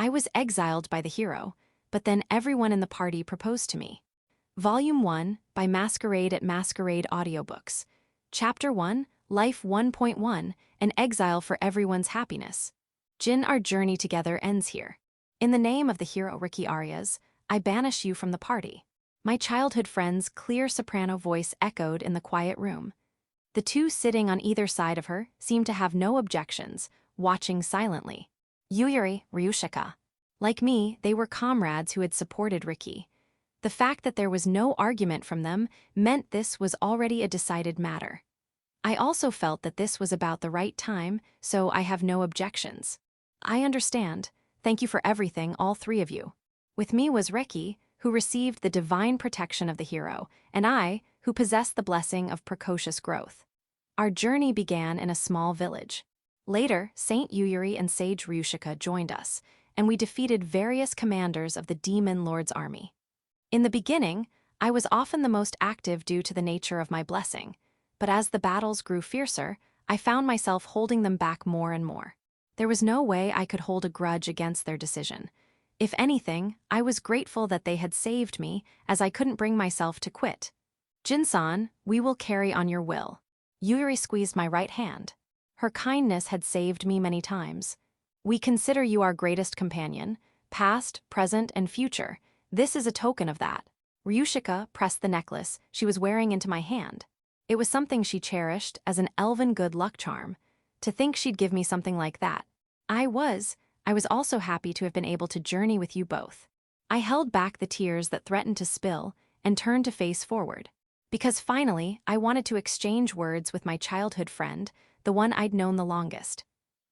I was exiled by the hero, but then everyone in the party proposed to me. Volume 1 by Masquerade Audiobooks. Chapter 1, Life 1.1, An Exile for Everyone's Happiness. Jin, our journey together ends here. In the name of the hero Ricky Arias, I banish you from the party. My childhood friend's clear soprano voice echoed in the quiet room. The two sitting on either side of her seemed to have no objections, watching silently. Yuyuri, Ryushika. Like me, they were comrades who had supported Ricky. The fact that there was no argument from them meant this was already a decided matter. I also felt that this was about the right time, so I have no objections. I understand. Thank you for everything, all three of you. With me was Ricky, who received the divine protection of the hero, and I, who possessed the blessing of precocious growth. Our journey began in a small village. Later, Saint Yuyuri and Sage Ryushika joined us, and we defeated various commanders of the Demon Lord's army. In the beginning, I was often the most active due to the nature of my blessing, but as the battles grew fiercer, I found myself holding them back more and more. There was no way I could hold a grudge against their decision. If anything, I was grateful that they had saved me, as I couldn't bring myself to quit. Jin-san, we will carry on your will. Yuri squeezed my right hand. Her kindness had saved me many times. We consider you our greatest companion, past, present, and future. This is a token of that. Ryushika pressed the necklace she was wearing into my hand. It was something she cherished as an elven good luck charm. To think she'd give me something like that. I was also happy to have been able to journey with you both. I held back the tears that threatened to spill and turned to face forward. Because finally, I wanted to exchange words with my childhood friend, the one I'd known the longest.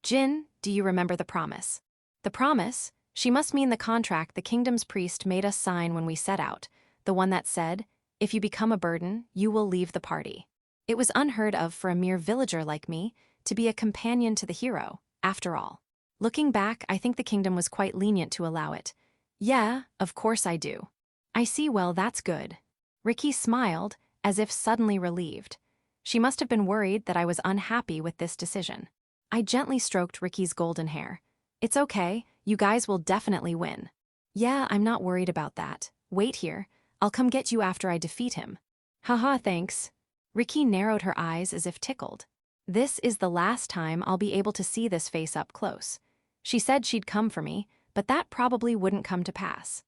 Jin, do you remember the promise? The promise? She must mean the contract the kingdom's priest made us sign when we set out, the one that said, if you become a burden, you will leave the party. It was unheard of for a mere villager like me to be a companion to the hero, after all. Looking back, I think the kingdom was quite lenient to allow it. Yeah, of course I do. I see, well, that's good. Ricky smiled, as if suddenly relieved. She must have been worried that I was unhappy with this decision. I gently stroked Ricky's golden hair. It's okay, you guys will definitely win. Yeah, I'm not worried about that. Wait here, I'll come get you after I defeat him. Haha, thanks. Ricky narrowed her eyes as if tickled. This is the last time I'll be able to see this face up close. She said she'd come for me, but that probably wouldn't come to pass.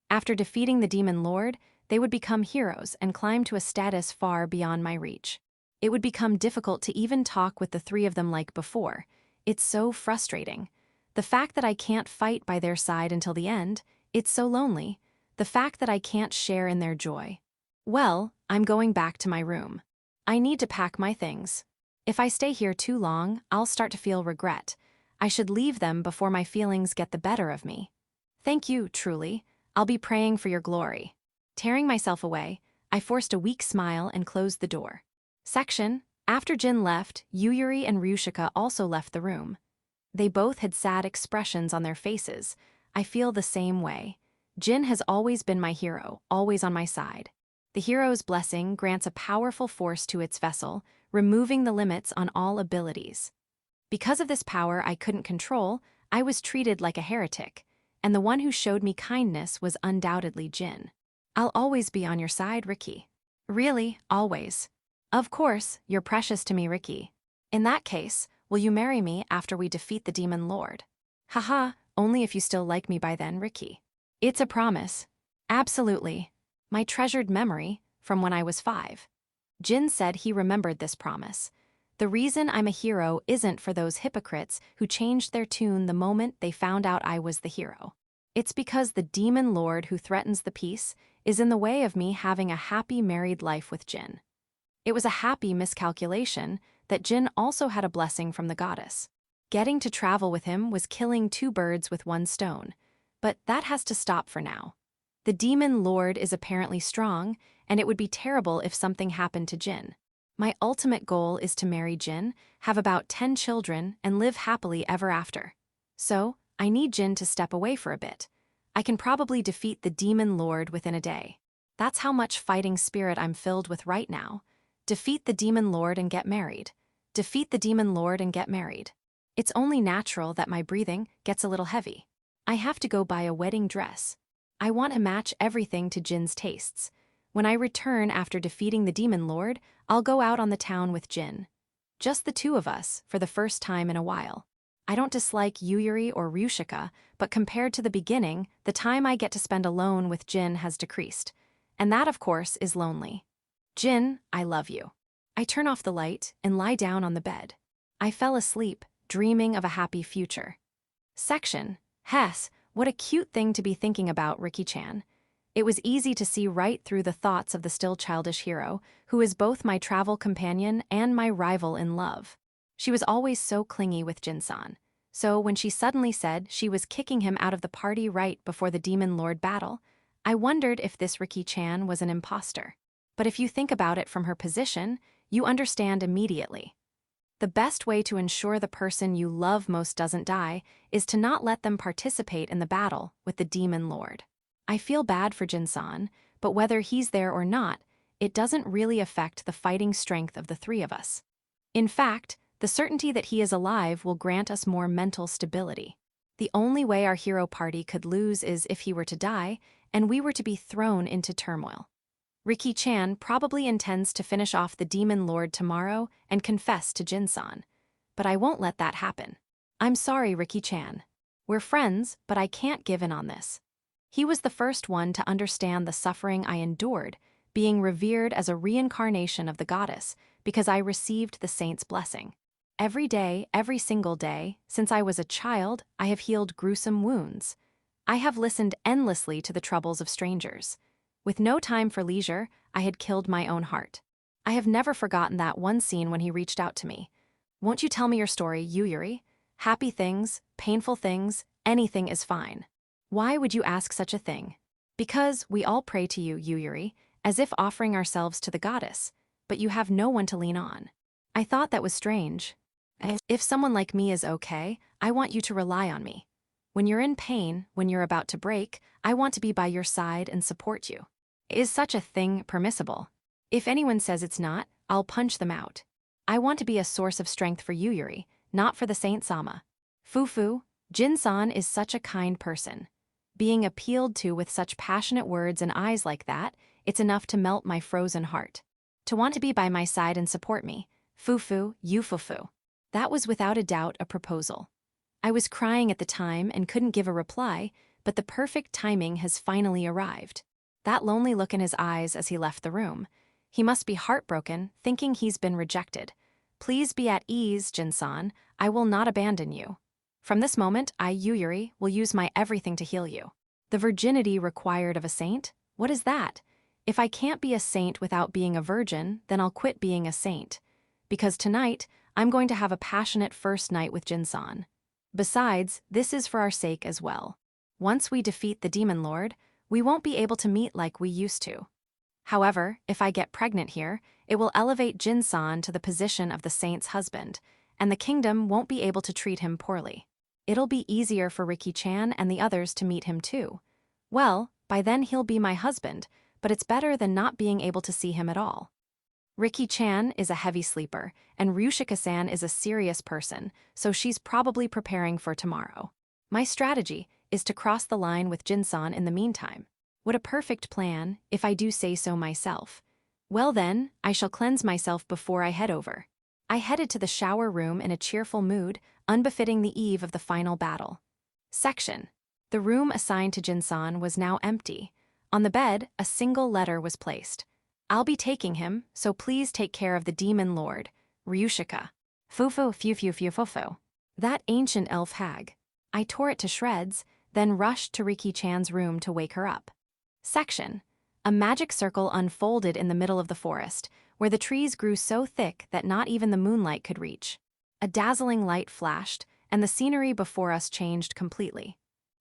After defeating the Demon Lord, they would become heroes and climb to a status far beyond my reach. It would become difficult to even talk with the three of them like before. It's so frustrating. The fact that I can't fight by their side until the end, it's so lonely. The fact that I can't share in their joy. Well, I'm going back to my room. I need to pack my things. If I stay here too long, I'll start to feel regret. I should leave them before my feelings get the better of me. Thank you, truly. I'll be praying for your glory. Tearing myself away, I forced a weak smile and closed the door. After Jin left, Yuyuri and Ryushika also left the room. They both had sad expressions on their faces. I feel the same way. Jin has always been my hero, always on my side. The hero's blessing grants a powerful force to its vessel, removing the limits on all abilities. Because of this power I couldn't control, I was treated like a heretic, and the one who showed me kindness was undoubtedly Jin. I'll always be on your side, Ricky. Really, always. Of course, you're precious to me, Ricky. In that case, will you marry me after we defeat the Demon Lord? Haha, only if you still like me by then, Ricky. It's a promise. Absolutely. My treasured memory, from when I was 5. Jin said he remembered this promise. The reason I'm a hero isn't for those hypocrites who changed their tune the moment they found out I was the hero. It's because the Demon Lord who threatens the peace is in the way of me having a happy married life with Jin. It was a happy miscalculation that Jin also had a blessing from the goddess. Getting to travel with him was killing 2 birds with 1 stone, but that has to stop for now. The Demon Lord is apparently strong, and it would be terrible if something happened to Jin. My ultimate goal is to marry Jin, have about 10 children, and live happily ever after. So, I need Jin to step away for a bit. I can probably defeat the Demon Lord within a day. That's how much fighting spirit I'm filled with right now. Defeat the Demon Lord and get married. Defeat the Demon Lord and get married. It's only natural that my breathing gets a little heavy. I have to go buy a wedding dress. I want to match everything to Jin's tastes. When I return after defeating the demon lord, I'll go out on the town with Jin. Just the two of us, for the first time in a while. I don't dislike Yuyuri or Ryushika, but compared to the beginning, the time I get to spend alone with Jin has decreased. And that, of course, is lonely. Jin, I love you. I turn off the light and lie down on the bed. I fell asleep, dreaming of a happy future. Section. Hess, what a cute thing to be thinking about, Riki-chan. It was easy to see right through the thoughts of the still childish hero, who is both my travel companion and my rival in love. She was always so clingy with Jin-san. So when she suddenly said she was kicking him out of the party right before the demon lord battle, I wondered if this Riki-chan was an imposter. But if you think about it from her position, you understand immediately. The best way to ensure the person you love most doesn't die is to not let them participate in the battle with the demon lord. I feel bad for Jin-san, but whether he's there or not, it doesn't really affect the fighting strength of the three of us. In fact, the certainty that he is alive will grant us more mental stability. The only way our hero party could lose is if he were to die, and we were to be thrown into turmoil. Riki-chan probably intends to finish off the demon lord tomorrow and confess to Jin-san. But I won't let that happen. I'm sorry, Riki-chan. We're friends, but I can't give in on this. He was the first one to understand the suffering I endured, being revered as a reincarnation of the goddess, because I received the saint's blessing. Every day, every single day, since I was a child, I have healed gruesome wounds. I have listened endlessly to the troubles of strangers. With no time for leisure, I had killed my own heart. I have never forgotten that one scene when he reached out to me. Won't you tell me your story, Yuyuri? Happy things, painful things, anything is fine. Why would you ask such a thing? Because we all pray to you, Yuyuri, as if offering ourselves to the goddess, but you have no one to lean on. I thought that was strange. If someone like me is okay, I want you to rely on me. When you're in pain, when you're about to break, I want to be by your side and support you. Is such a thing permissible? If anyone says it's not, I'll punch them out. I want to be a source of strength for Yuyuri, not for the Saint-sama. Fufu, Jin-san is such a kind person. Being appealed to with such passionate words and eyes like that, it's enough to melt my frozen heart. To want to be by my side and support me, Fufu, you fufu. That was without a doubt a proposal. I was crying at the time and couldn't give a reply, but the perfect timing has finally arrived. That lonely look in his eyes as he left the room. He must be heartbroken, thinking he's been rejected. Please be at ease, Jin-san. I will not abandon you. From this moment, I, Yuyuri, will use my everything to heal you. The virginity required of a saint? What is that? If I can't be a saint without being a virgin, then I'll quit being a saint. Because tonight, I'm going to have a passionate first night with Jin-san. Besides, this is for our sake as well. Once we defeat the demon lord, we won't be able to meet like we used to. However, if I get pregnant here, it will elevate Jin-san to the position of the saint's husband, and the kingdom won't be able to treat him poorly. It'll be easier for Riki-chan and the others to meet him too. Well, by then he'll be my husband, but it's better than not being able to see him at all. Riki-chan is a heavy sleeper, and Ryushika-san is a serious person, so she's probably preparing for tomorrow. My strategy is to cross the line with Jin-san in the meantime. What a perfect plan, if I do say so myself. Well then, I shall cleanse myself before I head over. I headed to the shower room in a cheerful mood, unbefitting the eve of the final battle. Section. The room assigned to Jin-san was now empty. On the bed, a single letter was placed. I'll be taking him, so please take care of the demon lord, Ryushika. Fufu fu fu fu fufu. That ancient elf hag. I tore it to shreds, then rushed to Riki-chan's room to wake her up. Section. A magic circle unfolded in the middle of the forest, where the trees grew so thick that not even the moonlight could reach. A dazzling light flashed, and the scenery before us changed completely.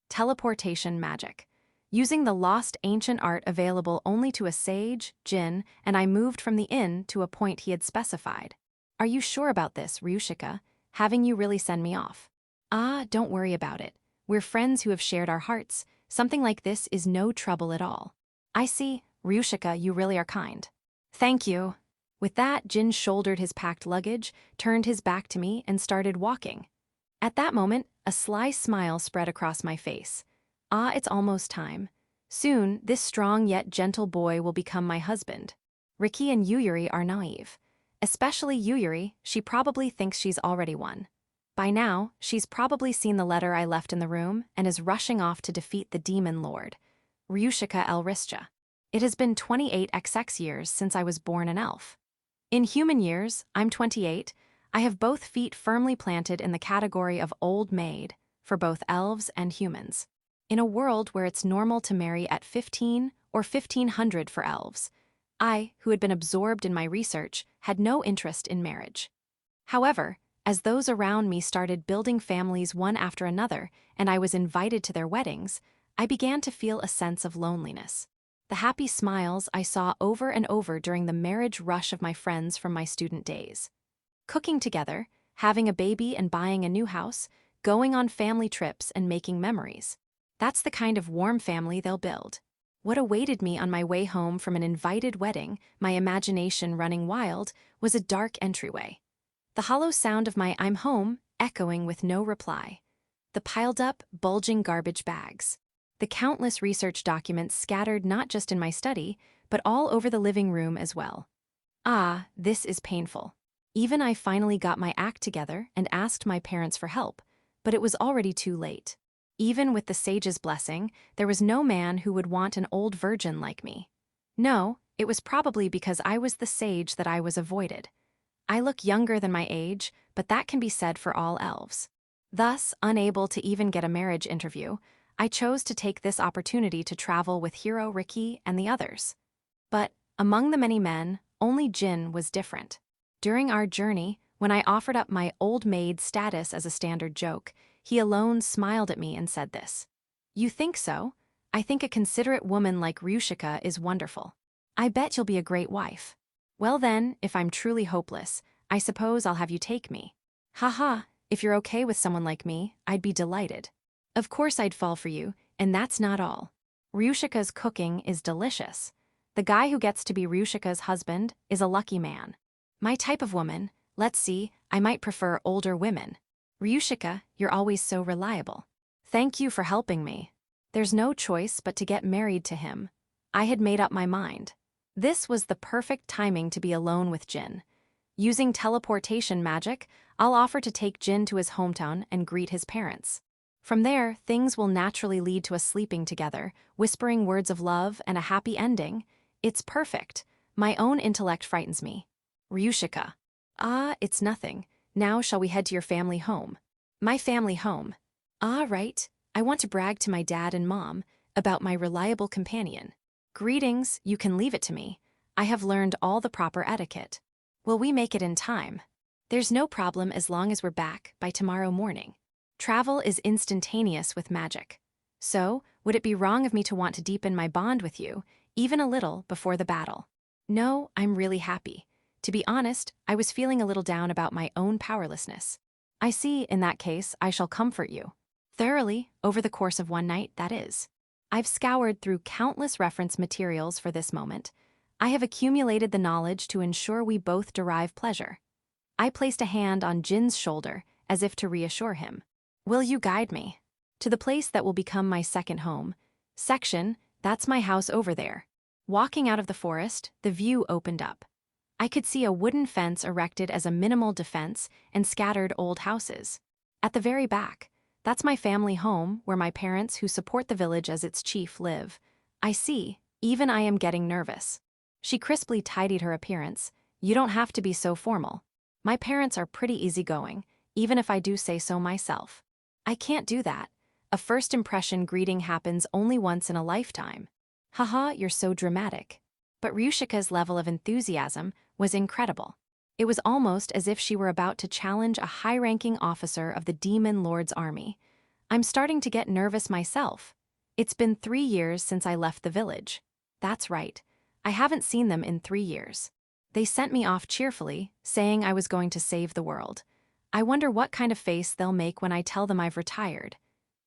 Teleportation magic. Using the lost ancient art available only to a sage, Jin, and I moved from the inn to a point he had specified. Are you sure about this, Ryushika? Having you really send me off? Ah, don't worry about it. We're friends who have shared our hearts. Something like this is no trouble at all. I see, Ryushika, you really are kind. Thank you. With that, Jin shouldered his packed luggage, turned his back to me, and started walking. At that moment, a sly smile spread across my face. Ah, it's almost time. Soon, this strong yet gentle boy will become my husband. Riki and Yuyuri are naive. Especially Yuyuri, she probably thinks she's already won. By now, she's probably seen the letter I left in the room and is rushing off to defeat the demon lord, Ryushika Elrischa. It has been 28 XX years since I was born an elf. In human years, I'm 28. I have both feet firmly planted in the category of old maid for both elves and humans. In a world where it's normal to marry at 15 or 1500 for elves, I, who had been absorbed in my research, had no interest in marriage. However, as those around me started building families one after another and I was invited to their weddings, I began to feel a sense of loneliness. The happy smiles I saw over and over during the marriage rush of my friends from my student days. Cooking together, having a baby and buying a new house, going on family trips and making memories. That's the kind of warm family they'll build. What awaited me on my way home from an invited wedding, my imagination running wild, was a dark entryway. The hollow sound of my "I'm home" echoing with no reply. The piled-up, bulging garbage bags. The countless research documents scattered not just in my study, but all over the living room as well. Ah, this is painful. Even I finally got my act together and asked my parents for help, but it was already too late. Even with the sage's blessing, there was no man who would want an old virgin like me. No, it was probably because I was the sage that I was avoided. I look younger than my age, but that can be said for all elves. Thus, unable to even get a marriage interview, I chose to take this opportunity to travel with Hero Riki and the others. But, among the many men, only Jin was different. During our journey, when I offered up my old maid status as a standard joke, he alone smiled at me and said this. "You think so? I think a considerate woman like Ryushika is wonderful. I bet you'll be a great wife. Well then, if I'm truly hopeless, I suppose I'll have you take me. Haha, if you're okay with someone like me, I'd be delighted. Of course I'd fall for you, and that's not all. Ryushika's cooking is delicious. The guy who gets to be Ryushika's husband is a lucky man. My type of woman, let's see, I might prefer older women. Ryushika, you're always so reliable. Thank you for helping me. There's no choice but to get married to him. I had made up my mind. This was the perfect timing to be alone with Jin. Using teleportation magic, I'll offer to take Jin to his hometown and greet his parents. From there, things will naturally lead to us sleeping together, whispering words of love and a happy ending. It's perfect. My own intellect frightens me. Ryushika. Ah, it's nothing. Now shall we head to your family home? My family home. Ah, right. I want to brag to my dad and mom about my reliable companion. Greetings, you can leave it to me. I have learned all the proper etiquette. Will we make it in time? There's no problem as long as we're back by tomorrow morning. Travel is instantaneous with magic. So, would it be wrong of me to want to deepen my bond with you, even a little, before the battle? No, I'm really happy. To be honest, I was feeling a little down about my own powerlessness. I see, in that case, I shall comfort you. Thoroughly, over the course of one night, that is. I've scoured through countless reference materials for this moment. I have accumulated the knowledge to ensure we both derive pleasure. I placed a hand on Jin's shoulder, as if to reassure him. Will you guide me? To the place that will become my second home. Section, that's my house over there. Walking out of the forest, the view opened up. I could see a wooden fence erected as a minimal defense and scattered old houses. At the very back, that's my family home where my parents who support the village as its chief live. I see, even I am getting nervous. She crisply tidied her appearance. You don't have to be so formal. My parents are pretty easygoing, even if I do say so myself. I can't do that. A first impression greeting happens only once in a lifetime. Haha, you're so dramatic. But Ryushika's level of enthusiasm was incredible. It was almost as if she were about to challenge a high-ranking officer of the Demon Lord's army. I'm starting to get nervous myself. It's been 3 years since I left the village. That's right. I haven't seen them in 3 years. They sent me off cheerfully, saying I was going to save the world. I wonder what kind of face they'll make when I tell them I've retired.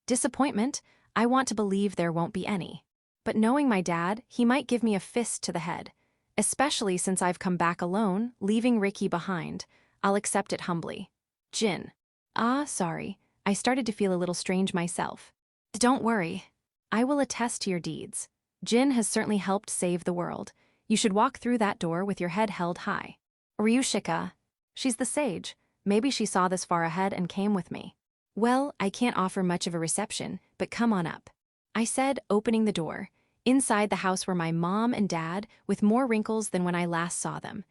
Disappointment? I want to believe there won't be any. But knowing my dad, he might give me a fist to the head. Especially since I've come back alone, leaving Riki behind. I'll accept it humbly. Jin. Ah, sorry. I started to feel a little strange myself. Don't worry. I will attest to your deeds. Jin has certainly helped save the world. You should walk through that door with your head held high. Ryushika. She's the sage. Maybe she saw this far ahead and came with me. Well, I can't offer much of a reception, but come on up. I said, opening the door. Inside the house were my mom and dad, with more wrinkles than when I last saw them.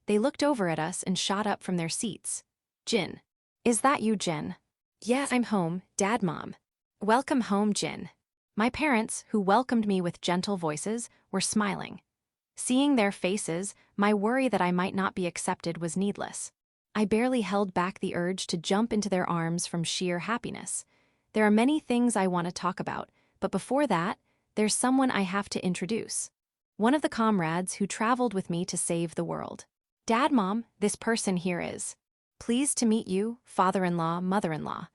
They looked over at us and shot up from their seats. Jin. Is that you, Jin? Yeah, I'm home, Dad, Mom. Welcome home, Jin. My parents, who welcomed me with gentle voices, were smiling. Seeing their faces, my worry that I might not be accepted was needless. I barely held back the urge to jump into their arms from sheer happiness. There are many things I want to talk about, but before that, there's someone I have to introduce. One of the comrades who traveled with me to save the world. Dad, Mom, this person here is. Pleased to meet you, father-in-law, mother-in-law.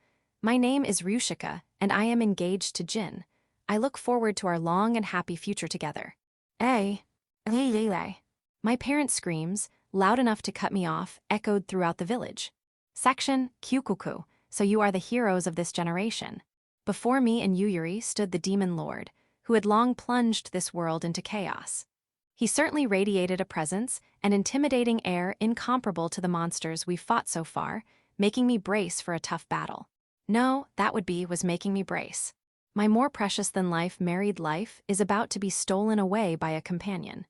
My name is Ryushika, and I am engaged to Jin. I look forward to our long and happy future together. My parents' screams, loud enough to cut me off, echoed throughout the village. Section, Kyukuku, so you are the heroes of this generation. Before me and Yuyuri stood the demon lord, who had long plunged this world into chaos. He certainly radiated a presence, an intimidating air incomparable to the monsters we've fought so far, making me brace for a tough battle. No, that was making me brace. My more precious-than-life married life is about to be stolen away by a companion.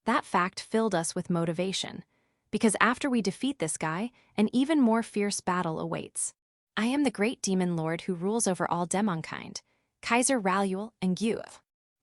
That fact filled us with motivation, because after we defeat this guy, an even more fierce battle awaits. I am the great demon lord who rules over all demonkind, Kaiser Raluel and Gyu.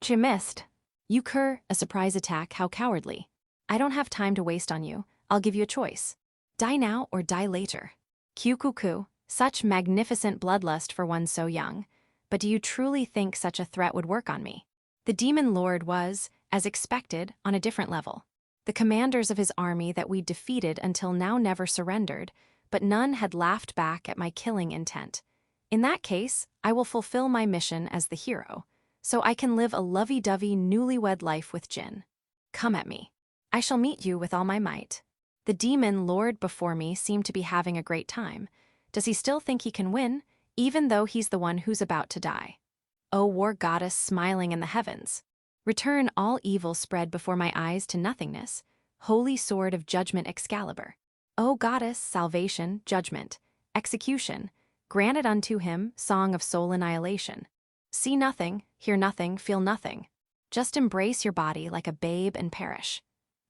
She missed. You cur, a surprise attack, how cowardly. I don't have time to waste on you, I'll give you a choice. Die now or die later. Kyukuku, such magnificent bloodlust for one so young. But do you truly think such a threat would work on me? The demon lord was, as expected, on a different level. The commanders of his army that we defeated until now never surrendered, but none had laughed back at my killing intent. In that case, I will fulfill my mission as the hero, so I can live a lovey-dovey newlywed life with Jin. Come at me. I shall meet you with all my might. The demon lord before me seemed to be having a great time. Does he still think he can win, even though he's the one who's about to die? O war goddess smiling in the heavens. Return all evil spread before my eyes to nothingness, holy sword of judgment Excalibur. O goddess, salvation, judgment, execution, grant it unto him, song of soul annihilation. See nothing, hear nothing, feel nothing. Just embrace your body like a babe and perish.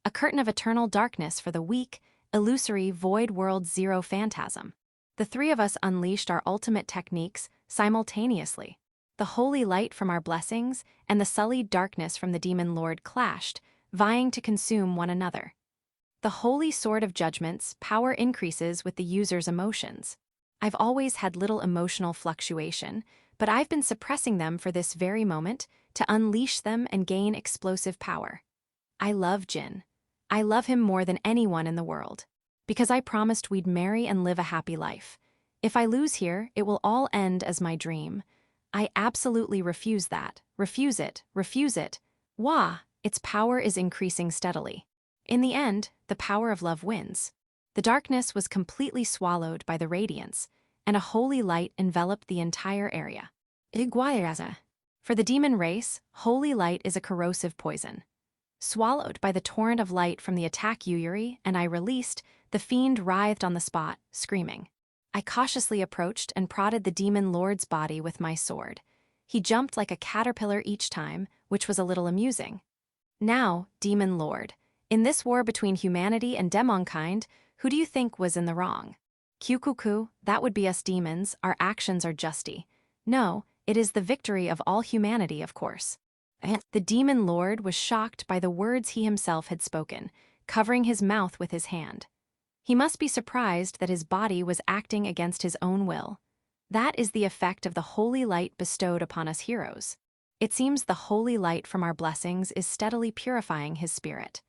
A curtain of eternal darkness for the weak, illusory, void world zero phantasm. The three of us unleashed our ultimate techniques simultaneously. The holy light from our blessings and the sullied darkness from the demon lord clashed, vying to consume one another. The holy sword of judgment's power increases with the user's emotions. I've always had little emotional fluctuation, but I've been suppressing them for this very moment to unleash them and gain explosive power. I love Jin. I love him more than anyone in the world. Because I promised we'd marry and live a happy life. If I lose here, it will all end as my dream. I absolutely refuse that. Refuse it. Refuse it. Wah! Its power is increasing steadily. In the end, the power of love wins. The darkness was completely swallowed by the radiance, and a holy light enveloped the entire area. Iguayaza. For the demon race, holy light is a corrosive poison. Swallowed by the torrent of light from the attack Yuyuri, and I released, the fiend writhed on the spot, screaming. I cautiously approached and prodded the demon lord's body with my sword. He jumped like a caterpillar each time, which was a little amusing. Now, demon lord, in this war between humanity and demonkind, who do you think was in the wrong? Kyukuku, that would be us demons, our actions are justy. No, it is the victory of all humanity, of course. The demon lord was shocked by the words he himself had spoken, covering his mouth with his hand. He must be surprised that his body was acting against his own will. That is the effect of the holy light bestowed upon us heroes. It seems the holy light from our blessings is steadily purifying his spirit.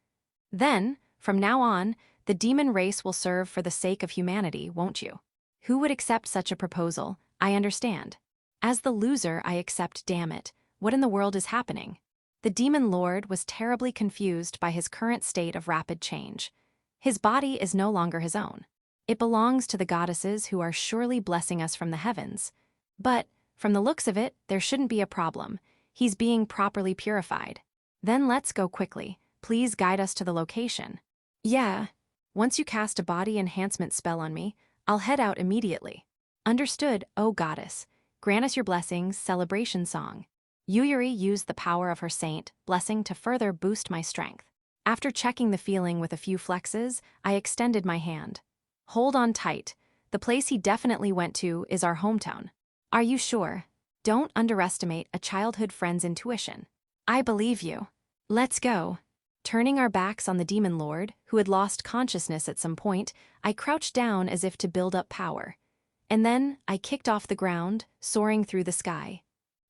Then, from now on, the demon race will serve for the sake of humanity, won't you? Who would accept such a proposal? I understand. As the loser, I accept, damn it. What in the world is happening? The demon lord was terribly confused by his current state of rapid change. His body is no longer his own. It belongs to the goddesses who are surely blessing us from the heavens. But, from the looks of it, there shouldn't be a problem. He's being properly purified. Then let's go quickly. Please guide us to the location. Yeah. Once you cast a body enhancement spell on me, I'll head out immediately. Understood, O goddess. Grant us your blessings, celebration song. Yuyuri used the power of her saint blessing to further boost my strength. After checking the feeling with a few flexes, I extended my hand. Hold on tight. The place he definitely went to is our hometown. Are you sure? Don't underestimate a childhood friend's intuition. I believe you. Let's go. Turning our backs on the demon lord, who had lost consciousness at some point, I crouched down as if to build up power. And then I kicked off the ground, soaring through the sky.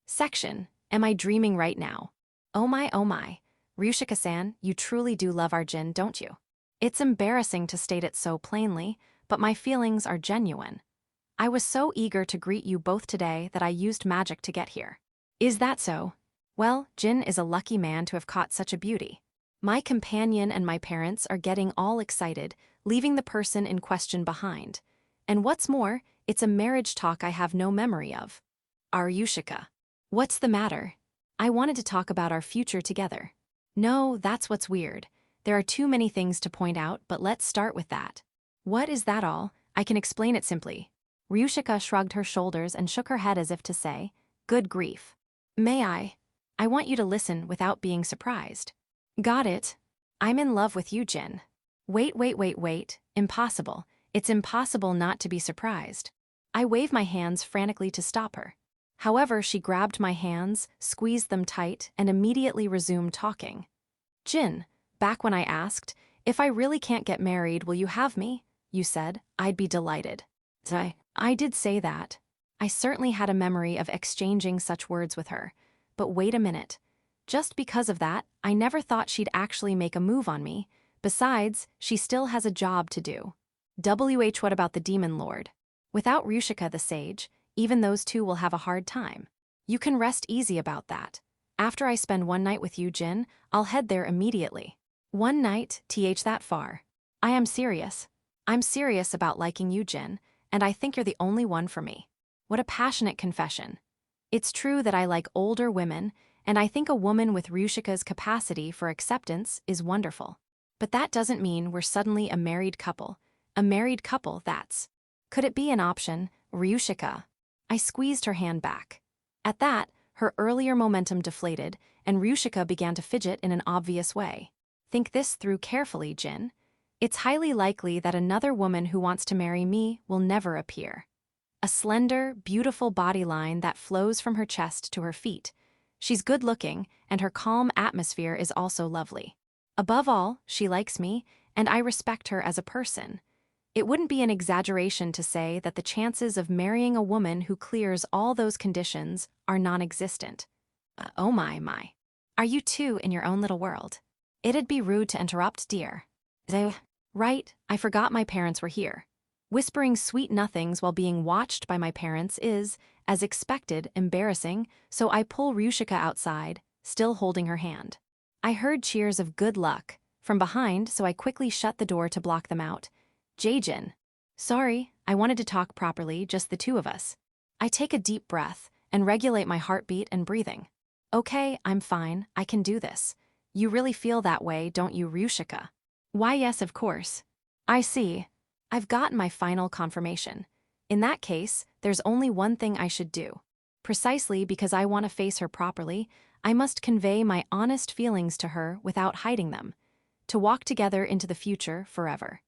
Section, am I dreaming right now? Oh my, oh my. Ryushika-san, you truly do love our Jin, don't you? It's embarrassing to state it so plainly, but my feelings are genuine. I was so eager to greet you both today that I used magic to get here. Is that so? Well, Jin is a lucky man to have caught such a beauty. My companion and my parents are getting all excited, leaving the person in question behind. And what's more, it's a marriage talk I have no memory of. Aryushika. What's the matter? I wanted to talk about our future together. No, that's what's weird. There are too many things to point out, but let's start with that. What is that all? I can explain it simply. Ryushika shrugged her shoulders and shook her head as if to say, good grief. May I? I want you to listen without being surprised. Got it. I'm in love with you, Jin. Wait. Impossible. It's impossible not to be surprised. I wave my hands frantically to stop her. However, she grabbed my hands, squeezed them tight, and immediately resumed talking. Jin, back when I asked, if I really can't get married, will you have me? You said, I'd be delighted. I did say that. I certainly had a memory of exchanging such words with her. But wait a minute. Just because of that, I never thought she'd actually make a move on me. Besides, she still has a job to do. What about the demon lord? Without Ryushika the sage, even those two will have a hard time. You can rest easy about that. After I spend one night with you, Jin, I'll head there immediately. One night, that far. I am serious. I'm serious about liking you, Jin, and I think you're the only one for me. What a passionate confession. It's true that I like older women, and I think a woman with Ryushika's capacity for acceptance is wonderful. But that doesn't mean we're suddenly a married couple. A married couple, that's. Could it be an option, Ryushika? I squeezed her hand back. At that, her earlier momentum deflated, and Ryushika began to fidget in an obvious way. Think this through carefully, Jin. It's highly likely that another woman who wants to marry me will never appear. A slender, beautiful body line that flows from her chest to her feet. She's good-looking, and her calm atmosphere is also lovely. Above all, she likes me, and I respect her as a person. It wouldn't be an exaggeration to say that the chances of marrying a woman who clears all those conditions are non-existent. Oh my. Are you two in your own little world? It'd be rude to interrupt, dear. Right, I forgot my parents were here. Whispering sweet nothings while being watched by my parents is, as expected, embarrassing, so I pull Ryushika outside, still holding her hand. I heard cheers of good luck from behind, so I quickly shut the door to block them out. Jaejin. Sorry, I wanted to talk properly, just the two of us. I take a deep breath and regulate my heartbeat and breathing. Okay, I'm fine, I can do this. You really feel that way, don't you, Ryushika? Why, yes, of course. I see. I've gotten my final confirmation. In that case, there's only one thing I should do. Precisely because I want to face her properly, I must convey my honest feelings to her without hiding them. To walk together into the future forever.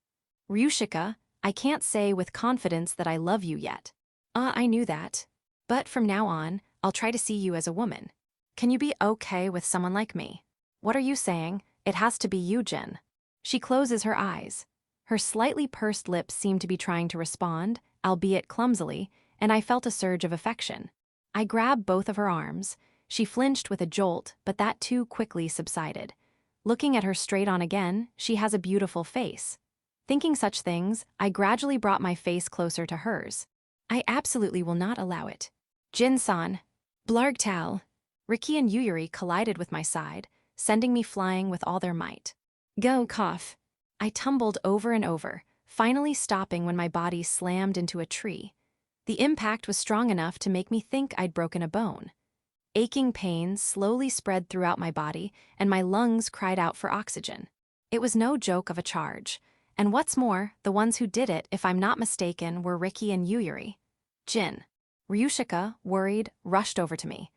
Ryushika, I can't say with confidence that I love you yet. I knew that. But from now on, I'll try to see you as a woman. Can you be okay with someone like me? What are you saying? It has to be you, Jin. She closes her eyes. Her slightly pursed lips seem to be trying to respond, albeit clumsily, and I felt a surge of affection. I grabbed both of her arms. She flinched with a jolt, but that too quickly subsided. Looking at her straight on again, she has a beautiful face. Thinking such things, I gradually brought my face closer to hers. I absolutely will not allow it. Jin-san. Blargtal. Riki and Yuyuri collided with my side, sending me flying with all their might. Go, cough. I tumbled over and over, finally stopping when my body slammed into a tree. The impact was strong enough to make me think I'd broken a bone. Aching pain slowly spread throughout my body, and my lungs cried out for oxygen. It was no joke of a charge. And what's more, the ones who did it, if I'm not mistaken, were Ricky and Yuyuri. Jin. Ryushika, worried, rushed over to me.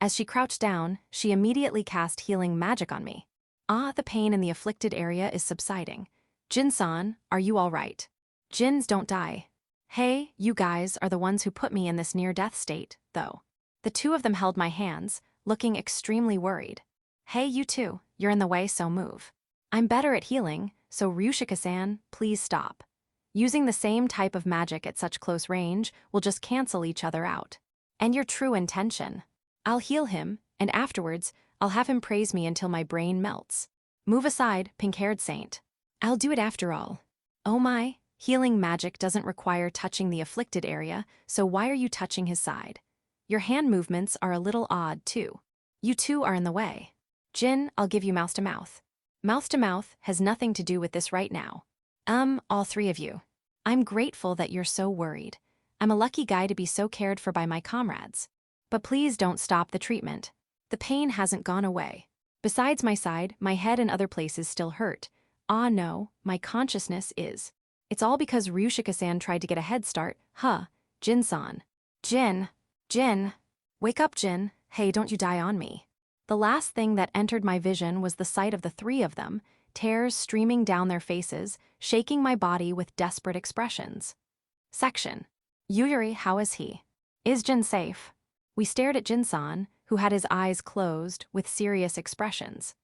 As she crouched down, she immediately cast healing magic on me. The pain in the afflicted area is subsiding. Jin-san, are you all right? Jins don't die. Hey, you guys are the ones who put me in this near-death state, though. The two of them held my hands, looking extremely worried. Hey, you two, you're in the way, so move. I'm better at healing, so Ryushika-san, please stop. Using the same type of magic at such close range will just cancel each other out. And your true intention. I'll heal him, and afterwards, I'll have him praise me until my brain melts. Move aside, pink-haired saint. I'll do it after all. Oh my, healing magic doesn't require touching the afflicted area, so why are you touching his side? Your hand movements are a little odd, too. You two are in the way. Jin, I'll give you mouth to mouth. Mouth to mouth has nothing to do with this right now. All three of you. I'm grateful that you're so worried. I'm a lucky guy to be so cared for by my comrades. But please don't stop the treatment. The pain hasn't gone away. Besides my side, my head and other places still hurt. No, my consciousness is. It's all because Ryushika-san tried to get a head start, Jin-san. Jin. Wake up, Jin. Hey, don't you die on me. The last thing that entered my vision was the sight of the three of them, tears streaming down their faces, shaking my body with desperate expressions. Section. Yuyuri, how is he? Is Jin safe? We stared at Jin-san, who had his eyes closed, with serious expressions.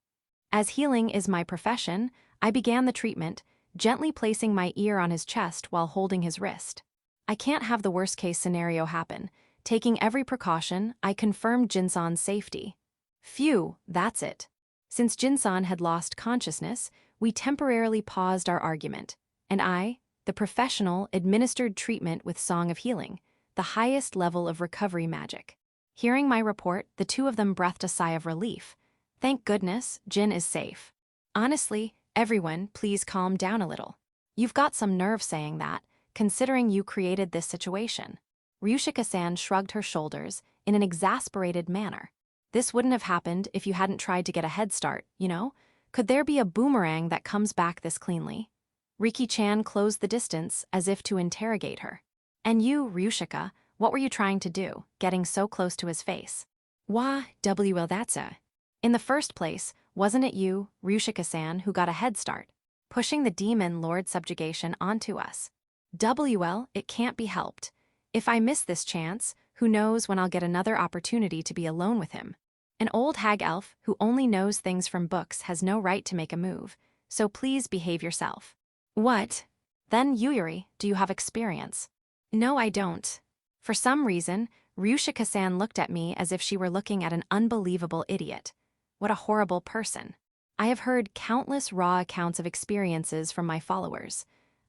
As healing is my profession, I began the treatment, gently placing my ear on his chest while holding his wrist. I can't have the worst-case scenario happen. Taking every precaution, I confirmed Jin-san's safety. Phew, that's it. Since Jin-san had lost consciousness, we temporarily paused our argument, and I, the professional, administered treatment with Song of Healing, the highest level of recovery magic. Hearing my report, the two of them breathed a sigh of relief. Thank goodness, Jin is safe. Honestly, everyone, please calm down a little. You've got some nerve saying that, considering you created this situation. Ryushika-san shrugged her shoulders in an exasperated manner. This wouldn't have happened if you hadn't tried to get a head start, you know? Could there be a boomerang that comes back this cleanly? Riki-chan closed the distance as if to interrogate her. And you, Ryushika, what were you trying to do, getting so close to his face? That's a. In the first place, wasn't it you, Ryushika-san, who got a head start, pushing the demon lord subjugation onto us? It can't be helped. If I miss this chance, who knows when I'll get another opportunity to be alone with him. An old hag elf who only knows things from books has no right to make a move, so please behave yourself. What? Then Yuyuri, do you have experience? No, I don't. For some reason, Ryushika-san looked at me as if she were looking at an unbelievable idiot. What a horrible person. I have heard countless raw accounts of experiences from my followers.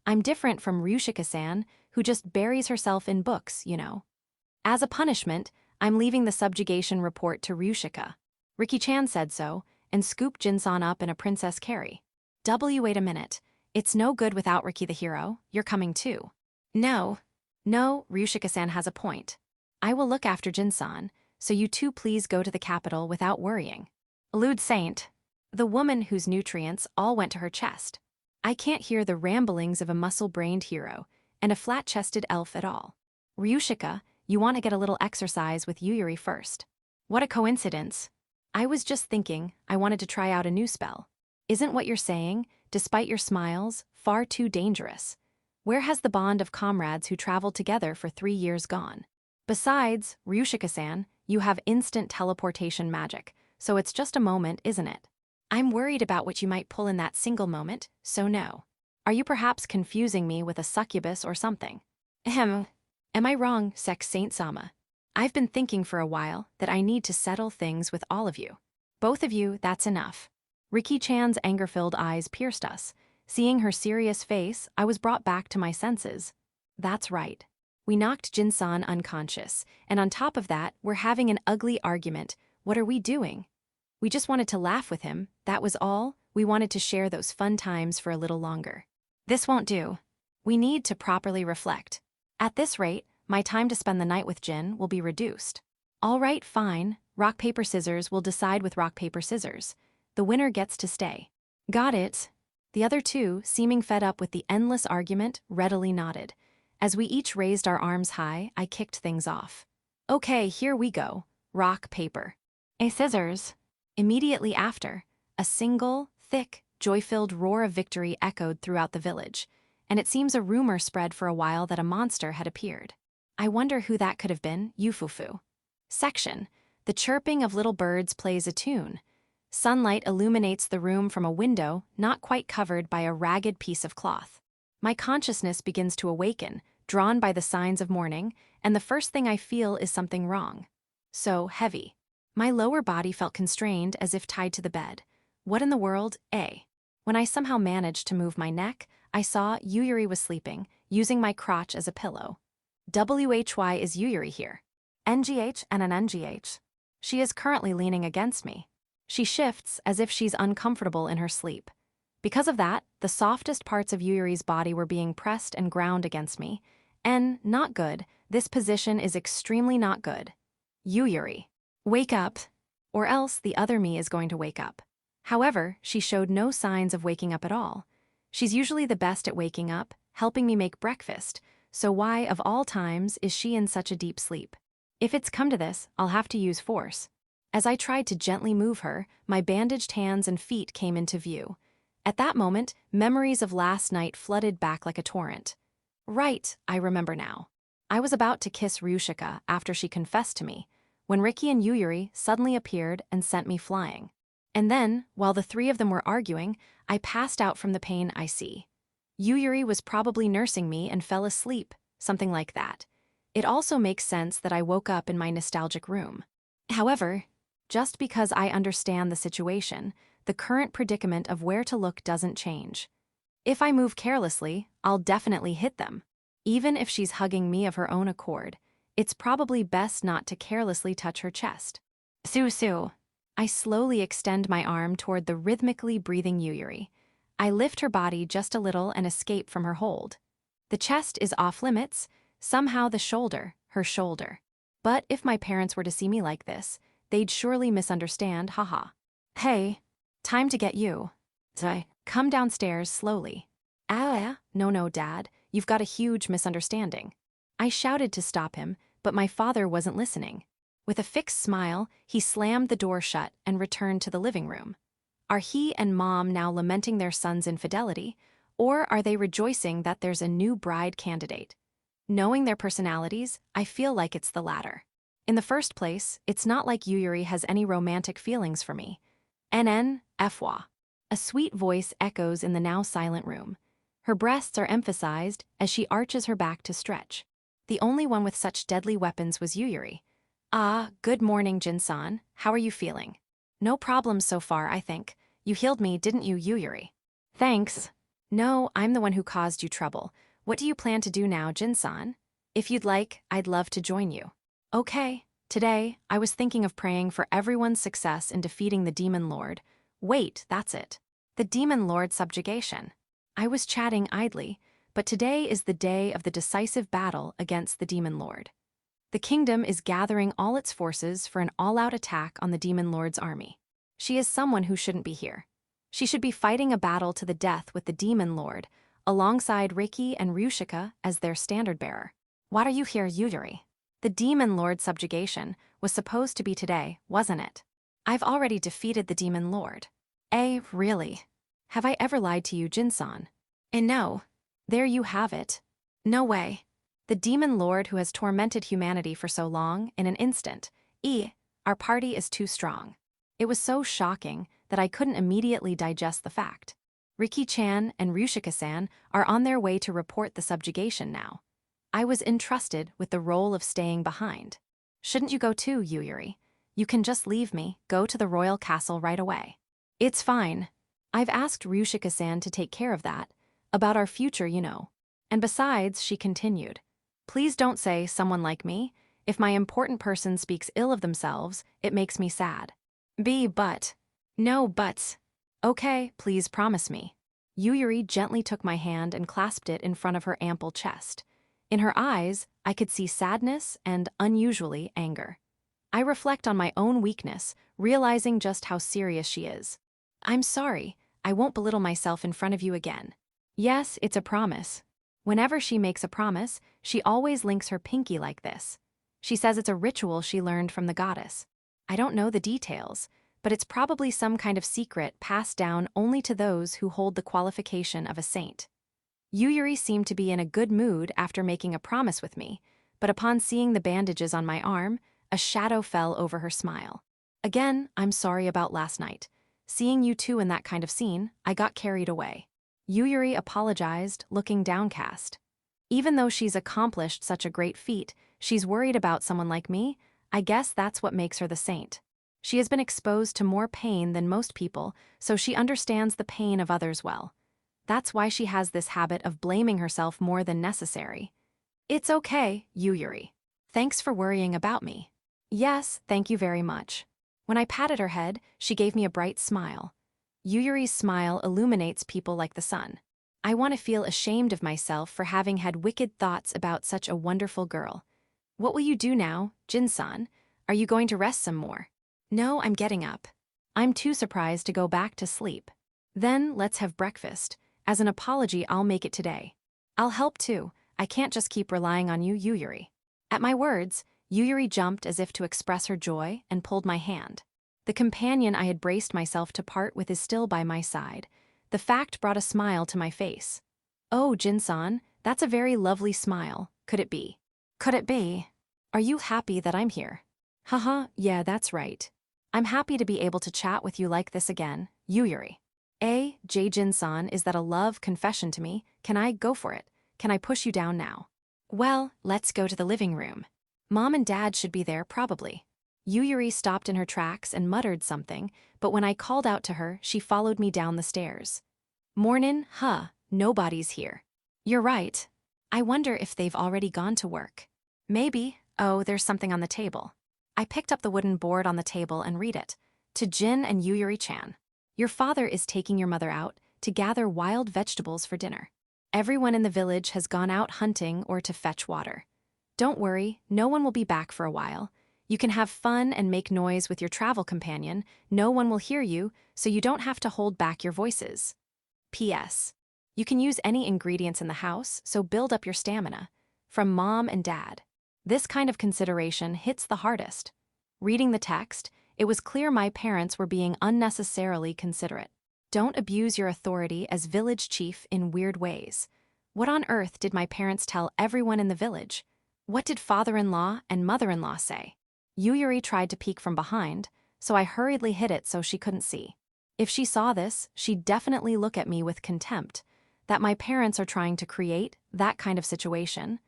I'm different from Ryushika-san, who just buries herself in books, you know. As a punishment, I'm leaving the subjugation report to Ryushika. Riki-chan said so, and scooped Jin-san up in a princess carry. Wait a minute. It's no good without Riki the hero. You're coming too. No, Ryushika-san has a point. I will look after Jin-san, so you two please go to the capital without worrying. Lewd saint. The woman whose nutrients all went to her chest. I can't hear the ramblings of a muscle-brained hero and a flat-chested elf at all. Ryushika, you want to get a little exercise with Yuyuri first. What a coincidence. I was just thinking I wanted to try out a new spell. Isn't what you're saying, despite your smiles, far too dangerous? Where has the bond of comrades who traveled together for 3 years gone? Besides, Ryushika-san, you have instant teleportation magic, so it's just a moment, isn't it? I'm worried about what you might pull in that single moment, so no. Are you perhaps confusing me with a succubus or something? Am I wrong, Sex Saint Sama? I've been thinking for a while that I need to settle things with all of you. Both of you, that's enough. Riki-chan's anger-filled eyes pierced us. Seeing her serious face, I was brought back to my senses. That's right. We knocked Jin-san unconscious, and on top of that, we're having an ugly argument. What are we doing? We just wanted to laugh with him, that was all. We wanted to share those fun times for a little longer. This won't do. We need to properly reflect. At this rate, my time to spend the night with Jin will be reduced. All right, fine. Rock, paper, scissors will decide with rock, paper, scissors. The winner gets to stay. Got it. The other two, seeming fed up with the endless argument, readily nodded. As we each raised our arms high, I kicked things off. Okay, here we go. Rock, paper. Scissors. Immediately after, a single, thick, joy-filled roar of victory echoed throughout the village, and it seems a rumor spread for a while that a monster had appeared. I wonder who that could have been, Yufufu. Section. The chirping of little birds plays a tune. Sunlight illuminates the room from a window not quite covered by a ragged piece of cloth. My consciousness begins to awaken, drawn by the signs of morning, and the first thing I feel is something wrong. So heavy. My lower body felt constrained as if tied to the bed. What in the world, eh? When I somehow managed to move my neck, I saw Yuyuri was sleeping, using my crotch as a pillow. WHY is Yuyuri here? NGH and an NGH. She is currently leaning against me. She shifts as if she's uncomfortable in her sleep. Because of that, the softest parts of Yuyuri's body were being pressed and ground against me. And not good. This position is extremely not good. Yuyuri, wake up, or else the other me is going to wake up. However, she showed no signs of waking up at all. She's usually the best at waking up, helping me make breakfast, so why, of all times, is she in such a deep sleep? If it's come to this, I'll have to use force. As I tried to gently move her, my bandaged hands and feet came into view. At that moment, memories of last night flooded back like a torrent. Right, I remember now. I was about to kiss Ryushika after she confessed to me, when Riki and Yuyuri suddenly appeared and sent me flying. And then, while the three of them were arguing, I passed out from the pain I see. Yuyuri was probably nursing me and fell asleep, something like that. It also makes sense that I woke up in my nostalgic room. However, just because I understand the situation, the current predicament of where to look doesn't change. If I move carelessly, I'll definitely hit them. Even if she's hugging me of her own accord, it's probably best not to carelessly touch her chest. Su. I slowly extend my arm toward the rhythmically breathing Yuyuri. I lift her body just a little and escape from her hold. The chest is off limits, somehow her shoulder. But if my parents were to see me like this, they'd surely misunderstand, haha. Hey, time to get you. Come downstairs slowly. No, Dad, you've got a huge misunderstanding. I shouted to stop him, but my father wasn't listening. With a fixed smile, he slammed the door shut and returned to the living room. Are he and Mom now lamenting their son's infidelity, or are they rejoicing that there's a new bride candidate? Knowing their personalities, I feel like it's the latter. In the first place, it's not like Yuyuri has any romantic feelings for me. Fwa. A sweet voice echoes in the now silent room. Her breasts are emphasized as she arches her back to stretch. The only one with such deadly weapons was Yuyuri. Good morning, Jin-san. How are you feeling? No problems so far, I think. You healed me, didn't you, Yuyuri? Thanks. No, I'm the one who caused you trouble. What do you plan to do now, Jin-san? If you'd like, I'd love to join you. Okay. Today, I was thinking of praying for everyone's success in defeating the Demon Lord. Wait, that's it. The Demon Lord subjugation. I was chatting idly, but today is the day of the decisive battle against the Demon Lord. The kingdom is gathering all its forces for an all-out attack on the Demon Lord's army. She is someone who shouldn't be here. She should be fighting a battle to the death with the Demon Lord, alongside Riki and Ryushika as their standard-bearer. Why are you here, Yuyuri? The Demon Lord subjugation was supposed to be today, wasn't it? I've already defeated the Demon Lord. Really? Have I ever lied to you, Jin-san? No. There you have it. No way. The Demon Lord who has tormented humanity for so long, in an instant. Our party is too strong. It was so shocking that I couldn't immediately digest the fact. Riki-chan and Ryushika-san are on their way to report the subjugation now. I was entrusted with the role of staying behind. Shouldn't you go too, Yuyuri? You can just leave me, go to the royal castle right away. It's fine. I've asked Ryushika-san to take care of that. About our future, you know. And besides, she continued, please don't say someone like me. If my important person speaks ill of themselves, it makes me sad. But. No buts. Okay, please promise me. Yuyuri gently took my hand and clasped it in front of her ample chest. In her eyes, I could see sadness and, unusually, anger. I reflect on my own weakness, realizing just how serious she is. I'm sorry, I won't belittle myself in front of you again. Yes, it's a promise. Whenever she makes a promise, she always links her pinky like this. She says it's a ritual she learned from the goddess. I don't know the details, but it's probably some kind of secret passed down only to those who hold the qualification of a saint. Yuyuri seemed to be in a good mood after making a promise with me, but upon seeing the bandages on my arm, a shadow fell over her smile. Again, I'm sorry about last night. Seeing you two in that kind of scene, I got carried away. Yuyuri apologized, looking downcast. Even though she's accomplished such a great feat, she's worried about someone like me. I guess that's what makes her the saint. She has been exposed to more pain than most people, so she understands the pain of others well. That's why she has this habit of blaming herself more than necessary. It's okay, Yuyuri. Thanks for worrying about me. Yes, thank you very much. When I patted her head, she gave me a bright smile. Yuyuri's smile illuminates people like the sun. I want to feel ashamed of myself for having had wicked thoughts about such a wonderful girl. What will you do now, Jin-san? Are you going to rest some more? No, I'm getting up. I'm too surprised to go back to sleep. Then let's have breakfast. As an apology, I'll make it today. I'll help too. I can't just keep relying on you, Yuyuri. At my words, Yuyuri jumped as if to express her joy and pulled my hand. The companion I had braced myself to part with is still by my side. The fact brought a smile to my face. Oh, Jin-san, that's a very lovely smile. Could it be? Could it be? Are you happy that I'm here? Haha, yeah, that's right. I'm happy to be able to chat with you like this again, Yuyuri. Jin-san, is that a love confession to me? Can I go for it? Can I push you down now? Well, let's go to the living room. Mom and Dad should be there, probably. Yuyuri stopped in her tracks and muttered something, but when I called out to her, she followed me down the stairs. Mornin', nobody's here. You're right. I wonder if they've already gone to work. Maybe. Oh, there's something on the table. I picked up the wooden board on the table and read it. To Jin and Yuyuri-chan. Your father is taking your mother out to gather wild vegetables for dinner. Everyone in the village has gone out hunting or to fetch water. Don't worry, no one will be back for a while. You can have fun and make noise with your travel companion. No one will hear you, so you don't have to hold back your voices. P.S. You can use any ingredients in the house, so build up your stamina. From Mom and Dad. This kind of consideration hits the hardest. Reading the text, it was clear my parents were being unnecessarily considerate. Don't abuse your authority as village chief in weird ways. What on earth did my parents tell everyone in the village? What did father-in-law and mother-in-law say? Yuyuri tried to peek from behind, so I hurriedly hid it so she couldn't see. If she saw this, she'd definitely look at me with contempt. That my parents are trying to create that kind of situation.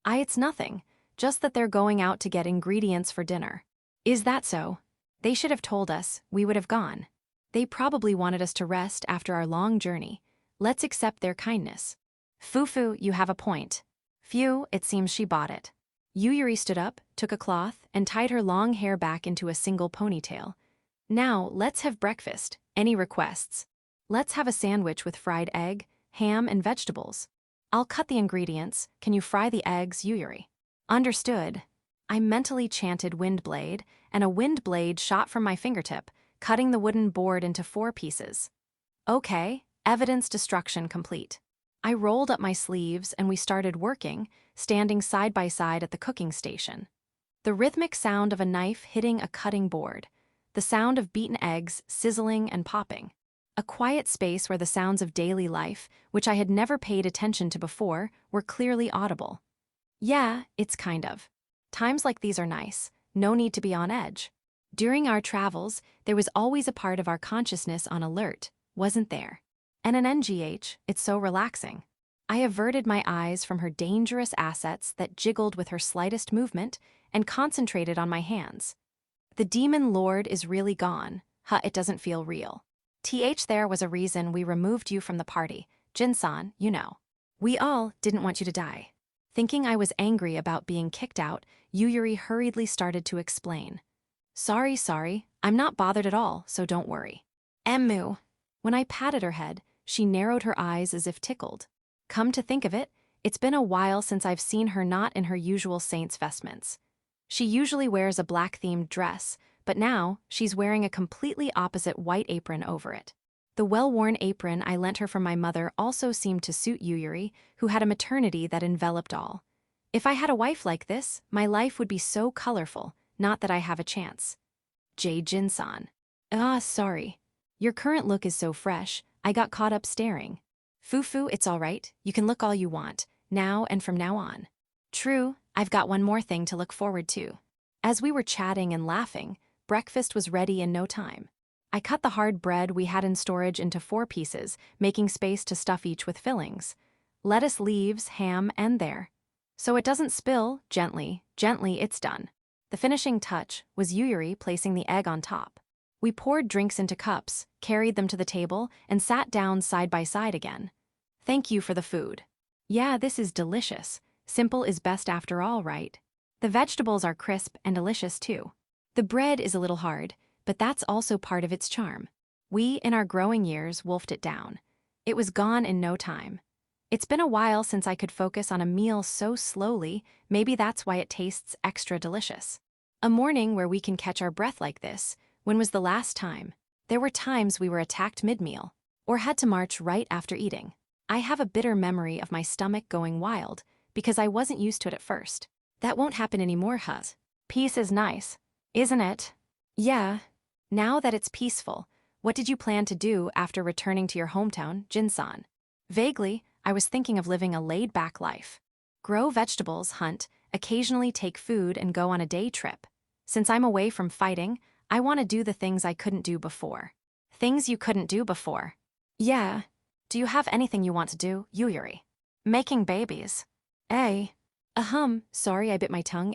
It's nothing, just that they're going out to get ingredients for dinner. Is that so? They should have told us, we would have gone. They probably wanted us to rest after our long journey. Let's accept their kindness. Fufu, you have a point. Phew, it seems she bought it. Yuyuri stood up, took a cloth, and tied her long hair back into a single ponytail. Now, let's have breakfast. Any requests? Let's have a sandwich with fried egg, ham, and vegetables. I'll cut the ingredients. Can you fry the eggs, Yuyuri? Understood. I mentally chanted wind blade, and a wind blade shot from my fingertip, cutting the wooden board into 4 pieces. Okay, evidence destruction complete. I rolled up my sleeves and we started working, standing side by side at the cooking station. The rhythmic sound of a knife hitting a cutting board. The sound of beaten eggs sizzling and popping. A quiet space where the sounds of daily life, which I had never paid attention to before, were clearly audible. Yeah, it's kind of. Times like these are nice. No need to be on edge. During our travels, there was always a part of our consciousness on alert, wasn't there? And an NGH, it's so relaxing. I averted my eyes from her dangerous assets that jiggled with her slightest movement and concentrated on my hands. The demon lord is really gone. It doesn't feel real. There was a reason we removed you from the party. Jin-san, you know. We all didn't want you to die. Thinking I was angry about being kicked out, Yuyuri hurriedly started to explain. Sorry, I'm not bothered at all, so don't worry. Emmu. When I patted her head, She narrowed her eyes as if tickled. Come to think of it, it's been a while since I've seen her not in her usual saint's vestments. She usually wears a black-themed dress, but now she's wearing a completely opposite white apron over it. The well-worn apron I lent her from my mother also seemed to suit Yuyuri, who had a maternity that enveloped all. If I had a wife like this, my life would be so colorful, not that I have a chance. Jin-san. Sorry. Your current look is so fresh, I got caught up staring. Fufu, it's all right, you can look all you want, now and from now on. True, I've got one more thing to look forward to. As we were chatting and laughing, breakfast was ready in no time. I cut the hard bread we had in storage into 4 pieces, making space to stuff each with fillings. Lettuce, leaves, ham, and there. So it doesn't spill, gently, it's done. The finishing touch was Yuyuri placing the egg on top. We poured drinks into cups, carried them to the table, and sat down side by side again. Thank you for the food. Yeah, this is delicious. Simple is best after all, right? The vegetables are crisp and delicious too. The bread is a little hard, but that's also part of its charm. We, in our growing years, wolfed it down. It was gone in no time. It's been a while since I could focus on a meal so slowly, maybe that's why it tastes extra delicious. A morning where we can catch our breath like this. When was the last time? There were times we were attacked mid-meal, or had to march right after eating. I have a bitter memory of my stomach going wild, because I wasn't used to it at first. That won't happen anymore, Huz. Peace is nice, isn't it? Yeah. Now that it's peaceful, what did you plan to do after returning to your hometown, Jin-san? Vaguely, I was thinking of living a laid-back life. Grow vegetables, hunt, occasionally take food and go on a day trip. Since I'm away from fighting, I want to do the things I couldn't do before. Things you couldn't do before. Yeah. Do you have anything you want to do, Yuyuri? Making babies. Sorry I bit my tongue,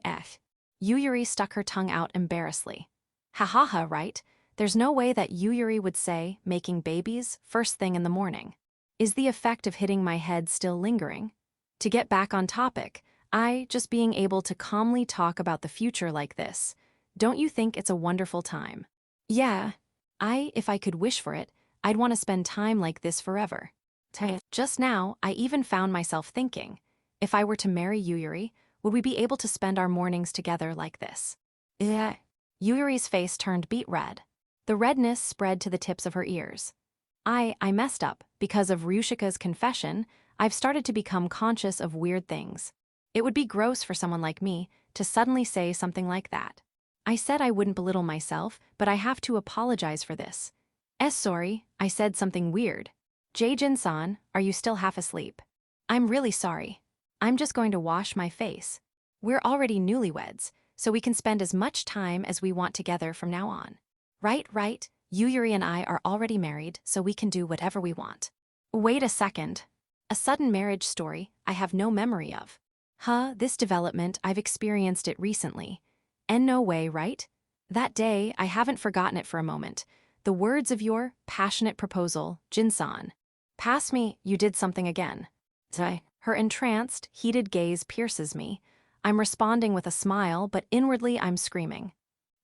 Yuyuri stuck her tongue out embarrassedly. Ha, right? There's no way that Yuyuri would say, making babies, first thing in the morning. Is the effect of hitting my head still lingering? To get back on topic, just being able to calmly talk about the future like this. Don't you think it's a wonderful time? Yeah. If I could wish for it, I'd want to spend time like this forever. Just now, I even found myself thinking, if I were to marry Yuyuri, would we be able to spend our mornings together like this? Yeah. Yuyuri's face turned beet red. The redness spread to the tips of her ears. I messed up. Because of Ryushika's confession, I've started to become conscious of weird things. It would be gross for someone like me to suddenly say something like that. I said I wouldn't belittle myself, but I have to apologize for this. Sorry, I said something weird. Jin-san, are you still half asleep? I'm really sorry. I'm just going to wash my face. We're already newlyweds, so we can spend as much time as we want together from now on. Right. Yuyuri and I are already married, so we can do whatever we want. Wait a second. A sudden marriage story I have no memory of. This development, I've experienced it recently. And no way, right? That day, I haven't forgotten it for a moment. The words of your passionate proposal, Jin-san. Pass me, you did something again. Her entranced, heated gaze pierces me. I'm responding with a smile, but inwardly I'm screaming.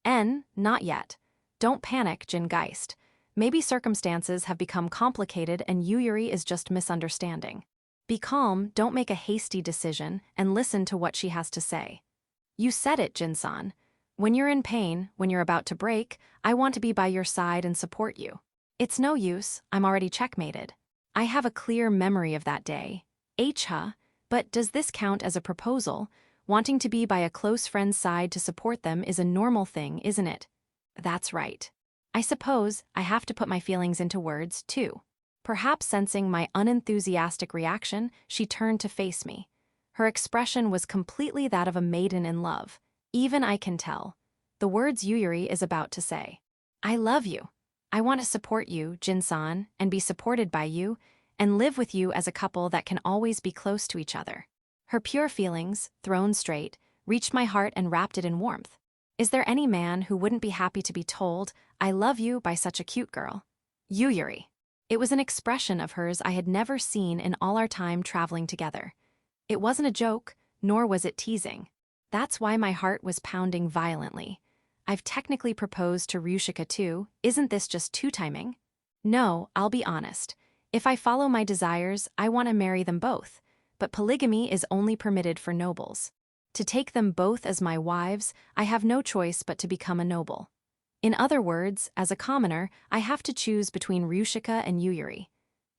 Not yet. Don't panic, Jin Geist. Maybe circumstances have become complicated and Yuyuri is just misunderstanding. Be calm, don't make a hasty decision, and listen to what she has to say. You said it, Jin-san. When you're in pain, when you're about to break, I want to be by your side and support you. It's no use, I'm already checkmated. I have a clear memory of that day. But does this count as a proposal? Wanting to be by a close friend's side to support them is a normal thing, isn't it? That's right. I suppose I have to put my feelings into words, too. Perhaps sensing my unenthusiastic reaction, she turned to face me. Her expression was completely that of a maiden in love. Even I can tell. The words Yuyuri is about to say. I love you. I want to support you, Jin-san, and be supported by you, and live with you as a couple that can always be close to each other. Her pure feelings, thrown straight, reached my heart and wrapped it in warmth. Is there any man who wouldn't be happy to be told, I love you by such a cute girl? Yuyuri. It was an expression of hers I had never seen in all our time traveling together. It wasn't a joke, nor was it teasing. That's why my heart was pounding violently. I've technically proposed to Ryushika too, isn't this just two-timing? No, I'll be honest. If I follow my desires, I want to marry them both, but polygamy is only permitted for nobles. To take them both as my wives, I have no choice but to become a noble. In other words, as a commoner, I have to choose between Ryushika and Yuyuri.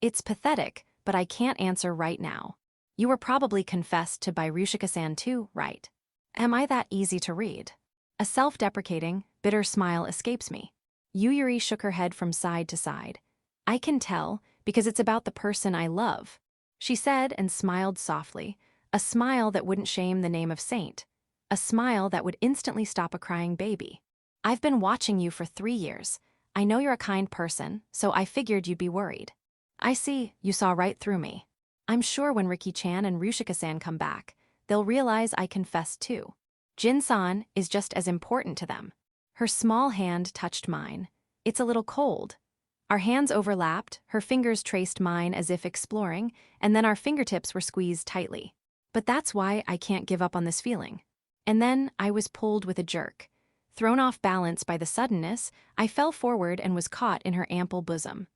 It's pathetic, but I can't answer right now. You were probably confessed to by Ryushika-san too, right? Am I that easy to read? A self-deprecating, bitter smile escapes me. Yuyuri shook her head from side to side. I can tell, because it's about the person I love, she said and smiled softly, a smile that wouldn't shame the name of saint, a smile that would instantly stop a crying baby. I've been watching you for 3 years. I know you're a kind person, so I figured you'd be worried. I see, you saw right through me. I'm sure when Riki-chan and Ryushika-san come back, they'll realize I confessed too. Jin-san is just as important to them. Her small hand touched mine. It's a little cold. Our hands overlapped, her fingers traced mine as if exploring, and then our fingertips were squeezed tightly. But that's why I can't give up on this feeling. And then I was pulled with a jerk. Thrown off balance by the suddenness, I fell forward and was caught in her ample bosom.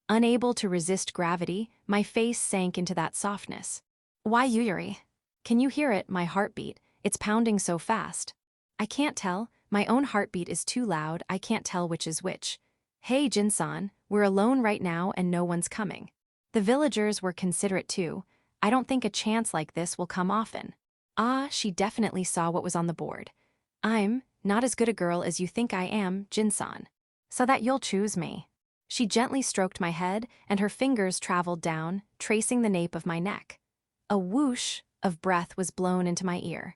Unable to resist gravity, my face sank into that softness. Why, Yuyuri? Can you hear it, my heartbeat? It's pounding so fast. I can't tell, my own heartbeat is too loud, I can't tell which is which. Hey, Jin-san, we're alone right now and no one's coming. The villagers were considerate too. I don't think a chance like this will come often. Ah, she definitely saw what was on the board. I'm not as good a girl as you think I am, Jin-san. So that you'll choose me. She gently stroked my head, and her fingers traveled down, tracing the nape of my neck. A whoosh of breath was blown into my ear.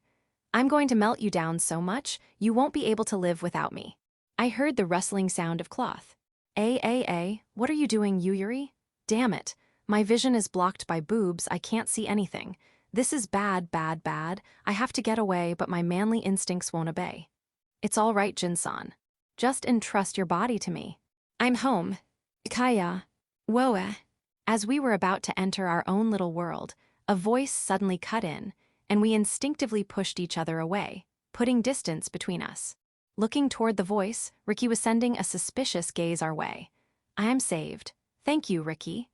I'm going to melt you down so much, you won't be able to live without me. I heard the rustling sound of cloth. What are you doing, Yuyuri? Damn it. My vision is blocked by boobs, I can't see anything. This is bad, bad, bad. I have to get away, but my manly instincts won't obey. It's all right, Jin-san. Just entrust your body to me. I'm home. Kaya. Woe. As we were about to enter our own little world, a voice suddenly cut in, and we instinctively pushed each other away, putting distance between us. Looking toward the voice, Riki was sending a suspicious gaze our way. I am saved. Thank you, Riki.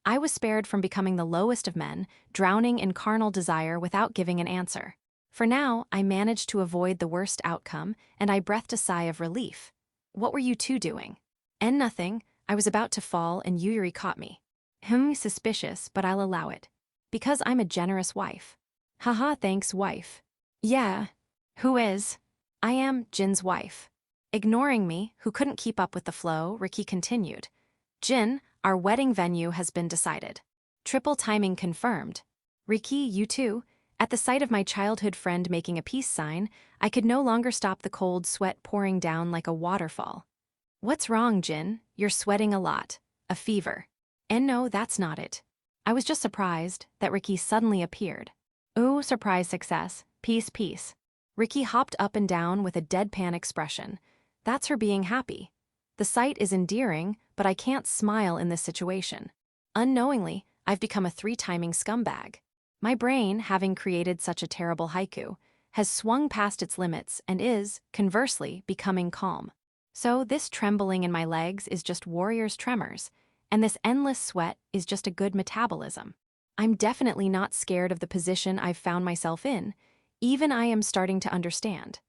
I was spared from becoming the lowest of men, drowning in carnal desire without giving an answer. For now, I managed to avoid the worst outcome, and I breathed a sigh of relief. What were you two doing? And nothing. I was about to fall and Yuyuri caught me. Suspicious, but I'll allow it. Because I'm a generous wife. Haha, thanks, wife. Yeah. Who is? I am Jin's wife. Ignoring me, who couldn't keep up with the flow, Riki continued. Jin, our wedding venue has been decided. Triple timing confirmed. Riki, you too? At the sight of my childhood friend making a peace sign, I could no longer stop the cold sweat pouring down like a waterfall. What's wrong, Jin? You're sweating a lot. A fever. And no, that's not it. I was just surprised that Riki suddenly appeared. Ooh, surprise success. Peace, peace. Riki hopped up and down with a deadpan expression. That's her being happy. The sight is endearing, but I can't smile in this situation. Unknowingly, I've become a 3-timing scumbag. My brain, having created such a terrible haiku, has swung past its limits and is, conversely, becoming calm. So this trembling in my legs is just warrior's tremors, and this endless sweat is just a good metabolism. I'm definitely not scared of the position I've found myself in, even I am starting to understand.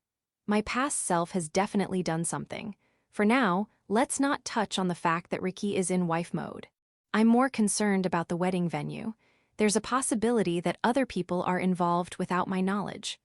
My past self has definitely done something. For now, let's not touch on the fact that Riki is in wife mode. I'm more concerned about the wedding venue. There's a possibility that other people are involved without my knowledge.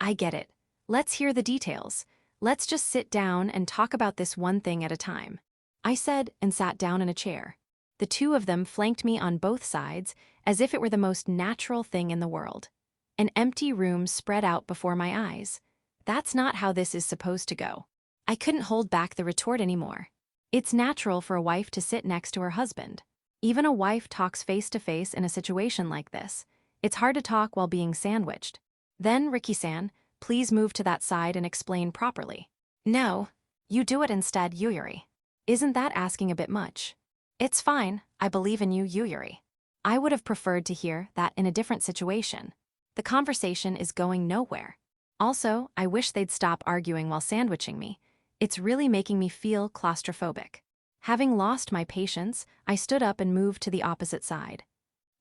I get it. Let's hear the details. Let's just sit down and talk about this one thing at a time. I said and sat down in a chair. The two of them flanked me on both sides as if it were the most natural thing in the world. An empty room spread out before my eyes. That's not how this is supposed to go. I couldn't hold back the retort anymore. It's natural for a wife to sit next to her husband. Even a wife talks face to face in a situation like this. It's hard to talk while being sandwiched. Then, Riki-san, please move to that side and explain properly. No, you do it instead, Yuyuri. Isn't that asking a bit much? It's fine, I believe in you, Yuyuri. I would have preferred to hear that in a different situation. The conversation is going nowhere. Also, I wish they'd stop arguing while sandwiching me. It's really making me feel claustrophobic. Having lost my patience, I stood up and moved to the opposite side.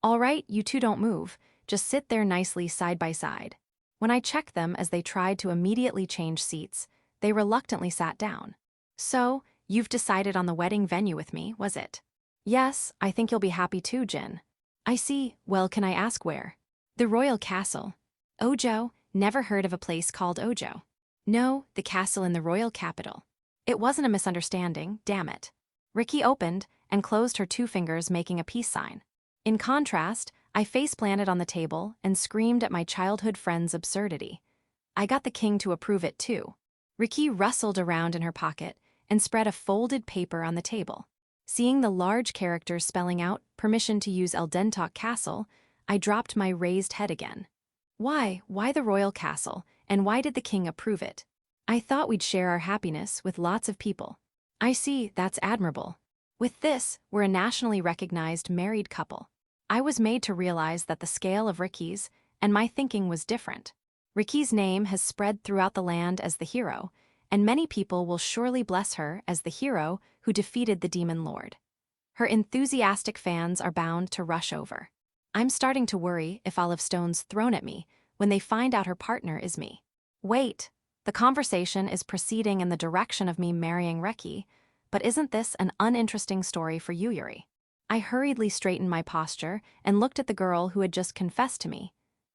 All right, you two don't move, just sit there nicely side by side. When I checked them as they tried to immediately change seats, they reluctantly sat down. So, you've decided on the wedding venue with me, was it? Yes, I think you'll be happy too, Jin. I see. Well, can I ask where? The royal castle. Ojo, never heard of a place called Ojo. No, the castle in the royal capital. It wasn't a misunderstanding, damn it. Ricky opened and closed her two fingers, making a peace sign. In contrast, I face-planted on the table and screamed at my childhood friend's absurdity. I got the king to approve it too. Ricky rustled around in her pocket and spread a folded paper on the table. Seeing the large characters spelling out permission to use Eldentalk Castle, I dropped my raised head again. Why the royal castle, and why did the king approve it? I thought we'd share our happiness with lots of people. I see, that's admirable. With this, we're a nationally recognized married couple. I was made to realize that the scale of Ricky's and my thinking was different. Ricky's name has spread throughout the land as the hero, and many people will surely bless her as the hero who defeated the demon lord. Her enthusiastic fans are bound to rush over. I'm starting to worry if I'll have stones thrown at me when they find out her partner is me. Wait, the conversation is proceeding in the direction of me marrying Reki, but isn't this an uninteresting story for you, Yuri? I hurriedly straightened my posture and looked at the girl who had just confessed to me.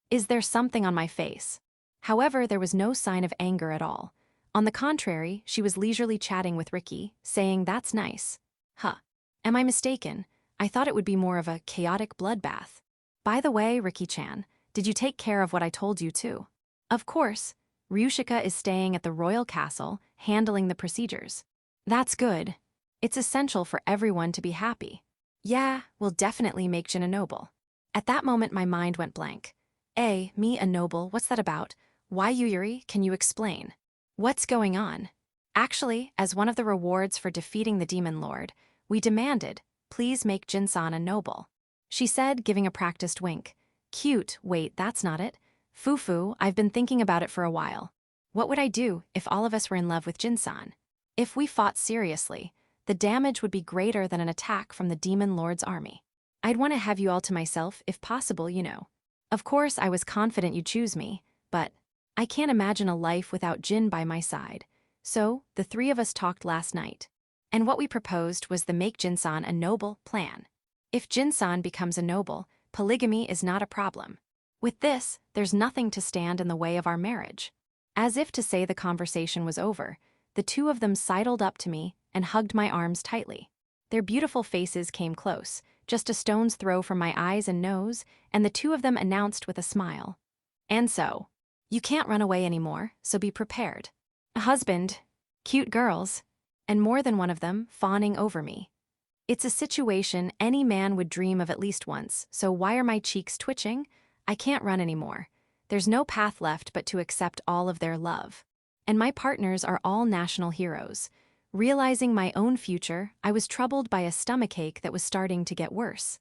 Is there something on my face? However, there was no sign of anger at all. On the contrary, she was leisurely chatting with Ricky, saying, "That's nice." Huh. Am I mistaken? I thought it would be more of a chaotic bloodbath. By the way, Ricky-chan, did you take care of what I told you too? Of course. Ryushika is staying at the royal castle, handling the procedures. That's good. It's essential for everyone to be happy. Yeah, we'll definitely make Jin a noble. At that moment, my mind went blank. Me a noble, what's that about? Why you, Yuri, can you explain? What's going on? Actually, as one of the rewards for defeating the demon lord, we demanded, please make Jin-san a noble. She said, giving a practiced wink. Cute, wait, that's not it. Fufu, I've been thinking about it for a while. What would I do if all of us were in love with Jin-san? If we fought seriously, the damage would be greater than an attack from the demon lord's army. I'd want to have you all to myself, if possible, you know. Of course, I was confident you'd choose me, but I can't imagine a life without Jin by my side. So, the three of us talked last night. And what we proposed was the make Jin-san a noble plan. If Jin-san becomes a noble, polygamy is not a problem. With this, there's nothing to stand in the way of our marriage. As if to say the conversation was over, the two of them sidled up to me and hugged my arms tightly. Their beautiful faces came close, just a stone's throw from my eyes and nose, and the two of them announced with a smile. And so, you can't run away anymore, so be prepared. A husband, cute girls, and more than one of them fawning over me. It's a situation any man would dream of at least once, so why are my cheeks twitching? I can't run anymore. There's no path left but to accept all of their love. And my partners are all national heroes. Realizing my own future, I was troubled by a stomachache that was starting to get worse.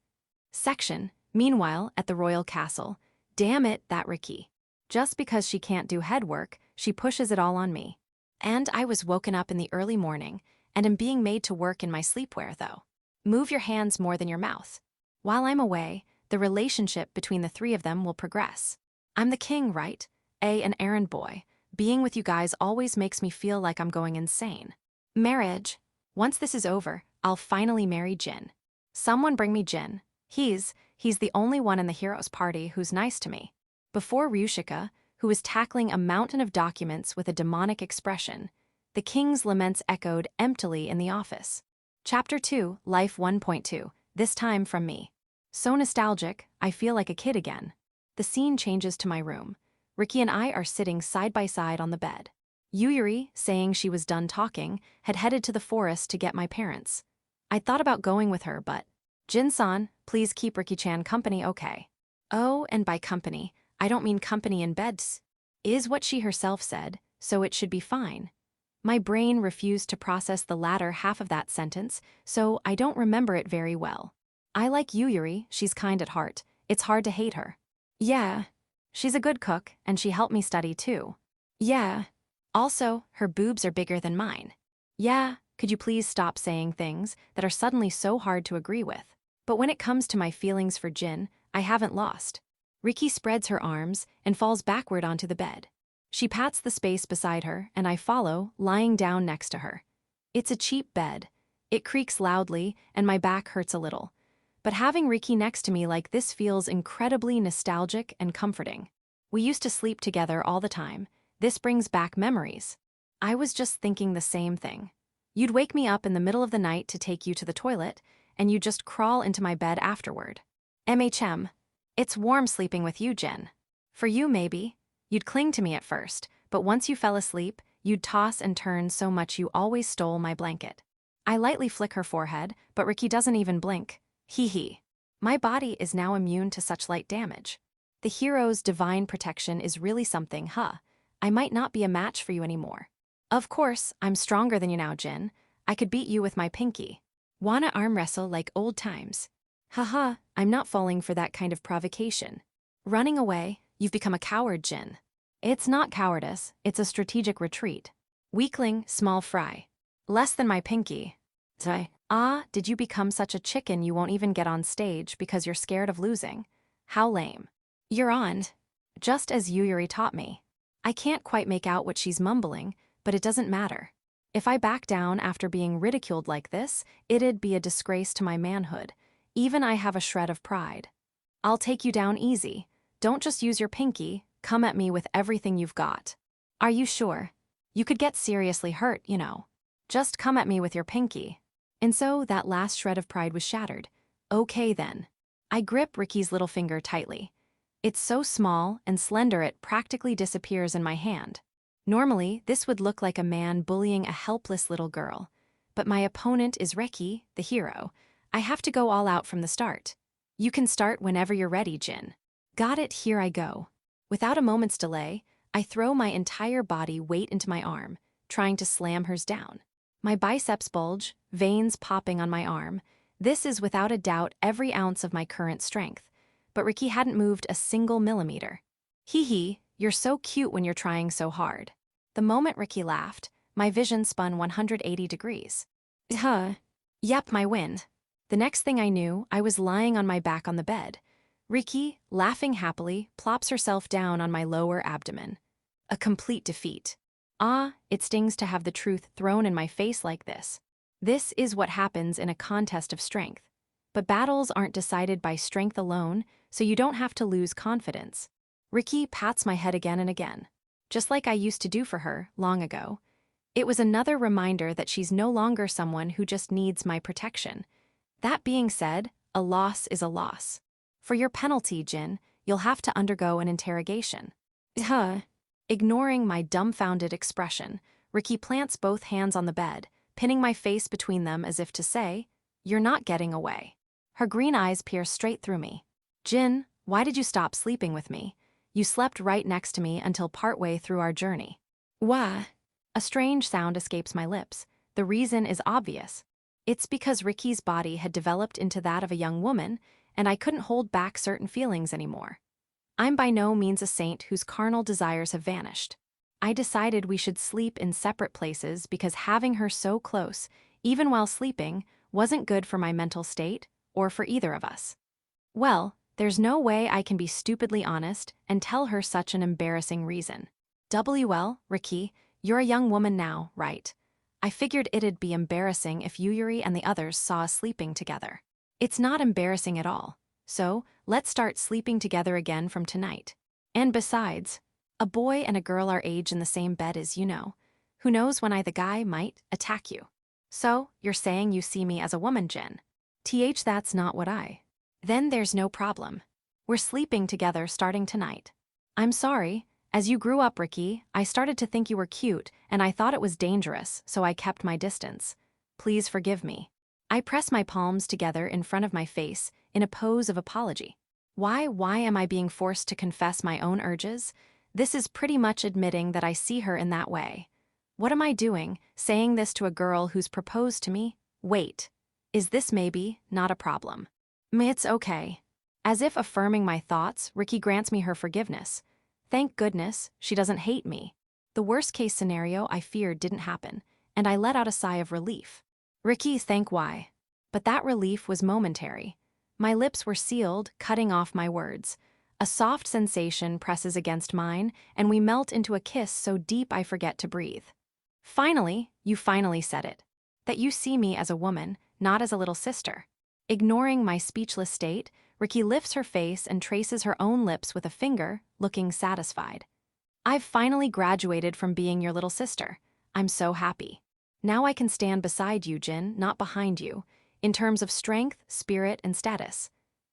Meanwhile, at the royal castle. Damn it, that Ricky. Just because she can't do head work, she pushes it all on me. And I was woken up in the early morning, and am being made to work in my sleepwear, though. Move your hands more than your mouth. While I'm away, the relationship between the three of them will progress. I'm the king, right? An errand boy. Being with you guys always makes me feel like I'm going insane. Marriage. Once this is over, I'll finally marry Jin. Someone bring me Jin. He's the only one in the heroes' party who's nice to me. Before Ryushika, who was tackling a mountain of documents with a demonic expression, the king's laments echoed emptily in the office. Chapter 2, Life 1.2, this time from me. So nostalgic, I feel like a kid again. The scene changes to my room. Ricky and I are sitting side by side on the bed. Yuri, saying she was done talking, had headed to the forest to get my parents. I thought about going with her, but Jin-san, please keep Ricky-chan company, okay? Oh, and by company, I don't mean company in beds. Is what she herself said, so it should be fine. My brain refused to process the latter half of that sentence, so I don't remember it very well. I like Yuri, she's kind at heart. It's hard to hate her. Yeah. She's a good cook, and she helped me study too. Yeah. Also, her boobs are bigger than mine. Yeah, Could you please stop saying things that are suddenly so hard to agree with? But when it comes to my feelings for Jin, I haven't lost. Riki spreads her arms and falls backward onto the bed. She pats the space beside her, and I follow, lying down next to her. It's a cheap bed. It creaks loudly, and my back hurts a little. But having Riki next to me like this feels incredibly nostalgic and comforting. We used to sleep together all the time. This brings back memories. I was just thinking the same thing. You'd wake me up in the middle of the night to take you to the toilet, and you'd just crawl into my bed afterward. It's warm sleeping with you, Jin. For you, maybe. You'd cling to me at first, but once you fell asleep, you'd toss and turn so much you always stole my blanket. I lightly flick her forehead, but Riki doesn't even blink. Hee hee. My body is now immune to such light damage. The hero's divine protection is really something, huh? I might not be a match for you anymore. Of course, I'm stronger than you now, Jin. I could beat you with my pinky. Wanna arm wrestle like old times? Haha, I'm not falling for that kind of provocation. Running away, you've become a coward, Jin. It's not cowardice, it's a strategic retreat. Weakling, small fry. Less than my pinky. Did you become such a chicken you won't even get on stage because you're scared of losing? How lame. You're on. Just as Yuyuri taught me. I can't quite make out what she's mumbling, but it doesn't matter. If I back down after being ridiculed like this, it'd be a disgrace to my manhood. Even I have a shred of pride. I'll take you down easy. Don't just use your pinky, come at me with everything you've got. Are you sure? You could get seriously hurt, you know. Just come at me with your pinky. And so that last shred of pride was shattered. Okay then. I grip Riki's little finger tightly. It's so small and slender it practically disappears in my hand. Normally, this would look like a man bullying a helpless little girl. But my opponent is Riki, the hero. I have to go all out from the start. You can start whenever you're ready, Jin. Got it, here I go. Without a moment's delay, I throw my entire body weight into my arm, trying to slam hers down. My biceps bulge, veins popping on my arm. This is without a doubt every ounce of my current strength. But Riki hadn't moved a single millimeter. Hee hee, you're so cute when you're trying so hard. The moment Riki laughed, my vision spun 180 degrees. Yep, my win. The next thing I knew, I was lying on my back on the bed. Riki, laughing happily, plops herself down on my lower abdomen. A complete defeat. It stings to have the truth thrown in my face like this. This is what happens in a contest of strength. But battles aren't decided by strength alone, so you don't have to lose confidence. Riki pats my head again and again, just like I used to do for her long ago. It was another reminder that she's no longer someone who just needs my protection. That being said, a loss is a loss. For your penalty, Jin, you'll have to undergo an interrogation. Ignoring my dumbfounded expression, Riki plants both hands on the bed, pinning my face between them as if to say, "You're not getting away." Her green eyes peer straight through me. Jin, why did you stop sleeping with me? You slept right next to me until partway through our journey. Why? A strange sound escapes my lips. The reason is obvious. It's because Riki's body had developed into that of a young woman, and I couldn't hold back certain feelings anymore. I'm by no means a saint whose carnal desires have vanished. I decided we should sleep in separate places because having her so close, even while sleeping, wasn't good for my mental state or for either of us. Well, there's no way I can be stupidly honest and tell her such an embarrassing reason. Riki, you're a young woman now, right? I figured it'd be embarrassing if Yuyuri and the others saw us sleeping together. It's not embarrassing at all. So, let's start sleeping together again from tonight. And besides, a boy and a girl our age in the same bed is, you know. Who knows when the guy might attack you. So, you're saying you see me as a woman, Jin? That's not what Then there's no problem. We're sleeping together starting tonight. I'm sorry. As you grew up, Riki, I started to think you were cute, and I thought it was dangerous, so I kept my distance. Please forgive me. I press my palms together in front of my face, in a pose of apology. Why am I being forced to confess my own urges? This is pretty much admitting that I see her in that way. What am I doing, saying this to a girl who's proposed to me? Wait. Is this maybe not a problem? It's okay. As if affirming my thoughts, Riki grants me her forgiveness. Thank goodness, she doesn't hate me. The worst-case scenario I feared didn't happen, and I let out a sigh of relief. Ricky, thank why. But that relief was momentary. My lips were sealed, cutting off my words. A soft sensation presses against mine, and we melt into a kiss so deep I forget to breathe. Finally, you finally said it. That you see me as a woman, not as a little sister. Ignoring my speechless state, Ricky lifts her face and traces her own lips with a finger, looking satisfied. I've finally graduated from being your little sister. I'm so happy. Now I can stand beside you, Jin, not behind you, in terms of strength, spirit, and status.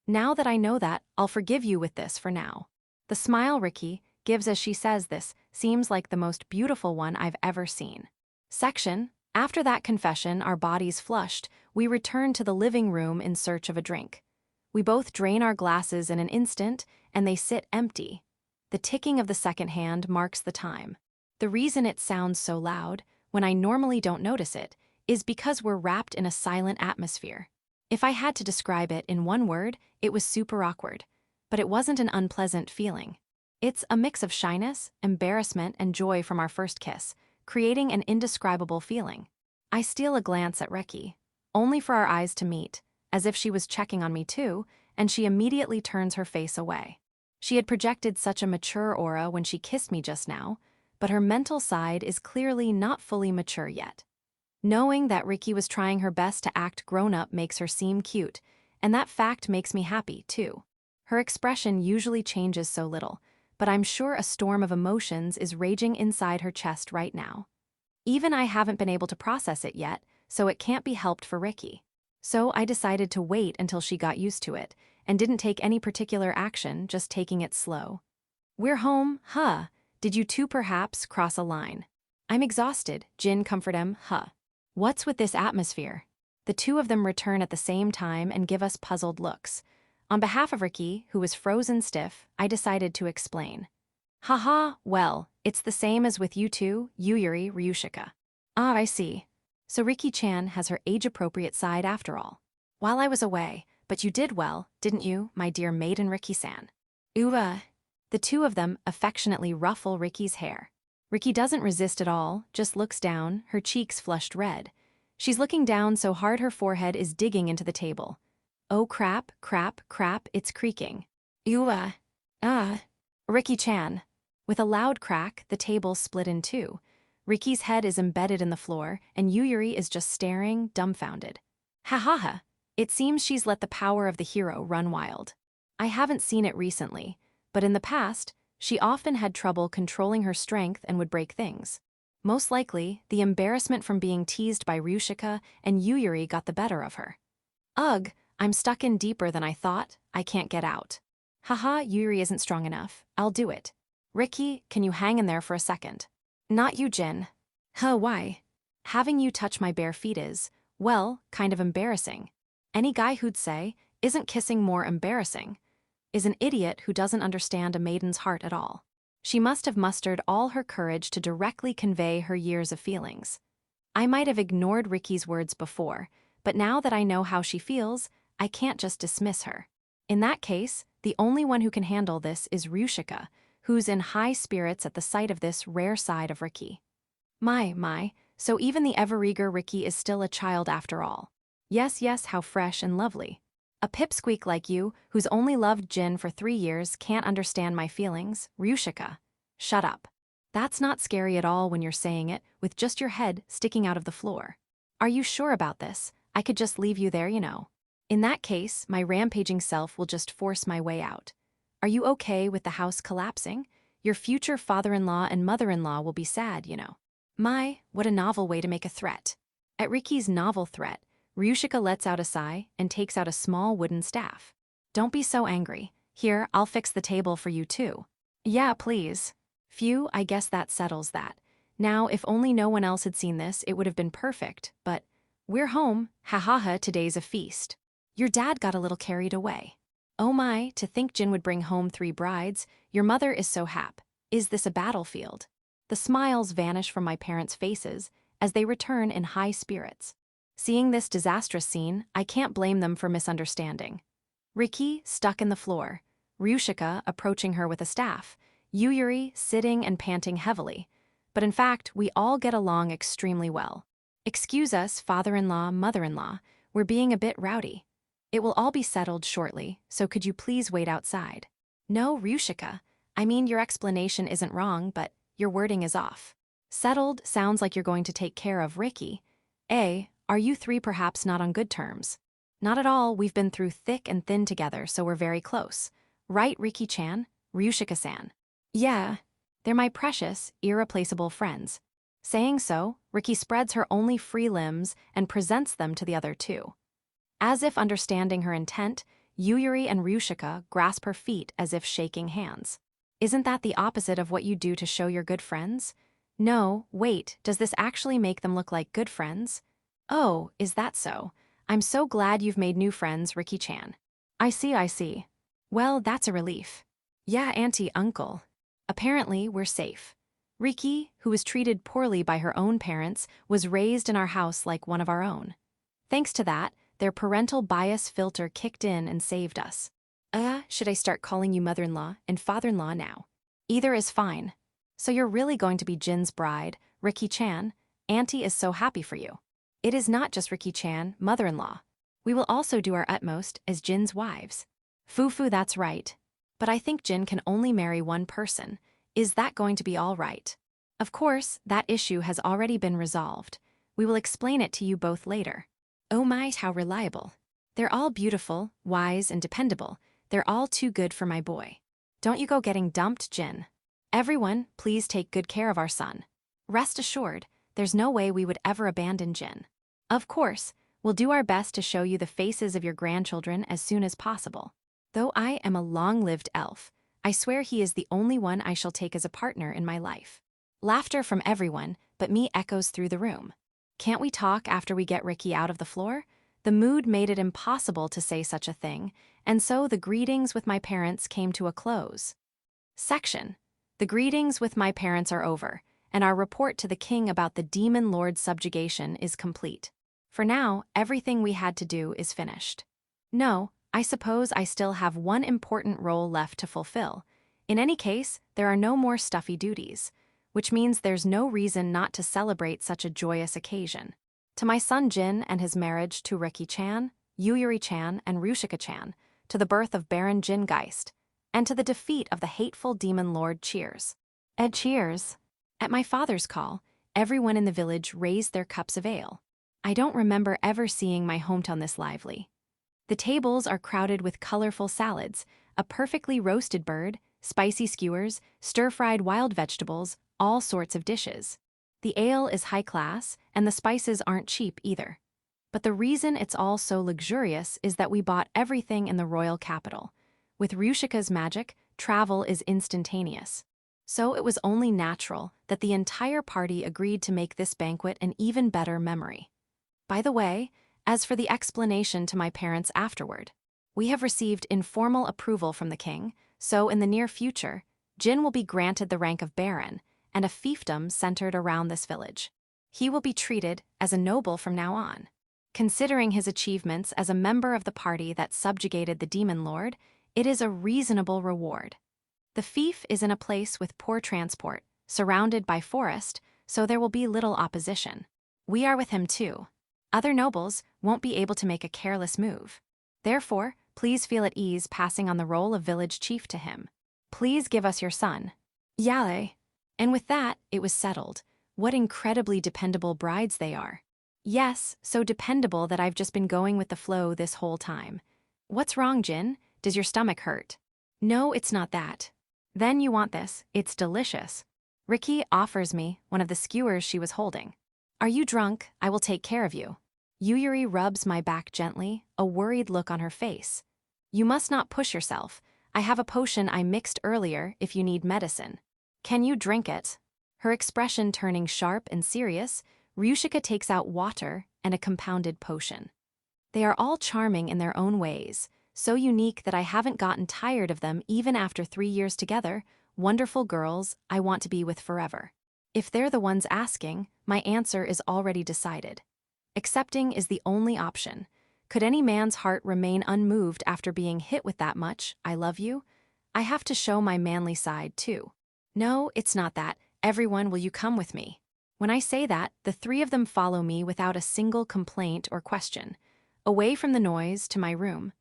Now that I know that, I'll forgive you with this for now. The smile Ricky gives as she says this seems like the most beautiful one I've ever seen. After that confession, our bodies flushed, we return to the living room in search of a drink. We both drain our glasses in an instant, and they sit empty. The ticking of the second hand marks the time. The reason it sounds so loud, when I normally don't notice it, is because we're wrapped in a silent atmosphere. If I had to describe it in one word, it was super awkward. But it wasn't an unpleasant feeling. It's a mix of shyness, embarrassment, and joy from our first kiss, creating an indescribable feeling. I steal a glance at Ricky, only for our eyes to meet, as if she was checking on me too, and she immediately turns her face away. She had projected such a mature aura when she kissed me just now, but her mental side is clearly not fully mature yet. Knowing that Ricky was trying her best to act grown-up makes her seem cute, and that fact makes me happy, too. Her expression usually changes so little, but I'm sure a storm of emotions is raging inside her chest right now. Even I haven't been able to process it yet, so it can't be helped for Ricky. So I decided to wait until she got used to it, and didn't take any particular action, just taking it slow. We're home, huh? Did you two perhaps cross a line? I'm exhausted, Jin comfort him, huh? What's with this atmosphere? The two of them return at the same time and give us puzzled looks. On behalf of Ricky, who was frozen stiff, I decided to explain. Haha, well, it's the same as with you two, Yuyuri, Ryushika. Ah, I see. So Ricky-chan has her age-appropriate side after all. While I was away, but you did well, didn't you, my dear maiden Ricky-san? Uwa. The two of them affectionately ruffle Ricky's hair. Ricky doesn't resist at all, just looks down, her cheeks flushed red. She's looking down so hard her forehead is digging into the table. Oh crap, crap, crap, it's creaking. Uwa. Ah. Ricky-chan. With a loud crack, the table split in two. Ricky's head is embedded in the floor, and Yuyuri is just staring, dumbfounded. Ha ha ha. It seems she's let the power of the hero run wild. I haven't seen it recently, but in the past, she often had trouble controlling her strength and would break things. Most likely, the embarrassment from being teased by Ryushika and Yuyuri got the better of her. Ugh, I'm stuck in deeper than I thought, I can't get out. Haha, Yuyuri isn't strong enough, I'll do it. Ricky, can you hang in there for a second? Not you, Jin. Huh, why? Having you touch my bare feet is, well, kind of embarrassing. Any guy who'd say, isn't kissing more embarrassing, is an idiot who doesn't understand a maiden's heart at all. She must have mustered all her courage to directly convey her years of feelings. I might have ignored Ricky's words before, but now that I know how she feels, I can't just dismiss her. In that case, the only one who can handle this is Ryushika, who's in high spirits at the sight of this rare side of Ricky. My, so even the ever-eager Ricky is still a child after all. Yes, how fresh and lovely. A pipsqueak like you, who's only loved Jin for 3 years, can't understand my feelings, Ryushika. Shut up. That's not scary at all when you're saying it, with just your head sticking out of the floor. Are you sure about this? I could just leave you there, you know. In that case, my rampaging self will just force my way out. Are you okay with the house collapsing? Your future father-in-law and mother-in-law will be sad, you know. My, what a novel way to make a threat. At Ricky's novel threat, Ryushika lets out a sigh and takes out a small wooden staff. Don't be so angry. Here, I'll fix the table for you too. Yeah, please. Phew, I guess that settles that. Now, if only no one else had seen this, it would have been perfect, but we're home, ha, today's a feast. Your dad got a little carried away. Oh my, to think Jin would bring home 3 brides, your mother is so hap. Is this a battlefield? The smiles vanish from my parents' faces as they return in high spirits. Seeing this disastrous scene, I can't blame them for misunderstanding. Ricky, stuck in the floor, Ryushika approaching her with a staff, Yuyuri sitting and panting heavily. But in fact, we all get along extremely well. Excuse us, father-in-law, mother-in-law, we're being a bit rowdy. It will all be settled shortly, so could you please wait outside? No, Ryushika. I mean, your explanation isn't wrong, but your wording is off. Settled sounds like you're going to take care of Ricky. Are you three perhaps not on good terms? Not at all, we've been through thick and thin together, so we're very close. Right, Riki-chan? Ryushika-san. Yeah, they're my precious, irreplaceable friends. Saying so, Riki spreads her only free limbs and presents them to the other two. As if understanding her intent, Yuyuri and Ryushika grasp her feet as if shaking hands. Isn't that the opposite of what you do to show you're good friends? No, wait, does this actually make them look like good friends? Oh, is that so? I'm so glad you've made new friends, Riki-chan. I see. Well, that's a relief. Yeah, auntie, uncle. Apparently, we're safe. Riki, who was treated poorly by her own parents, was raised in our house like one of our own. Thanks to that, their parental bias filter kicked in and saved us. Should I start calling you mother-in-law and father-in-law now? Either is fine. So you're really going to be Jin's bride, Riki-chan. Auntie is so happy for you. It is not just Riki-chan, mother-in-law. We will also do our utmost as Jin's wives. Fufu, that's right. But I think Jin can only marry one person. Is that going to be all right? Of course, that issue has already been resolved. We will explain it to you both later. Oh my, how reliable. They're all beautiful, wise, and dependable. They're all too good for my boy. Don't you go getting dumped, Jin. Everyone, please take good care of our son. Rest assured, there's no way we would ever abandon Jin. Of course, we'll do our best to show you the faces of your grandchildren as soon as possible. Though I am a long-lived elf, I swear he is the only one I shall take as a partner in my life. Laughter from everyone, but me echoes through the room. Can't we talk after we get Ricky out of the floor? The mood made it impossible to say such a thing, and so the greetings with my parents came to a close. Section. The greetings with my parents are over, and our report to the king about the demon lord's subjugation is complete. For now, everything we had to do is finished. No, I suppose I still have one important role left to fulfill. In any case, there are no more stuffy duties, which means there's no reason not to celebrate such a joyous occasion. To my son Jin and his marriage to Riki-chan, Yuyuri-chan, and Ryushika-chan, to the birth of Baron Jingeist, and to the defeat of the hateful demon lord, cheers. Cheers. At my father's call, everyone in the village raised their cups of ale. I don't remember ever seeing my hometown this lively. The tables are crowded with colorful salads, a perfectly roasted bird, spicy skewers, stir-fried wild vegetables, all sorts of dishes. The ale is high class, and the spices aren't cheap either. But the reason it's all so luxurious is that we bought everything in the royal capital. With Ryushika's magic, travel is instantaneous. So it was only natural that the entire party agreed to make this banquet an even better memory. By the way, as for the explanation to my parents afterward, we have received informal approval from the king, so in the near future, Jin will be granted the rank of baron, and a fiefdom centered around this village. He will be treated as a noble from now on. Considering his achievements as a member of the party that subjugated the demon lord, it is a reasonable reward. The fief is in a place with poor transport, surrounded by forest, so there will be little opposition. We are with him too. Other nobles won't be able to make a careless move. Therefore, please feel at ease passing on the role of village chief to him. Please give us your son. Yale. And with that, it was settled. What incredibly dependable brides they are. Yes, so dependable that I've just been going with the flow this whole time. What's wrong, Jin? Does your stomach hurt? No, it's not that. Then you want this, it's delicious. Riki offers me one of the skewers she was holding. Are you drunk? I will take care of you. Yuyuri rubs my back gently, a worried look on her face. You must not push yourself. I have a potion I mixed earlier if you need medicine. Can you drink it? Her expression turning sharp and serious, Ryushika takes out water and a compounded potion. They are all charming in their own ways, so unique that I haven't gotten tired of them even after 3 years together, wonderful girls I want to be with forever. If they're the ones asking, my answer is already decided. Accepting is the only option. Could any man's heart remain unmoved after being hit with that much, I love you? I have to show my manly side too. No, it's not that. Everyone, will you come with me? When I say that, the three of them follow me without a single complaint or question. Away from the noise to my room.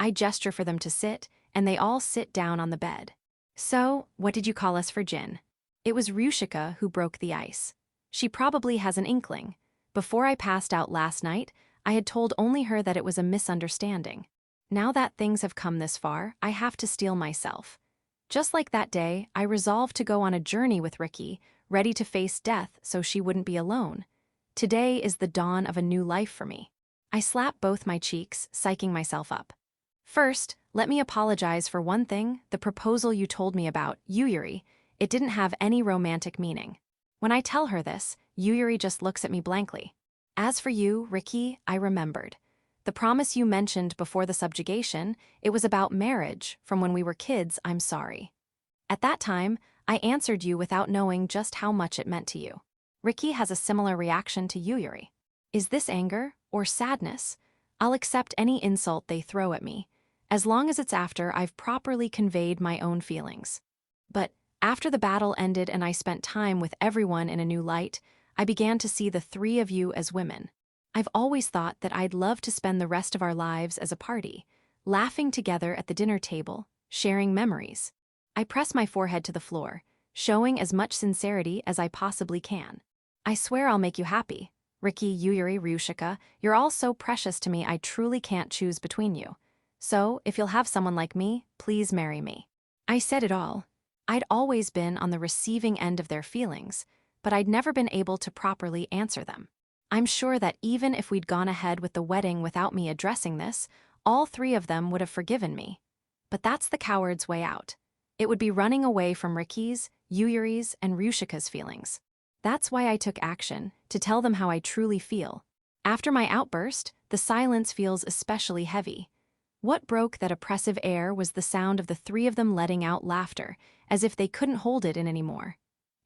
I gesture for them to sit, and they all sit down on the bed. So, what did you call us for gin? It was Rushika who broke the ice. She probably has an inkling. Before I passed out last night, I had told only her that it was a misunderstanding. Now that things have come this far, I have to steel myself. Just like that day, I resolved to go on a journey with Ricky, ready to face death so she wouldn't be alone. Today is the dawn of a new life for me. I slap both my cheeks, psyching myself up. First, let me apologize for one thing, the proposal you told me about, Yuyuri. It didn't have any romantic meaning. When I tell her this, Yuyuri just looks at me blankly. As for you, Ricky, I remembered. The promise you mentioned before the subjugation, it was about marriage, from when we were kids, I'm sorry. At that time, I answered you without knowing just how much it meant to you. Ricky has a similar reaction to Yuyuri. Is this anger or sadness? I'll accept any insult they throw at me, as long as it's after I've properly conveyed my own feelings. But after the battle ended and I spent time with everyone in a new light, I began to see the three of you as women. I've always thought that I'd love to spend the rest of our lives as a party, laughing together at the dinner table, sharing memories. I press my forehead to the floor, showing as much sincerity as I possibly can. I swear I'll make you happy. Ricky, Yuyuri, Ryushika, you're all so precious to me I truly can't choose between you. So, if you'll have someone like me, please marry me. I said it all. I'd always been on the receiving end of their feelings, but I'd never been able to properly answer them. I'm sure that even if we'd gone ahead with the wedding without me addressing this, all three of them would have forgiven me. But that's the coward's way out. It would be running away from Ricky's, Yuyuri's, and Ryushika's feelings. That's why I took action, to tell them how I truly feel. After my outburst, the silence feels especially heavy. What broke that oppressive air was the sound of the three of them letting out laughter, as if they couldn't hold it in anymore.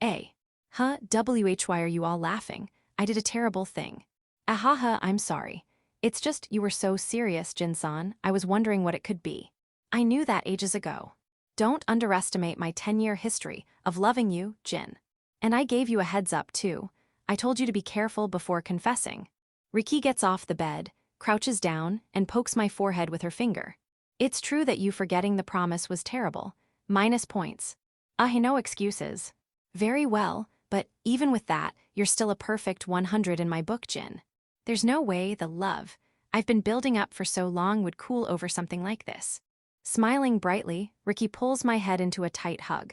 Why are you all laughing? I did a terrible thing. Ahaha, I'm sorry. It's just you were so serious, Jin-san, I was wondering what it could be. I knew that ages ago. Don't underestimate my 10-year history of loving you, Jin. And I gave you a heads up, too. I told you to be careful before confessing. Riki gets off the bed, crouches down, and pokes my forehead with her finger. It's true that you forgetting the promise was terrible. Minus points. No excuses. Very well, but even with that, you're still a perfect 100 in my book, Jin. There's no way the love I've been building up for so long would cool over something like this. Smiling brightly, Riki pulls my head into a tight hug.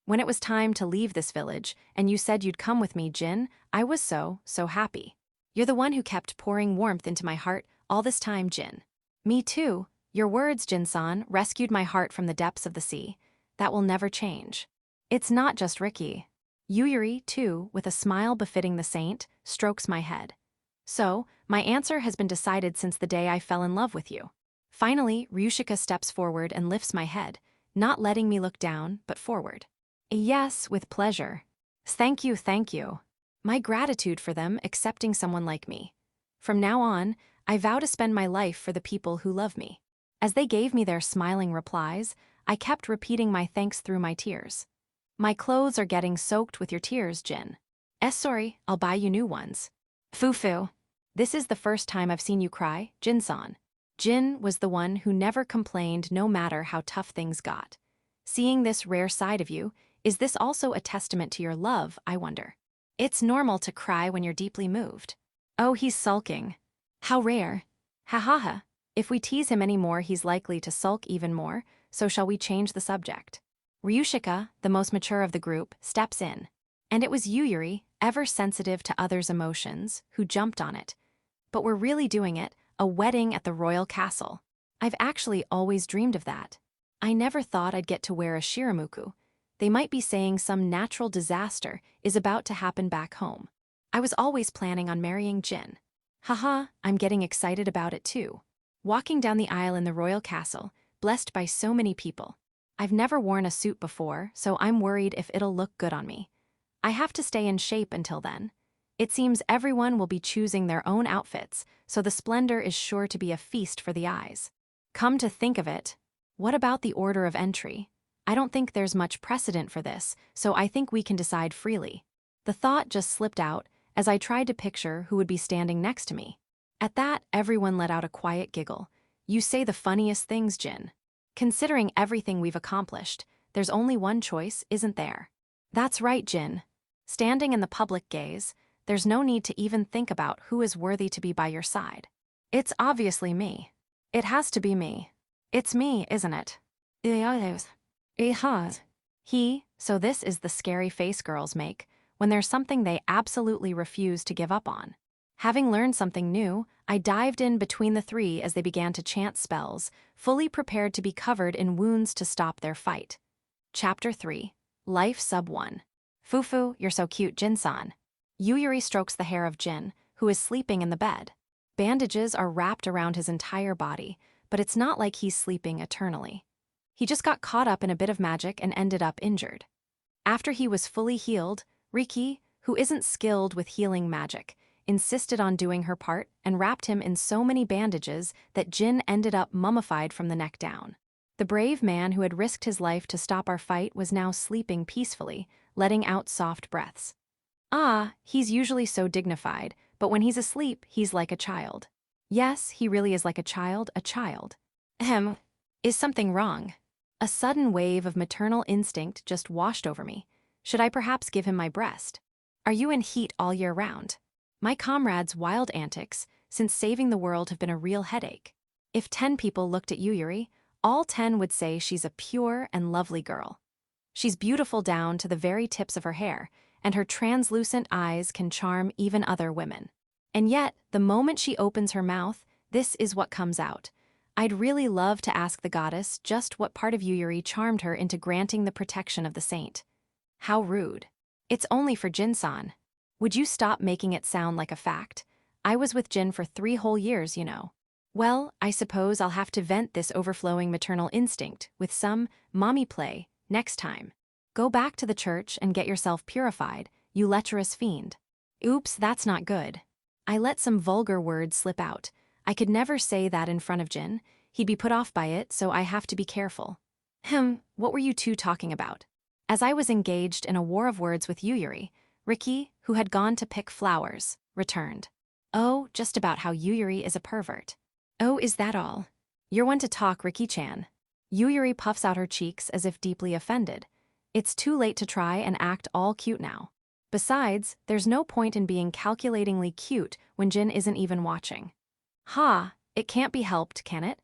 When it was time to leave this village, and you said you'd come with me, Jin, I was so happy. You're the one who kept pouring warmth into my heart all this time, Jin. Me too. Your words, Jin-san, rescued my heart from the depths of the sea. That will never change. It's not just Riki. Yuyuri, too, with a smile befitting the saint, strokes my head. So, my answer has been decided since the day I fell in love with you. Finally, Ryushika steps forward and lifts my head, not letting me look down, but forward. Yes, with pleasure. Thank you, thank you. My gratitude for them accepting someone like me. From now on, I vow to spend my life for the people who love me. As they gave me their smiling replies, I kept repeating my thanks through my tears. My clothes are getting soaked with your tears, Jin. Sorry, I'll buy you new ones. Foo-foo. This is the first time I've seen you cry, Jin-san. Jin was the one who never complained no matter how tough things got. Seeing this rare side of you, is this also a testament to your love, I wonder? It's normal to cry when you're deeply moved. Oh, he's sulking. How rare. Ha ha ha. If we tease him anymore, he's likely to sulk even more, so shall we change the subject? Ryushika, the most mature of the group, steps in. And it was Yuyuri, ever sensitive to others' emotions, who jumped on it. But we're really doing it, a wedding at the royal castle. I've actually always dreamed of that. I never thought I'd get to wear a shiramuku. They might be saying some natural disaster is about to happen back home. I was always planning on marrying Jin. Haha, I'm getting excited about it too. Walking down the aisle in the royal castle, blessed by so many people. I've never worn a suit before, so I'm worried if it'll look good on me. I have to stay in shape until then. It seems everyone will be choosing their own outfits, so the splendor is sure to be a feast for the eyes. Come to think of it, what about the order of entry? I don't think there's much precedent for this, so I think we can decide freely. The thought just slipped out as I tried to picture who would be standing next to me. At that, everyone let out a quiet giggle. You say the funniest things, Jin. Considering everything we've accomplished, there's only one choice, isn't there? That's right, Jin. Standing in the public gaze, there's no need to even think about who is worthy to be by your side. It's obviously me. It has to be me. It's me, isn't it? It has. So this is the scary face girls make when there's something they absolutely refuse to give up on. Having learned something new, I dived in between the three as they began to chant spells, fully prepared to be covered in wounds to stop their fight. Chapter 3. Life Sub 1. Fufu, you're so cute, Jin-san. Yuyuri strokes the hair of Jin, who is sleeping in the bed. Bandages are wrapped around his entire body, but it's not like he's sleeping eternally. He just got caught up in a bit of magic and ended up injured. After he was fully healed, Riki, who isn't skilled with healing magic, insisted on doing her part and wrapped him in so many bandages that Jin ended up mummified from the neck down. The brave man who had risked his life to stop our fight was now sleeping peacefully, letting out soft breaths. He's usually so dignified, but when he's asleep, he's like a child. Yes, he really is like a child, Is something wrong? A sudden wave of maternal instinct just washed over me. Should I perhaps give him my breast? Are you in heat all year round? My comrades' wild antics since saving the world have been a real headache. If 10 people looked at Yuyuri, all 10 would say she's a pure and lovely girl. She's beautiful down to the very tips of her hair, and her translucent eyes can charm even other women. And yet, the moment she opens her mouth, this is what comes out. I'd really love to ask the goddess just what part of Yuyuri charmed her into granting the protection of the saint. How rude. It's only for Jin-san. Would you stop making it sound like a fact? I was with Jin for 3 whole years, you know. Well, I suppose I'll have to vent this overflowing maternal instinct with some mommy play next time. Go back to the church and get yourself purified, you lecherous fiend. Oops, that's not good. I let some vulgar words slip out. I could never say that in front of Jin. He'd be put off by it, so I have to be careful. What were you two talking about? As I was engaged in a war of words with Yuyuri, Riki, who had gone to pick flowers, returned. Oh, just about how Yuyuri is a pervert. Oh, is that all? You're one to talk, Riki-chan. Yuyuri puffs out her cheeks as if deeply offended. It's too late to try and act all cute now. Besides, there's no point in being calculatingly cute when Jin isn't even watching. It can't be helped, can it?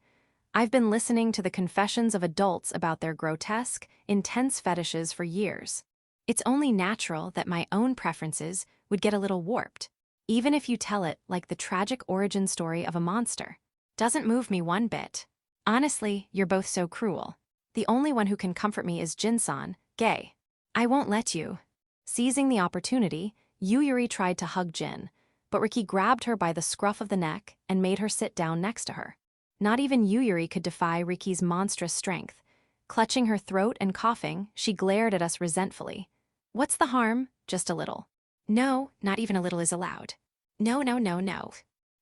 I've been listening to the confessions of adults about their grotesque, intense fetishes for years. It's only natural that my own preferences would get a little warped, even if you tell it like the tragic origin story of a monster. Doesn't move me one bit. Honestly, you're both so cruel. The only one who can comfort me is Jin-san, gay. I won't let you. Seizing the opportunity, Yuyuri tried to hug Jin, but Riki grabbed her by the scruff of the neck and made her sit down next to her. Not even Yuyuri could defy Riki's monstrous strength. Clutching her throat and coughing, she glared at us resentfully. What's the harm? Just a little. No, not even a little is allowed. No.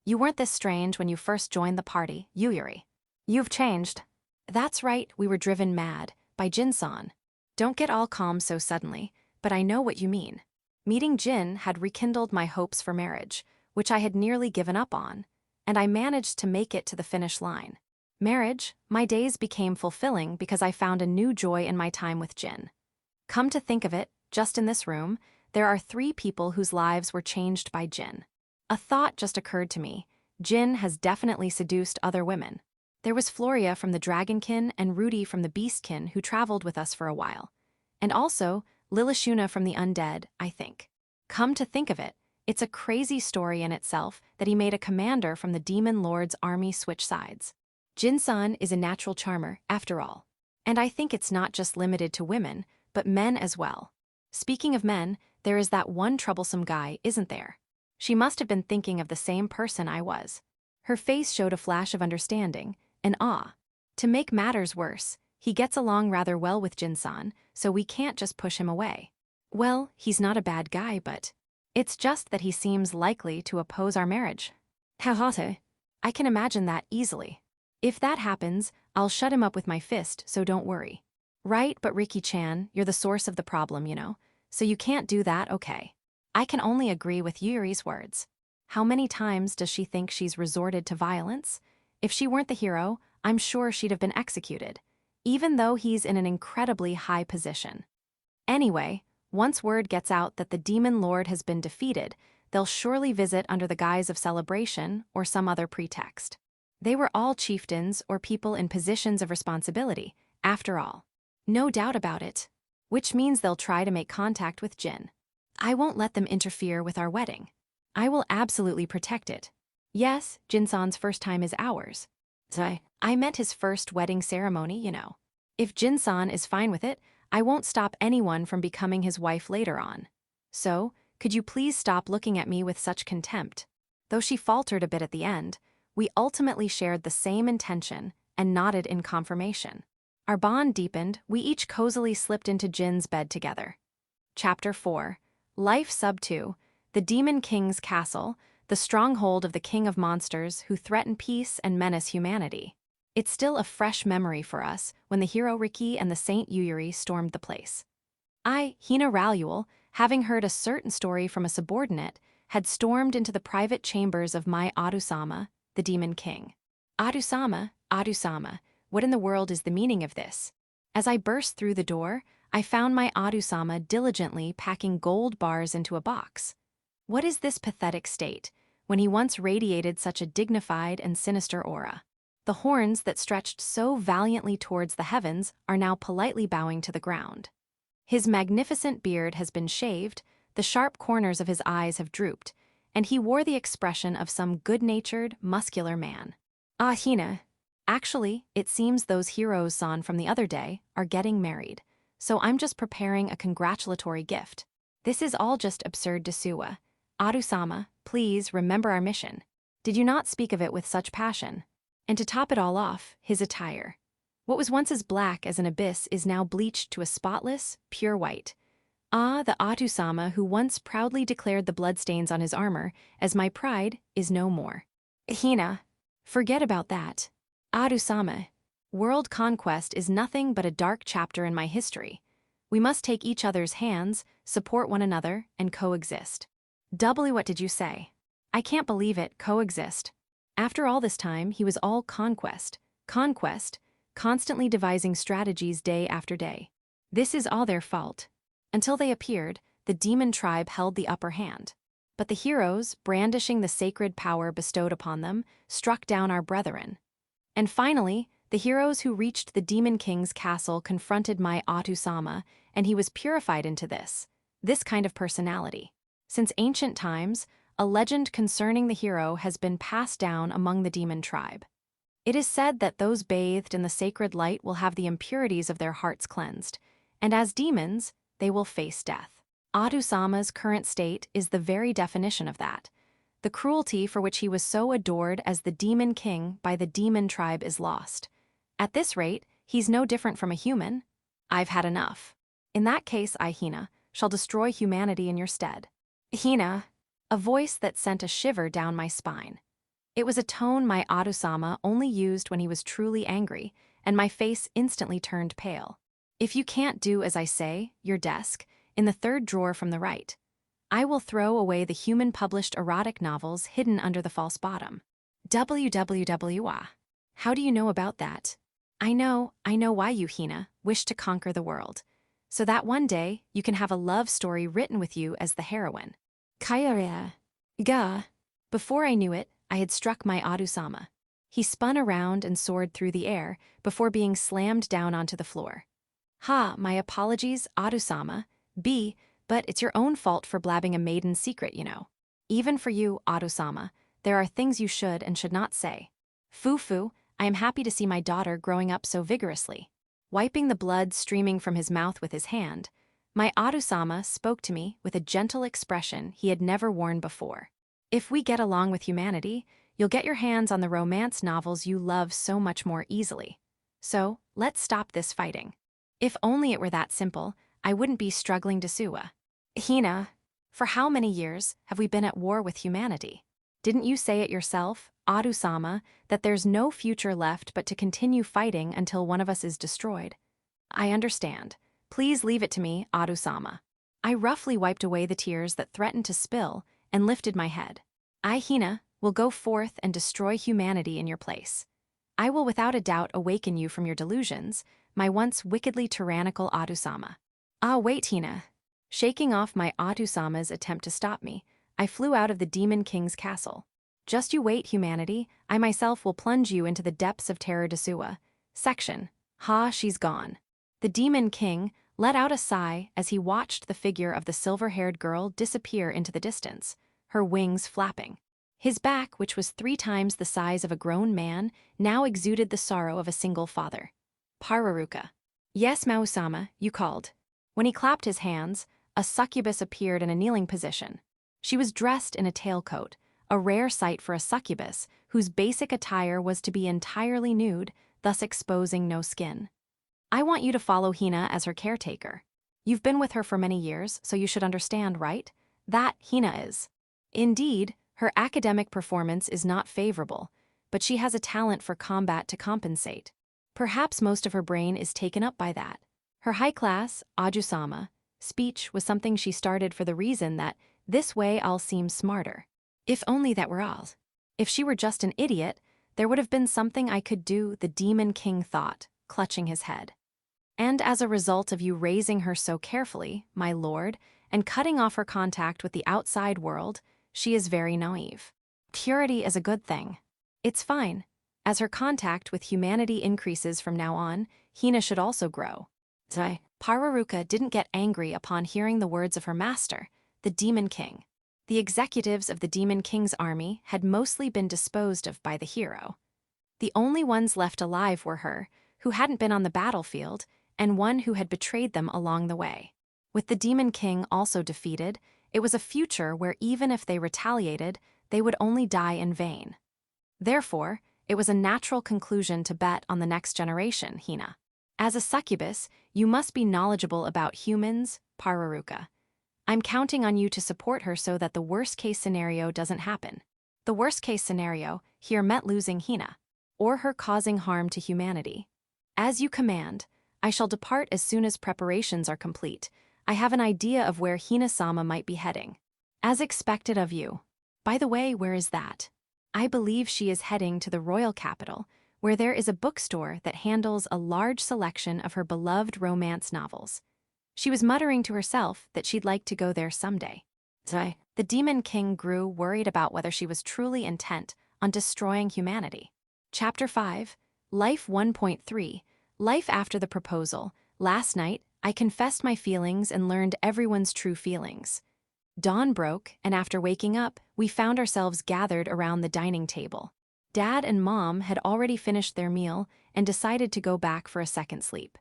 You weren't this strange when you first joined the party, Yuyuri. You've changed. That's right, we were driven mad by Jin-san. Don't get all calm so suddenly, but I know what you mean. Meeting Jin had rekindled my hopes for marriage, which I had nearly given up on, and I managed to make it to the finish line. Marriage, my days became fulfilling because I found a new joy in my time with Jin. Come to think of it, just in this room, there are 3 people whose lives were changed by Jin. A thought just occurred to me. Jin has definitely seduced other women. There was Floria from the Dragonkin and Rudy from the Beastkin who traveled with us for a while. And also, Lilishuna from the Undead, I think. Come to think of it, it's a crazy story in itself that he made a commander from the Demon Lord's army switch sides. Jin-san is a natural charmer, after all. And I think it's not just limited to women, but men as well. Speaking of men, there is that one troublesome guy, isn't there? She must have been thinking of the same person I was. Her face showed a flash of understanding and awe. To make matters worse, he gets along rather well with Jin-san, so we can't just push him away. Well, he's not a bad guy, but it's just that he seems likely to oppose our marriage. I can imagine that easily. If that happens, I'll shut him up with my fist, so don't worry. Right, but Riki-chan, you're the source of the problem, you know, so you can't do that, okay? I can only agree with Yuri's words. How many times does she think she's resorted to violence? If she weren't the hero, I'm sure she'd have been executed, even though he's in an incredibly high position. Anyway, once word gets out that the demon lord has been defeated, they'll surely visit under the guise of celebration or some other pretext. They were all chieftains or people in positions of responsibility, after all. No doubt about it. Which means they'll try to make contact with Jin. I won't let them interfere with our wedding. I will absolutely protect it. Yes, Jin-san's first time is ours. I meant his first wedding ceremony, you know. If Jin-san is fine with it, I won't stop anyone from becoming his wife later on. So, could you please stop looking at me with such contempt? Though she faltered a bit at the end, we ultimately shared the same intention and nodded in confirmation. Our bond deepened, we each cozily slipped into Jin's bed together. Chapter 4. Life Sub 2. The Demon King's Castle, the stronghold of the King of Monsters who threaten peace and menace humanity. It's still a fresh memory for us when the hero Riki and the Saint Yuri stormed the place. I, Hina Raluel, having heard a certain story from a subordinate, had stormed into the private chambers of my Adu-sama, the Demon King. Adu-sama, Adu-sama, what in the world is the meaning of this? As I burst through the door, I found my Adu-sama diligently packing gold bars into a box. What is this pathetic state, when he once radiated such a dignified and sinister aura? The horns that stretched so valiantly towards the heavens are now politely bowing to the ground. His magnificent beard has been shaved, the sharp corners of his eyes have drooped, and he wore the expression of some good-natured, muscular man. Ah, Hina. Actually, it seems those heroes-san from the other day are getting married, so I'm just preparing a congratulatory gift. This is all just absurd to Suwa. Adu-sama, please remember our mission. Did you not speak of it with such passion? And to top it all off, his attire. What was once as black as an abyss is now bleached to a spotless, pure white. Ah, the Adu-sama who once proudly declared the bloodstains on his armor as my pride is no more. Hina, forget about that. Adu-sama, world conquest is nothing but a dark chapter in my history. We must take each other's hands, support one another, and coexist. What did you say? I can't believe it, coexist. After all this time, he was all conquest, constantly devising strategies day after day. This is all their fault. Until they appeared, the demon tribe held the upper hand. But the heroes, brandishing the sacred power bestowed upon them, struck down our brethren. And finally, the heroes who reached the Demon King's castle confronted my Adu-sama, and he was purified into this kind of personality. Since ancient times, a legend concerning the hero has been passed down among the demon tribe. It is said that those bathed in the sacred light will have the impurities of their hearts cleansed, and as demons, they will face death. Adu-sama's current state is the very definition of that. The cruelty for which he was so adored as the Demon King by the demon tribe is lost. At this rate, he's no different from a human. I've had enough. In that case, I, Hina, shall destroy humanity in your stead. Hina, a voice that sent a shiver down my spine. It was a tone my Adu-sama only used when he was truly angry, and my face instantly turned pale. If you can't do as I say, your desk, in the third drawer from the right. I will throw away the human-published erotic novels hidden under the false bottom. WWWA. How do you know about that? I know why you, Hina, wish to conquer the world. So that one day, you can have a love story written with you as the heroine. Kaya. Ga. Before I knew it, I had struck my Adu-sama. He spun around and soared through the air before being slammed down onto the floor. Ha, my apologies, Adu-sama. But it's your own fault for blabbing a maiden secret, you know. Even for you, Adu-sama, there are things you should and should not say. Fufu, I am happy to see my daughter growing up so vigorously. Wiping the blood streaming from his mouth with his hand, my Adu-sama spoke to me with a gentle expression he had never worn before. If we get along with humanity, you'll get your hands on the romance novels you love so much more easily. So, let's stop this fighting. If only it were that simple, I wouldn't be struggling to Suwa. Hina, for how many years have we been at war with humanity? Didn't you say it yourself, Adu-sama, that there's no future left but to continue fighting until one of us is destroyed? I understand. Please leave it to me, Adu-sama. I roughly wiped away the tears that threatened to spill and lifted my head. I, Hina, will go forth and destroy humanity in your place. I will without a doubt awaken you from your delusions, my once wickedly tyrannical Adusama. Ah, wait, Hina. Shaking off my Adusama's attempt to stop me, I flew out of the Demon King's castle. Just you wait, humanity, I myself will plunge you into the depths of Terror Desua. Section. Ha, she's gone. The Demon King let out a sigh as he watched the figure of the silver-haired girl disappear into the distance, her wings flapping. His back, which was 3 times the size of a grown man, now exuded the sorrow of a single father. Pararuka. Yes, Mausama, you called. When he clapped his hands, a succubus appeared in a kneeling position. She was dressed in a tailcoat, a rare sight for a succubus whose basic attire was to be entirely nude, thus exposing no skin. I want you to follow Hina as her caretaker. You've been with her for many years, so you should understand, right? That Hina is. Indeed, her academic performance is not favorable, but she has a talent for combat to compensate. Perhaps most of her brain is taken up by that. Her high-class, Ajusama, speech was something she started for the reason that this way I'll seem smarter. If only that were all. If she were just an idiot, there would have been something I could do, the Demon King thought, clutching his head. And as a result of you raising her so carefully, my lord, and cutting off her contact with the outside world, she is very naive. Purity is a good thing. It's fine. As her contact with humanity increases from now on, Hina should also grow. Pararuka didn't get angry upon hearing the words of her master, the Demon King. The executives of the Demon King's army had mostly been disposed of by the hero. The only ones left alive were her, who hadn't been on the battlefield, and one who had betrayed them along the way. With the Demon King also defeated, it was a future where even if they retaliated, they would only die in vain. Therefore, it was a natural conclusion to bet on the next generation, Hina. As a succubus, you must be knowledgeable about humans, Pararuka. I'm counting on you to support her so that the worst-case scenario doesn't happen. The worst-case scenario here meant losing Hina, or her causing harm to humanity. As you command, I shall depart as soon as preparations are complete. I have an idea of where Hina-sama might be heading. As expected of you. By the way, where is that? I believe she is heading to the royal capital, where there is a bookstore that handles a large selection of her beloved romance novels. She was muttering to herself that she'd like to go there someday. The Demon King grew worried about whether she was truly intent on destroying humanity. Chapter 5, Life 1.3, Life After the Proposal. Last night, I confessed my feelings and learned everyone's true feelings. Dawn broke, and after waking up, we found ourselves gathered around the dining table. Dad and Mom had already finished their meal and decided to go back for a second sleep.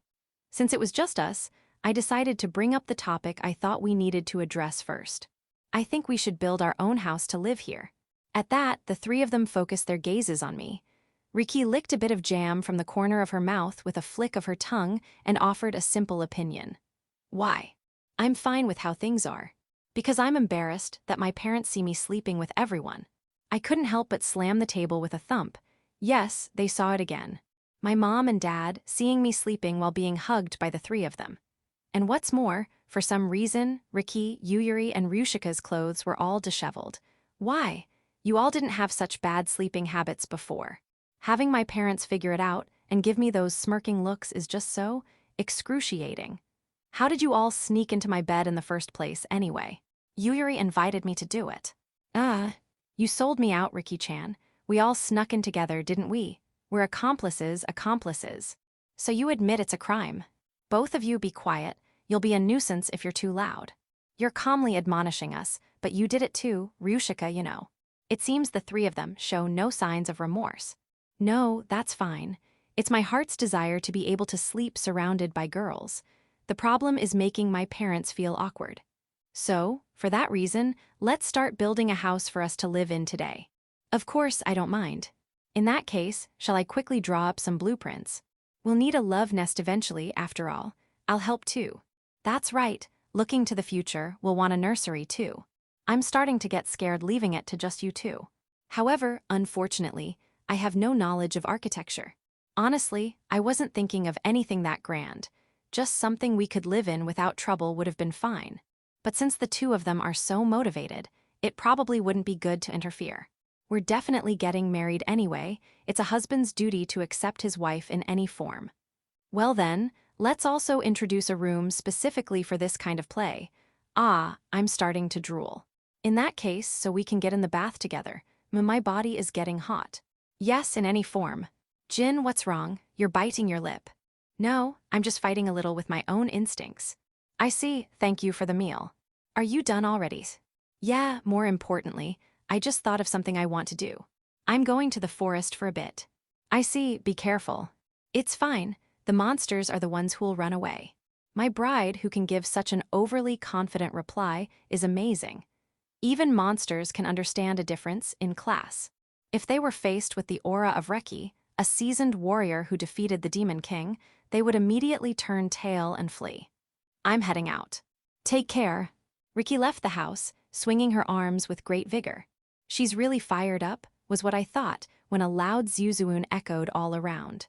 Since it was just us, I decided to bring up the topic I thought we needed to address first. I think we should build our own house to live here. At that, the 3 of them focused their gazes on me. Riki licked a bit of jam from the corner of her mouth with a flick of her tongue and offered a simple opinion. Why? I'm fine with how things are. Because I'm embarrassed that my parents see me sleeping with everyone. I couldn't help but slam the table with a thump. Yes, they saw it again. My mom and dad seeing me sleeping while being hugged by the 3 of them. And what's more, for some reason, Riki, Yuyuri, and Ryushika's clothes were all disheveled. Why? You all didn't have such bad sleeping habits before. Having my parents figure it out and give me those smirking looks is just so excruciating. How did you all sneak into my bed in the first place, anyway? Yuyuri invited me to do it. You sold me out, Riki-chan. We all snuck in together, didn't we? We're accomplices. So you admit it's a crime. Both of you be quiet. You'll be a nuisance if you're too loud. You're calmly admonishing us, but you did it too, Ryushika, you know. It seems the 3 of them show no signs of remorse. No, that's fine. It's my heart's desire to be able to sleep surrounded by girls. The problem is making my parents feel awkward. So, for that reason, let's start building a house for us to live in today. Of course, I don't mind. In that case, shall I quickly draw up some blueprints? We'll need a love nest eventually, after all. I'll help too. That's right, looking to the future, we'll want a nursery too. I'm starting to get scared leaving it to just you two. However, unfortunately, I have no knowledge of architecture. Honestly, I wasn't thinking of anything that grand. Just something we could live in without trouble would have been fine. But since the two of them are so motivated, it probably wouldn't be good to interfere. We're definitely getting married anyway. It's a husband's duty to accept his wife in any form. Well then, let's also introduce a room specifically for this kind of play. Ah, I'm starting to drool. In that case, so we can get in the bath together. My body is getting hot. Yes, in any form. Jin, what's wrong? You're biting your lip. No, I'm just fighting a little with my own instincts. I see, thank you for the meal. Are you done already? Yeah, more importantly, I just thought of something I want to do. I'm going to the forest for a bit. I see, be careful. It's fine, the monsters are the ones who'll run away. My bride, who can give such an overly confident reply, is amazing. Even monsters can understand a difference in class. If they were faced with the aura of Reki, a seasoned warrior who defeated the Demon King, they would immediately turn tail and flee. I'm heading out. Take care. Riki left the house, swinging her arms with great vigor. She's really fired up, was what I thought, when a loud zuzun echoed all around.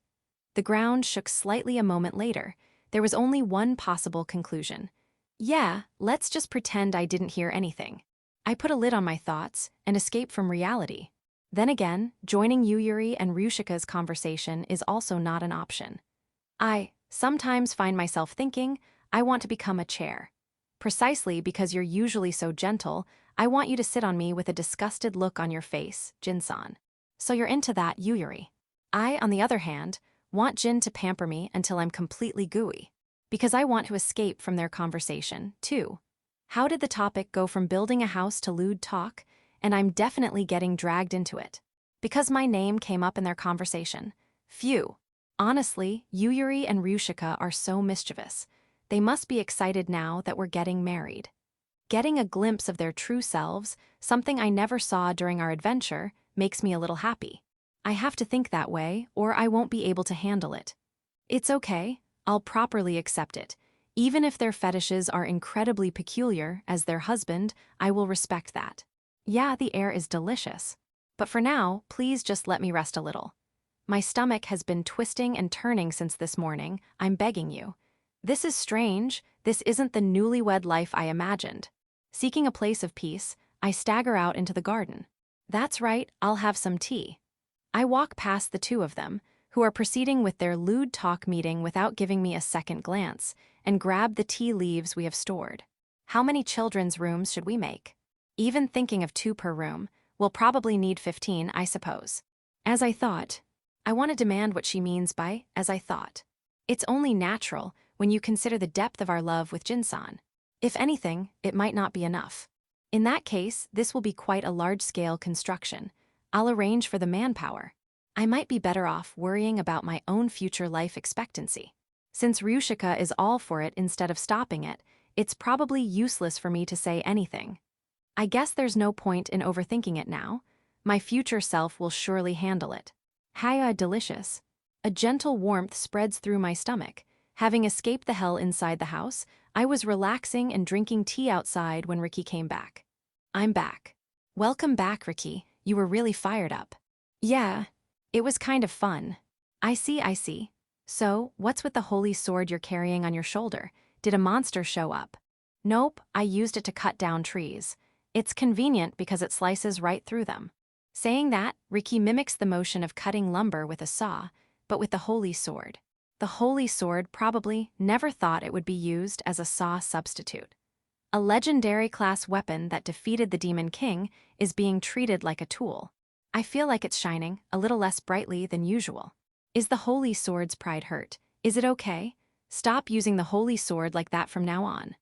The ground shook slightly a moment later. There was only one possible conclusion. Yeah, let's just pretend I didn't hear anything. I put a lid on my thoughts and escaped from reality. Then again, joining Yuyuri and Ryushika's conversation is also not an option. I sometimes find myself thinking, I want to become a chair. Precisely because you're usually so gentle, I want you to sit on me with a disgusted look on your face, Jin-san. So you're into that, Yuyuri. I, on the other hand, want Jin to pamper me until I'm completely gooey. Because I want to escape from their conversation, too. How did the topic go from building a house to lewd talk? And I'm definitely getting dragged into it. Because my name came up in their conversation. Phew. Honestly, Yuyuri and Ryushika are so mischievous. They must be excited now that we're getting married. Getting a glimpse of their true selves, something I never saw during our adventure, makes me a little happy. I have to think that way, or I won't be able to handle it. It's okay, I'll properly accept it. Even if their fetishes are incredibly peculiar, as their husband, I will respect that. Yeah, the air is delicious. But for now, please just let me rest a little. My stomach has been twisting and turning since this morning, I'm begging you. This is strange, this isn't the newlywed life I imagined. Seeking a place of peace, I stagger out into the garden. That's right, I'll have some tea. I walk past the two of them, who are proceeding with their lewd talk meeting without giving me a second glance, and grab the tea leaves we have stored. How many children's rooms should we make? Even thinking of 2 per room, we'll probably need 15, I suppose. As I thought. I want to demand what she means by, as I thought. It's only natural when you consider the depth of our love with Jin-san. If anything, it might not be enough. In that case, this will be quite a large-scale construction. I'll arrange for the manpower. I might be better off worrying about my own future life expectancy. Since Ryushika is all for it instead of stopping it, it's probably useless for me to say anything. I guess there's no point in overthinking it now. My future self will surely handle it. Haya delicious. A gentle warmth spreads through my stomach. Having escaped the hell inside the house, I was relaxing and drinking tea outside when Riki came back. I'm back. Welcome back, Riki. You were really fired up. Yeah, it was kind of fun. I see. So, what's with the holy sword you're carrying on your shoulder? Did a monster show up? Nope, I used it to cut down trees. It's convenient because it slices right through them. Saying that, Riki mimics the motion of cutting lumber with a saw, but with the holy sword. The holy sword probably never thought it would be used as a saw substitute. A legendary class weapon that defeated the Demon King is being treated like a tool. I feel like it's shining a little less brightly than usual. Is the holy sword's pride hurt? Is it okay? Stop using the holy sword like that from now on.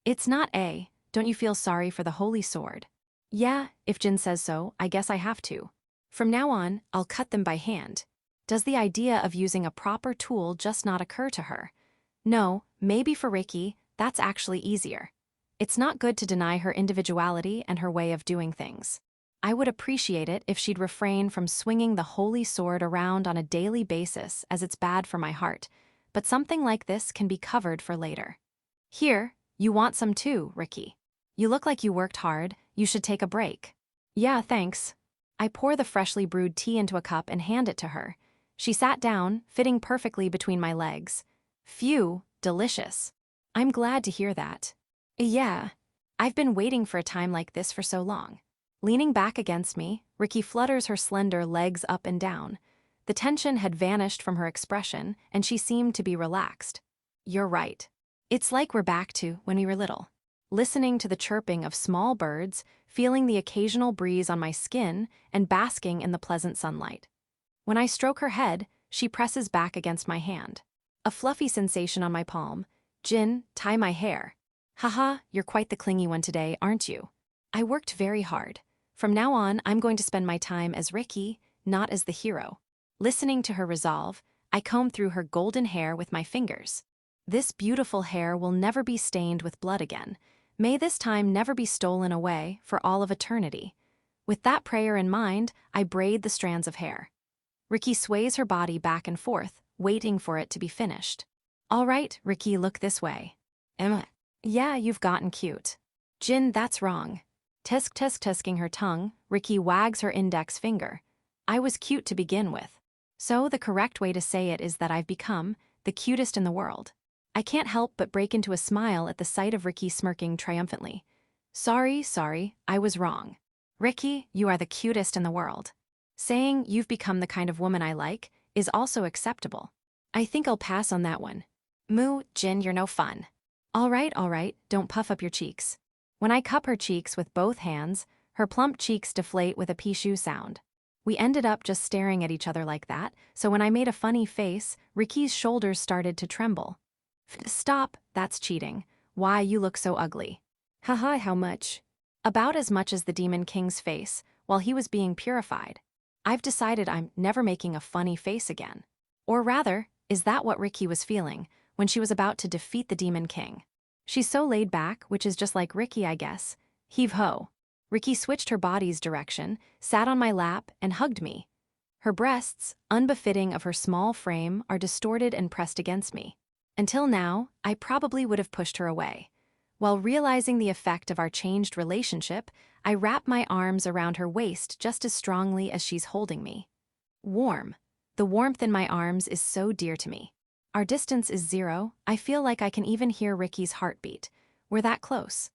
It's not A. Don't you feel sorry for the holy sword? Yeah, if Jin says so, I guess I have to. From now on, I'll cut them by hand. Does the idea of using a proper tool just not occur to her? No, maybe for Riki, that's actually easier. It's not good to deny her individuality and her way of doing things. I would appreciate it if she'd refrain from swinging the holy sword around on a daily basis, as it's bad for my heart, but something like this can be covered for later. Here, you want some too, Riki. You look like you worked hard, you should take a break. Yeah, thanks. I pour the freshly brewed tea into a cup and hand it to her. She sat down, fitting perfectly between my legs. Phew, delicious. I'm glad to hear that. Yeah. I've been waiting for a time like this for so long. Leaning back against me, Ricky flutters her slender legs up and down. The tension had vanished from her expression, and she seemed to be relaxed. You're right. It's like we're back to when we were little. Listening to the chirping of small birds, feeling the occasional breeze on my skin, and basking in the pleasant sunlight. When I stroke her head, she presses back against my hand. A fluffy sensation on my palm. Jin, tie my hair. Haha, you're quite the clingy one today, aren't you? I worked very hard. From now on, I'm going to spend my time as Ricky, not as the hero. Listening to her resolve, I comb through her golden hair with my fingers. This beautiful hair will never be stained with blood again. May this time never be stolen away for all of eternity. With that prayer in mind, I braid the strands of hair. Ricky sways her body back and forth, waiting for it to be finished. All right, Ricky, look this way. Emma. Yeah, you've gotten cute. Jin, that's wrong. Tusking her tongue, Ricky wags her index finger. I was cute to begin with. So the correct way to say it is that I've become the cutest in the world. I can't help but break into a smile at the sight of Ricky smirking triumphantly. Sorry, I was wrong. Ricky, you are the cutest in the world. Saying you've become the kind of woman I like is also acceptable. I think I'll pass on that one. Moo, Jin, you're no fun. All right, don't puff up your cheeks. When I cup her cheeks with both hands, her plump cheeks deflate with a pee-shoo sound. We ended up just staring at each other like that, so when I made a funny face, Ricky's shoulders started to tremble. Stop, that's cheating. Why, you look so ugly. Haha, how much? About as much as the Demon King's face, while he was being purified. I've decided I'm never making a funny face again. Or rather, is that what Ricky was feeling when she was about to defeat the Demon King? She's so laid back, which is just like Ricky, I guess. Heave-ho. Ricky switched her body's direction, sat on my lap, and hugged me. Her breasts, unbefitting of her small frame, are distorted and pressed against me. Until now, I probably would have pushed her away. While realizing the effect of our changed relationship, I wrap my arms around her waist just as strongly as she's holding me. Warm. The warmth in my arms is so dear to me. Our distance is 0, I feel like I can even hear Ricky's heartbeat. We're that close.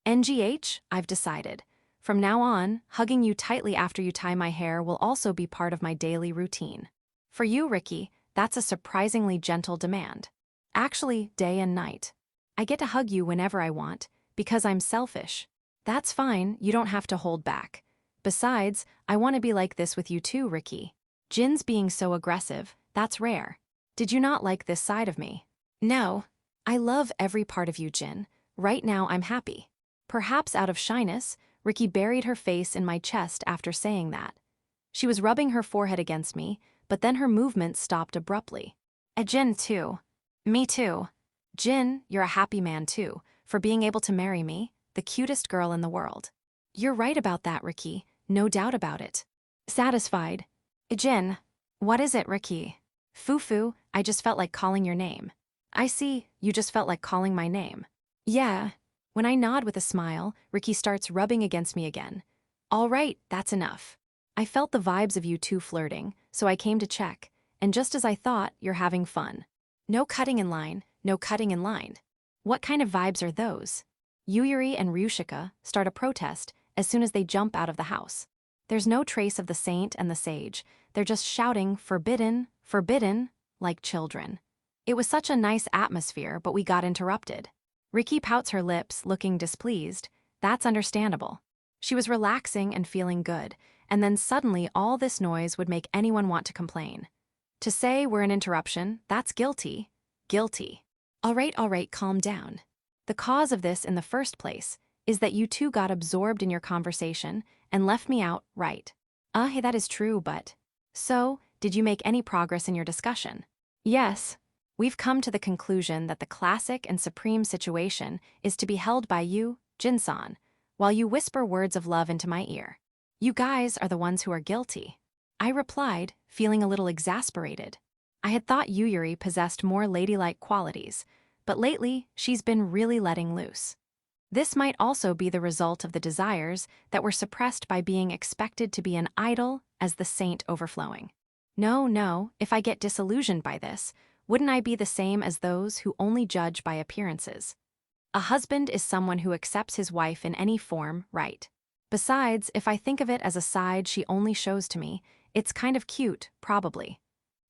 NGH, I've decided. From now on, hugging you tightly after you tie my hair will also be part of my daily routine. For you, Ricky, that's a surprisingly gentle demand. Actually, day and night. I get to hug you whenever I want, because I'm selfish. That's fine, you don't have to hold back. Besides, I want to be like this with you too, Ricky. Jin's being so aggressive, that's rare. Did you not like this side of me? No. I love every part of you, Jin. Right now I'm happy. Perhaps out of shyness, Ricky buried her face in my chest after saying that. She was rubbing her forehead against me, but then her movement stopped abruptly. Jin too. Me too. Jin, you're a happy man too, for being able to marry me, the cutest girl in the world. You're right about that, Ricky, no doubt about it. Satisfied. Jin. What is it, Ricky? Fufu, I just felt like calling your name. I see, you just felt like calling my name. Yeah. When I nod with a smile, Ricky starts rubbing against me again. All right, that's enough. I felt the vibes of you two flirting, so I came to check, and just as I thought, you're having fun. No cutting in line, no cutting in line. What kind of vibes are those? Yuyuri and Ryushika start a protest as soon as they jump out of the house. There's no trace of the saint and the sage, they're just shouting, forbidden, forbidden, like children. It was such a nice atmosphere, but we got interrupted. Ricky pouts her lips, looking displeased. That's understandable. She was relaxing and feeling good, and then suddenly all this noise would make anyone want to complain. To say we're an interruption, that's guilty. Guilty. All right, calm down. The cause of this in the first place is that you two got absorbed in your conversation and left me out, right? Hey, that is true, but... So, did you make any progress in your discussion? Yes. We've come to the conclusion that the classic and supreme situation is to be held by you, Jin-san, while you whisper words of love into my ear. You guys are the ones who are guilty. I replied, feeling a little exasperated. I had thought Yuyuri possessed more ladylike qualities, but lately she's been really letting loose. This might also be the result of the desires that were suppressed by being expected to be an idol as the saint overflowing. No, if I get disillusioned by this, wouldn't I be the same as those who only judge by appearances? A husband is someone who accepts his wife in any form, right? Besides, if I think of it as a side she only shows to me, it's kind of cute, probably.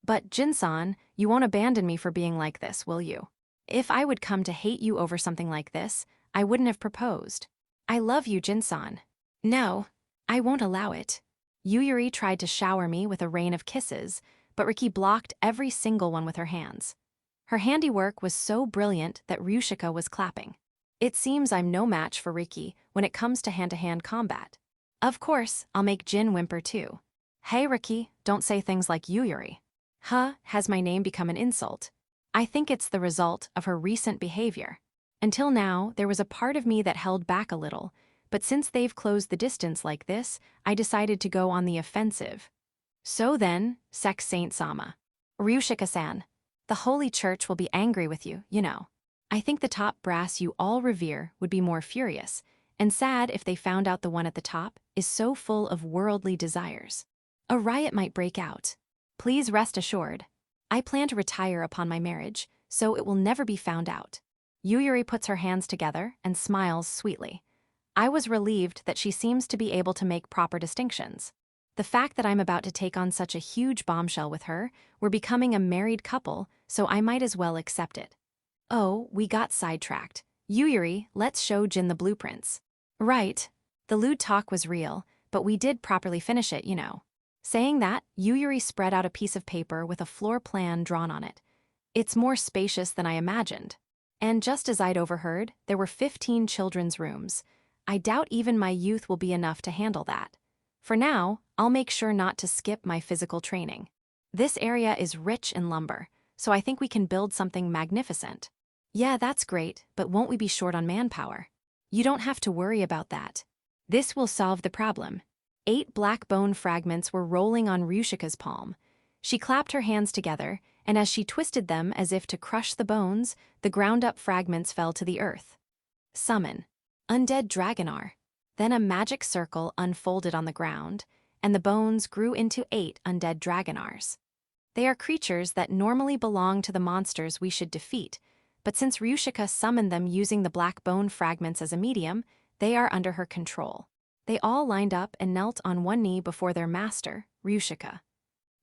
But Jinsan, you won't abandon me for being like this, will you? If I would come to hate you over something like this, I wouldn't have proposed. I love you, Jinsan. No, I won't allow it. Yuyuri tried to shower me with a rain of kisses, but Riki blocked every single one with her hands. Her handiwork was so brilliant that Ryushika was clapping. It seems I'm no match for Riki when it comes to hand-to-hand combat. Of course, I'll make Jin whimper too. Hey Riki, don't say things like Yuyuri. Huh, has my name become an insult? I think it's the result of her recent behavior. Until now, there was a part of me that held back a little, but since they've closed the distance like this, I decided to go on the offensive. So then, Sex Saint Sama. Ryushika-san. The Holy Church will be angry with you, you know. I think the top brass you all revere would be more furious, and sad if they found out the one at the top is so full of worldly desires. A riot might break out. Please rest assured. I plan to retire upon my marriage, so it will never be found out. Yuyuri puts her hands together and smiles sweetly. I was relieved that she seems to be able to make proper distinctions. The fact that I'm about to take on such a huge bombshell with her, we're becoming a married couple, so I might as well accept it. Oh, we got sidetracked. Yuyuri, let's show Jin the blueprints. Right. The lewd talk was real, but we did properly finish it, you know. Saying that, Yuyuri spread out a piece of paper with a floor plan drawn on it. It's more spacious than I imagined. And just as I'd overheard, there were 15 children's rooms. I doubt even my youth will be enough to handle that. For now, I'll make sure not to skip my physical training. This area is rich in lumber, so I think we can build something magnificent. Yeah, that's great, but won't we be short on manpower? You don't have to worry about that. This will solve the problem. 8 black bone fragments were rolling on Ryushika's palm. She clapped her hands together, and as she twisted them as if to crush the bones, the ground-up fragments fell to the earth. Summon. Undead Dragonar. Then a magic circle unfolded on the ground, and the bones grew into 8 undead Dragonars. They are creatures that normally belong to the monsters we should defeat, but since Ryushika summoned them using the black bone fragments as a medium, they are under her control. They all lined up and knelt on one knee before their master, Ryushika.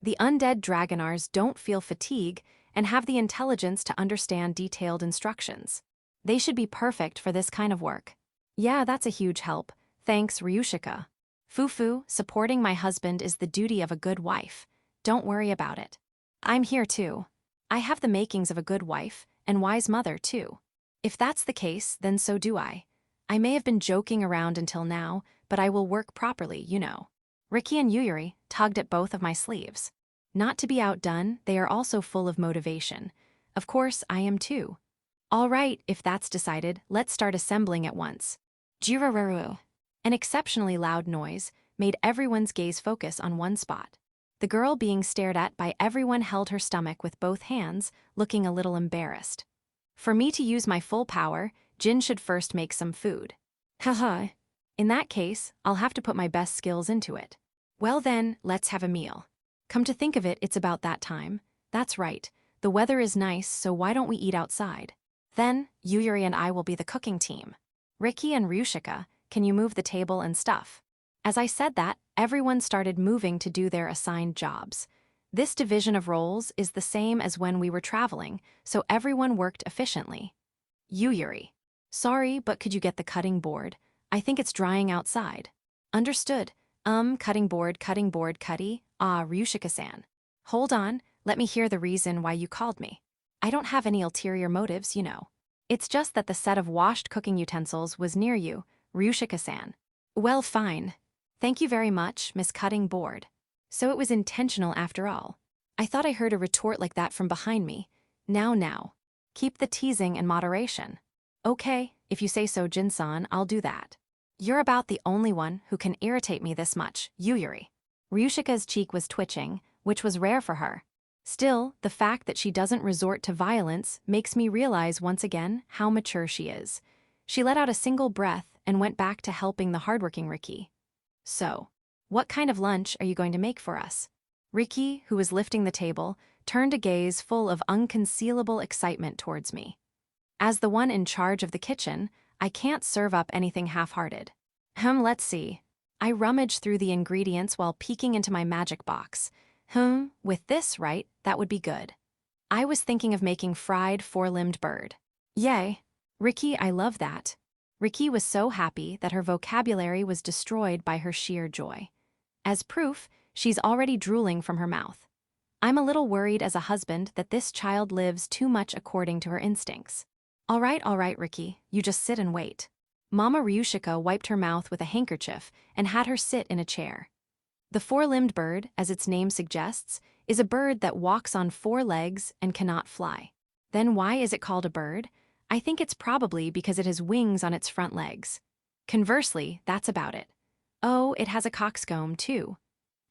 The undead Dragonars don't feel fatigue and have the intelligence to understand detailed instructions. They should be perfect for this kind of work. Yeah, that's a huge help. Thanks, Ryushika. Fufu, supporting my husband is the duty of a good wife. Don't worry about it. I'm here too. I have the makings of a good wife, and wise mother too. If that's the case, then so do I. I may have been joking around until now, but I will work properly, you know. Riki and Yuyuri tugged at both of my sleeves. Not to be outdone, they are also full of motivation. Of course, I am too. All right, if that's decided, let's start assembling at once. Jiraruru. An exceptionally loud noise made everyone's gaze focus on one spot. The girl being stared at by everyone held her stomach with both hands, looking a little embarrassed. For me to use my full power, Jin should first make some food. Haha. In that case, I'll have to put my best skills into it. Well then, let's have a meal. Come to think of it, it's about that time. That's right. The weather is nice, so why don't we eat outside? Then, Yuyuri and I will be the cooking team. Riki and Ryushika, can you move the table and stuff? As I said that, everyone started moving to do their assigned jobs. This division of roles is the same as when we were traveling, so everyone worked efficiently. Yuyuri. Sorry, but could you get the cutting board? I think it's drying outside. Understood. Cutting board, cutty. Ah, Ryushika-san. Hold on, let me hear the reason why you called me. I don't have any ulterior motives, you know. It's just that the set of washed cooking utensils was near you, Ryushika-san. Well, fine. Thank you very much, Miss Cutting Board. So it was intentional after all. I thought I heard a retort like that from behind me. Now. Keep the teasing in moderation. Okay, if you say so, Jin-san, I'll do that. You're about the only one who can irritate me this much, Yuyuri. Ryushika's cheek was twitching, which was rare for her. Still, the fact that she doesn't resort to violence makes me realize once again how mature she is. She let out a single breath and went back to helping the hardworking Riki. So, what kind of lunch are you going to make for us? Riki, who was lifting the table, turned a gaze full of unconcealable excitement towards me. As the one in charge of the kitchen, I can't serve up anything half-hearted. Let's see. I rummage through the ingredients while peeking into my magic box. With this, right, that would be good. I was thinking of making fried four-limbed bird. Yay. Ricky, I love that. Ricky was so happy that her vocabulary was destroyed by her sheer joy. As proof, she's already drooling from her mouth. I'm a little worried as a husband that this child lives too much according to her instincts. All right, Ricky, you just sit and wait. Mama Ryushika wiped her mouth with a handkerchief and had her sit in a chair. The four-limbed bird, as its name suggests, is a bird that walks on four legs and cannot fly. Then why is it called a bird? I think it's probably because it has wings on its front legs. Conversely, that's about it. Oh, it has a coxcomb, too.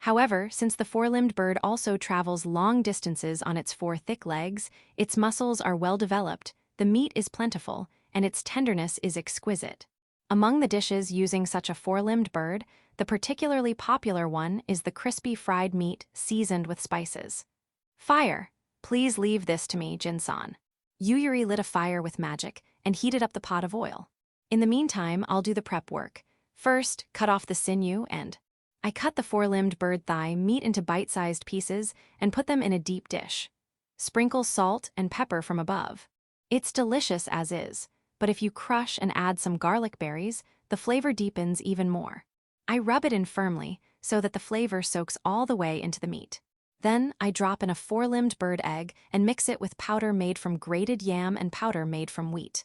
However, since the four-limbed bird also travels long distances on its four thick legs, its muscles are well developed, the meat is plentiful, and its tenderness is exquisite. Among the dishes using such a four-limbed bird, the particularly popular one is the crispy fried meat seasoned with spices. Fire! Please leave this to me, Jin-san. Yuyuri lit a fire with magic and heated up the pot of oil. In the meantime, I'll do the prep work. First, cut off the sinew and... I cut the four-limbed bird thigh meat into bite-sized pieces and put them in a deep dish. Sprinkle salt and pepper from above. It's delicious as is, but if you crush and add some garlic berries, the flavor deepens even more. I rub it in firmly so that the flavor soaks all the way into the meat. Then I drop in a four-limbed bird egg and mix it with powder made from grated yam and powder made from wheat.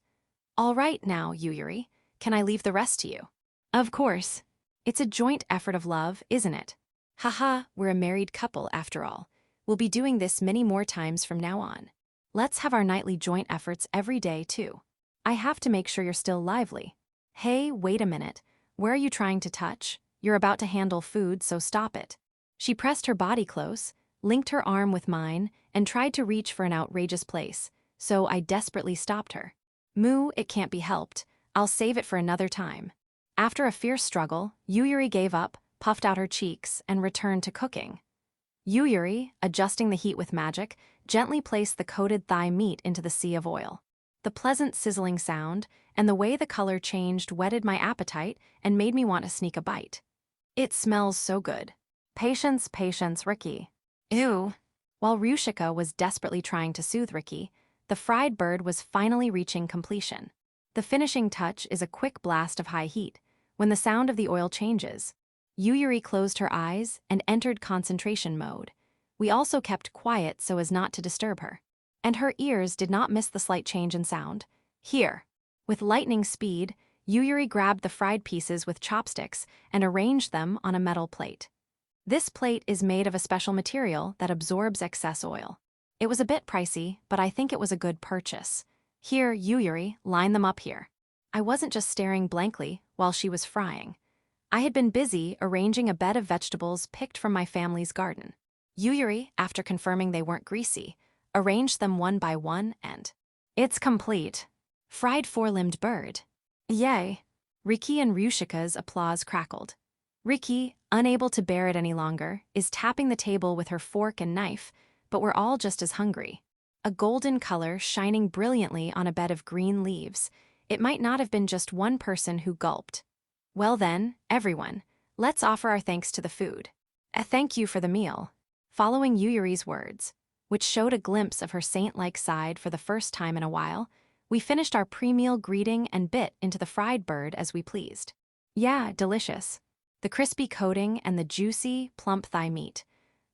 All right now, Yuyuri, can I leave the rest to you? Of course. It's a joint effort of love, isn't it? Haha, we're a married couple after all. We'll be doing this many more times from now on. Let's have our nightly joint efforts every day, too. I have to make sure you're still lively. Hey, wait a minute. Where are you trying to touch? You're about to handle food, so stop it. She pressed her body close, linked her arm with mine, and tried to reach for an outrageous place, so I desperately stopped her. Moo, it can't be helped. I'll save it for another time. After a fierce struggle, Yuyuri gave up, puffed out her cheeks, and returned to cooking. Yuyuri, adjusting the heat with magic, gently placed the coated thigh meat into the sea of oil. The pleasant sizzling sound and the way the color changed whetted my appetite and made me want to sneak a bite. It smells so good. Patience, Ricky. Ew. While Ryushika was desperately trying to soothe Ricky, the fried bird was finally reaching completion. The finishing touch is a quick blast of high heat, when the sound of the oil changes. Yuyuri closed her eyes and entered concentration mode. We also kept quiet so as not to disturb her. And her ears did not miss the slight change in sound. Here. With lightning speed, Yuyuri grabbed the fried pieces with chopsticks and arranged them on a metal plate. This plate is made of a special material that absorbs excess oil. It was a bit pricey, but I think it was a good purchase. Here, Yuyuri, line them up here. I wasn't just staring blankly while she was frying. I had been busy arranging a bed of vegetables picked from my family's garden. Yuyuri, after confirming they weren't greasy, arranged them one by one and... It's complete. Fried four-limbed bird. Yay. Riki and Ryushika's applause crackled. Riki, unable to bear it any longer, is tapping the table with her fork and knife, but we're all just as hungry. A golden color shining brilliantly on a bed of green leaves. It might not have been just one person who gulped. Well then, everyone, let's offer our thanks to the food. A thank you for the meal. Following Yuyuri's words, which showed a glimpse of her saint-like side for the first time in a while, we finished our pre-meal greeting and bit into the fried bird as we pleased. Yeah, delicious. The crispy coating and the juicy, plump thigh meat.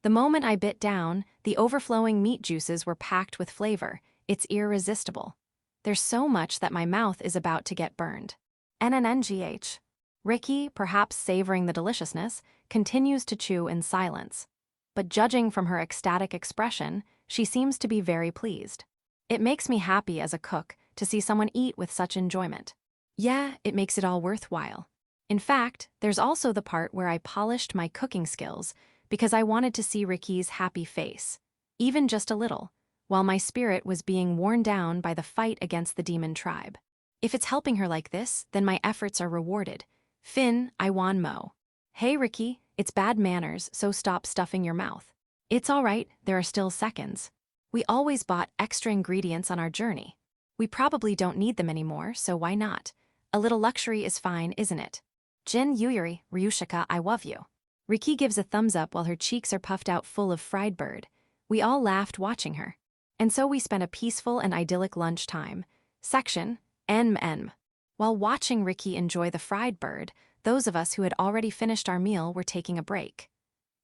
The moment I bit down, the overflowing meat juices were packed with flavor. It's irresistible. There's so much that my mouth is about to get burned. NNNGH. Riki, perhaps savoring the deliciousness, continues to chew in silence. But judging from her ecstatic expression, she seems to be very pleased. It makes me happy as a cook to see someone eat with such enjoyment. Yeah, it makes it all worthwhile. In fact, there's also the part where I polished my cooking skills because I wanted to see Riki's happy face, even just a little, while my spirit was being worn down by the fight against the demon tribe. If it's helping her like this, then my efforts are rewarded. Fin, I wan mo. Hey Riki, it's bad manners, so stop stuffing your mouth. It's all right, there are still seconds. We always bought extra ingredients on our journey. We probably don't need them anymore, so why not? A little luxury is fine, isn't it? Jin, Yuri, Ryushika, I love you. Riki gives a thumbs up while her cheeks are puffed out full of fried bird. We all laughed watching her. And so we spent a peaceful and idyllic lunchtime. Section, NM. While watching Riki enjoy the fried bird, those of us who had already finished our meal were taking a break.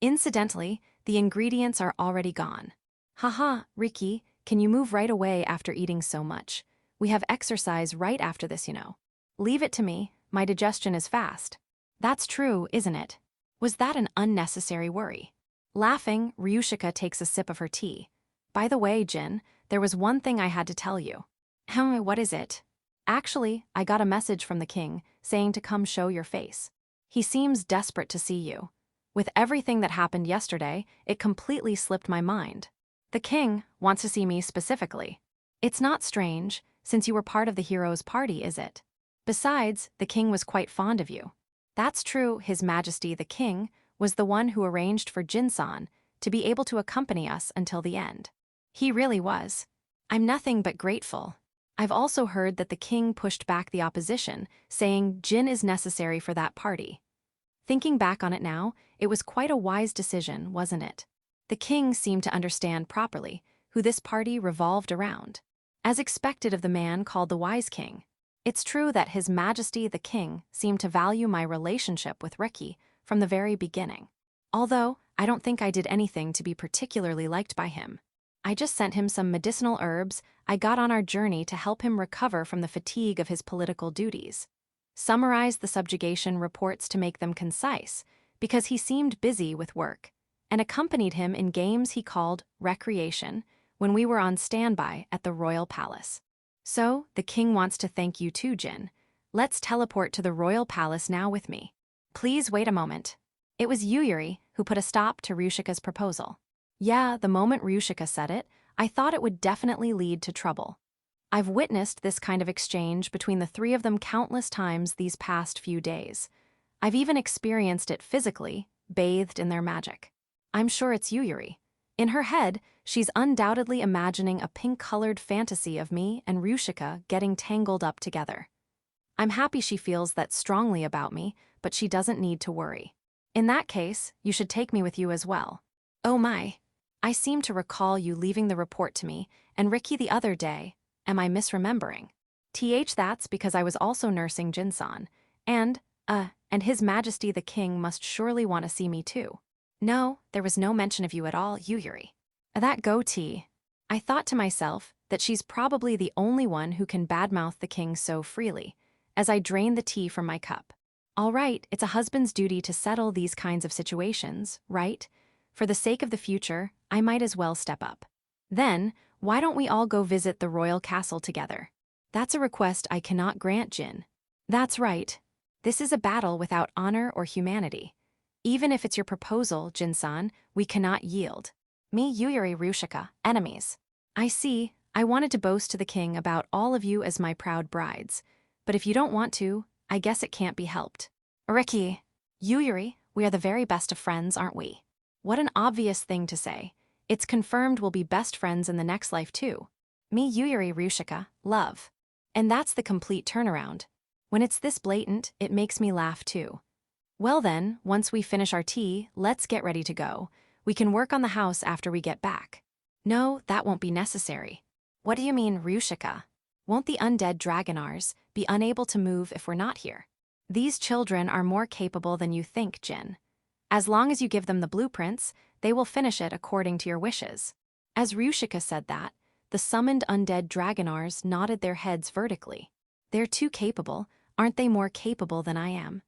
Incidentally, the ingredients are already gone. Haha, Riki, can you move right away after eating so much? We have exercise right after this, you know. Leave it to me, my digestion is fast. That's true, isn't it? Was that an unnecessary worry? Laughing, Ryushika takes a sip of her tea. By the way, Jin, there was one thing I had to tell you. What is it? Actually, I got a message from the king saying to come show your face. He seems desperate to see you. With everything that happened yesterday, it completely slipped my mind. The king wants to see me specifically. It's not strange, since you were part of the hero's party, is it? Besides, the king was quite fond of you. That's true, His Majesty the King was the one who arranged for Jin-san to be able to accompany us until the end. He really was. I'm nothing but grateful. I've also heard that the king pushed back the opposition, saying Jin is necessary for that party. Thinking back on it now, it was quite a wise decision, wasn't it? The king seemed to understand properly who this party revolved around. As expected of the man called the Wise King. It's true that His Majesty the King seemed to value my relationship with Riki from the very beginning. Although, I don't think I did anything to be particularly liked by him. I just sent him some medicinal herbs I got on our journey to help him recover from the fatigue of his political duties. Summarized the subjugation reports to make them concise, because he seemed busy with work, and accompanied him in games he called recreation when we were on standby at the royal palace. So, the king wants to thank you too, Jin. Let's teleport to the royal palace now with me. Please wait a moment. It was Yuri who put a stop to Ryushika's proposal. Yeah, the moment Ryushika said it, I thought it would definitely lead to trouble. I've witnessed this kind of exchange between the three of them countless times these past few days. I've even experienced it physically, bathed in their magic. I'm sure it's Yuri. In her head, she's undoubtedly imagining a pink-colored fantasy of me and Ryushika getting tangled up together. I'm happy she feels that strongly about me, but she doesn't need to worry. In that case, you should take me with you as well. Oh my. I seem to recall you leaving the report to me and Riki the other day. Am I misremembering? That's because I was also nursing Jin-san. And His Majesty the King must surely want to see me too. No, there was no mention of you at all, Yuri. That goatee. I thought to myself that she's probably the only one who can badmouth the king so freely, as I drained the tea from my cup. All right, it's a husband's duty to settle these kinds of situations, right? For the sake of the future, I might as well step up. Then, why don't we all go visit the royal castle together? That's a request I cannot grant, Jin. That's right. This is a battle without honor or humanity. Even if it's your proposal, Jin-san, we cannot yield. Me, Yuri, Ryushika, enemies. I see, I wanted to boast to the king about all of you as my proud brides. But if you don't want to, I guess it can't be helped. Riki, Yuri, we are the very best of friends, aren't we? What an obvious thing to say. It's confirmed we'll be best friends in the next life too. Me, Yuri, Ryushika, love. And that's the complete turnaround. When it's this blatant, it makes me laugh too. Well then, once we finish our tea, let's get ready to go. We can work on the house after we get back. No, that won't be necessary. What do you mean, Ryushika? Won't the undead Dragonars be unable to move if we're not here? These children are more capable than you think, Jin. As long as you give them the blueprints, they will finish it according to your wishes. As Ryushika said that, the summoned undead Dragonars nodded their heads vertically. They're too capable, aren't they more capable than I am?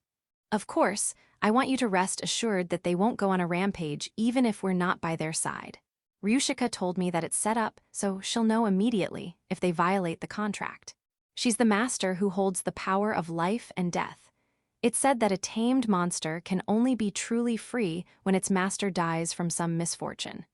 Of course, I want you to rest assured that they won't go on a rampage even if we're not by their side. Ryushika told me that it's set up so she'll know immediately if they violate the contract. She's the master who holds the power of life and death. It's said that a tamed monster can only be truly free when its master dies from some misfortune.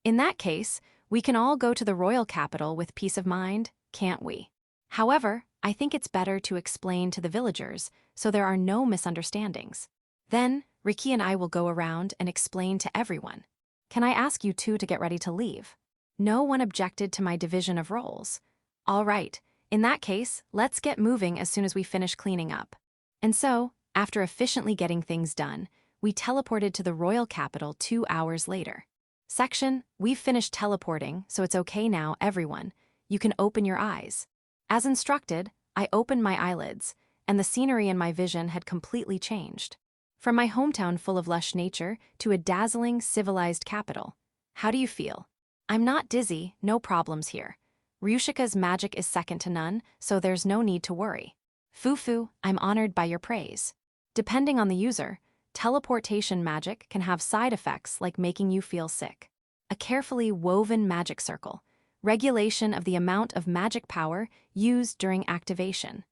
In that case, we can all go to the royal capital with peace of mind, can't we? However, I think it's better to explain to the villagers so there are no misunderstandings. Then, Riki and I will go around and explain to everyone. Can I ask you two to get ready to leave? No one objected to my division of roles. All right, In that case, let's get moving as soon as we finish cleaning up. And so, after efficiently getting things done, we teleported to the royal capital 2 hours later. Section, we've finished teleporting, so it's okay now, everyone. You can open your eyes. As instructed, I opened my eyelids, and the scenery in my vision had completely changed. From my hometown full of lush nature to a dazzling, civilized capital. How do you feel? I'm not dizzy, no problems here. Ryushika's magic is second to none, so there's no need to worry. Fufu, I'm honored by your praise. Depending on the user, teleportation magic can have side effects like making you feel sick. A carefully woven magic circle. Regulation of the amount of magic power used during activation.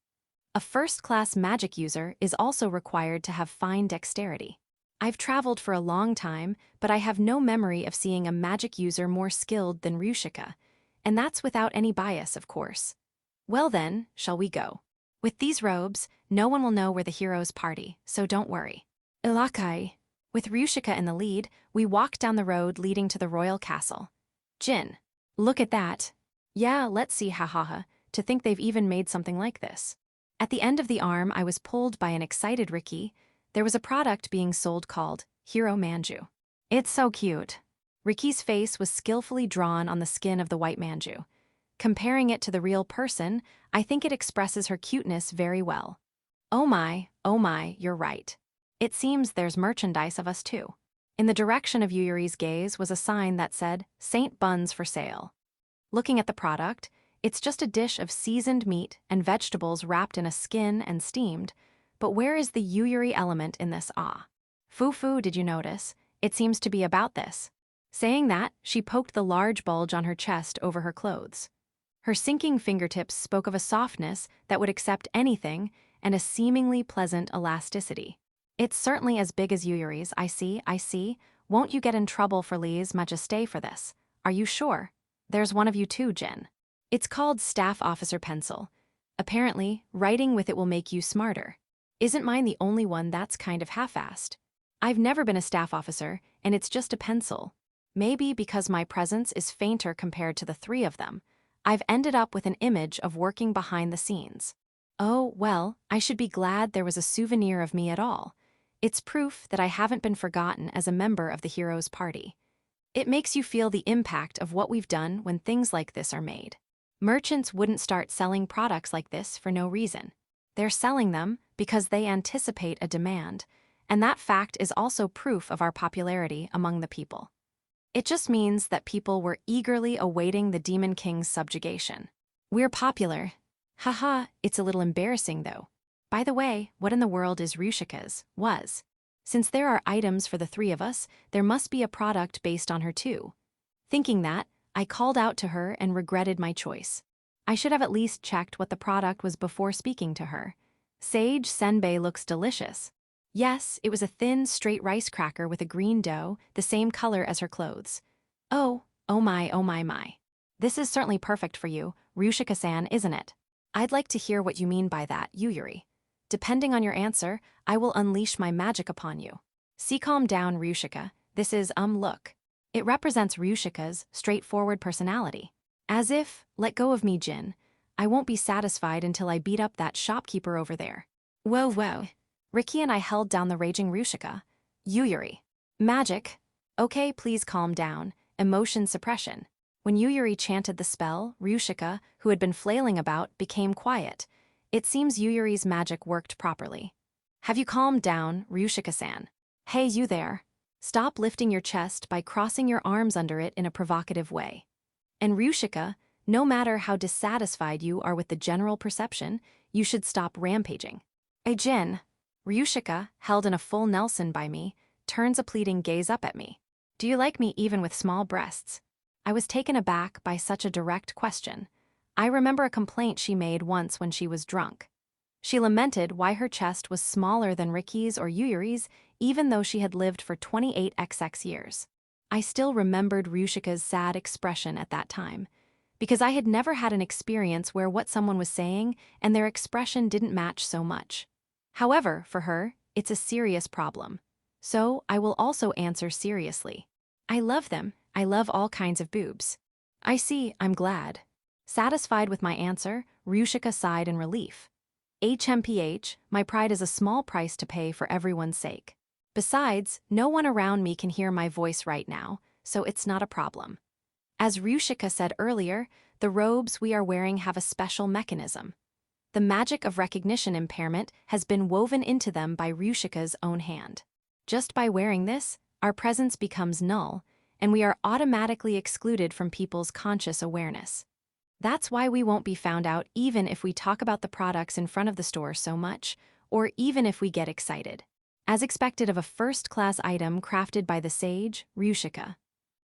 A first-class magic user is also required to have fine dexterity. I've traveled for a long time, but I have no memory of seeing a magic user more skilled than Ryushika, and that's without any bias, of course. Well then, shall we go? With these robes, no one will know we're the heroes' party, so don't worry. Ilakai. With Ryushika in the lead, we walk down the road leading to the royal castle. Jin. Look at that. Yeah, let's see, hahaha, to think they've even made something like this. At the end of the arm, I was pulled by an excited Riki. There was a product being sold called Hero Manju. It's so cute. Riki's face was skillfully drawn on the skin of the white manju. Comparing it to the real person, I think it expresses her cuteness very well. Oh my, you're right. It seems there's merchandise of us too. In the direction of Yuyuri's gaze was a sign that said, Saint Buns for sale. Looking at the product, it's just a dish of seasoned meat and vegetables wrapped in a skin and steamed, but where is the Yuyuri element in this Fufu, did you notice? It seems to be about this. Saying that, she poked the large bulge on her chest over her clothes. Her sinking fingertips spoke of a softness that would accept anything and a seemingly pleasant elasticity. It's certainly as big as Yuyuri's, I see. Won't you get in trouble for Lee's Majesté for this? Are you sure? There's one of you too, Jin. It's called Staff Officer Pencil. Apparently, writing with it will make you smarter. Isn't mine the only one that's kind of half-assed? I've never been a staff officer, and it's just a pencil. Maybe because my presence is fainter compared to the three of them, I've ended up with an image of working behind the scenes. Oh, well, I should be glad there was a souvenir of me at all. It's proof that I haven't been forgotten as a member of the heroes' party. It makes you feel the impact of what we've done when things like this are made. Merchants wouldn't start selling products like this for no reason. They're selling them because they anticipate a demand, and that fact is also proof of our popularity among the people. It just means that people were eagerly awaiting the Demon King's subjugation. We're popular. Haha, it's a little embarrassing though. By the way, what in the world is Ryushika's? Since there are items for the three of us, there must be a product based on her too. Thinking that, I called out to her and regretted my choice. I should have at least checked what the product was before speaking to her. Sage senbei looks delicious. Yes, it was a thin, straight rice cracker with a green dough, the same color as her clothes. Oh my. This is certainly perfect for you, Ryushika-san, isn't it? I'd like to hear what you mean by that, Yuyuri. Depending on your answer, I will unleash my magic upon you. Calm down, Ryushika. This is, look. It represents Ryushika's straightforward personality. As if, let go of me, Jin. I won't be satisfied until I beat up that shopkeeper over there. Whoa. Riki and I held down the raging Ryushika. Yuyuri. Magic. Okay, please calm down. Emotion suppression. When Yuyuri chanted the spell, Ryushika, who had been flailing about, became quiet. It seems Yuyuri's magic worked properly. Have you calmed down, Ryushika-san? Hey, you there. Stop lifting your chest by crossing your arms under it in a provocative way. And Ryushika, no matter how dissatisfied you are with the general perception, you should stop rampaging. Hey, Jin. Ryushika, held in a full Nelson by me, turns a pleading gaze up at me. Do you like me even with small breasts? I was taken aback by such a direct question. I remember a complaint she made once when she was drunk. She lamented why her chest was smaller than Riki's or Yuyuri's, even though she had lived for 28xx years. I still remembered Ryushika's sad expression at that time, because I had never had an experience where what someone was saying and their expression didn't match so much. However, for her, it's a serious problem. So I will also answer seriously. I love them. I love all kinds of boobs. I see, I'm glad. Satisfied with my answer, Ryushika sighed in relief. HMPH, my pride is a small price to pay for everyone's sake. Besides, no one around me can hear my voice right now, so it's not a problem. As Ryushika said earlier, the robes we are wearing have a special mechanism. The magic of recognition impairment has been woven into them by Ryushika's own hand. Just by wearing this, our presence becomes null, and we are automatically excluded from people's conscious awareness. That's why we won't be found out even if we talk about the products in front of the store so much, or even if we get excited. As expected of a first-class item crafted by the sage, Ryushika.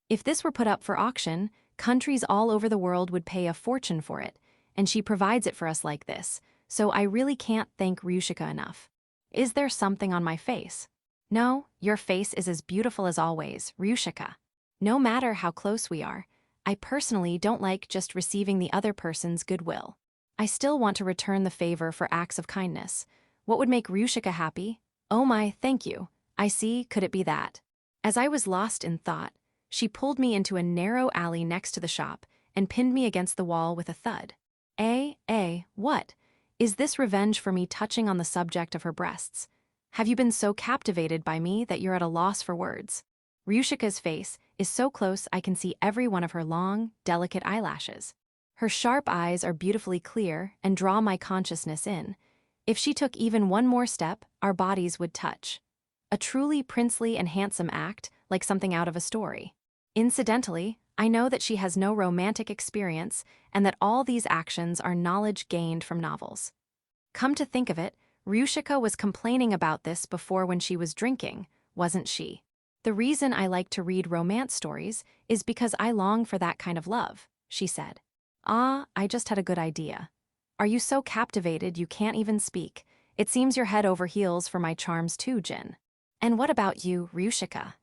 If this were put up for auction, countries all over the world would pay a fortune for it, and she provides it for us like this, so I really can't thank Ryushika enough. Is there something on my face? No, your face is as beautiful as always, Ryushika. No matter how close we are, I personally don't like just receiving the other person's goodwill. I still want to return the favor for acts of kindness. What would make Ryushika happy? Oh my, thank you. I see, could it be that? As I was lost in thought, she pulled me into a narrow alley next to the shop and pinned me against the wall with a thud. What? Is this revenge for me touching on the subject of her breasts? Have you been so captivated by me that you're at a loss for words? Ryushika's face is so close I can see every one of her long, delicate eyelashes. Her sharp eyes are beautifully clear and draw my consciousness in. If she took even one more step, our bodies would touch. A truly princely and handsome act, like something out of a story. Incidentally, I know that she has no romantic experience and that all these actions are knowledge gained from novels. Come to think of it, Ryushika was complaining about this before when she was drinking, wasn't she? The reason I like to read romance stories is because I long for that kind of love, she said. Ah, I just had a good idea. Are you so captivated you can't even speak? It seems you're head over heels for my charms too, Jin. And what about you, Ryushika?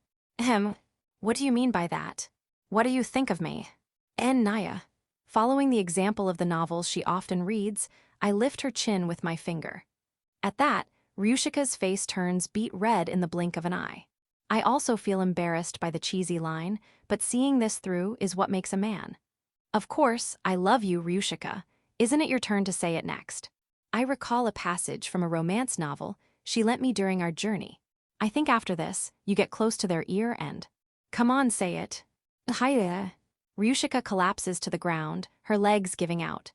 What do you mean by that? What do you think of me? And Naya. Following the example of the novels she often reads, I lift her chin with my finger. At that, Ryushika's face turns beet red in the blink of an eye. I also feel embarrassed by the cheesy line, but seeing this through is what makes a man. Of course, I love you, Ryushika. Isn't it your turn to say it next? I recall a passage from a romance novel she lent me during our journey. I think after this, you get close to their ear and... Come on, say it. Hi. Ryushika collapses to the ground, her legs giving out.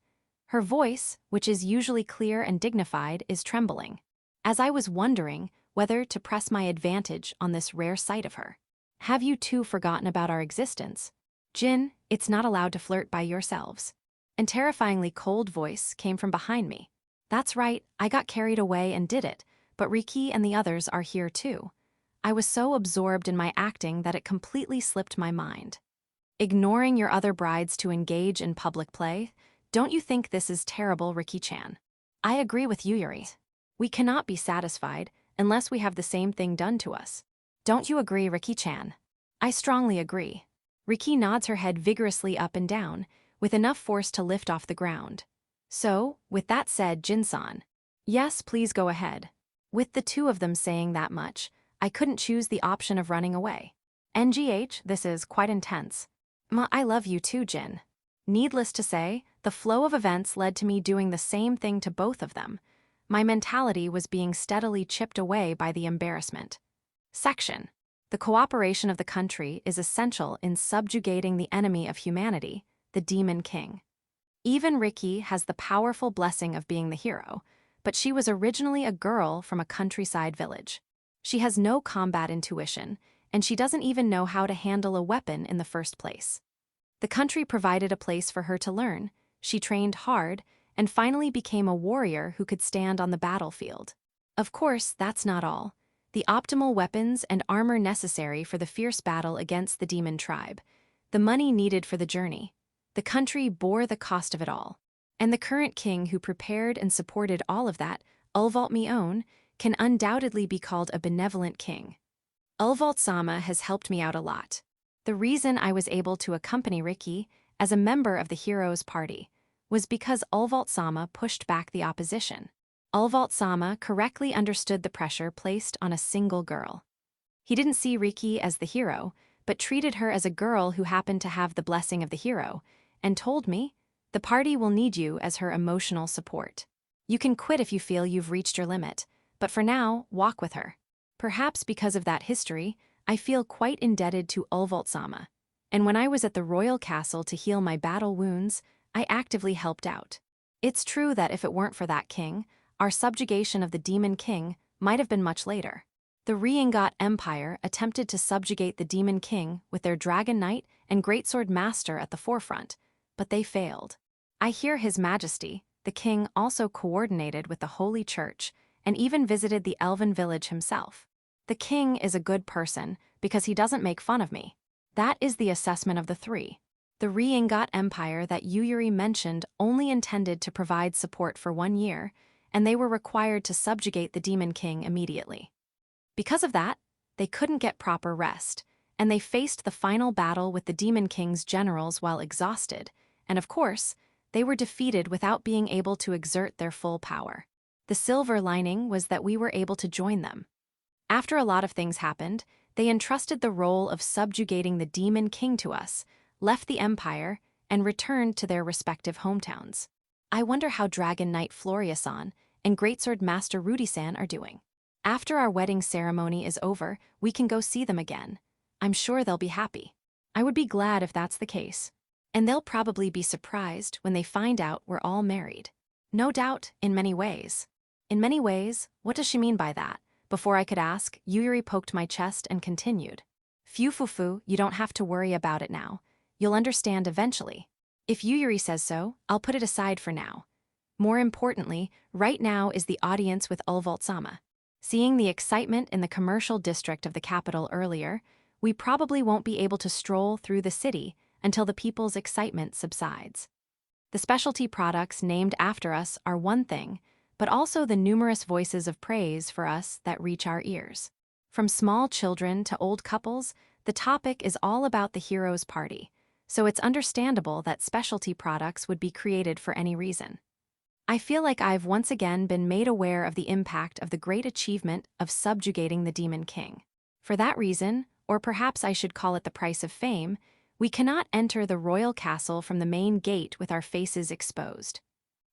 Her voice, which is usually clear and dignified, is trembling. As I was wondering whether to press my advantage on this rare sight of her. Have you two forgotten about our existence? Jin, it's not allowed to flirt by yourselves. An terrifyingly cold voice came from behind me. That's right, I got carried away and did it, but Riki and the others are here too. I was so absorbed in my acting that it completely slipped my mind. Ignoring your other brides to engage in public play? Don't you think this is terrible, Riki-chan? I agree with you, Yuri. We cannot be satisfied unless we have the same thing done to us. Don't you agree, Riki-chan? I strongly agree. Riki nods her head vigorously up and down, with enough force to lift off the ground. So, with that said, Jin-san. Yes, please go ahead. With the two of them saying that much, I couldn't choose the option of running away. NGH, this is quite intense. I love you too, Jin. Needless to say, the flow of events led to me doing the same thing to both of them. My mentality was being steadily chipped away by the embarrassment. Section. The cooperation of the country is essential in subjugating the enemy of humanity, the Demon King. Even Riki has the powerful blessing of being the hero, but she was originally a girl from a countryside village. She has no combat intuition, and she doesn't even know how to handle a weapon in the first place. The country provided a place for her to learn. She trained hard, and finally became a warrior who could stand on the battlefield. Of course, that's not all. The optimal weapons and armor necessary for the fierce battle against the demon tribe, the money needed for the journey. The country bore the cost of it all. And the current king who prepared and supported all of that, Ulvalt Mion, can undoubtedly be called a benevolent king. Ulvalt-sama has helped me out a lot. The reason I was able to accompany Riki as a member of the hero's party was because Ulvalt-sama pushed back the opposition. Ulvalt-sama correctly understood the pressure placed on a single girl. He didn't see Riki as the hero, but treated her as a girl who happened to have the blessing of the hero, and told me, The party will need you as her emotional support. You can quit if you feel you've reached your limit, but for now, walk with her. Perhaps because of that history, I feel quite indebted to Ulvalt-sama. And when I was at the royal castle to heal my battle wounds, I actively helped out. It's true that if it weren't for that king, our subjugation of the Demon King might have been much later. The Reingot Empire attempted to subjugate the Demon King with their Dragon Knight and Greatsword Master at the forefront, but they failed. I hear His Majesty, the king, also coordinated with the Holy Church and even visited the Elven village himself. The king is a good person because he doesn't make fun of me. That is the assessment of the three. The Reingot Empire that Yuyuri mentioned only intended to provide support for 1 year, and they were required to subjugate the Demon King immediately. Because of that, they couldn't get proper rest, and they faced the final battle with the Demon King's generals while exhausted, and of course, they were defeated without being able to exert their full power. The silver lining was that we were able to join them. After a lot of things happened, they entrusted the role of subjugating the Demon King to us, left the Empire, and returned to their respective hometowns. I wonder how Dragon Knight Floria-san and Greatsword Master Rudy-san are doing. After our wedding ceremony is over, we can go see them again. I'm sure they'll be happy. I would be glad if that's the case. And they'll probably be surprised when they find out we're all married. No doubt, in many ways. In many ways, what does she mean by that? Before I could ask, Yuyuri poked my chest and continued. Phew, you don't have to worry about it now. You'll understand eventually. If Yuyuri says so, I'll put it aside for now. More importantly, right now is the audience with Ulvalt-sama. Seeing the excitement in the commercial district of the capital earlier, we probably won't be able to stroll through the city until the people's excitement subsides. The specialty products named after us are one thing, but also the numerous voices of praise for us that reach our ears. From small children to old couples, the topic is all about the hero's party, so it's understandable that specialty products would be created for any reason. I feel like I've once again been made aware of the impact of the great achievement of subjugating the Demon King. For that reason, or perhaps I should call it the price of fame, we cannot enter the royal castle from the main gate with our faces exposed.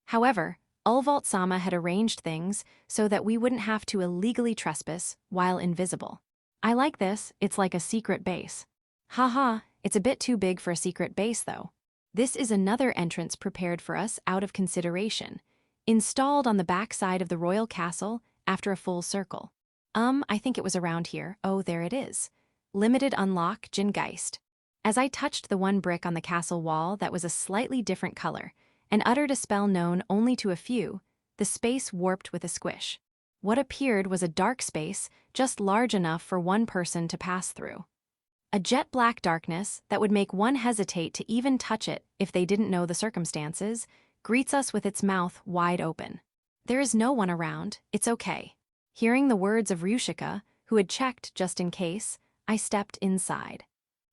However, Ulvalt-sama had arranged things so that we wouldn't have to illegally trespass while invisible. I like this, it's like a secret base. Haha, it's a bit too big for a secret base though. This is another entrance prepared for us out of consideration, installed on the back side of the royal castle after a full circle. I think it was around here. Oh, there it is. Limited unlock, Jingeist. As I touched the one brick on the castle wall that was a slightly different color and uttered a spell known only to a few, the space warped with a squish. What appeared was a dark space just large enough for one person to pass through. A jet-black darkness that would make one hesitate to even touch it if they didn't know the circumstances, greets us with its mouth wide open. There is no one around, it's okay. Hearing the words of Ryushika, who had checked just in case, I stepped inside.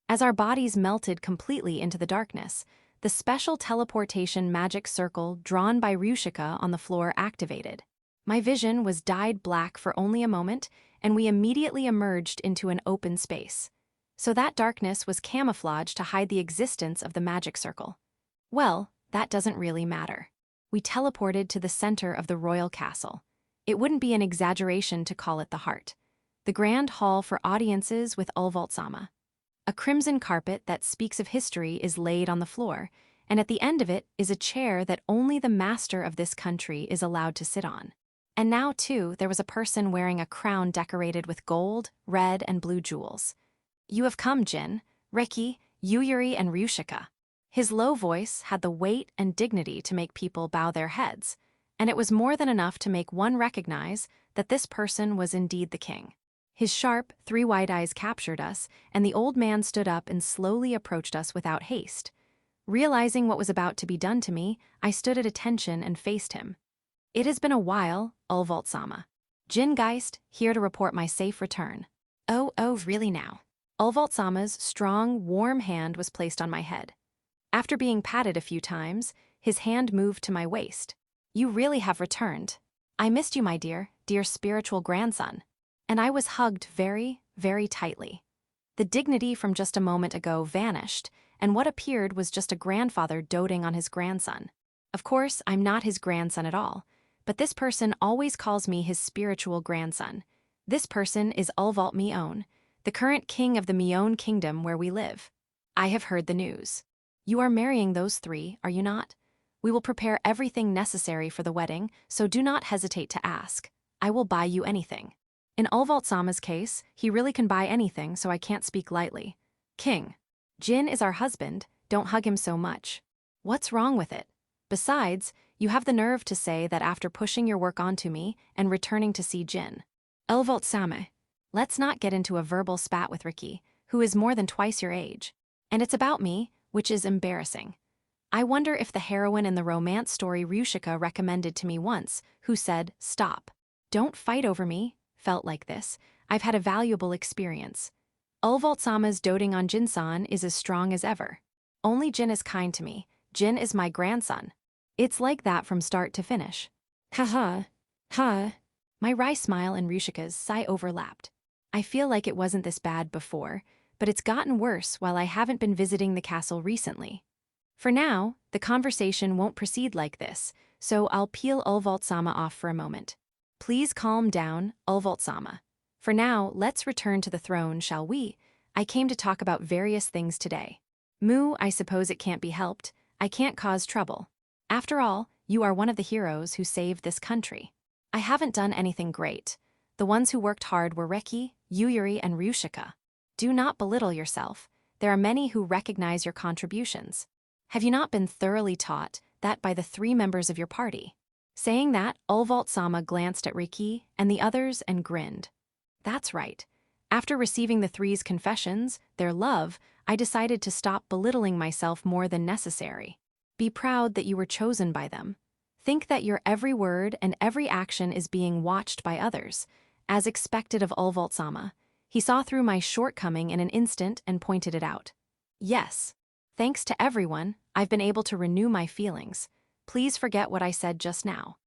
As our bodies melted completely into the darkness, the special teleportation magic circle drawn by Ryushika on the floor activated. My vision was dyed black for only a moment, and we immediately emerged into an open space. So that darkness was camouflaged to hide the existence of the magic circle. Well, that doesn't really matter. We teleported to the center of the royal castle. It wouldn't be an exaggeration to call it the heart. The grand hall for audiences with Ulvalt-sama. A crimson carpet that speaks of history is laid on the floor, and at the end of it is a chair that only the master of this country is allowed to sit on. And now, too, there was a person wearing a crown decorated with gold, red, and blue jewels. You have come, Jin, Reki, Yuyuri, and Ryushika. His low voice had the weight and dignity to make people bow their heads, and it was more than enough to make one recognize that this person was indeed the king. His sharp, three-wide eyes captured us, and the old man stood up and slowly approached us without haste. Realizing what was about to be done to me, I stood at attention and faced him. It has been a while, Ulvalt-sama. Jingeist, here to report my safe return. Oh, really now? Ulvalt-sama's strong, warm hand was placed on my head. After being patted a few times, his hand moved to my waist. You really have returned. I missed you, my dear spiritual grandson. And I was hugged very, very tightly. The dignity from just a moment ago vanished, and what appeared was just a grandfather doting on his grandson. Of course, I'm not his grandson at all, but this person always calls me his spiritual grandson. This person is Ulvault Mion, the current king of the Mion kingdom where we live. I have heard the news. You are marrying those three, are you not? We will prepare everything necessary for the wedding, so do not hesitate to ask. I will buy you anything. In Ulvault-sama's case, he really can buy anything, so I can't speak lightly. King. Jin is our husband, don't hug him so much. What's wrong with it? Besides, you have the nerve to say that after pushing your work onto me and returning to see Jin. Ulvault-sama. Let's not get into a verbal spat with Ricky, who is more than twice your age. And it's about me, which is embarrassing. I wonder if the heroine in the romance story Ryushika recommended to me once, who said, "Stop. Don't fight over me," felt like this. I've had a valuable experience. Ulvault-sama's doting on Jin-san is as strong as ever. Only Jin is kind to me. Jin is my grandson. It's like that from start to finish. Ha. My wry smile and Ryushika's sigh overlapped. I feel like it wasn't this bad before, but it's gotten worse while I haven't been visiting the castle recently. For now, the conversation won't proceed like this, so I'll peel Ulvault-sama off for a moment. Please calm down, Ulvault-sama. For now, let's return to the throne, shall we? I came to talk about various things today. I suppose it can't be helped. I can't cause trouble. After all, you are one of the heroes who saved this country. I haven't done anything great. The ones who worked hard were Reki, Yuyuri, and Ryushika. Do not belittle yourself. There are many who recognize your contributions. Have you not been thoroughly taught that by the three members of your party? Saying that, Ulvault-sama glanced at Riki and the others and grinned. That's right. After receiving the three's confessions, their love, I decided to stop belittling myself more than necessary. Be proud that you were chosen by them. Think that your every word and every action is being watched by others. As expected of Ulvault-sama, he saw through my shortcoming in an instant and pointed it out. Yes. Thanks to everyone, I've been able to renew my feelings. Please forget what I said just now.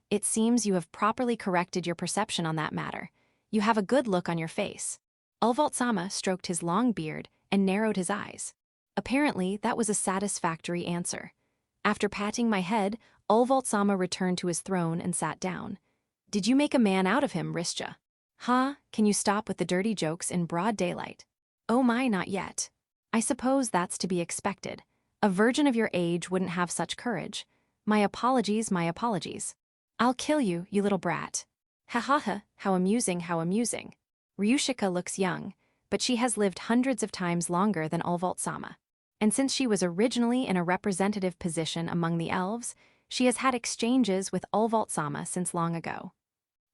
It seems you have properly corrected your perception on that matter. You have a good look on your face. Ulvault-sama stroked his long beard and narrowed his eyes. Apparently, that was a satisfactory answer. After patting my head, Ulvault-sama returned to his throne and sat down. Did you make a man out of him, Rishja? Can you stop with the dirty jokes in broad daylight? Oh my, not yet. I suppose that's to be expected. A virgin of your age wouldn't have such courage. My apologies. I'll kill you, you little brat. Ha, how amusing. Ryushika looks young, but she has lived hundreds of times longer than Ulvault-sama. And since she was originally in a representative position among the elves, she has had exchanges with Ulvault-sama since long ago.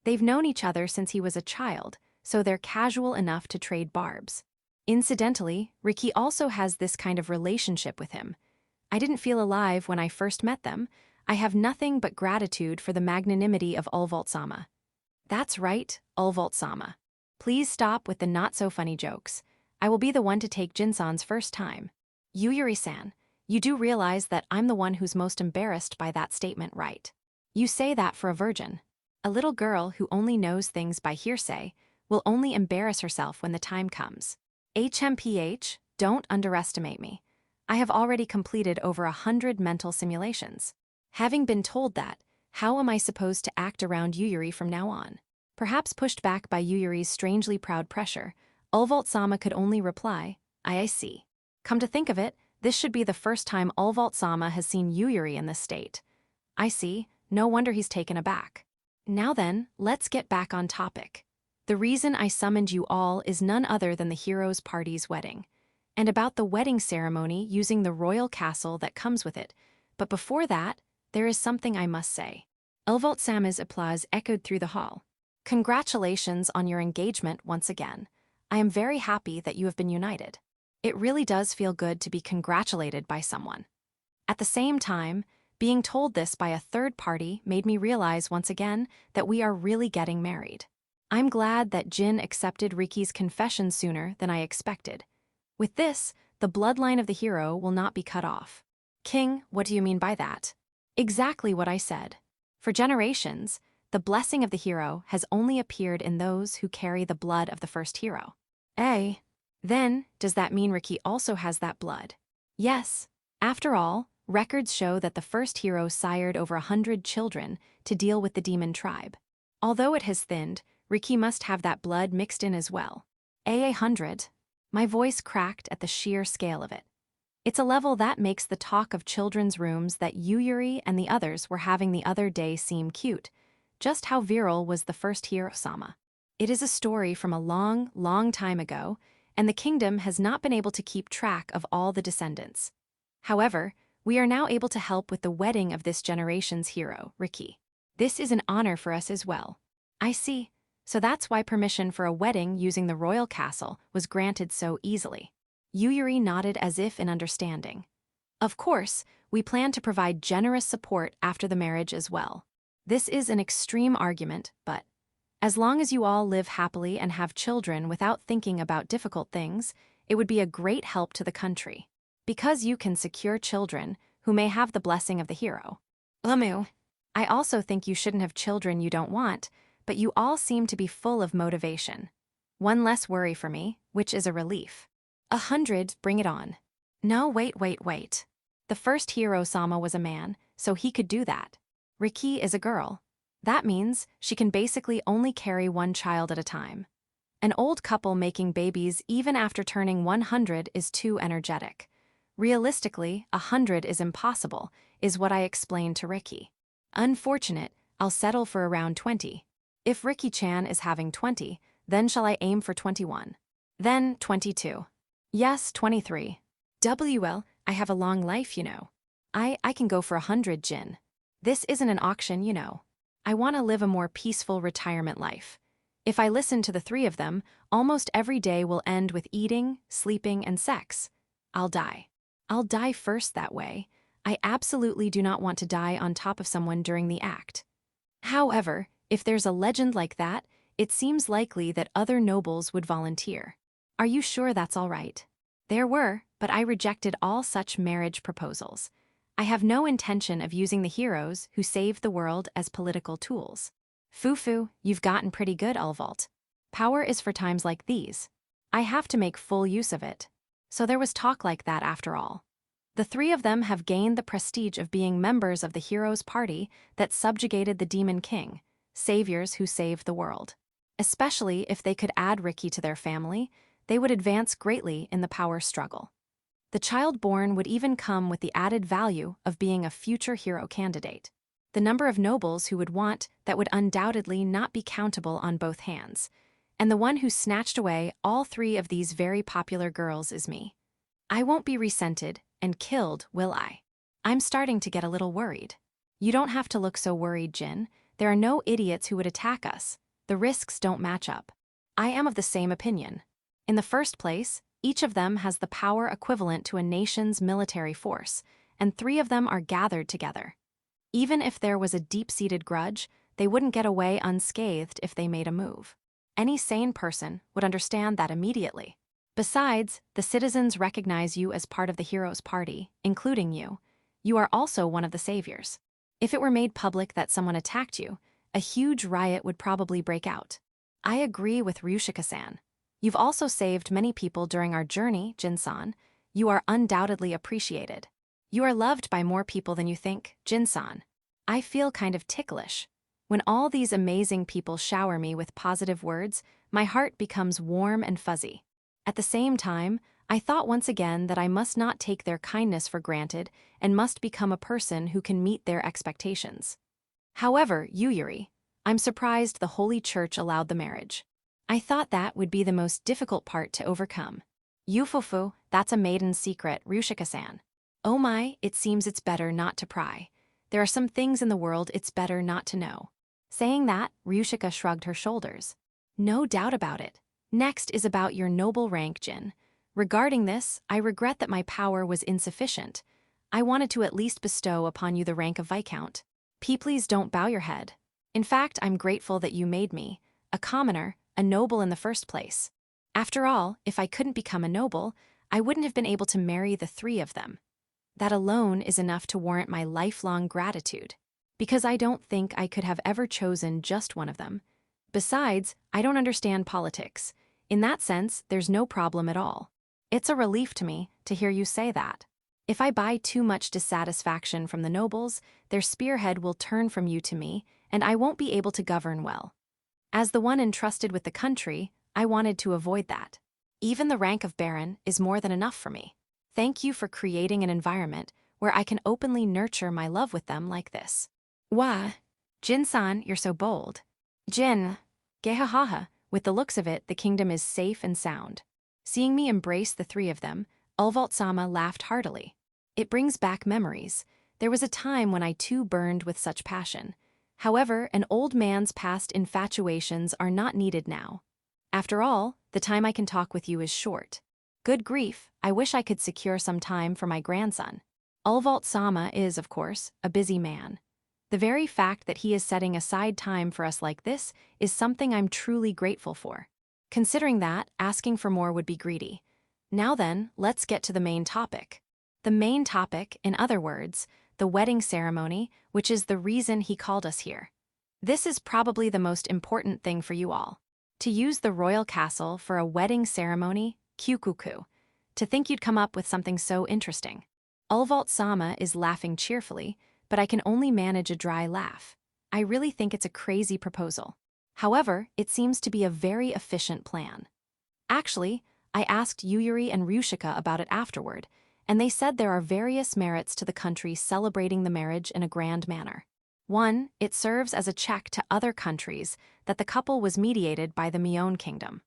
They've known each other since he was a child, so they're casual enough to trade barbs. Incidentally, Riki also has this kind of relationship with him. I didn't feel alive when I first met them. I have nothing but gratitude for the magnanimity of Ulvault-sama. That's right, Ulvault-sama. Please stop with the not-so-funny jokes. I will be the one to take Jinsan's first time. Yuyuri-san, you do realize that I'm the one who's most embarrassed by that statement, right? You say that for a virgin. A little girl who only knows things by hearsay will only embarrass herself when the time comes. HMPH, don't underestimate me. I have already completed over 100 mental simulations. Having been told that, how am I supposed to act around Yuyuri from now on? Perhaps pushed back by Yuyuri's strangely proud pressure, Ulvault-sama could only reply, I see. Come to think of it, this should be the first time Ulvault-sama has seen Yuyuri in this state. I see, no wonder he's taken aback. Now then, let's get back on topic. The reason I summoned you all is none other than the hero's party's wedding, and about the wedding ceremony using the royal castle that comes with it. But before that, there is something I must say. Ulvault-sama's applause echoed through the hall. Congratulations on your engagement once again. I am very happy that you have been united. It really does feel good to be congratulated by someone. At the same time, being told this by a third party made me realize once again that we are really getting married. I'm glad that Jin accepted Riki's confession sooner than I expected. With this, the bloodline of the hero will not be cut off. King, what do you mean by that? Exactly what I said. For generations, the blessing of the hero has only appeared in those who carry the blood of the first hero. Then, does that mean Riki also has that blood? Yes. After all, records show that the first hero sired over 100 children to deal with the demon tribe. Although it has thinned, Riki must have that blood mixed in as well. A100. My voice cracked at the sheer scale of it. It's a level that makes the talk of children's rooms that Yuyuri and the others were having the other day seem cute. Just how virile was the first hero-sama? It is a story from a long, long time ago, and the kingdom has not been able to keep track of all the descendants. However, we are now able to help with the wedding of this generation's hero, Riki. This is an honor for us as well. I see. So that's why permission for a wedding using the royal castle was granted so easily. Yuyuri nodded as if in understanding. Of course, we plan to provide generous support after the marriage as well. This is an extreme argument, but as long as you all live happily and have children without thinking about difficult things, it would be a great help to the country. Because you can secure children who may have the blessing of the hero. Lamu, I also think you shouldn't have children you don't want, but you all seem to be full of motivation. One less worry for me, which is a relief. 100, bring it on. No, wait. The first hero-sama was a man, so he could do that. Riki is a girl. That means she can basically only carry one child at a time. An old couple making babies even after turning 100 is too energetic. Realistically, 100 is impossible, is what I explained to Riki. Unfortunate, I'll settle for around 20. If Riki-chan is having 20, then shall I aim for 21? Then 22. Yes, 23. WL, I have a long life, you know. I can go for 100, Jin. This isn't an auction, you know. I want to live a more peaceful retirement life. If I listen to the three of them, almost every day will end with eating, sleeping, and sex. I'll die. I'll die first that way. I absolutely do not want to die on top of someone during the act. However, if there's a legend like that, it seems likely that other nobles would volunteer. Are you sure that's all right? There were, but I rejected all such marriage proposals. I have no intention of using the heroes who saved the world as political tools. Fufu, you've gotten pretty good, Ulvault. Power is for times like these. I have to make full use of it. So there was talk like that after all. The three of them have gained the prestige of being members of the heroes' party that subjugated the Demon King, saviors who saved the world. Especially if they could add Riki to their family, they would advance greatly in the power struggle. The child born would even come with the added value of being a future hero candidate. The number of nobles who would want that would undoubtedly not be countable on both hands. And the one who snatched away all three of these very popular girls is me. I won't be resented and killed, will I? I'm starting to get a little worried. You don't have to look so worried, Jin. There are no idiots who would attack us. The risks don't match up. I am of the same opinion. In the first place, each of them has the power equivalent to a nation's military force, and three of them are gathered together. Even if there was a deep-seated grudge, they wouldn't get away unscathed if they made a move. Any sane person would understand that immediately. Besides, the citizens recognize you as part of the hero's party, including you. You are also one of the saviors. If it were made public that someone attacked you, a huge riot would probably break out. I agree with Ryushika-san. You've also saved many people during our journey, Jin-san. You are undoubtedly appreciated. You are loved by more people than you think, Jin-san. I feel kind of ticklish. When all these amazing people shower me with positive words, my heart becomes warm and fuzzy. At the same time, I thought once again that I must not take their kindness for granted and must become a person who can meet their expectations. However, Yuyuri, I'm surprised the Holy Church allowed the marriage. I thought that would be the most difficult part to overcome. Yufufu, that's a maiden secret, Ryushika-san. Oh my, it seems it's better not to pry. There are some things in the world it's better not to know. Saying that, Ryushika shrugged her shoulders. No doubt about it. Next is about your noble rank, Jin. Regarding this, I regret that my power was insufficient. I wanted to at least bestow upon you the rank of Viscount. Please don't bow your head. In fact, I'm grateful that you made me, a commoner, a noble in the first place. After all, if I couldn't become a noble, I wouldn't have been able to marry the three of them. That alone is enough to warrant my lifelong gratitude, because I don't think I could have ever chosen just one of them. Besides, I don't understand politics. In that sense, there's no problem at all. It's a relief to me to hear you say that. If I buy too much dissatisfaction from the nobles, their spearhead will turn from you to me, and I won't be able to govern well. As the one entrusted with the country, I wanted to avoid that. Even the rank of baron is more than enough for me. Thank you for creating an environment where I can openly nurture my love with them like this. Wah! Jin-san, you're so bold. Jin! Gehahaha, with the looks of it, the kingdom is safe and sound. Seeing me embrace the three of them, Ulvalt-sama laughed heartily. It brings back memories. There was a time when I too burned with such passion. However, an old man's past infatuations are not needed now. After all, the time I can talk with you is short. Good grief, I wish I could secure some time for my grandson. Ulvalt-sama is, of course, a busy man. The very fact that he is setting aside time for us like this is something I'm truly grateful for. Considering that, asking for more would be greedy. Now then, let's get to the main topic. The main topic, in other words, the wedding ceremony, which is the reason he called us here. This is probably the most important thing for you all. To use the royal castle for a wedding ceremony, kyukuku. To think you'd come up with something so interesting. Ulvalt-sama is laughing cheerfully, but I can only manage a dry laugh. I really think it's a crazy proposal. However, it seems to be a very efficient plan. Actually, I asked Yuyuri and Ryushika about it afterward, and they said there are various merits to the country celebrating the marriage in a grand manner. 1. It serves as a check to other countries that the couple was mediated by the Mion kingdom.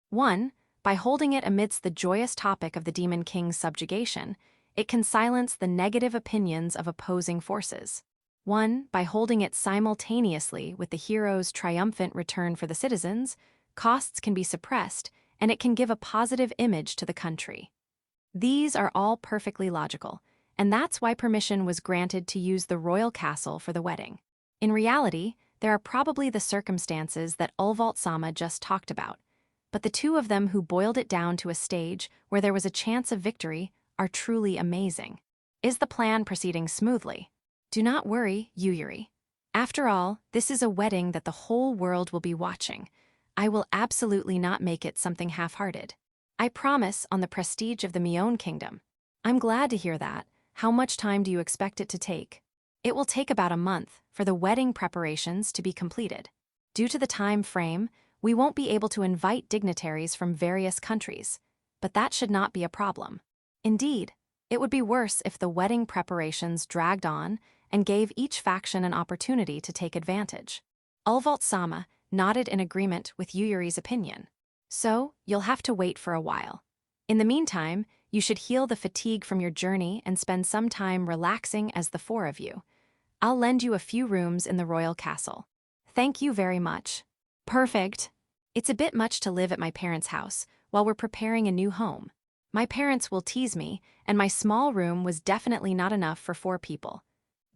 1. By holding it amidst the joyous topic of the Demon King's subjugation, it can silence the negative opinions of opposing forces. 1. By holding it simultaneously with the hero's triumphant return for the citizens, costs can be suppressed, and it can give a positive image to the country. These are all perfectly logical, and that's why permission was granted to use the royal castle for the wedding. In reality, there are probably the circumstances that Ulvalt-sama just talked about, but the two of them who boiled it down to a stage where there was a chance of victory are truly amazing. Is the plan proceeding smoothly? Do not worry, Yuyuri. After all, this is a wedding that the whole world will be watching. I will absolutely not make it something half-hearted. I promise on the prestige of the Mion kingdom. I'm glad to hear that. How much time do you expect it to take? It will take about a month for the wedding preparations to be completed. Due to the time frame, we won't be able to invite dignitaries from various countries, but that should not be a problem. Indeed, it would be worse if the wedding preparations dragged on and gave each faction an opportunity to take advantage. Ulvalt-sama nodded in agreement with Yuyuri's opinion. So, you'll have to wait for a while. In the meantime, you should heal the fatigue from your journey and spend some time relaxing as the four of you. I'll lend you a few rooms in the royal castle. Thank you very much. Perfect. It's a bit much to live at my parents' house while we're preparing a new home. My parents will tease me, and my small room was definitely not enough for 4 people,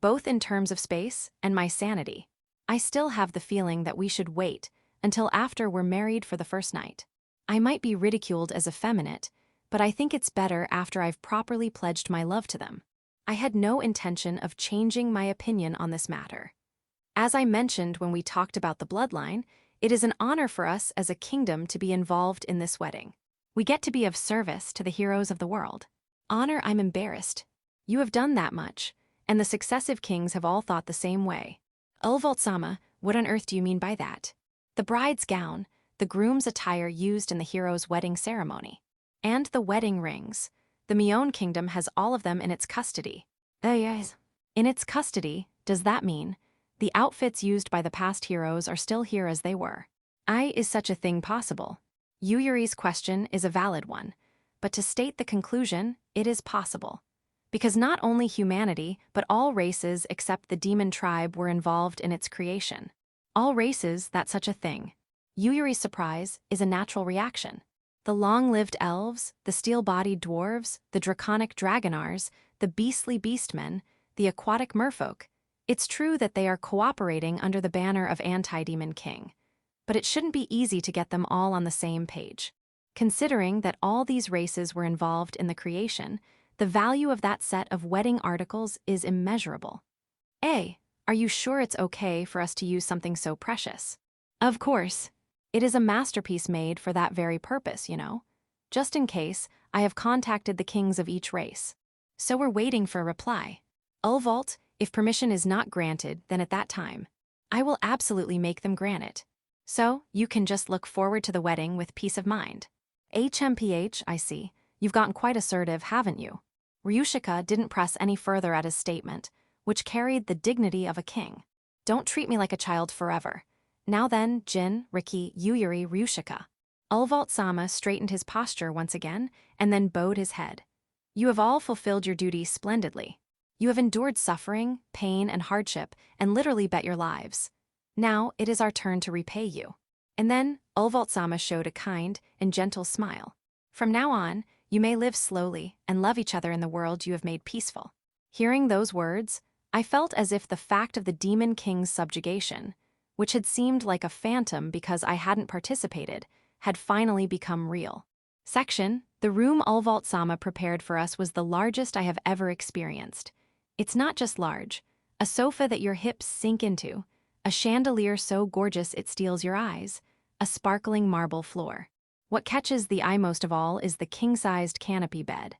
both in terms of space and my sanity. I still have the feeling that we should wait until after we're married for the first night. I might be ridiculed as effeminate, but I think it's better after I've properly pledged my love to them. I had no intention of changing my opinion on this matter. As I mentioned when we talked about the bloodline, it is an honor for us as a kingdom to be involved in this wedding. We get to be of service to the heroes of the world. Honor, I'm embarrassed. You have done that much, and the successive kings have all thought the same way. Ulvalt-sama, what on earth do you mean by that? The bride's gown, the groom's attire used in the hero's wedding ceremony, and the wedding rings. The Mion kingdom has all of them in its custody. Yes. In its custody, does that mean the outfits used by the past heroes are still here as they were? Is such a thing possible? Yuyuri's question is a valid one, but to state the conclusion, it is possible. Because not only humanity, but all races except the demon tribe were involved in its creation. All races, that's such a thing. Yuyuri's surprise is a natural reaction. The long-lived elves, the steel-bodied dwarves, the draconic dragonars, the beastly beastmen, the aquatic merfolk. It's true that they are cooperating under the banner of Anti-Demon King. But it shouldn't be easy to get them all on the same page. Considering that all these races were involved in the creation, the value of that set of wedding articles is immeasurable. Are you sure it's okay for us to use something so precious? Of course. It is a masterpiece made for that very purpose, you know. Just in case, I have contacted the kings of each race. So we're waiting for a reply. Ulvault, if permission is not granted, then at that time, I will absolutely make them grant it. So, you can just look forward to the wedding with peace of mind. HMPH, I see. You've gotten quite assertive, haven't you? Ryushika didn't press any further at his statement, which carried the dignity of a king. Don't treat me like a child forever. Now then, Jin, Riki, Yuyuri, Ryushika. Ulvault-sama straightened his posture once again, and then bowed his head. You have all fulfilled your duty splendidly. You have endured suffering, pain, and hardship, and literally bet your lives. Now it is our turn to repay you. And then, Ulvault-sama showed a kind and gentle smile. From now on, you may live slowly and love each other in the world you have made peaceful. Hearing those words, I felt as if the fact of the Demon King's subjugation, which had seemed like a phantom because I hadn't participated, had finally become real. The room Ulvault-sama prepared for us was the largest I have ever experienced. It's not just large, a sofa that your hips sink into, a chandelier so gorgeous it steals your eyes, a sparkling marble floor. What catches the eye most of all is the king-sized canopy bed.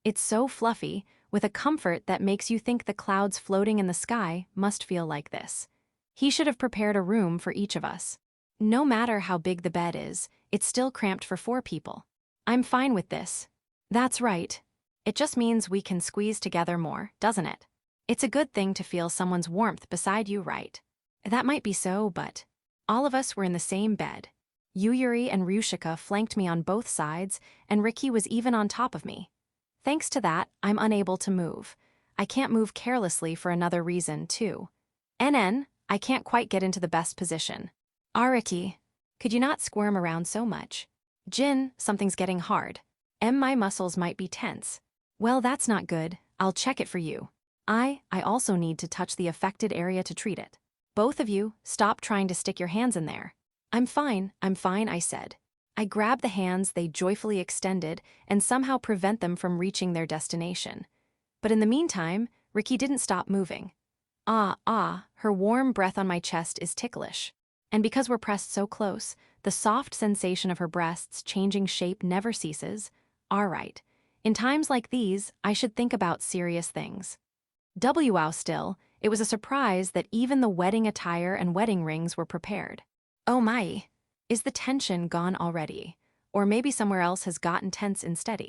It's so fluffy, with a comfort that makes you think the clouds floating in the sky must feel like this. He should have prepared a room for each of us. No matter how big the bed is, it's still cramped for 4 people. I'm fine with this. That's right. It just means we can squeeze together more, doesn't it? It's a good thing to feel someone's warmth beside you, right? That might be so, but all of us were in the same bed. Yuyuri and Ryushika flanked me on both sides, and Riki was even on top of me. Thanks to that, I'm unable to move. I can't move carelessly for another reason, too. I can't quite get into the best position. Riki, could you not squirm around so much? Jin, something's getting hard. My muscles might be tense. Well, that's not good. I'll check it for you. I also need to touch the affected area to treat it. Both of you, stop trying to stick your hands in there. I'm fine, I said. I grabbed the hands they joyfully extended and somehow prevent them from reaching their destination. But in the meantime, Riki didn't stop moving. Her warm breath on my chest is ticklish. And because we're pressed so close, the soft sensation of her breasts changing shape never ceases. All right. In times like these, I should think about serious things. Still, it was a surprise that even the wedding attire and wedding rings were prepared. Oh my, is the tension gone already? Or maybe somewhere else has gotten tense instead.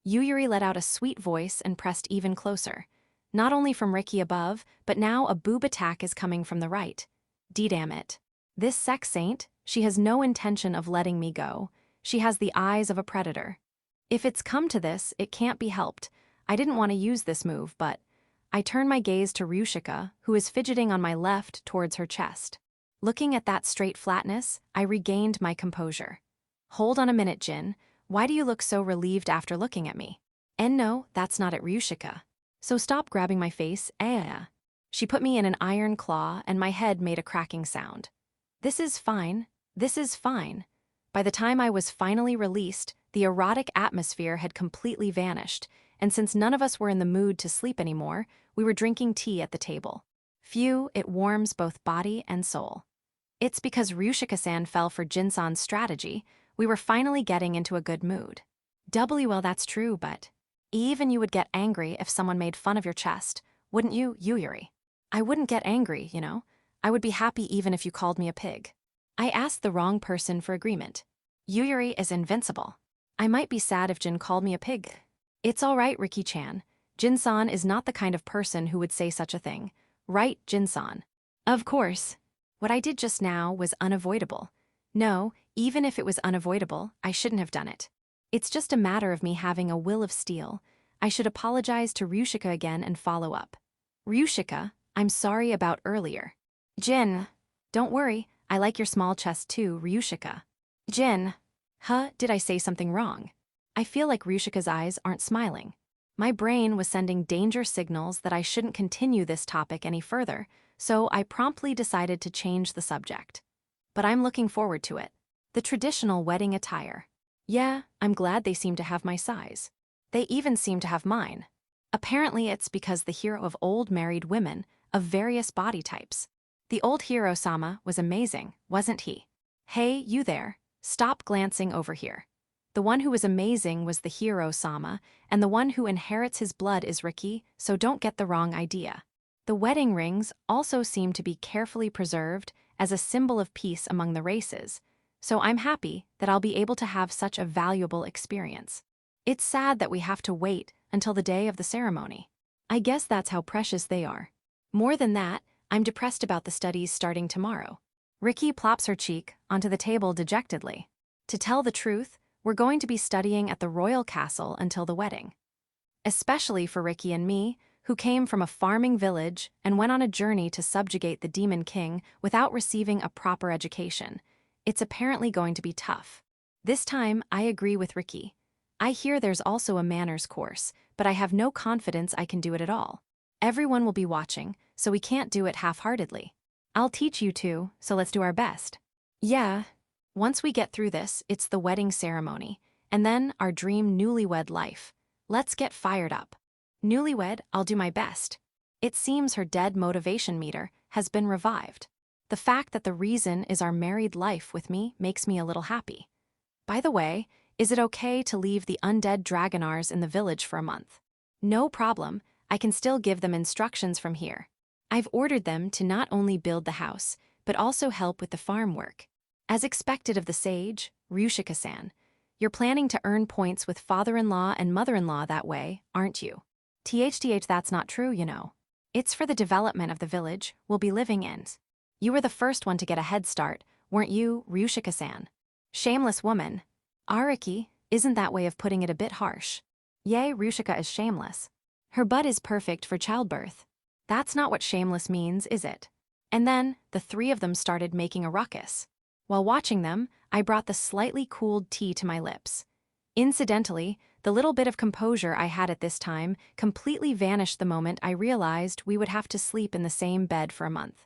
Yuyuri let out a sweet voice and pressed even closer. Not only from Riki above, but now a boob attack is coming from the right. Damn it. This sex saint, she has no intention of letting me go. She has the eyes of a predator. If it's come to this, it can't be helped. I didn't want to use this move, but I turn my gaze to Ryushika, who is fidgeting on my left towards her chest. Looking at that straight flatness, I regained my composure. Hold on a minute, Jin. Why do you look so relieved after looking at me? And no, that's not at Ryushika. So stop grabbing my face, She put me in an iron claw and my head made a cracking sound. This is fine. By the time I was finally released, the erotic atmosphere had completely vanished, and since none of us were in the mood to sleep anymore, we were drinking tea at the table. Phew, it warms both body and soul. It's because Ryushika-san fell for Jin-san's strategy, we were finally getting into a good mood. Well, that's true, but even you would get angry if someone made fun of your chest, wouldn't you, Yuyuri? I wouldn't get angry, you know. I would be happy even if you called me a pig. I asked the wrong person for agreement. Yuyuri is invincible. I might be sad if Jin called me a pig. It's all right, Riki-chan. Jin-san is not the kind of person who would say such a thing. Right, Jin-san? Of course. What I did just now was unavoidable. No, even if it was unavoidable, I shouldn't have done it. It's just a matter of me having a will of steel. I should apologize to Ryushika again and follow up. Ryushika, I'm sorry about earlier. Jin. Don't worry, I like your small chest too, Ryushika. Jin. Did I say something wrong? I feel like Ryushika's eyes aren't smiling. My brain was sending danger signals that I shouldn't continue this topic any further, so I promptly decided to change the subject. But I'm looking forward to it. The traditional wedding attire. Yeah, I'm glad they seem to have my size. They even seem to have mine. Apparently it's because the hero of old married women of various body types. The old hero-sama was amazing, wasn't he? Hey, you there. Stop glancing over here. The one who is amazing was the hero Sama, and the one who inherits his blood is Riki, so don't get the wrong idea. The wedding rings also seem to be carefully preserved as a symbol of peace among the races, so I'm happy that I'll be able to have such a valuable experience. It's sad that we have to wait until the day of the ceremony. I guess that's how precious they are. More than that, I'm depressed about the studies starting tomorrow. Riki plops her cheek onto the table dejectedly. To tell the truth, we're going to be studying at the royal castle until the wedding. Especially for Riki and me, who came from a farming village and went on a journey to subjugate the Demon King without receiving a proper education. It's apparently going to be tough. This time, I agree with Riki. I hear there's also a manners course, but I have no confidence I can do it at all. Everyone will be watching, so we can't do it half-heartedly. I'll teach you two, so let's do our best. Yeah. Once we get through this, it's the wedding ceremony, and then our dream newlywed life. Let's get fired up. Newlywed, I'll do my best. It seems her dead motivation meter has been revived. The fact that the reason is our married life with me makes me a little happy. By the way, is it okay to leave the undead Dragonars in the village for a month? No problem, I can still give them instructions from here. I've ordered them to not only build the house, but also help with the farm work. As expected of the sage, Ryushika-san, you're planning to earn points with father-in-law and mother-in-law that way, aren't you? THTH, that's not true, you know. It's for the development of the village we'll be living in. You were the first one to get a head start, weren't you, Ryushika-san? Shameless woman. Ariki, isn't that way of putting it a bit harsh? Yay, Ryushika is shameless. Her butt is perfect for childbirth. That's not what shameless means, is it? And then, the three of them started making a ruckus. While watching them, I brought the slightly cooled tea to my lips. Incidentally, the little bit of composure I had at this time completely vanished the moment I realized we would have to sleep in the same bed for a month.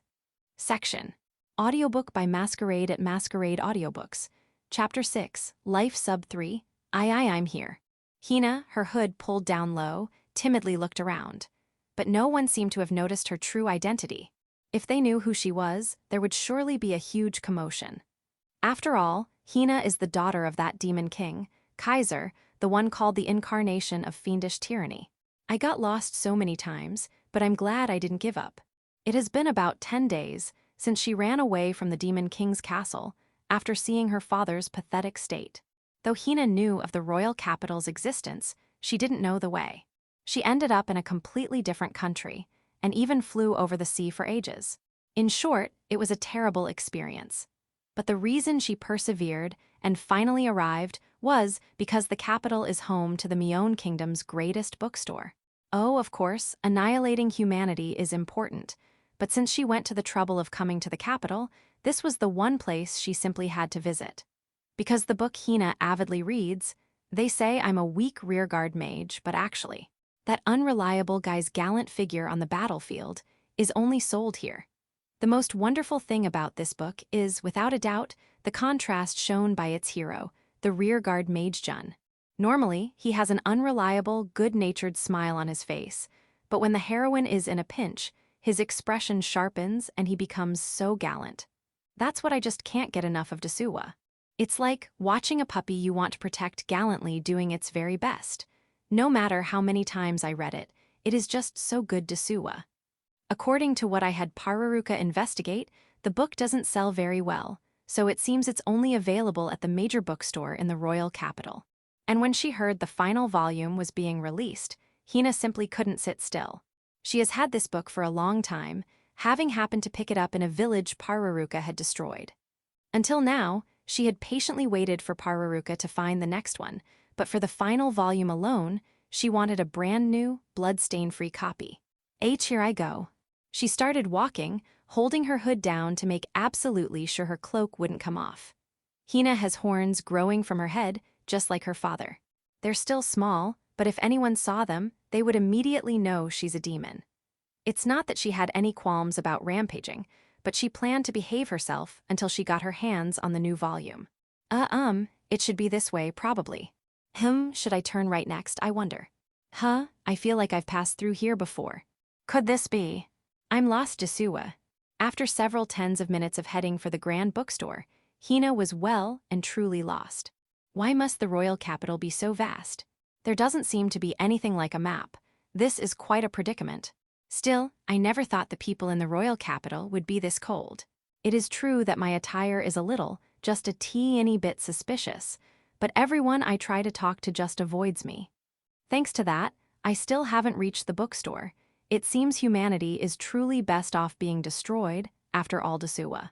Section. Audiobook by Masquerade at Masquerade Audiobooks. Chapter 6, Life Sub 3, I'm here. Hina, her hood pulled down low, timidly looked around. But no one seemed to have noticed her true identity. If they knew who she was, there would surely be a huge commotion. After all, Hina is the daughter of that demon king, Kaiser, the one called the incarnation of fiendish tyranny. I got lost so many times, but I'm glad I didn't give up. It has been about 10 days since she ran away from the demon king's castle after seeing her father's pathetic state. Though Hina knew of the royal capital's existence, she didn't know the way. She ended up in a completely different country, and even flew over the sea for ages. In short, it was a terrible experience. But the reason she persevered and finally arrived was because the capital is home to the Mion Kingdom's greatest bookstore. Oh, of course, annihilating humanity is important, but since she went to the trouble of coming to the capital, this was the one place she simply had to visit. Because the book Hina avidly reads, they say I'm a weak rearguard mage, but actually, that unreliable guy's gallant figure on the battlefield is only sold here. The most wonderful thing about this book is, without a doubt, the contrast shown by its hero, the rearguard mage Jun. Normally, he has an unreliable, good-natured smile on his face, but when the heroine is in a pinch, his expression sharpens and he becomes so gallant. That's what I just can't get enough of Dasuwa. It's like watching a puppy you want to protect gallantly doing its very best. No matter how many times I read it, it is just so good Dasuwa. According to what I had Pararuka investigate, the book doesn't sell very well, so it seems it's only available at the major bookstore in the royal capital. And when she heard the final volume was being released, Hina simply couldn't sit still. She has had this book for a long time, having happened to pick it up in a village Pararuka had destroyed. Until now, she had patiently waited for Pararuka to find the next one, but for the final volume alone, she wanted a brand new, blood-stain-free copy. Here I go. She started walking, holding her hood down to make absolutely sure her cloak wouldn't come off. Hina has horns growing from her head, just like her father. They're still small, but if anyone saw them, they would immediately know she's a demon. It's not that she had any qualms about rampaging, but she planned to behave herself until she got her hands on the new volume. It should be this way, probably. Should I turn right next, I wonder? I feel like I've passed through here before. Could this be? I'm lost Dasuwa. After several tens of minutes of heading for the grand bookstore, Hina was well and truly lost. Why must the royal capital be so vast? There doesn't seem to be anything like a map. This is quite a predicament. Still, I never thought the people in the royal capital would be this cold. It is true that my attire is a little, just a teeny bit suspicious, but everyone I try to talk to just avoids me. Thanks to that, I still haven't reached the bookstore. It seems humanity is truly best off being destroyed after all Dasuwa.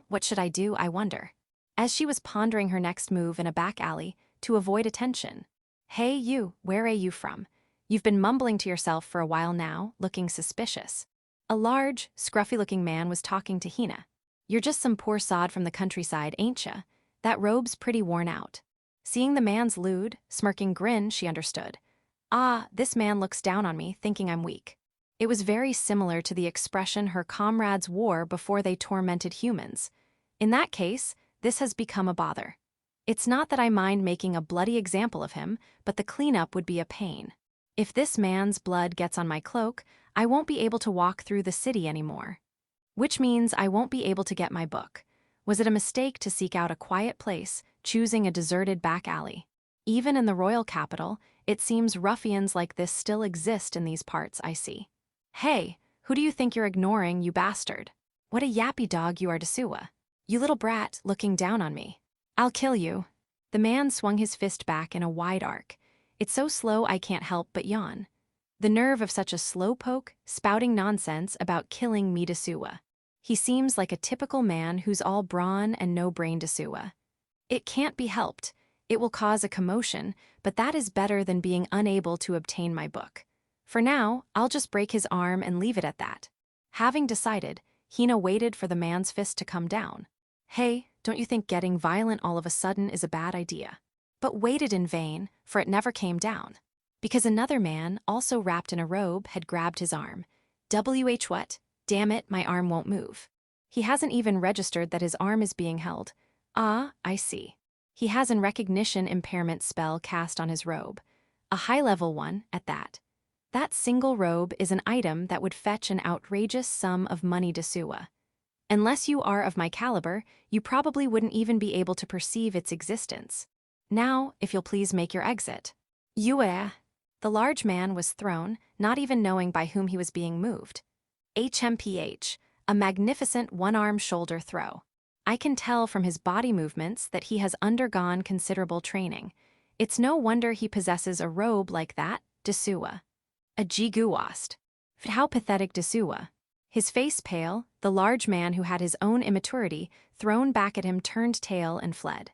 What should I do, I wonder? As she was pondering her next move in a back alley to avoid attention. Hey you, where are you from? You've been mumbling to yourself for a while now, looking suspicious. A large, scruffy-looking man was talking to Hina. You're just some poor sod from the countryside, ain't ya? That robe's pretty worn out. Seeing the man's lewd, smirking grin, she understood. Ah, this man looks down on me, thinking I'm weak. It was very similar to the expression her comrades wore before they tormented humans. In that case, this has become a bother. It's not that I mind making a bloody example of him, but the cleanup would be a pain. If this man's blood gets on my cloak, I won't be able to walk through the city anymore. Which means I won't be able to get my book. Was it a mistake to seek out a quiet place, choosing a deserted back alley? Even in the royal capital, it seems ruffians like this still exist in these parts, I see. Hey, who do you think you're ignoring, you bastard? What a yappy dog you are, Dasuwa. You little brat, looking down on me. I'll kill you. The man swung his fist back in a wide arc. It's so slow I can't help but yawn. The nerve of such a slowpoke, spouting nonsense about killing me, Dasuwa. He seems like a typical man who's all brawn and no brain, Dasuwa. It can't be helped. It will cause a commotion, but that is better than being unable to obtain my book. For now, I'll just break his arm and leave it at that. Having decided, Hina waited for the man's fist to come down. Hey, don't you think getting violent all of a sudden is a bad idea? But waited in vain, for it never came down. Because another man, also wrapped in a robe, had grabbed his arm. What? Damn it, my arm won't move. He hasn't even registered that his arm is being held. Ah, I see. He has an recognition impairment spell cast on his robe. A high-level one, at that. That single robe is an item that would fetch an outrageous sum of money, Dasuwa. Unless you are of my caliber, you probably wouldn't even be able to perceive its existence. Now, if you'll please make your exit. The large man was thrown, not even knowing by whom he was being moved. HMPH, a magnificent one-arm shoulder throw. I can tell from his body movements that he has undergone considerable training. It's no wonder he possesses a robe like that, Dasuwa. A jiguwast. How pathetic, Dasuwa. His face pale, the large man who had his own immaturity thrown back at him turned tail and fled.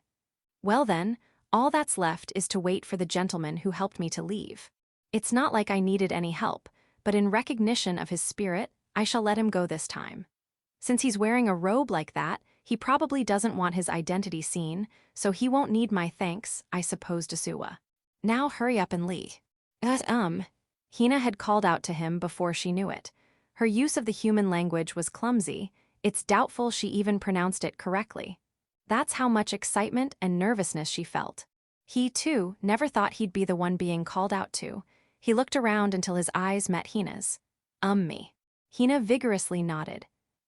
Well then, all that's left is to wait for the gentleman who helped me to leave. It's not like I needed any help, but in recognition of his spirit, I shall let him go this time. Since he's wearing a robe like that, he probably doesn't want his identity seen, so he won't need my thanks, I suppose, Dasuwa. Now hurry up and leave. Hina had called out to him before she knew it. Her use of the human language was clumsy. It's doubtful she even pronounced it correctly. That's how much excitement and nervousness she felt. He, too, never thought he'd be the one being called out to. He looked around until his eyes met Hina's. Me. Hina vigorously nodded.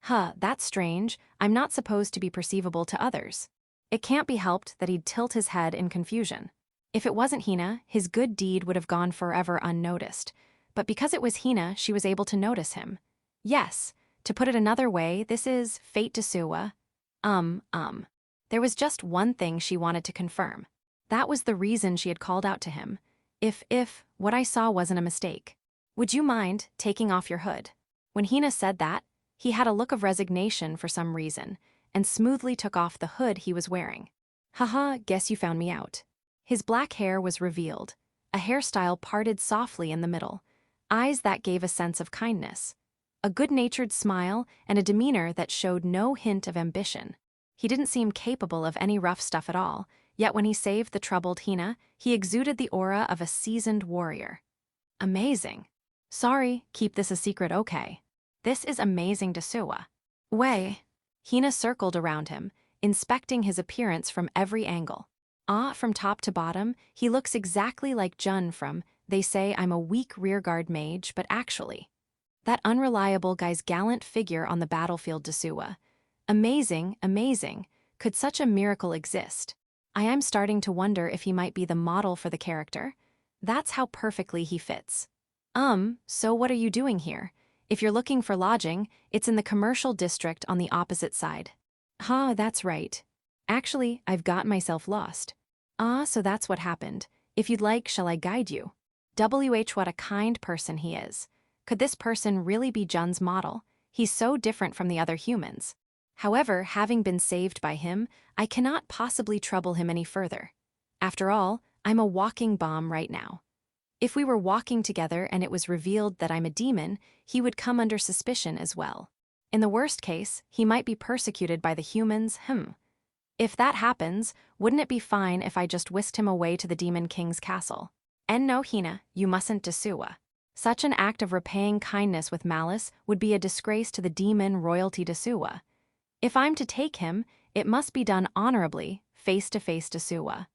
That's strange. I'm not supposed to be perceivable to others. It can't be helped that he'd tilt his head in confusion. If it wasn't Hina, his good deed would have gone forever unnoticed. But because it was Hina, she was able to notice him. Yes, to put it another way, this is fate, Dasuwa. There was just one thing she wanted to confirm. That was the reason she had called out to him. If what I saw wasn't a mistake. Would you mind taking off your hood? When Hina said that, he had a look of resignation for some reason, and smoothly took off the hood he was wearing. Guess you found me out. His black hair was revealed, a hairstyle parted softly in the middle, eyes that gave a sense of kindness, a good-natured smile, and a demeanor that showed no hint of ambition. He didn't seem capable of any rough stuff at all, yet when he saved the troubled Hina, he exuded the aura of a seasoned warrior. Amazing. Sorry, keep this a secret, okay? This is amazing, Dasuwa. Hina circled around him, inspecting his appearance from every angle. From top to bottom, he looks exactly like Jun from They Say I'm a Weak Rearguard Mage, but actually. That unreliable guy's gallant figure on the battlefield, Dasuwa. Amazing, amazing. Could such a miracle exist? I am starting to wonder if he might be the model for the character. That's how perfectly he fits. So what are you doing here? If you're looking for lodging, it's in the commercial district on the opposite side. That's right. Actually, I've got myself lost. So that's what happened. If you'd like, shall I guide you? What a kind person he is. Could this person really be Jun's model? He's so different from the other humans. However, having been saved by him, I cannot possibly trouble him any further. After all, I'm a walking bomb right now. If we were walking together and it was revealed that I'm a demon, he would come under suspicion as well. In the worst case, he might be persecuted by the humans. If that happens, wouldn't it be fine if I just whisked him away to the Demon King's castle? And no, Hina, you mustn't Desua. Such an act of repaying kindness with malice would be a disgrace to the demon royalty Desua. If I'm to take him, it must be done honorably, face-to-face Desua.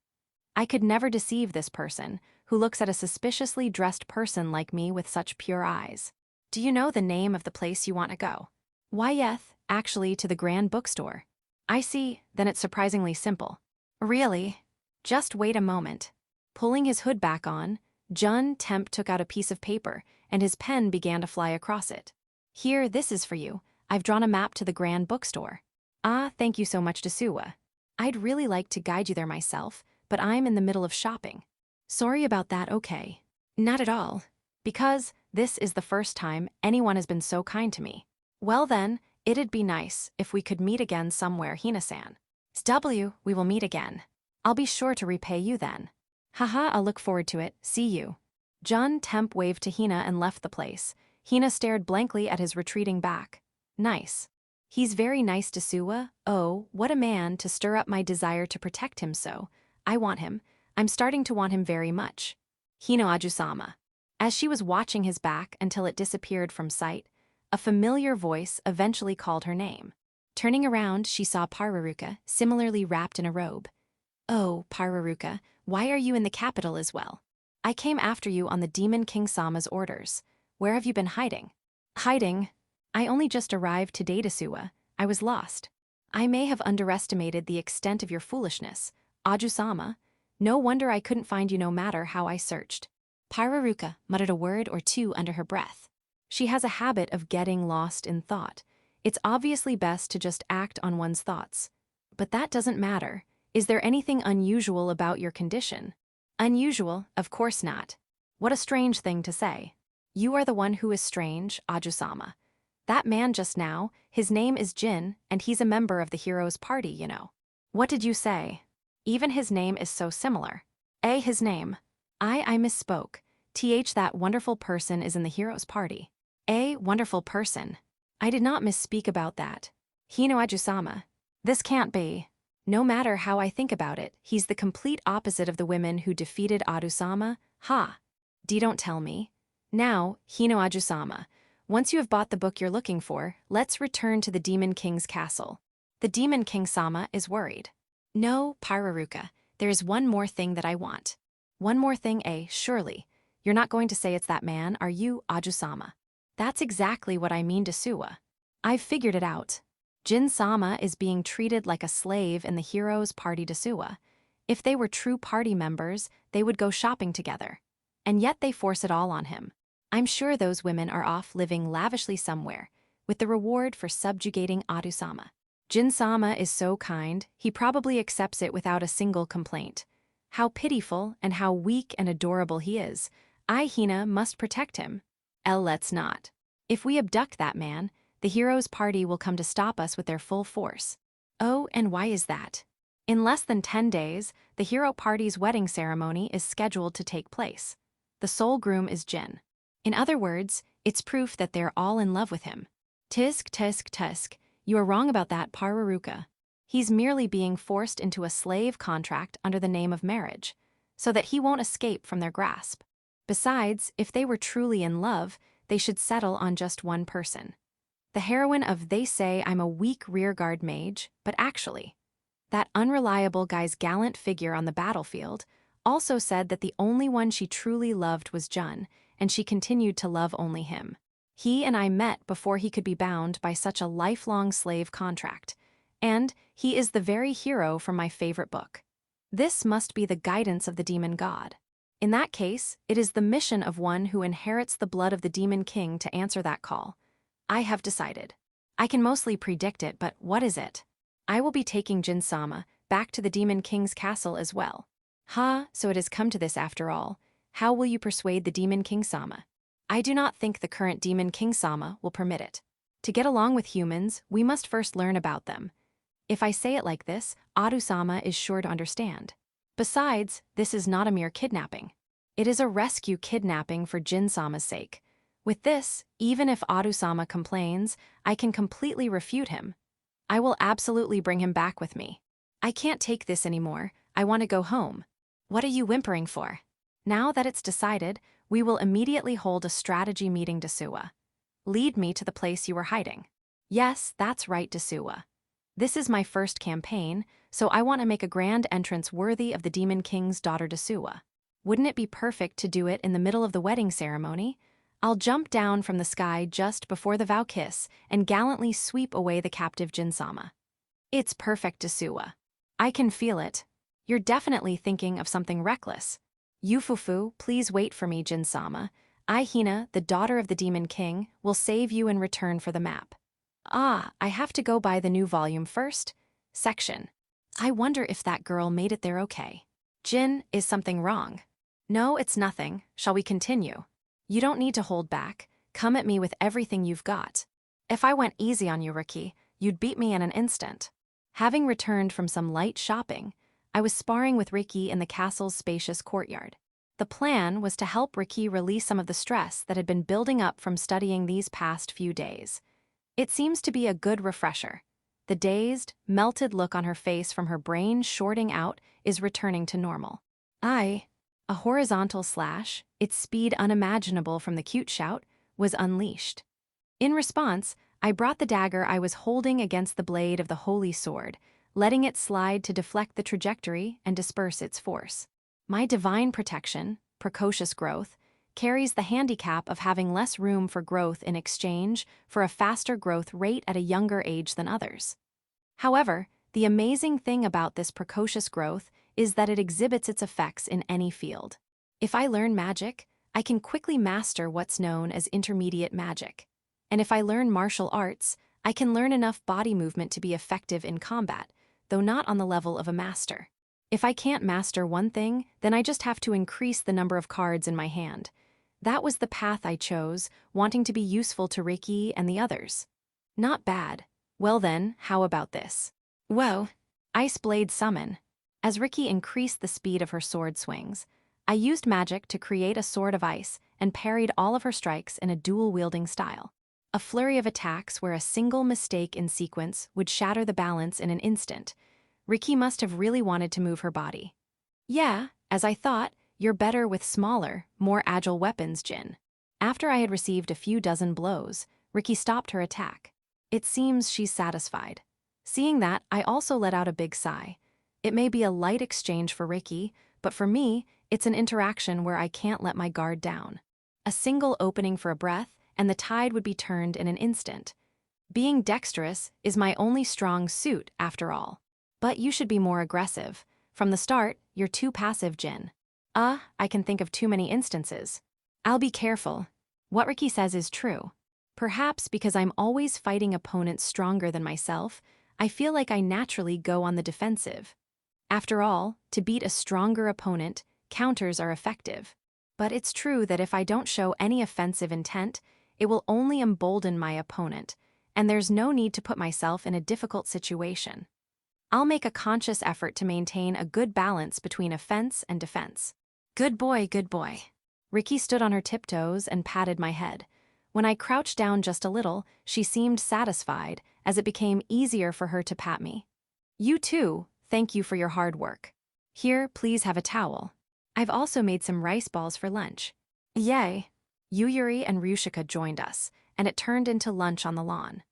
I could never deceive this person, who looks at a suspiciously dressed person like me with such pure eyes. Do you know the name of the place you want to go? Why, yes, actually to the Grand Bookstore. I see, then it's surprisingly simple. Really? Just wait a moment. Pulling his hood back on, Jun Temp took out a piece of paper, and his pen began to fly across it. Here, this is for you. I've drawn a map to the Grand Bookstore. Thank you so much, Desua. I'd really like to guide you there myself, but I'm in the middle of shopping. Sorry about that, okay. Not at all. Because this is the first time anyone has been so kind to me. Well then, it'd be nice if we could meet again somewhere, Hina-san. We will meet again. I'll be sure to repay you then. I'll look forward to it. See you. Jun Temp waved to Hina and left the place. Hina stared blankly at his retreating back. Nice. He's very nice, Desua. Oh, what a man to stir up my desire to protect him so. I want him. I'm starting to want him very much. Hino Ajusama. As she was watching his back until it disappeared from sight, a familiar voice eventually called her name. Turning around, she saw Pararuka, similarly wrapped in a robe. Oh, Pararuka, why are you in the capital as well? I came after you on the Demon King Sama's orders. Where have you been hiding? Hiding? I only just arrived today, Desua. I was lost. I may have underestimated the extent of your foolishness. Ajusama. No wonder I couldn't find you no matter how I searched. Pararuka muttered a word or two under her breath. She has a habit of getting lost in thought. It's obviously best to just act on one's thoughts. But that doesn't matter. Is there anything unusual about your condition? Unusual? Of course not. What a strange thing to say. You are the one who is strange, Ajusama. That man just now, his name is Jin, and he's a member of the hero's party, you know. What did you say? Even his name is so similar. His name. I misspoke. That wonderful person is in the hero's party. Wonderful person. I did not misspeak about that. Hino Ajusama. This can't be. No matter how I think about it, he's the complete opposite of the women who defeated Adusama. Don't tell me. Now, Hino Ajusama, once you have bought the book you're looking for, let's return to the Demon King's castle. The Demon King Sama is worried. No, Pararuka, there is one more thing that I want. One more thing, surely. You're not going to say it's that man, are you, Ajusama? That's exactly what I mean, Desua. I've figured it out. Jin Sama is being treated like a slave in the hero's party, Desua. If they were true party members, they would go shopping together. And yet they force it all on him. I'm sure those women are off living lavishly somewhere, with the reward for subjugating Adusama. Jin Sama is so kind, he probably accepts it without a single complaint. How pitiful and how weak and adorable he is. I, Hina, must protect him. Let's not. If we abduct that man, the hero's party will come to stop us with their full force. Oh, and why is that? In less than 10 days, the hero party's wedding ceremony is scheduled to take place. The sole groom is Jin. In other words, it's proof that they're all in love with him. Tisk. You are wrong about that, Pararuka. He's merely being forced into a slave contract under the name of marriage, so that he won't escape from their grasp. Besides, if they were truly in love, they should settle on just one person. The heroine of They Say I'm a Weak Rearguard Mage, but actually, that unreliable guy's gallant figure on the battlefield also said that the only one she truly loved was Jun, and she continued to love only him. He and I met before he could be bound by such a lifelong slave contract. And he is the very hero from my favorite book. This must be the guidance of the demon god. In that case, it is the mission of one who inherits the blood of the demon king to answer that call. I have decided. I can mostly predict it, but what is it? I will be taking Jin-sama back to the demon king's castle as well. Ha, so it has come to this after all. How will you persuade the demon king-sama? I do not think the current demon king-sama will permit it. To get along with humans, we must first learn about them. If I say it like this, Adu-sama is sure to understand. Besides, this is not a mere kidnapping. It is a rescue kidnapping for Jin-sama's sake. With this, even if Adu-sama complains, I can completely refute him. I will absolutely bring him back with me. I can't take this anymore. I want to go home. What are you whimpering for? Now that it's decided, we will immediately hold a strategy meeting, Dasuwa. Lead me to the place you were hiding. Yes, that's right, Dasuwa. This is my first campaign, so I want to make a grand entrance worthy of the Demon King's daughter Dasuwa. Wouldn't it be perfect to do it in the middle of the wedding ceremony? I'll jump down from the sky just before the vow kiss and gallantly sweep away the captive Jin-sama. It's perfect, Dasuwa. I can feel it. You're definitely thinking of something reckless. Yufufu, please wait for me, Jin-sama. I, Hina, the daughter of the Demon King, will save you in return for the map. Ah, I have to go buy the new volume first. Section. I wonder if that girl made it there okay. Jin, is something wrong? No, it's nothing. Shall we continue? You don't need to hold back. Come at me with everything you've got. If I went easy on you, Riki, you'd beat me in an instant. Having returned from some light shopping, I was sparring with Riki in the castle's spacious courtyard. The plan was to help Riki release some of the stress that had been building up from studying these past few days. It seems to be a good refresher. The dazed, melted look on her face from her brain shorting out is returning to normal. A horizontal slash, its speed unimaginable from the cute shout, was unleashed. In response, I brought the dagger I was holding against the blade of the holy sword, letting it slide to deflect the trajectory and disperse its force. My divine protection, precocious growth, carries the handicap of having less room for growth in exchange for a faster growth rate at a younger age than others. However, the amazing thing about this precocious growth is that it exhibits its effects in any field. If I learn magic, I can quickly master what's known as intermediate magic. And if I learn martial arts, I can learn enough body movement to be effective in combat, though not on the level of a master. If I can't master one thing, then I just have to increase the number of cards in my hand. That was the path I chose, wanting to be useful to Riki and the others. Not bad. Well then, how about this? Whoa! Ice Blade Summon. As Riki increased the speed of her sword swings, I used magic to create a sword of ice and parried all of her strikes in a dual-wielding style. A flurry of attacks where a single mistake in sequence would shatter the balance in an instant. Riki must have really wanted to move her body. Yeah, as I thought, you're better with smaller, more agile weapons, Jin. After I had received a few dozen blows, Riki stopped her attack. It seems she's satisfied. Seeing that, I also let out a big sigh. It may be a light exchange for Riki, but for me, it's an interaction where I can't let my guard down. A single opening for a breath, and the tide would be turned in an instant. Being dexterous is my only strong suit, after all. But you should be more aggressive. From the start, you're too passive, Jin. I can think of too many instances. I'll be careful. What Riki says is true. Perhaps because I'm always fighting opponents stronger than myself, I feel like I naturally go on the defensive. After all, to beat a stronger opponent, counters are effective. But it's true that if I don't show any offensive intent, it will only embolden my opponent, and there's no need to put myself in a difficult situation. I'll make a conscious effort to maintain a good balance between offense and defense. Good boy, good boy. Riki stood on her tiptoes and patted my head. When I crouched down just a little, she seemed satisfied, as it became easier for her to pat me. You too, thank you for your hard work. Here, please have a towel. I've also made some rice balls for lunch. Yay! Yuyuri and Ryushika joined us, and it turned into lunch on the lawn.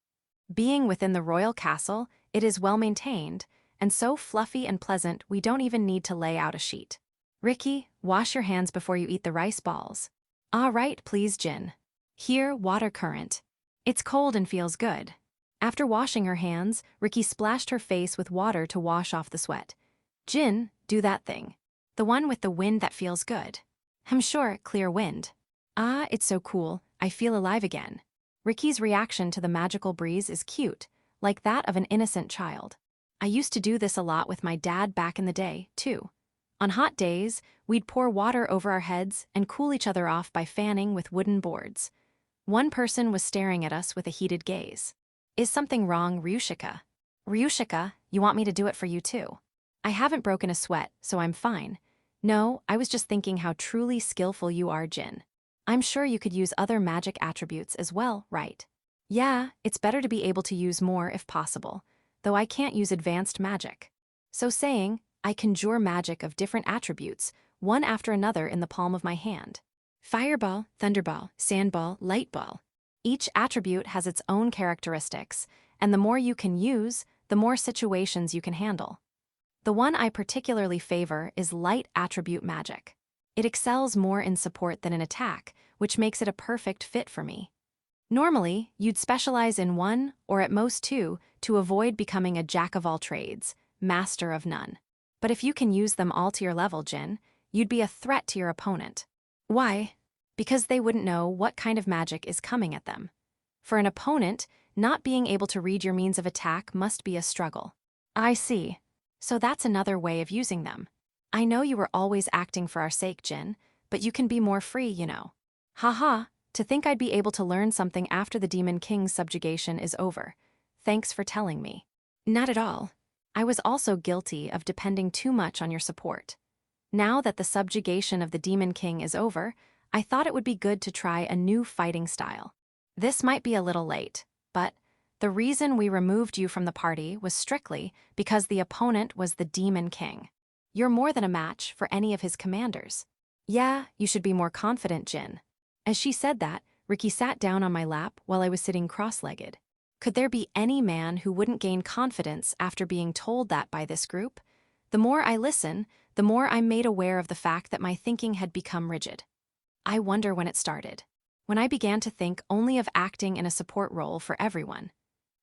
Being within the royal castle, it is well maintained, and so fluffy and pleasant we don't even need to lay out a sheet. Riki, wash your hands before you eat the rice balls. Ah, right, please, Jin. Here, water current. It's cold and feels good. After washing her hands, Riki splashed her face with water to wash off the sweat. Jin, do that thing. The one with the wind that feels good. I'm sure, clear wind. Ah, it's so cool, I feel alive again. Riki's reaction to the magical breeze is cute, like that of an innocent child. I used to do this a lot with my dad back in the day, too. On hot days, we'd pour water over our heads and cool each other off by fanning with wooden boards. One person was staring at us with a heated gaze. Is something wrong, Ryushika? Ryushika, you want me to do it for you too? I haven't broken a sweat, so I'm fine. No, I was just thinking how truly skillful you are, Jin. I'm sure you could use other magic attributes as well, right? Yeah, it's better to be able to use more if possible, though I can't use advanced magic. So saying, I conjure magic of different attributes, one after another in the palm of my hand. Fireball, thunderball, sandball, lightball. Each attribute has its own characteristics, and the more you can use, the more situations you can handle. The one I particularly favor is light attribute magic. It excels more in support than in attack, which makes it a perfect fit for me. Normally, you'd specialize in one, or at most two, to avoid becoming a jack of all trades, master of none. But if you can use them all to your level, Jin, you'd be a threat to your opponent. Why? Because they wouldn't know what kind of magic is coming at them. For an opponent, not being able to read your means of attack must be a struggle. I see. So that's another way of using them. I know you were always acting for our sake, Jin, but you can be more free, you know. Haha, to think I'd be able to learn something after the Demon King's subjugation is over. Thanks for telling me. Not at all. I was also guilty of depending too much on your support. Now that the subjugation of the Demon King is over, I thought it would be good to try a new fighting style. This might be a little late, but the reason we removed you from the party was strictly because the opponent was the Demon King. You're more than a match for any of his commanders. Yeah, you should be more confident, Jin. As she said that, Riki sat down on my lap while I was sitting cross-legged. Could there be any man who wouldn't gain confidence after being told that by this group? The more I listen, the more I'm made aware of the fact that my thinking had become rigid. I wonder when it started. When I began to think only of acting in a support role for everyone.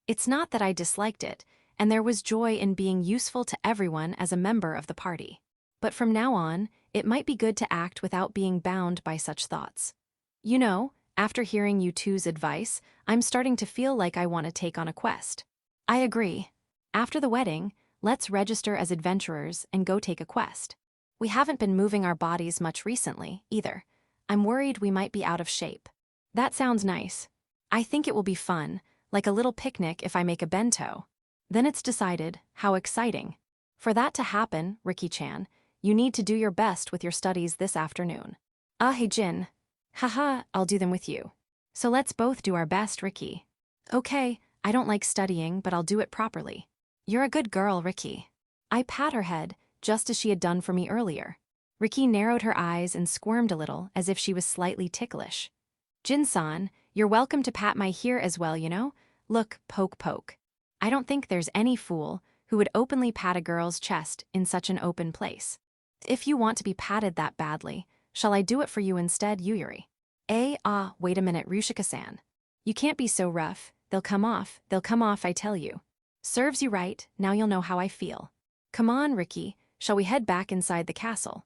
It's not that I disliked it, and there was joy in being useful to everyone as a member of the party. But from now on, it might be good to act without being bound by such thoughts. You know, after hearing you two's advice, I'm starting to feel like I want to take on a quest. I agree. After the wedding, let's register as adventurers and go take a quest. We haven't been moving our bodies much recently, either. I'm worried we might be out of shape. That sounds nice. I think it will be fun, like a little picnic if I make a bento. Then it's decided. How exciting. For that to happen, Riki-chan, you need to do your best with your studies this afternoon. Hey Jin. Haha, I'll do them with you. So let's both do our best, Riki. Okay, I don't like studying, but I'll do it properly. You're a good girl, Riki. I pat her head, just as she had done for me earlier. Riki narrowed her eyes and squirmed a little, as if she was slightly ticklish. Jin-san, you're welcome to pat my here as well, you know? Look, poke poke. I don't think there's any fool who would openly pat a girl's chest in such an open place. If you want to be patted that badly, shall I do it for you instead, Yuyuri? Wait a minute, Ryushika-san. You can't be so rough. They'll come off, I tell you. Serves you right, now you'll know how I feel. Come on, Riki, shall we head back inside the castle?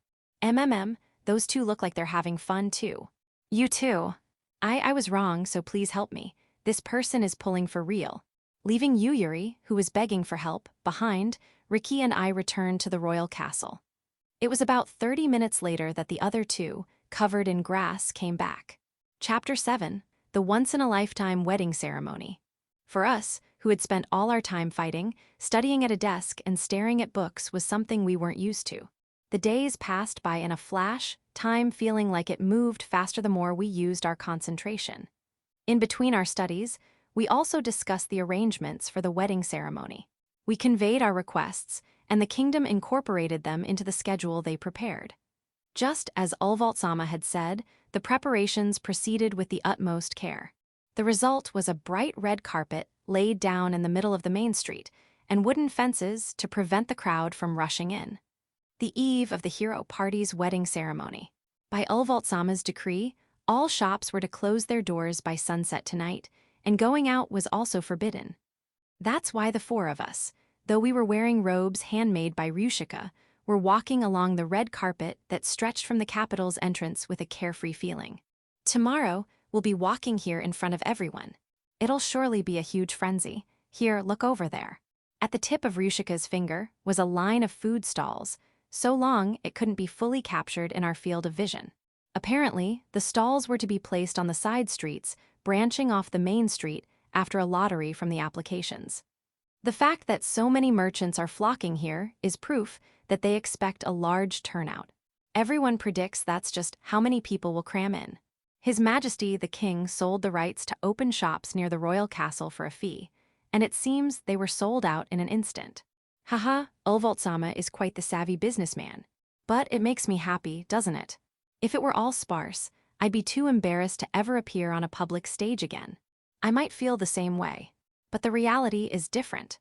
Those two look like they're having fun too. You too. I was wrong, so please help me. This person is pulling for real. Leaving Yuyuri, who was begging for help, behind, Riki and I returned to the royal castle. It was about 30 minutes later that the other two, covered in grass, came back. Chapter 7, the once-in-a-lifetime wedding ceremony. For us, who had spent all our time fighting, studying at a desk and staring at books was something we weren't used to. The days passed by in a flash, time feeling like it moved faster the more we used our concentration. In between our studies, we also discussed the arrangements for the wedding ceremony. We conveyed our requests, and the kingdom incorporated them into the schedule they prepared. Just as Ulvalt-sama had said, the preparations proceeded with the utmost care. The result was a bright red carpet laid down in the middle of the main street, and wooden fences to prevent the crowd from rushing in. The eve of the hero party's wedding ceremony. By Ulvalt-sama's decree, all shops were to close their doors by sunset tonight, and going out was also forbidden. That's why the four of us, though we were wearing robes handmade by Ryushika, were walking along the red carpet that stretched from the capital's entrance with a carefree feeling. Tomorrow, we'll be walking here in front of everyone. It'll surely be a huge frenzy. Here, look over there. At the tip of Ryushika's finger was a line of food stalls, so long it couldn't be fully captured in our field of vision. Apparently, the stalls were to be placed on the side streets, branching off the main street after a lottery from the applications. The fact that so many merchants are flocking here is proof that they expect a large turnout. Everyone predicts that's just how many people will cram in. His Majesty the King sold the rights to open shops near the royal castle for a fee, and it seems they were sold out in an instant. Haha, Ulvoltsama is quite the savvy businessman. But it makes me happy, doesn't it? If it were all sparse, I'd be too embarrassed to ever appear on a public stage again. I might feel the same way. But the reality is different.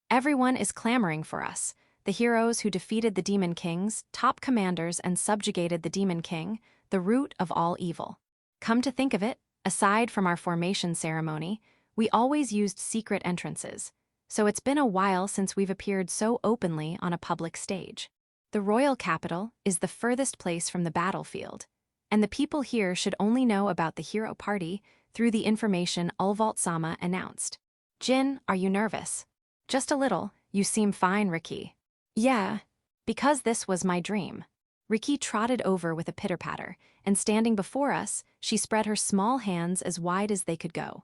Everyone is clamoring for us, the heroes who defeated the Demon Kings, top commanders, and subjugated the Demon King, the root of all evil. Come to think of it, aside from our formation ceremony, we always used secret entrances, so it's been a while since we've appeared so openly on a public stage. The royal capital is the furthest place from the battlefield, and the people here should only know about the hero party through the information Ulvoltsama announced. Jin, are you nervous? Just a little. You seem fine, Riki. Yeah, because this was my dream. Riki trotted over with a pitter-patter, and standing before us, she spread her small hands as wide as they could go.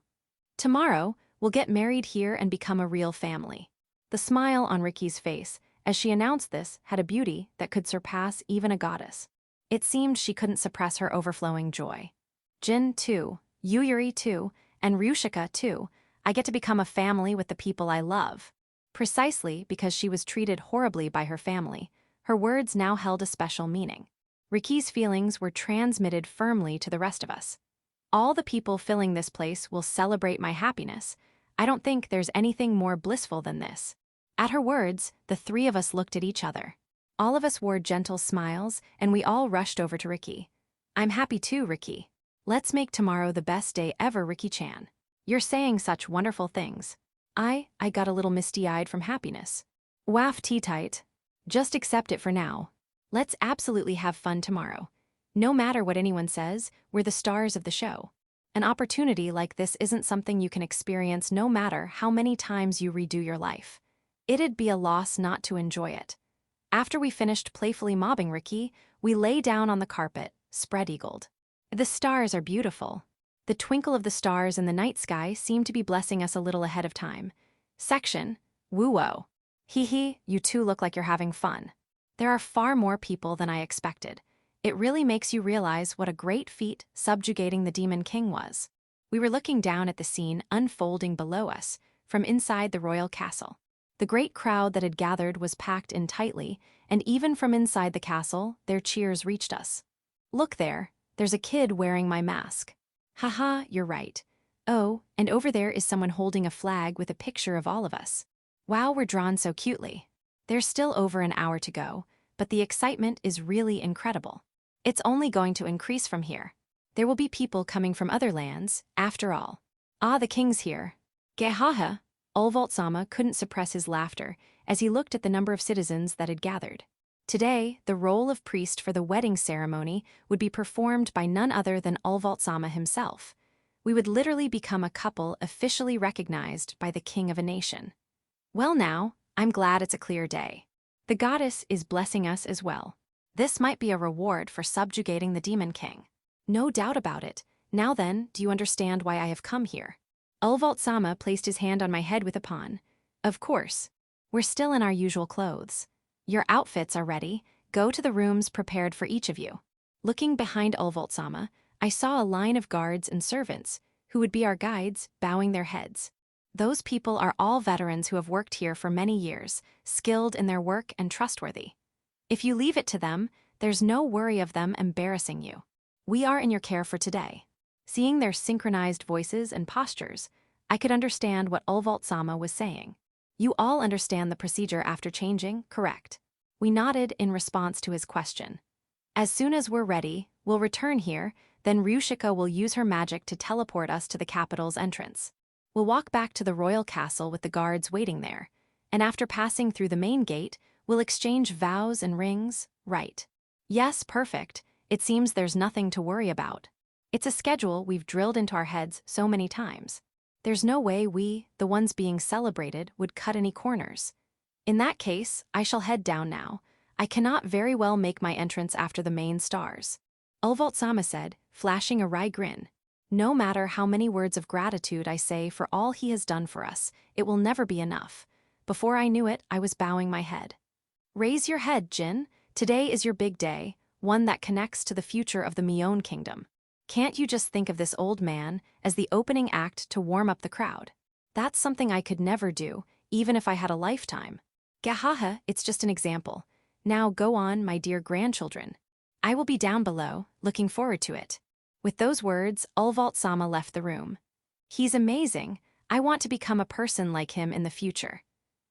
Tomorrow, we'll get married here and become a real family. The smile on Riki's face, as she announced this, had a beauty that could surpass even a goddess. It seemed she couldn't suppress her overflowing joy. Jin, too, Yuyuri, too, and Ryushika, too. I get to become a family with the people I love. Precisely because she was treated horribly by her family, her words now held a special meaning. Riki's feelings were transmitted firmly to the rest of us. All the people filling this place will celebrate my happiness. I don't think there's anything more blissful than this. At her words, the three of us looked at each other. All of us wore gentle smiles, and we all rushed over to Riki. I'm happy too, Riki. Let's make tomorrow the best day ever, Riki-chan. You're saying such wonderful things. I got a little misty-eyed from happiness. Waff tea-tight. Just accept it for now. Let's absolutely have fun tomorrow. No matter what anyone says, we're the stars of the show. An opportunity like this isn't something you can experience no matter how many times you redo your life. It'd be a loss not to enjoy it. After we finished playfully mobbing Riki, we lay down on the carpet, spread-eagled. The stars are beautiful. The twinkle of the stars in the night sky seemed to be blessing us a little ahead of time. Section, woo-wo. Hee, you two look like you're having fun. There are far more people than I expected. It really makes you realize what a great feat subjugating the Demon King was. We were looking down at the scene unfolding below us, from inside the royal castle. The great crowd that had gathered was packed in tightly, and even from inside the castle, their cheers reached us. Look there, there's a kid wearing my mask. Haha, you're right. Oh, and over there is someone holding a flag with a picture of all of us. Wow, we're drawn so cutely. There's still over an hour to go, but the excitement is really incredible. It's only going to increase from here. There will be people coming from other lands, after all. Ah, the king's here. Gehaha! Ulvoltsama couldn't suppress his laughter as he looked at the number of citizens that had gathered. Today, the role of priest for the wedding ceremony would be performed by none other than Ulvoltsama himself. We would literally become a couple officially recognized by the king of a nation. Well now, I'm glad it's a clear day. The goddess is blessing us as well. This might be a reward for subjugating the Demon King. No doubt about it. Now then, do you understand why I have come here? Ulvoltsama placed his hand on my head with a pawn. Of course. We're still in our usual clothes. Your outfits are ready. Go to the rooms prepared for each of you. Looking behind Ulvoltsama, I saw a line of guards and servants, who would be our guides, bowing their heads. Those people are all veterans who have worked here for many years, skilled in their work and trustworthy. If you leave it to them, there's no worry of them embarrassing you. We are in your care for today. Seeing their synchronized voices and postures, I could understand what Ulvoltsama was saying. You all understand the procedure after changing, correct? We nodded in response to his question. As soon as we're ready, we'll return here, then Ryushika will use her magic to teleport us to the capital's entrance. We'll walk back to the royal castle with the guards waiting there, and after passing through the main gate, we'll exchange vows and rings, right? Yes, perfect. It seems there's nothing to worry about. It's a schedule we've drilled into our heads so many times. There's no way we, the ones being celebrated, would cut any corners. In that case, I shall head down now. I cannot very well make my entrance after the main stars. Ulvalt-sama said, flashing a wry grin. No matter how many words of gratitude I say for all he has done for us, it will never be enough. Before I knew it, I was bowing my head. Raise your head, Jin. Today is your big day, one that connects to the future of the Mion Kingdom. Can't you just think of this old man as the opening act to warm up the crowd? That's something I could never do, even if I had a lifetime. Gahaha, it's just an example. Now go on, my dear grandchildren. I will be down below, looking forward to it. With those words, Ulvalt-sama left the room. He's amazing. I want to become a person like him in the future.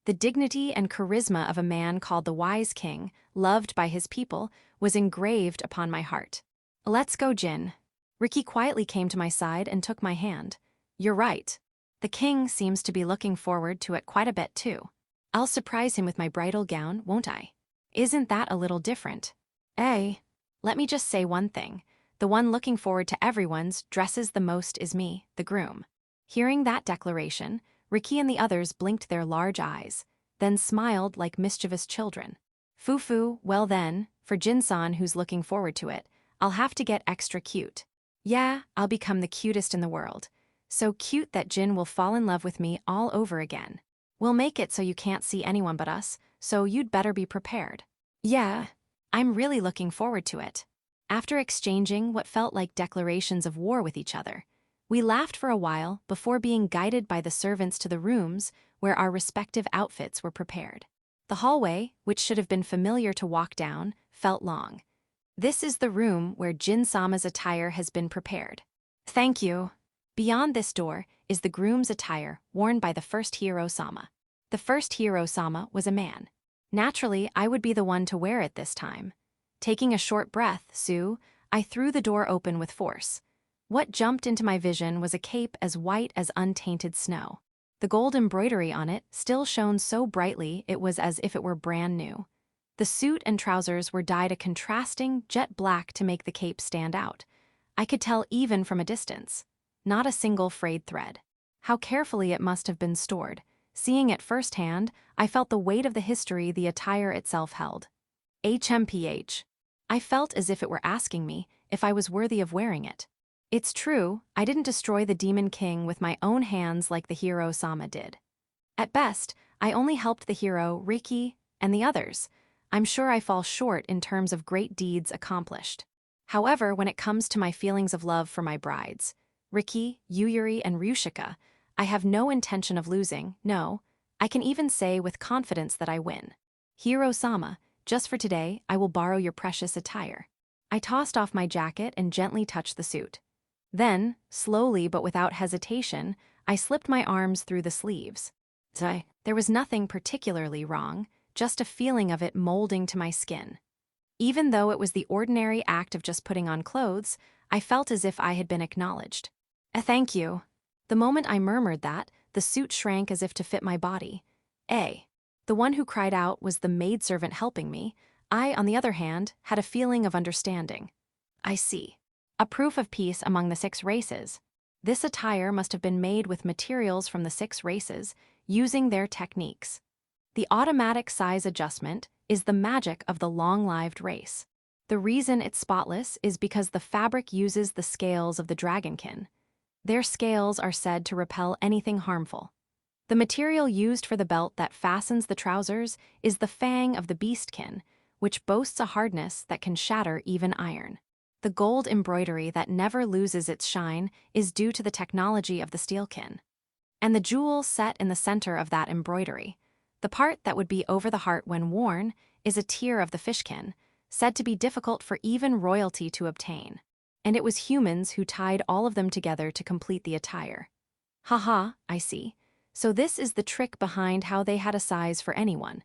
The dignity and charisma of a man called the Wise King, loved by his people, was engraved upon my heart. Let's go, Jin. Riki quietly came to my side and took my hand. You're right. The king seems to be looking forward to it quite a bit too. I'll surprise him with my bridal gown, won't I? Isn't that a little different? Let me just say one thing. The one looking forward to everyone's dresses the most is me, the groom. Hearing that declaration, Riki and the others blinked their large eyes, then smiled like mischievous children. Fufu, well then, for Jin-san who's looking forward to it, I'll have to get extra cute. Yeah, I'll become the cutest in the world. So cute that Jin will fall in love with me all over again. We'll make it so you can't see anyone but us, so you'd better be prepared. Yeah, I'm really looking forward to it. After exchanging what felt like declarations of war with each other, we laughed for a while before being guided by the servants to the rooms where our respective outfits were prepared. The hallway, which should have been familiar to walk down, felt long. This is the room where Jin-sama's attire has been prepared. Thank you. Beyond this door is the groom's attire worn by the first hero-sama. The first hero-sama was a man. Naturally, I would be the one to wear it this time. Taking a short breath, I threw the door open with force. What jumped into my vision was a cape as white as untainted snow. The gold embroidery on it still shone so brightly it was as if it were brand new. The suit and trousers were dyed a contrasting jet black to make the cape stand out. I could tell even from a distance. Not a single frayed thread. How carefully it must have been stored. Seeing it firsthand, I felt the weight of the history the attire itself held. HMPH. I felt as if it were asking me if I was worthy of wearing it. It's true, I didn't destroy the Demon King with my own hands like the hero-sama did. At best, I only helped the hero, Riki, and the others. I'm sure I fall short in terms of great deeds accomplished. However, when it comes to my feelings of love for my brides, Riki, Yuyuri, and Ryushika, I have no intention of losing, no. I can even say with confidence that I win. Hero-sama, just for today, I will borrow your precious attire. I tossed off my jacket and gently touched the suit. Then, slowly but without hesitation, I slipped my arms through the sleeves. There was nothing particularly wrong, just a feeling of it molding to my skin. Even though it was the ordinary act of just putting on clothes, I felt as if I had been acknowledged. Thank you. The moment I murmured that, the suit shrank as if to fit my body. The one who cried out was the maidservant helping me. I, on the other hand, had a feeling of understanding. I see. A proof of peace among the 6 races. This attire must have been made with materials from the 6 races, using their techniques. The automatic size adjustment is the magic of the long-lived race. The reason it's spotless is because the fabric uses the scales of the dragonkin. Their scales are said to repel anything harmful. The material used for the belt that fastens the trousers is the fang of the beastkin, which boasts a hardness that can shatter even iron. The gold embroidery that never loses its shine is due to the technology of the steelkin. And the jewel set in the center of that embroidery, the part that would be over the heart when worn, is a tear of the fishkin, said to be difficult for even royalty to obtain. And it was humans who tied all of them together to complete the attire. Haha, I see. So this is the trick behind how they had a size for anyone.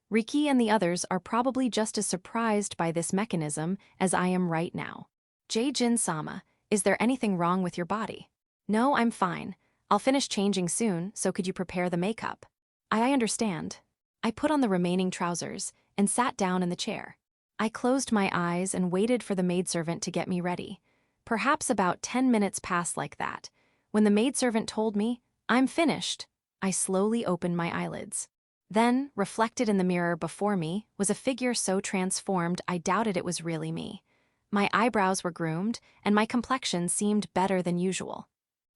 Riki and the others are probably just as surprised by this mechanism as I am right now. Jin-sama, is there anything wrong with your body? No, I'm fine. I'll finish changing soon, so could you prepare the makeup? I understand. I put on the remaining trousers and sat down in the chair. I closed my eyes and waited for the maidservant to get me ready. Perhaps about 10 minutes passed like that. When the maidservant told me, "I'm finished," I slowly opened my eyelids. Then, reflected in the mirror before me, was a figure so transformed I doubted it was really me. My eyebrows were groomed, and my complexion seemed better than usual.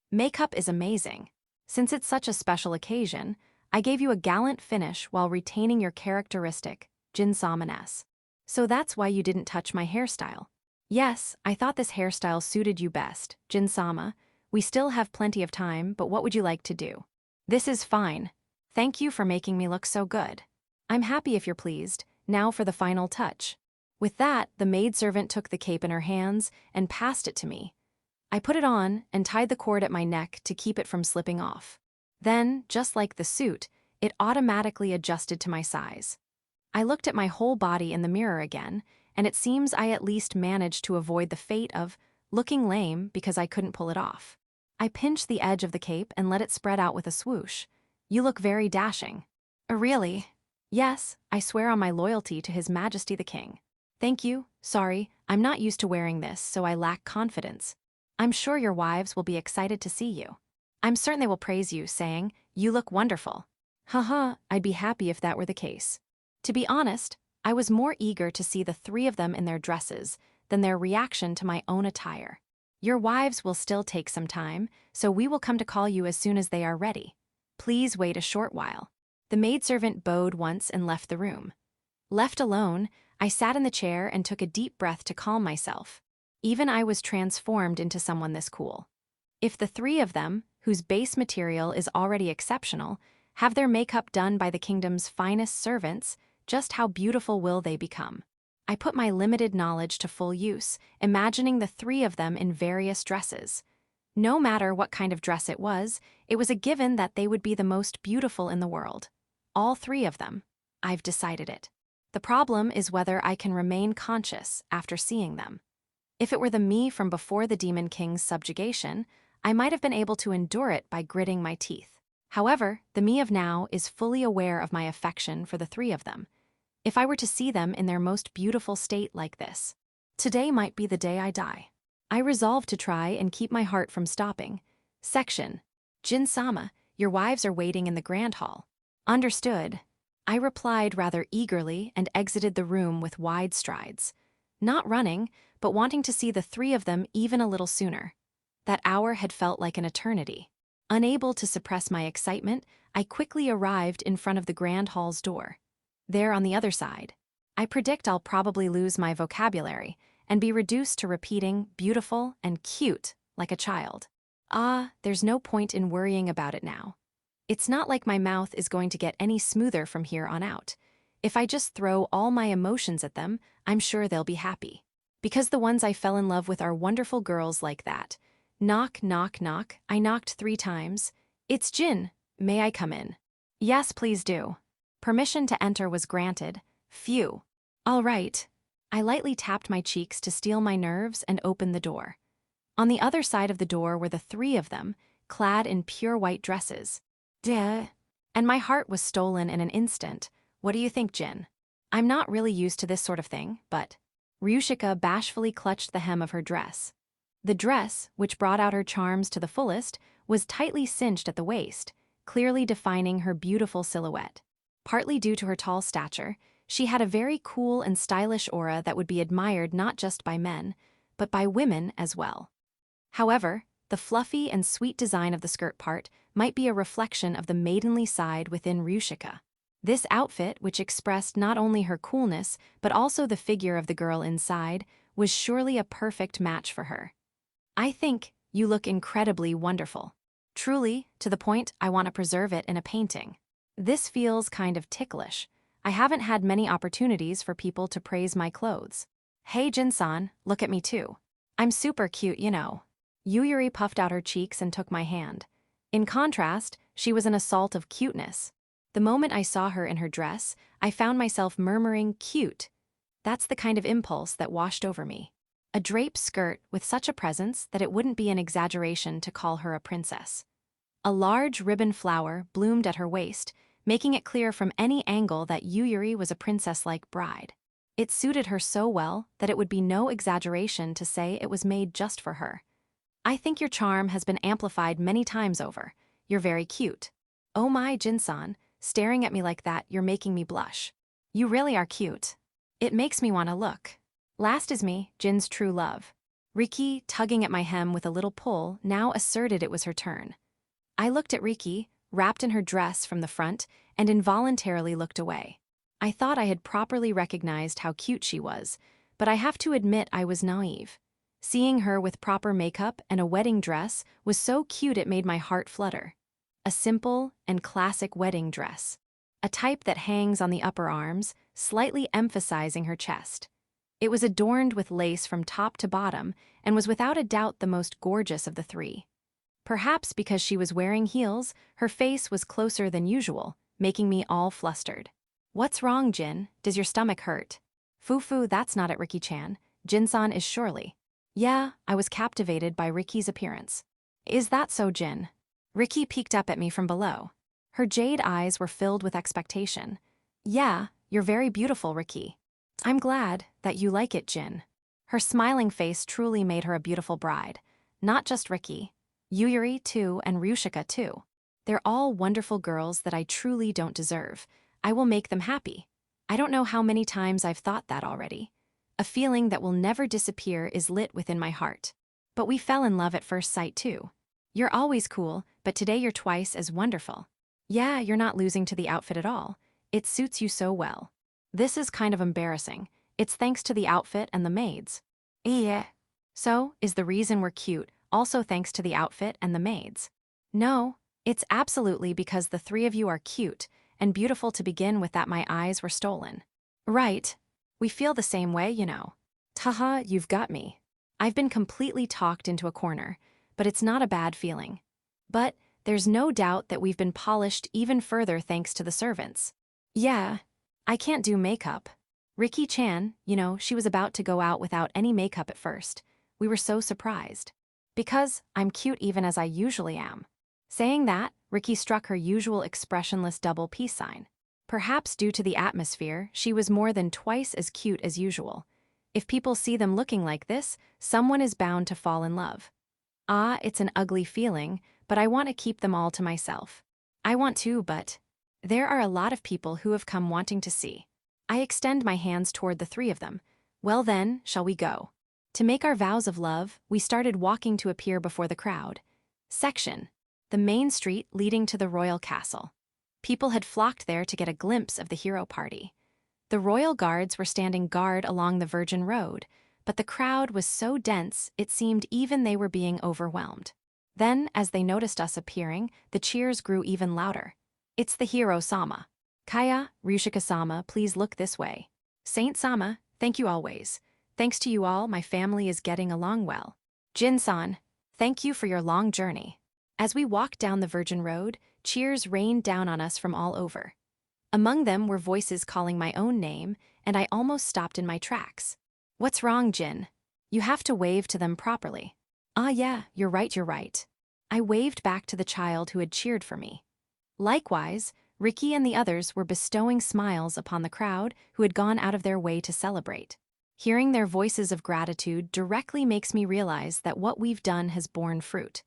Makeup is amazing. Since it's such a special occasion, I gave you a gallant finish while retaining your characteristic, Jin-sama-ness. So that's why you didn't touch my hairstyle. Yes, I thought this hairstyle suited you best, Jin-sama. We still have plenty of time, but what would you like to do? This is fine. Thank you for making me look so good. I'm happy if you're pleased. Now for the final touch. With that, the maidservant took the cape in her hands and passed it to me. I put it on and tied the cord at my neck to keep it from slipping off. Then, just like the suit, it automatically adjusted to my size. I looked at my whole body in the mirror again, and it seems I at least managed to avoid the fate of looking lame because I couldn't pull it off. I pinched the edge of the cape and let it spread out with a swoosh. You look very dashing. Really? Yes, I swear on my loyalty to His Majesty the King. Thank you. Sorry, I'm not used to wearing this, so I lack confidence. I'm sure your wives will be excited to see you. I'm certain they will praise you, saying, "You look wonderful." Haha, I'd be happy if that were the case. To be honest, I was more eager to see the three of them in their dresses than their reaction to my own attire. Your wives will still take some time, so we will come to call you as soon as they are ready. Please wait a short while. The maidservant bowed once and left the room. Left alone, I sat in the chair and took a deep breath to calm myself. Even I was transformed into someone this cool. If the three of them, whose base material is already exceptional, have their makeup done by the kingdom's finest servants, just how beautiful will they become? I put my limited knowledge to full use, imagining the three of them in various dresses. No matter what kind of dress it was a given that they would be the most beautiful in the world. All three of them. I've decided it. The problem is whether I can remain conscious after seeing them. If it were the me from before the Demon King's subjugation, I might have been able to endure it by gritting my teeth. However, the me of now is fully aware of my affection for the three of them. If I were to see them in their most beautiful state like this, today might be the day I die. I resolved to try and keep my heart from stopping. Section. Jin-sama, your wives are waiting in the grand hall. Understood. I replied rather eagerly and exited the room with wide strides. Not running, but wanting to see the three of them even a little sooner. That hour had felt like an eternity. Unable to suppress my excitement, I quickly arrived in front of the grand hall's door. There on the other side. I predict I'll probably lose my vocabulary and be reduced to repeating beautiful and cute like a child. There's no point in worrying about it now. It's not like my mouth is going to get any smoother from here on out. If I just throw all my emotions at them, I'm sure they'll be happy. Because the ones I fell in love with are wonderful girls like that. Knock, knock, knock. I knocked 3 times. It's Jin. May I come in? Yes, please do. Permission to enter was granted. Phew. All right. I lightly tapped my cheeks to steel my nerves and opened the door. On the other side of the door were the three of them, clad in pure white dresses. Duh. And my heart was stolen in an instant. What do you think, Jin? I'm not really used to this sort of thing, but... Ryushika bashfully clutched the hem of her dress. The dress, which brought out her charms to the fullest, was tightly cinched at the waist, clearly defining her beautiful silhouette. Partly due to her tall stature, she had a very cool and stylish aura that would be admired not just by men, but by women as well. However, the fluffy and sweet design of the skirt part might be a reflection of the maidenly side within Ryushika. This outfit, which expressed not only her coolness but also the figure of the girl inside, was surely a perfect match for her. I think you look incredibly wonderful. Truly, to the point I want to preserve it in a painting. This feels kind of ticklish. I haven't had many opportunities for people to praise my clothes. Hey Jin-san, look at me too. I'm super cute, you know. Yuyuri puffed out her cheeks and took my hand. In contrast, she was an assault of cuteness. The moment I saw her in her dress, I found myself murmuring cute. That's the kind of impulse that washed over me. A draped skirt with such a presence that it wouldn't be an exaggeration to call her a princess. A large ribbon flower bloomed at her waist, making it clear from any angle that Yuyuri was a princess-like bride. It suited her so well that it would be no exaggeration to say it was made just for her. I think your charm has been amplified many times over. You're very cute. Oh my, Jin-san, staring at me like that, you're making me blush. You really are cute. It makes me want to look. Last is me, Jin's true love. Riki, tugging at my hem with a little pull, now asserted it was her turn. I looked at Riki, wrapped in her dress from the front, and involuntarily looked away. I thought I had properly recognized how cute she was, but I have to admit I was naive. Seeing her with proper makeup and a wedding dress was so cute it made my heart flutter. A simple and classic wedding dress. A type that hangs on the upper arms, slightly emphasizing her chest. It was adorned with lace from top to bottom and was without a doubt the most gorgeous of the three. Perhaps because she was wearing heels, her face was closer than usual, making me all flustered. What's wrong, Jin? Does your stomach hurt? Fufu, that's not it, Riki-chan. Jin-san is surely. Yeah, I was captivated by Riki's appearance. Is that so, Jin? Riki peeked up at me from below. Her jade eyes were filled with expectation. Yeah, you're very beautiful, Riki. I'm glad that you like it, Jin. Her smiling face truly made her a beautiful bride. Not just Riki. Yuyuri, too, and Ryushika, too. They're all wonderful girls that I truly don't deserve. I will make them happy. I don't know how many times I've thought that already. A feeling that will never disappear is lit within my heart. But we fell in love at first sight, too. You're always cool, but today you're twice as wonderful. Yeah, you're not losing to the outfit at all. It suits you so well. This is kind of embarrassing. It's thanks to the outfit and the maids. Yeah. So, is the reason we're cute also thanks to the outfit and the maids? No, it's absolutely because the three of you are cute and beautiful to begin with that my eyes were stolen. Right. We feel the same way, you know. Taha, you've got me. I've been completely talked into a corner, but it's not a bad feeling. But there's no doubt that we've been polished even further thanks to the servants. Yeah, I can't do makeup. Riki-chan, you know, she was about to go out without any makeup at first. We were so surprised. Because I'm cute even as I usually am. Saying that, Riki struck her usual expressionless double peace sign. Perhaps due to the atmosphere, she was more than twice as cute as usual. If people see them looking like this, someone is bound to fall in love. Ah, it's an ugly feeling, but I want to keep them all to myself. I want to, but there are a lot of people who have come wanting to see. I extend my hands toward the three of them. Well then, shall we go? To make our vows of love, we started walking to appear before the crowd. Section. The main street leading to the royal castle. People had flocked there to get a glimpse of the hero party. The royal guards were standing guard along the Virgin Road, but the crowd was so dense it seemed even they were being overwhelmed. Then, as they noticed us appearing, the cheers grew even louder. It's the hero-sama. Kaya, Ryushika-sama, please look this way. Saint-sama, thank you always. Thanks to you all, my family is getting along well. Jin-san, thank you for your long journey. As we walked down the Virgin Road, cheers rained down on us from all over. Among them were voices calling my own name, and I almost stopped in my tracks. What's wrong, Jin? You have to wave to them properly. Ah yeah, you're right. I waved back to the child who had cheered for me. Likewise, Riki and the others were bestowing smiles upon the crowd who had gone out of their way to celebrate. Hearing their voices of gratitude directly makes me realize that what we've done has borne fruit.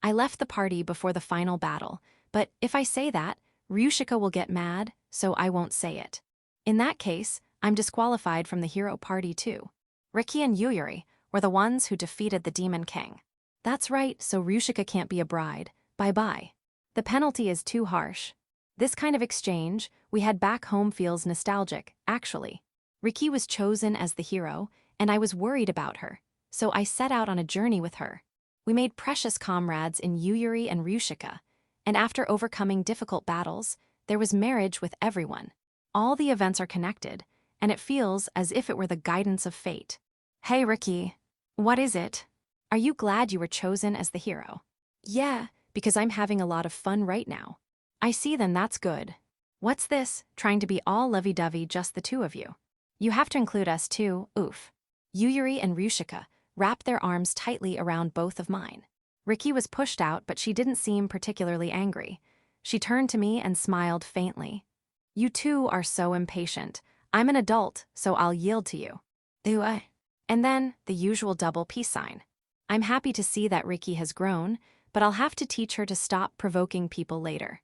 I left the party before the final battle, but if I say that, Ryushika will get mad, so I won't say it. In that case, I'm disqualified from the hero party too. Riki and Yuyuri were the ones who defeated the Demon King. That's right, so Ryushika can't be a bride. Bye-bye. The penalty is too harsh. This kind of exchange we had back home feels nostalgic, actually. Riki was chosen as the hero, and I was worried about her, so I set out on a journey with her. We made precious comrades in Yuyuri and Ryushika, and after overcoming difficult battles, there was marriage with everyone. All the events are connected, and it feels as if it were the guidance of fate. Hey Riki, what is it? Are you glad you were chosen as the hero? Yeah, because I'm having a lot of fun right now. I see, then that's good. What's this, trying to be all lovey-dovey just the two of you? You have to include us too, oof. Yuyuri and Ryushika wrapped their arms tightly around both of mine. Riki was pushed out, but she didn't seem particularly angry. She turned to me and smiled faintly. "You two are so impatient. I'm an adult, so I'll yield to you." "Do I?" And then, the usual double peace sign. I'm happy to see that Riki has grown, but I'll have to teach her to stop provoking people later.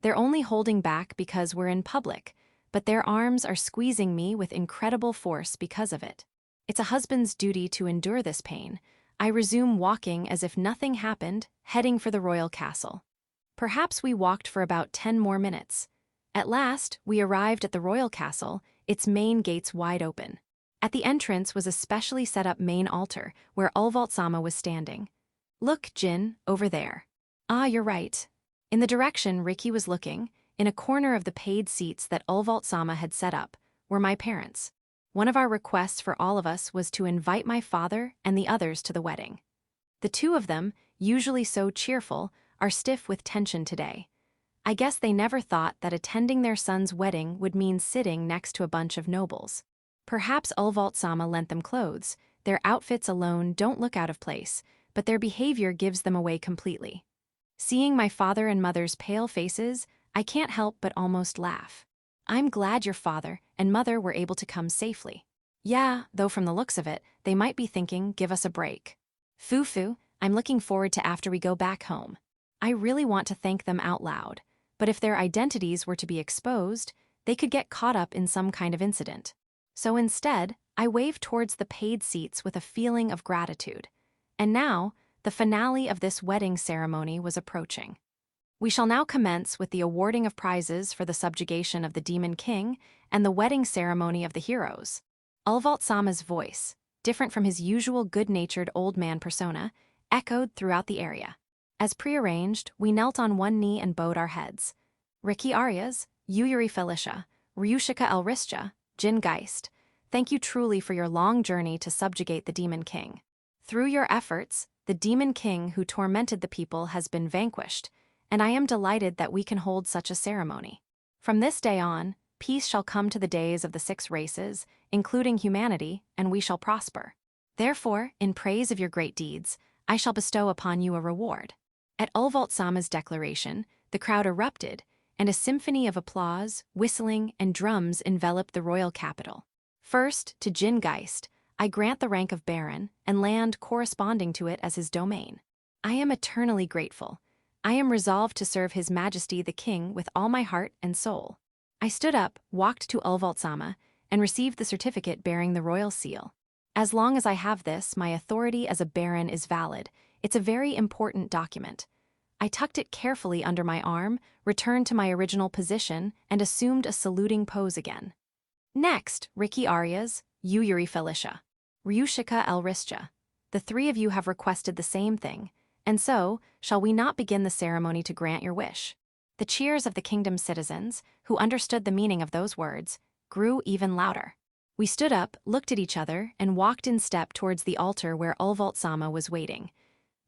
They're only holding back because we're in public, but their arms are squeezing me with incredible force because of it. It's a husband's duty to endure this pain. I resume walking as if nothing happened, heading for the royal castle. Perhaps we walked for about 10 more minutes. At last, we arrived at the royal castle, its main gates wide open. At the entrance was a specially set up main altar, where Ulvalt-sama was standing. "Look, Jin, over there." "Ah, you're right." In the direction Riki was looking, in a corner of the paid seats that Ulvalt-sama had set up, were my parents. One of our requests for all of us was to invite my father and the others to the wedding. The two of them, usually so cheerful, are stiff with tension today. I guess they never thought that attending their son's wedding would mean sitting next to a bunch of nobles. Perhaps Ulvalt-sama lent them clothes. Their outfits alone don't look out of place, but their behavior gives them away completely. Seeing my father and mother's pale faces, I can't help but almost laugh. I'm glad your father and mother were able to come safely. Yeah, though from the looks of it, they might be thinking, give us a break. Fufu, I'm looking forward to after we go back home. I really want to thank them out loud, but if their identities were to be exposed, they could get caught up in some kind of incident. So instead, I waved towards the paid seats with a feeling of gratitude. And now, the finale of this wedding ceremony was approaching. We shall now commence with the awarding of prizes for the subjugation of the Demon King and the wedding ceremony of the heroes. Ulvalt-sama's voice, different from his usual good-natured old man persona, echoed throughout the area. As prearranged, we knelt on one knee and bowed our heads. Riki Arias, Yuyuri Felicia, Ryushika Elristia, Jin Geist, thank you truly for your long journey to subjugate the Demon King. Through your efforts, the Demon King who tormented the people has been vanquished, and I am delighted that we can hold such a ceremony. From this day on, peace shall come to the days of the 6 races, including humanity, and we shall prosper. Therefore, in praise of your great deeds, I shall bestow upon you a reward. At Ulvalt-sama's declaration, the crowd erupted, and a symphony of applause, whistling, and drums enveloped the royal capital. First, to Jin Geist, I grant the rank of Baron and land corresponding to it as his domain. I am eternally grateful. I am resolved to serve His Majesty the King with all my heart and soul. I stood up, walked to Ulvalt-sama, and received the certificate bearing the royal seal. As long as I have this, my authority as a baron is valid. It's a very important document. I tucked it carefully under my arm, returned to my original position, and assumed a saluting pose again. Next, Riki Arias, Yuyuri Felicia, Ryushika Elristia. The 3 of you have requested the same thing, and so, shall we not begin the ceremony to grant your wish? The cheers of the kingdom's citizens, who understood the meaning of those words, grew even louder. We stood up, looked at each other, and walked in step towards the altar where Ulvalt-sama was waiting.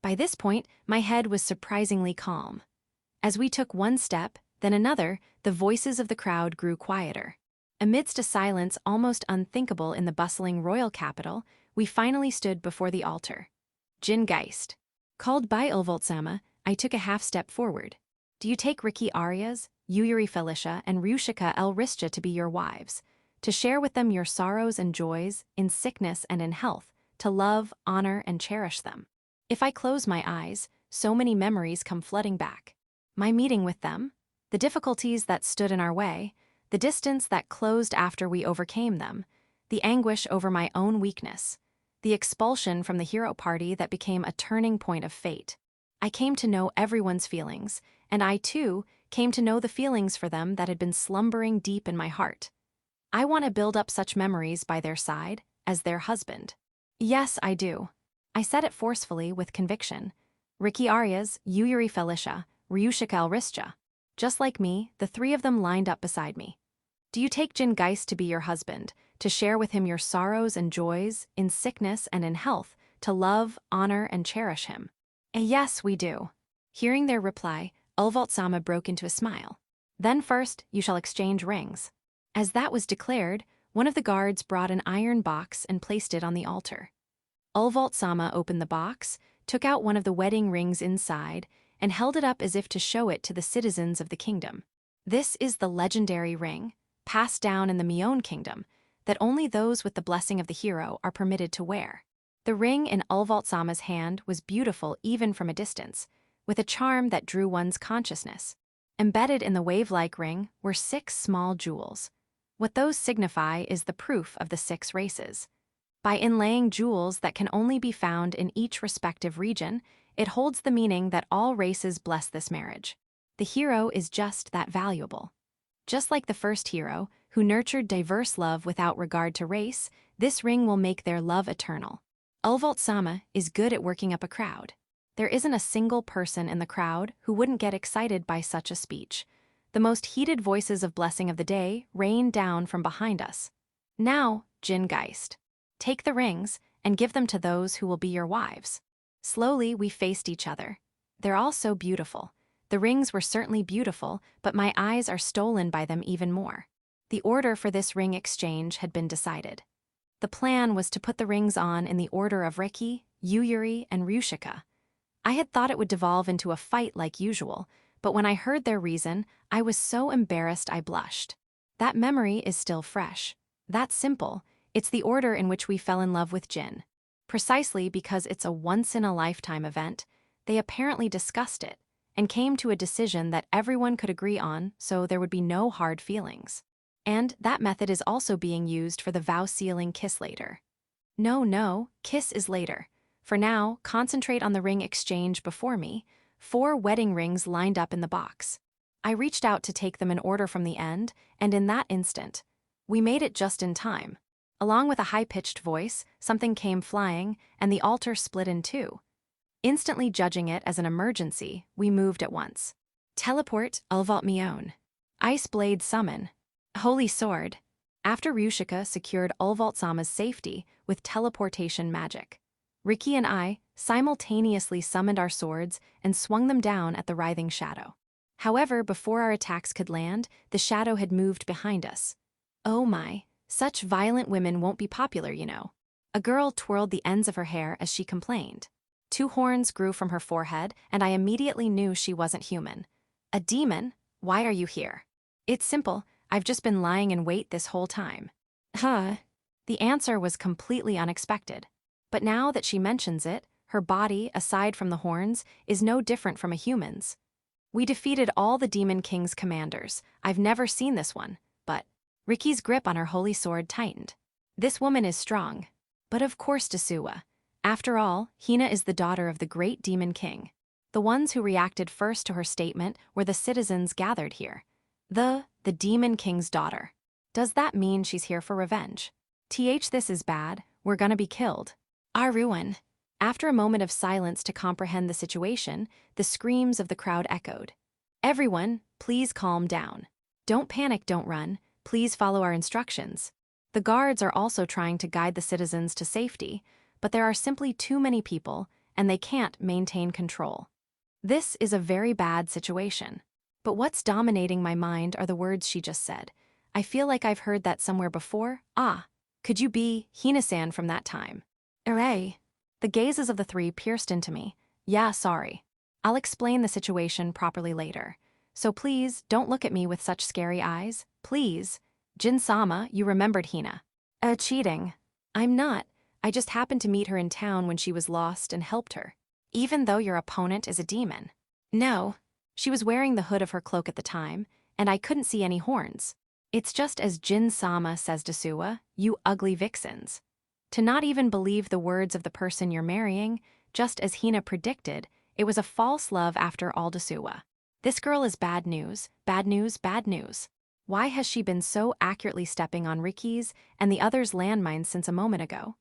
By this point, my head was surprisingly calm. As we took one step, then another, the voices of the crowd grew quieter. Amidst a silence almost unthinkable in the bustling royal capital, we finally stood before the altar. Jin Geist. Called by Ulvalt-sama, I took a half-step forward. Do you take Riki Arias, Yuyuri Felicia, and Ryushika Elristia to be your wives, to share with them your sorrows and joys, in sickness and in health, to love, honor, and cherish them? If I close my eyes, so many memories come flooding back. My meeting with them, the difficulties that stood in our way, the distance that closed after we overcame them, the anguish over my own weakness, the expulsion from the hero party that became a turning point of fate. I came to know everyone's feelings, and I, too, came to know the feelings for them that had been slumbering deep in my heart. I want to build up such memories by their side, as their husband. Yes, I do. I said it forcefully, with conviction. Riki Arias, Yuyuri Felicia, Ryushika Elristia. Just like me, the 3 of them lined up beside me. Do you take Jin Geist to be your husband, to share with him your sorrows and joys, in sickness and in health, to love, honor, and cherish him? Yes, we do. Hearing their reply, Ulvalt-sama broke into a smile. Then first, you shall exchange rings. As that was declared, one of the guards brought an iron box and placed it on the altar. Ulvalt-sama opened the box, took out one of the wedding rings inside, and held it up as if to show it to the citizens of the kingdom. This is the legendary ring, passed down in the Mion kingdom, that only those with the blessing of the hero are permitted to wear. The ring in Ulvaldsama's hand was beautiful even from a distance, with a charm that drew one's consciousness. Embedded in the wave-like ring were 6 small jewels. What those signify is the proof of the 6 races. By inlaying jewels that can only be found in each respective region, it holds the meaning that all races bless this marriage. The hero is just that valuable. Just like the first hero, who nurtured diverse love without regard to race, this ring will make their love eternal. Ulvaldsama is good at working up a crowd. There isn't a single person in the crowd who wouldn't get excited by such a speech. The most heated voices of blessing of the day rain down from behind us. Now, Jin Geist, take the rings and give them to those who will be your wives. Slowly, we faced each other. They're all so beautiful. The rings were certainly beautiful, but my eyes are stolen by them even more. The order for this ring exchange had been decided. The plan was to put the rings on in the order of Riki, Yuyuri, and Ryushika. I had thought it would devolve into a fight like usual, but when I heard their reason, I was so embarrassed I blushed. That memory is still fresh. That's simple. It's the order in which we fell in love with Jin. Precisely because it's a once-in-a-lifetime event, they apparently discussed it and came to a decision that everyone could agree on, so there would be no hard feelings. And that method is also being used for the vow-sealing kiss later. No, kiss is later. For now, concentrate on the ring exchange before me. 4 wedding rings lined up in the box. I reached out to take them in order from the end, and in that instant, we made it just in time. Along with a high-pitched voice, something came flying, and the altar split in 2. Instantly judging it as an emergency, we moved at once. Teleport Ulvalt Mion. Ice Blade Summon. Holy Sword. After Ryushika secured Ulvaldsama's safety with teleportation magic, Riki and I simultaneously summoned our swords and swung them down at the writhing shadow. However, before our attacks could land, the shadow had moved behind us. Oh my, such violent women won't be popular, you know. A girl twirled the ends of her hair as she complained. 2 horns grew from her forehead, and I immediately knew she wasn't human. A demon? Why are you here? It's simple, I've just been lying in wait this whole time. Huh? The answer was completely unexpected. But now that she mentions it, her body, aside from the horns, is no different from a human's. We defeated all the Demon King's commanders. I've never seen this one, but Riki's grip on her holy sword tightened. This woman is strong. But of course Dasuwa. After all, Hina is the daughter of the great Demon King. The ones who reacted first to her statement were the citizens gathered here. The Demon King's daughter. Does that mean she's here for revenge? This is bad. We're gonna be killed. Our ruin. After a moment of silence to comprehend the situation, the screams of the crowd echoed. Everyone, please calm down. Don't panic, don't run. Please follow our instructions. The guards are also trying to guide the citizens to safety, but there are simply too many people, and they can't maintain control. This is a very bad situation. But what's dominating my mind are the words she just said. I feel like I've heard that somewhere before. Could you be Hina-san from that time? Hooray! The gazes of the 3 pierced into me. Yeah, sorry. I'll explain the situation properly later. So please, don't look at me with such scary eyes. Please. Jin-sama, you remembered Hina. Cheating. I'm not. I just happened to meet her in town when she was lost and helped her. Even though your opponent is a demon. No. She was wearing the hood of her cloak at the time, and I couldn't see any horns. It's just as Jin-sama says to Suwa, you ugly vixens. To not even believe the words of the person you're marrying, just as Hina predicted, it was a false love after all to Suwa. This girl is bad news, bad news, bad news. Why has she been so accurately stepping on Riki's and the others' landmines since a moment ago?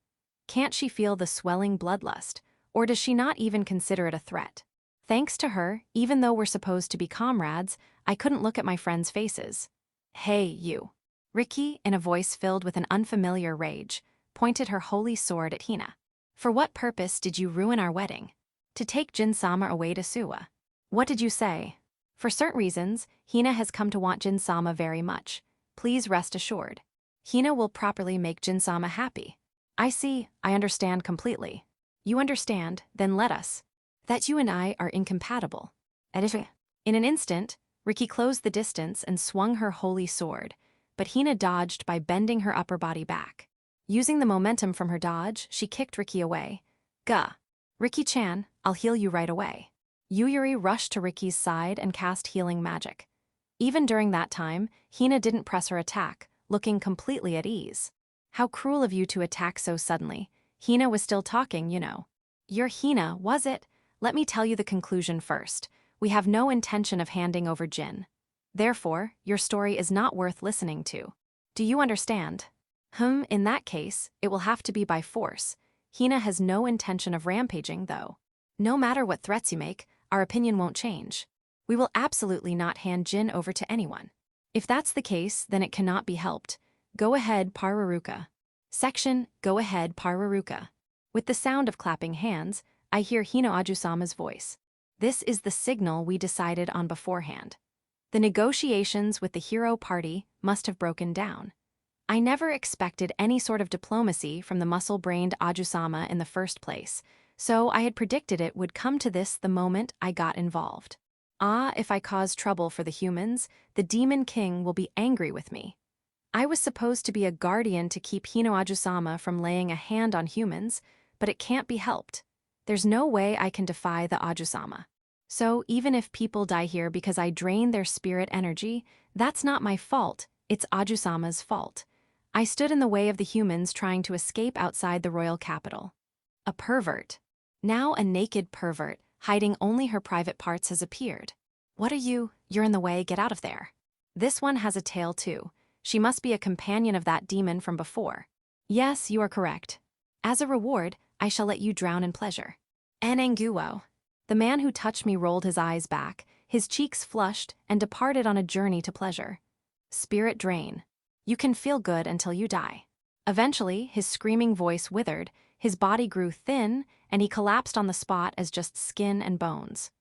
Can't she feel the swelling bloodlust, or does she not even consider it a threat? Thanks to her, even though we're supposed to be comrades, I couldn't look at my friends' faces. Hey, you. Riki, in a voice filled with an unfamiliar rage, pointed her holy sword at Hina. For what purpose did you ruin our wedding? To take Jin-sama away to Suwa. What did you say? For certain reasons, Hina has come to want Jin-sama very much. Please rest assured. Hina will properly make Jin-sama happy. I see, I understand completely. You understand, then let us. That you and I are incompatible. In an instant, Riki closed the distance and swung her holy sword, but Hina dodged by bending her upper body back. Using the momentum from her dodge, she kicked Riki away. Gah! Riki-chan, I'll heal you right away. Yuyuri rushed to Riki's side and cast healing magic. Even during that time, Hina didn't press her attack, looking completely at ease. How cruel of you to attack so suddenly. Hina was still talking, you know. You're Hina, was it? Let me tell you the conclusion first. We have no intention of handing over Jin. Therefore, your story is not worth listening to. Do you understand? In that case, it will have to be by force. Hina has no intention of rampaging, though. No matter what threats you make, our opinion won't change. We will absolutely not hand Jin over to anyone. If that's the case, then it cannot be helped. Go ahead, Pararuka. Section, Go ahead, Pararuka. With the sound of clapping hands, I hear Hino Ajusama's voice. This is the signal we decided on beforehand. The negotiations with the hero party must have broken down. I never expected any sort of diplomacy from the muscle-brained Ajusama in the first place, so I had predicted it would come to this the moment I got involved. If I cause trouble for the humans, the Demon King will be angry with me. I was supposed to be a guardian to keep Hino Ajusama from laying a hand on humans, but it can't be helped. There's no way I can defy the Ajusama. So even if people die here because I drain their spirit energy, that's not my fault, it's Ajusama's fault. I stood in the way of the humans trying to escape outside the royal capital. A pervert. Now a naked pervert, hiding only her private parts, has appeared. What are you? You're in the way, get out of there. This one has a tail too. She must be a companion of that demon from before. Yes, you are correct. As a reward, I shall let you drown in pleasure. Enenguo. The man who touched me rolled his eyes back, his cheeks flushed, and departed on a journey to pleasure. Spirit drain. You can feel good until you die. Eventually, his screaming voice withered, his body grew thin, and he collapsed on the spot as just skin and bones.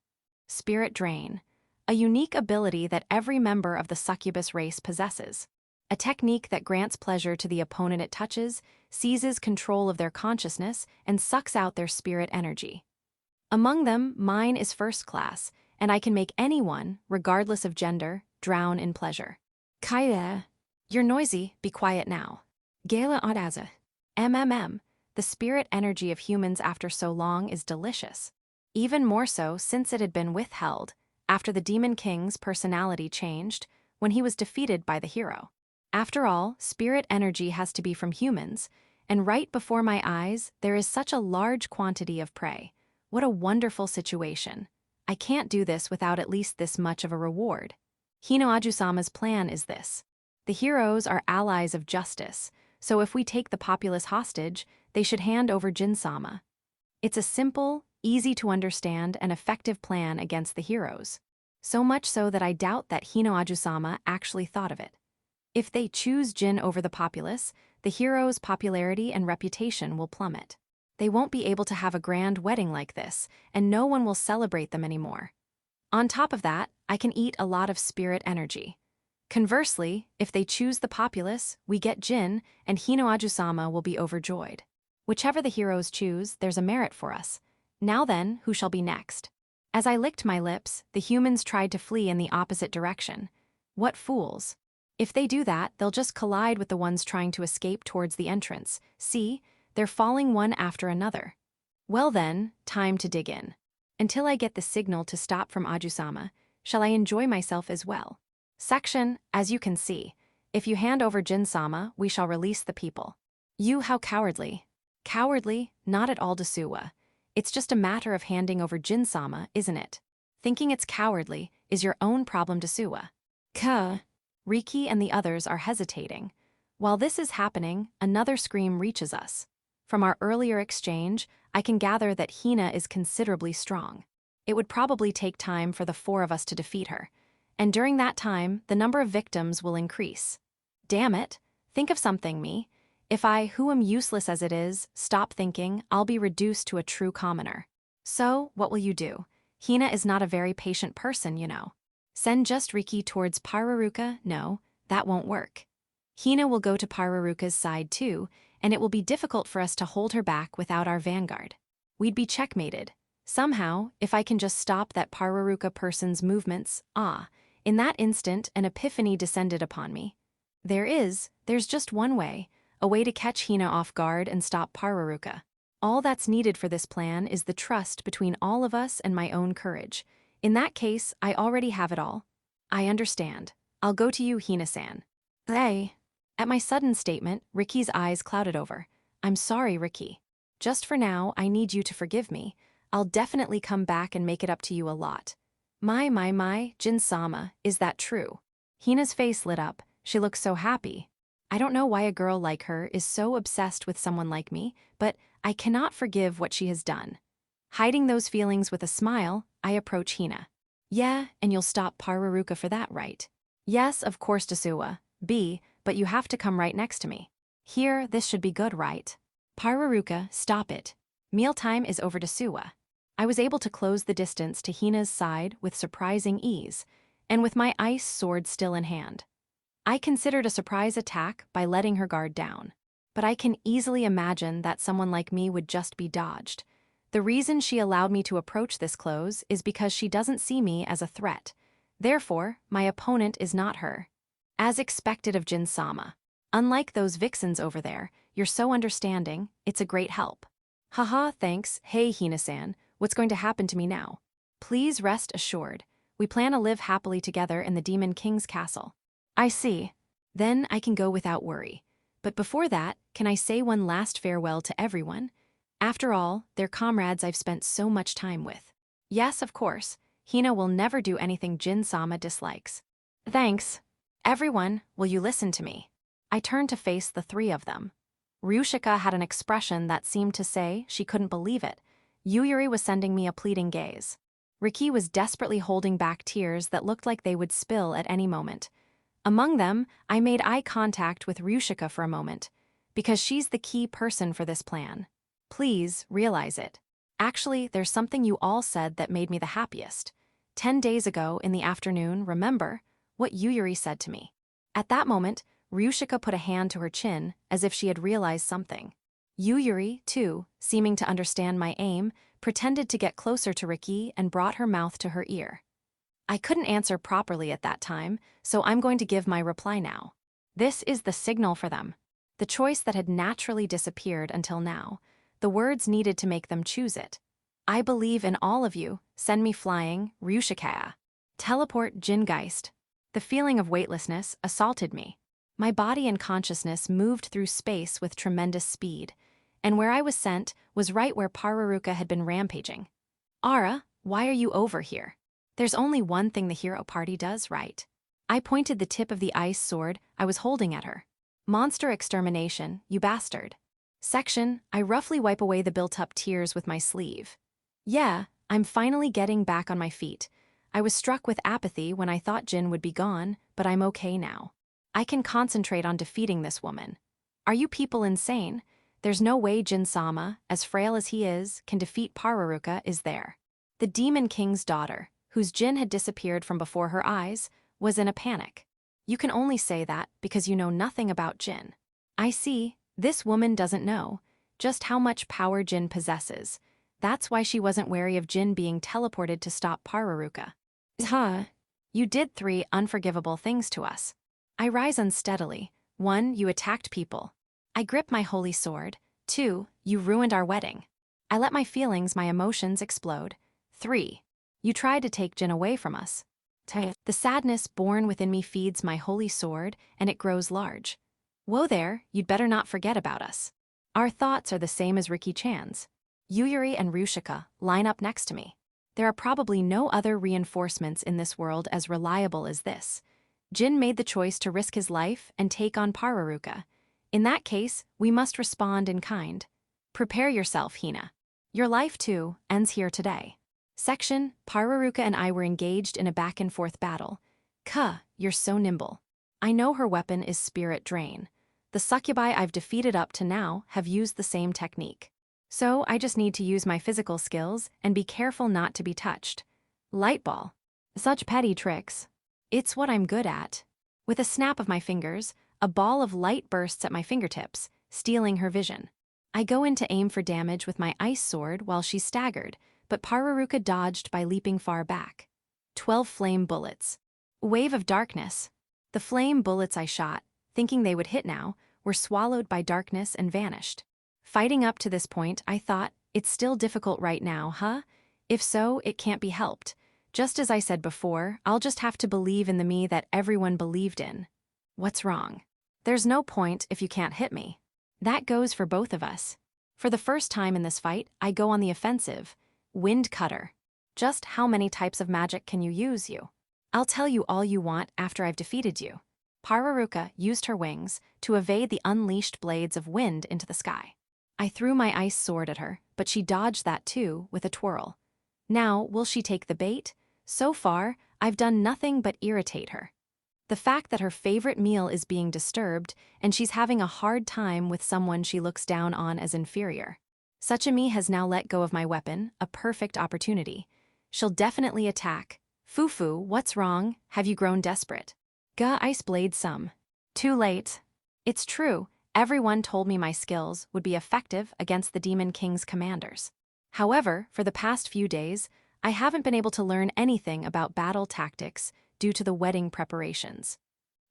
Spirit drain. A unique ability that every member of the succubus race possesses. A technique that grants pleasure to the opponent it touches, seizes control of their consciousness, and sucks out their spirit energy. Among them, mine is first class, and I can make anyone, regardless of gender, drown in pleasure. Kaya. You're noisy, be quiet now. Gala Odaza. The spirit energy of humans after so long is delicious. Even more so since it had been withheld, after the Demon King's personality changed, when he was defeated by the hero. After all, spirit energy has to be from humans, and right before my eyes, there is such a large quantity of prey. What a wonderful situation. I can't do this without at least this much of a reward. Hino Ajusama's plan is this. The heroes are allies of justice, so if we take the populace hostage, they should hand over Jin-sama. It's a simple, easy to understand, and effective plan against the heroes. So much so that I doubt that Hino Ajusama actually thought of it. If they choose Jin over the populace, the hero's popularity and reputation will plummet. They won't be able to have a grand wedding like this, and no one will celebrate them anymore. On top of that, I can eat a lot of spirit energy. Conversely, if they choose the populace, we get Jin, and Hino Ajusama will be overjoyed. Whichever the heroes choose, there's a merit for us. Now then, who shall be next? As I licked my lips, the humans tried to flee in the opposite direction. What fools. If they do that, they'll just collide with the ones trying to escape towards the entrance. See, they're falling one after another. Well then, time to dig in. Until I get the signal to stop from Ajusama, shall I enjoy myself as well? Section, as you can see, if you hand over Jin-sama, we shall release the people. You, how cowardly. Cowardly? Not at all, Dasuwa. It's just a matter of handing over Jin-sama, isn't it? Thinking it's cowardly is your own problem, Dasuwa. Riki and the others are hesitating. While this is happening, another scream reaches us. From our earlier exchange, I can gather that Hina is considerably strong. It would probably take time for the four of us to defeat her. And during that time, the number of victims will increase. Damn it, think of something, me. If I, who am useless as it is, stop thinking, I'll be reduced to a true commoner. So, what will you do? Hina is not a very patient person, you know. Send just Riki towards Pararuka? No, that won't work. Hina will go to Pararuka's side too, and it will be difficult for us to hold her back without our vanguard. we'd be checkmated. Somehow, if I can just stop that Pararuka person's movements, in that instant an epiphany descended upon me. There's just one way, a way to catch Hina off guard and stop Pararuka. All that's needed for this plan is the trust between all of us and my own courage. In that case, I already have it all. I understand. I'll go to you, Hina-san. Hey. At my sudden statement, Ricky's eyes clouded over. I'm sorry, Ricky. Just for now, I need you to forgive me. I'll definitely come back and make it up to you a lot. My, Jin-sama, is that true? Hina's face lit up. She looked so happy. I don't know why a girl like her is so obsessed with someone like me, but I cannot forgive what she has done. Hiding those feelings with a smile, I approach Hina. Yeah, and you'll stop Pararuka for that, right? Yes, of course, Dasuwa. But you have to come right next to me. Here, this should be good, right? Pararuka, stop it. Mealtime is over, Dasuwa. I was able to close the distance to Hina's side with surprising ease, and with my ice sword still in hand. I considered a surprise attack by letting her guard down. But I can easily imagine that someone like me would just be dodged. The reason she allowed me to approach this close is because she doesn't see me as a threat. Therefore, my opponent is not her. As expected of Jin-sama. Unlike those vixens over there, you're so understanding, it's a great help. Haha, thanks. Hey, Hina-san, what's going to happen to me now? Please rest assured. We plan to live happily together in the Demon King's castle. I see. Then I can go without worry. But before that, can I say one last farewell to everyone? After all, they're comrades I've spent so much time with. Yes, of course. Hina will never do anything Jin-sama dislikes. Thanks. Everyone, will you listen to me? I turned to face the three of them. Ryushika had an expression that seemed to say she couldn't believe it. Yuyuri was sending me a pleading gaze. Riki was desperately holding back tears that looked like they would spill at any moment. Among them, I made eye contact with Ryushika for a moment, because she's the key person for this plan. Please, realize it. Actually, there's something you all said that made me the happiest. 10 days ago in the afternoon, remember what Yuyuri said to me. At that moment, Ryushika put a hand to her chin as if she had realized something. Yuyuri, too, seeming to understand my aim, pretended to get closer to Riki and brought her mouth to her ear. I couldn't answer properly at that time, so I'm going to give my reply now. This is the signal for them. The choice that had naturally disappeared until now. The words needed to make them choose it. I believe in all of you. Send me flying, Ryushika. Teleport Jingeist. The feeling of weightlessness assaulted me. My body and consciousness moved through space with tremendous speed, and where I was sent was right where Pararuka had been rampaging. Ara, why are you over here? There's only one thing the hero party does, right? I pointed the tip of the ice sword I was holding at her. Monster extermination, you bastard. Section, I roughly wipe away the built-up tears with my sleeve. Yeah, I'm finally getting back on my feet. I was struck with apathy when I thought Jin would be gone, but I'm okay now. I can concentrate on defeating this woman. Are you people insane? There's no way Jin-sama, as frail as he is, can defeat Pararuka, is there? The Demon King's daughter, whose Jin had disappeared from before her eyes, was in a panic. You can only say that because you know nothing about Jin. I see, this woman doesn't know just how much power Jin possesses. That's why she wasn't wary of Jin being teleported to stop Pararuka. You did 3 unforgivable things to us. I rise unsteadily. 1, you attacked people. I grip my holy sword. 2, you ruined our wedding. I let my feelings, my emotions explode. 3, you tried to take Jin away from us. The sadness born within me feeds my holy sword, and it grows large. Whoa there, you'd better not forget about us. Our thoughts are the same as Riki-chan's. Yuyuri and Ryushika line up next to me. There are probably no other reinforcements in this world as reliable as this. Jin made the choice to risk his life and take on Pararuka. In that case, we must respond in kind. Prepare yourself, Hina. Your life, too, ends here today. Section, Pararuka and I were engaged in a back-and-forth battle. You're so nimble. I know her weapon is Spirit Drain. The succubi I've defeated up to now have used the same technique. So I just need to use my physical skills and be careful not to be touched. Light ball. Such petty tricks. It's what I'm good at. With a snap of my fingers, a ball of light bursts at my fingertips, stealing her vision. I go in to aim for damage with my ice sword while she staggered, but Pararuka dodged by leaping far back. 12 flame bullets. Wave of darkness. The flame bullets I shot, thinking they would hit now, were swallowed by darkness and vanished. Fighting up to this point, I thought, it's still difficult right now, huh? If so, it can't be helped. Just as I said before, I'll just have to believe in the me that everyone believed in. What's wrong? There's no point if you can't hit me. That goes for both of us. For the first time in this fight, I go on the offensive. Wind Cutter. Just how many types of magic can you use, you? I'll tell you all you want after I've defeated you. Pararuka used her wings to evade the unleashed blades of wind into the sky. I threw my ice sword at her, but she dodged that too with a twirl. Now, will she take the bait? So far, I've done nothing but irritate her. The fact that her favorite meal is being disturbed and she's having a hard time with someone she looks down on as inferior. Such a me has now let go of my weapon, a perfect opportunity. She'll definitely attack. Fufu, what's wrong? Have you grown desperate? Ga ice blade some. Too late. It's true, everyone told me my skills would be effective against the Demon King's commanders. However, for the past few days, I haven't been able to learn anything about battle tactics due to the wedding preparations.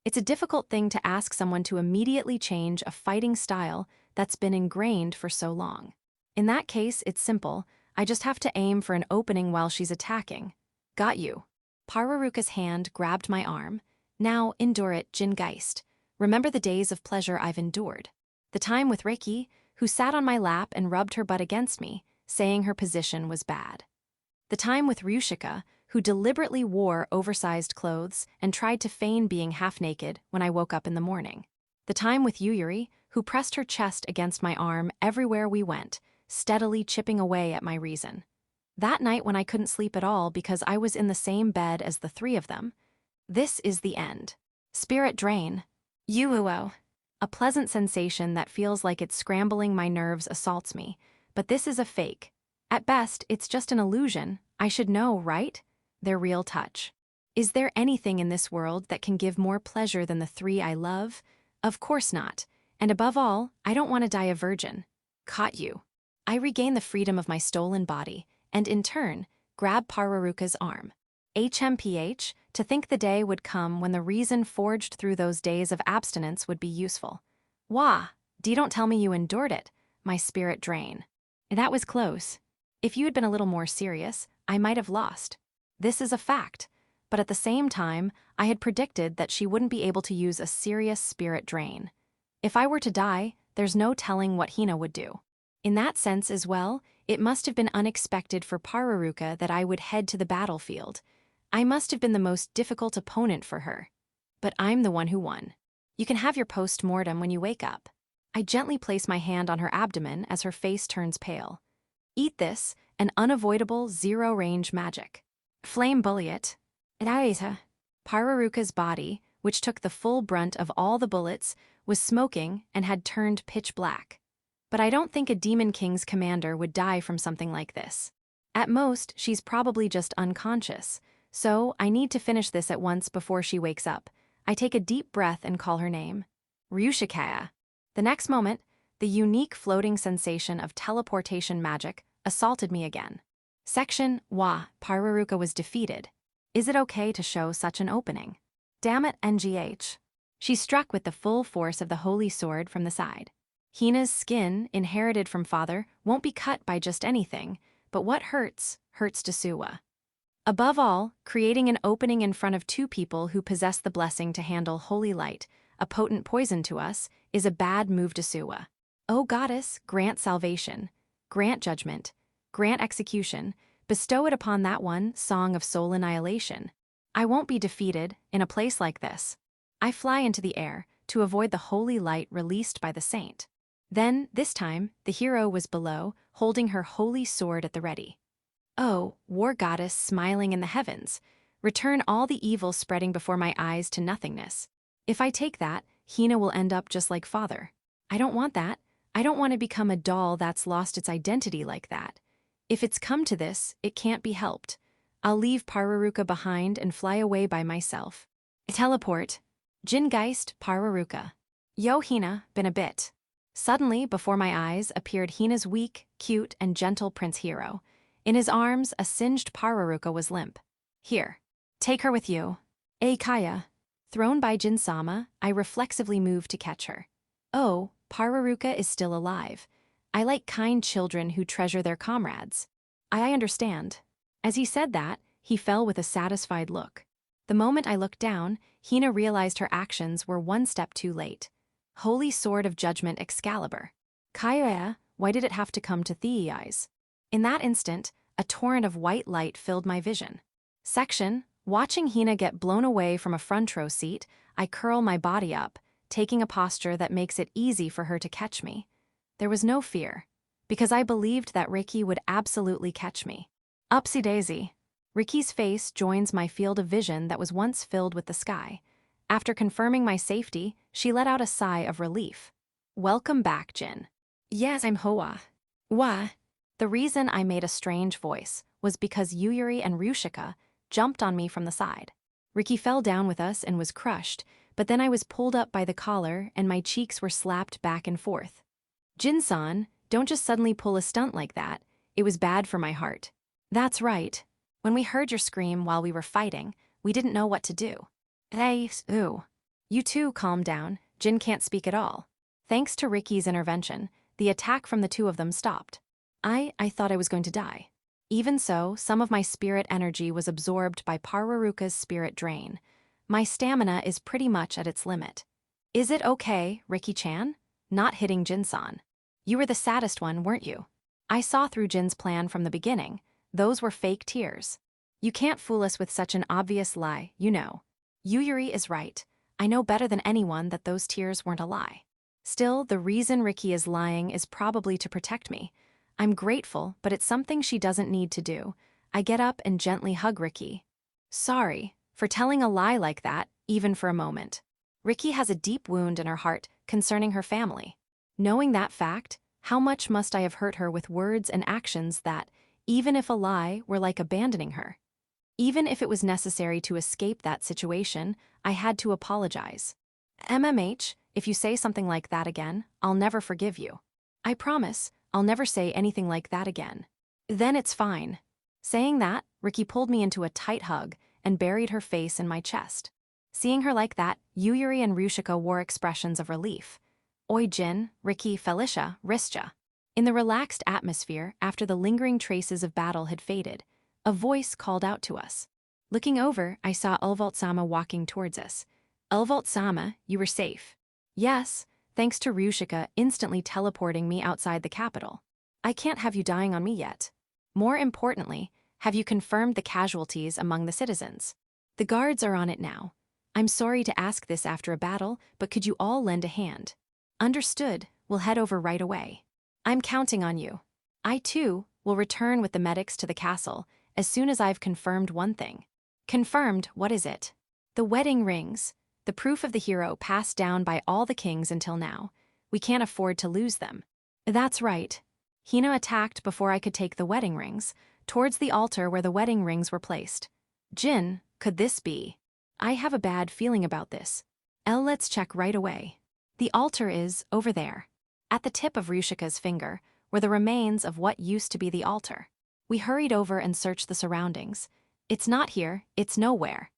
It's a difficult thing to ask someone to immediately change a fighting style that's been ingrained for so long. In that case, it's simple. I just have to aim for an opening while she's attacking. Got you. Pararuka's hand grabbed my arm. Now, endure it, Jingeist. Remember the days of pleasure I've endured. The time with Reiki, who sat on my lap and rubbed her butt against me, saying her position was bad. The time with Ryushika, who deliberately wore oversized clothes and tried to feign being half-naked when I woke up in the morning. The time with Yuyuri, who pressed her chest against my arm everywhere we went, steadily chipping away at my reason. That night when I couldn't sleep at all because I was in the same bed as the three of them. This is the end. Spirit drain. Yuuo. A pleasant sensation that feels like it's scrambling my nerves assaults me, but this is a fake. At best, it's just an illusion. I should know, right? Their real touch. Is there anything in this world that can give more pleasure than the three I love? Of course not. And above all, I don't want to die a virgin. Caught you. I regain the freedom of my stolen body, and in turn, grab Pararuka's arm. HMPH, to think the day would come when the reason forged through those days of abstinence would be useful. Wah, don't tell me you endured it, my spirit drain. That was close. If you had been a little more serious, I might have lost. This is a fact, but at the same time, I had predicted that she wouldn't be able to use a serious spirit drain. If I were to die, there's no telling what Hina would do. In that sense as well, it must have been unexpected for Pararuka that I would head to the battlefield. I must have been the most difficult opponent for her. But I'm the one who won. You can have your post-mortem when you wake up. I gently place my hand on her abdomen as her face turns pale. Eat this, an unavoidable zero-range magic. Flame bullet. Pararuka's body, which took the full brunt of all the bullets, was smoking and had turned pitch black. But I don't think a Demon King's commander would die from something like this. At most, she's probably just unconscious, so I need to finish this at once before she wakes up. I take a deep breath and call her name. Ryushikaya. The next moment, the unique floating sensation of teleportation magic assaulted me again. Section Wa, Pararuka was defeated. Is it okay to show such an opening? Damn it, NGH. She struck with the full force of the holy sword from the side. Hina's skin, inherited from father, won't be cut by just anything, but what hurts, hurts Dasuwa. Above all, creating an opening in front of two people who possess the blessing to handle holy light, a potent poison to us, is a bad move Dasuwa. O goddess, grant salvation, grant judgment, grant execution, bestow it upon that one, song of soul annihilation. I won't be defeated in a place like this. I fly into the air to avoid the holy light released by the saint. Then, this time, the hero was below, holding her holy sword at the ready. Oh, war goddess smiling in the heavens, return all the evil spreading before my eyes to nothingness. If I take that, Hina will end up just like father. I don't want that. I don't want to become a doll that's lost its identity like that. If it's come to this, it can't be helped. I'll leave Pararuka behind and fly away by myself. Teleport. Jingeist, Pararuka. Yo Hina, been a bit. Suddenly, before my eyes, appeared Hina's weak, cute, and gentle Prince Hero. In his arms, a singed Pararuka was limp. Here. Take her with you. Kaya. Thrown by Jin-sama, I reflexively moved to catch her. Oh, Pararuka is still alive. I like kind children who treasure their comrades. I understand. As he said that, he fell with a satisfied look. The moment I looked down, Hina realized her actions were one step too late. Holy Sword of Judgment Excalibur. Kaya, why did it have to come to Thei's eyes? In that instant, a torrent of white light filled my vision. Section, watching Hina get blown away from a front row seat, I curl my body up, taking a posture that makes it easy for her to catch me. There was no fear, because I believed that Riki would absolutely catch me. Upsy daisy. Riki's face joins my field of vision that was once filled with the sky. After confirming my safety, she let out a sigh of relief. Welcome back, Jin. Yes, I'm Hoa. Wah. The reason I made a strange voice was because Yuyuri and Ryushika jumped on me from the side. Riki fell down with us and was crushed, but then I was pulled up by the collar and my cheeks were slapped back and forth. Jin-san, don't just suddenly pull a stunt like that. It was bad for my heart. That's right. When we heard your scream while we were fighting, we didn't know what to do. Hey, ooh. You two calm down. Jin can't speak at all. Thanks to Riki's intervention, the attack from the two of them stopped. I thought I was going to die. Even so, some of my spirit energy was absorbed by Pararuka's spirit drain. My stamina is pretty much at its limit. Is it okay, Riki-chan? Not hitting Jin-san. You were the saddest one, weren't you? I saw through Jin's plan from the beginning. Those were fake tears. You can't fool us with such an obvious lie, you know. Yuyuri is right. I know better than anyone that those tears weren't a lie. Still, the reason Riki is lying is probably to protect me. I'm grateful, but it's something she doesn't need to do. I get up and gently hug Riki. Sorry for telling a lie like that, even for a moment. Riki has a deep wound in her heart concerning her family. Knowing that fact, how much must I have hurt her with words and actions that, even if a lie were like abandoning her? Even if it was necessary to escape that situation, I had to apologize. MMH, if you say something like that again, I'll never forgive you. I promise, I'll never say anything like that again. Then it's fine. Saying that, Riki pulled me into a tight hug and buried her face in my chest. Seeing her like that, Yuyuri and Ryushika wore expressions of relief. Oi Jin, Riki, Felicia, Ristja. In the relaxed atmosphere, after the lingering traces of battle had faded, a voice called out to us. Looking over, I saw Ulvalt-sama walking towards us. Ulvalt-sama, you were safe. Yes, thanks to Ryushika instantly teleporting me outside the capital. I can't have you dying on me yet. More importantly, have you confirmed the casualties among the citizens? The guards are on it now. I'm sorry to ask this after a battle, but could you all lend a hand? Understood, we'll head over right away. I'm counting on you. I, too, will return with the medics to the castle as soon as I've confirmed one thing. Confirmed, what is it? The wedding rings, the proof of the hero passed down by all the kings until now. We can't afford to lose them. That's right. Hina attacked before I could take the wedding rings, towards the altar where the wedding rings were placed. Jin, could this be? I have a bad feeling about this. Let's check right away. The altar is over there. At the tip of Ryushika's finger were the remains of what used to be the altar. We hurried over and searched the surroundings. It's not here, it's nowhere.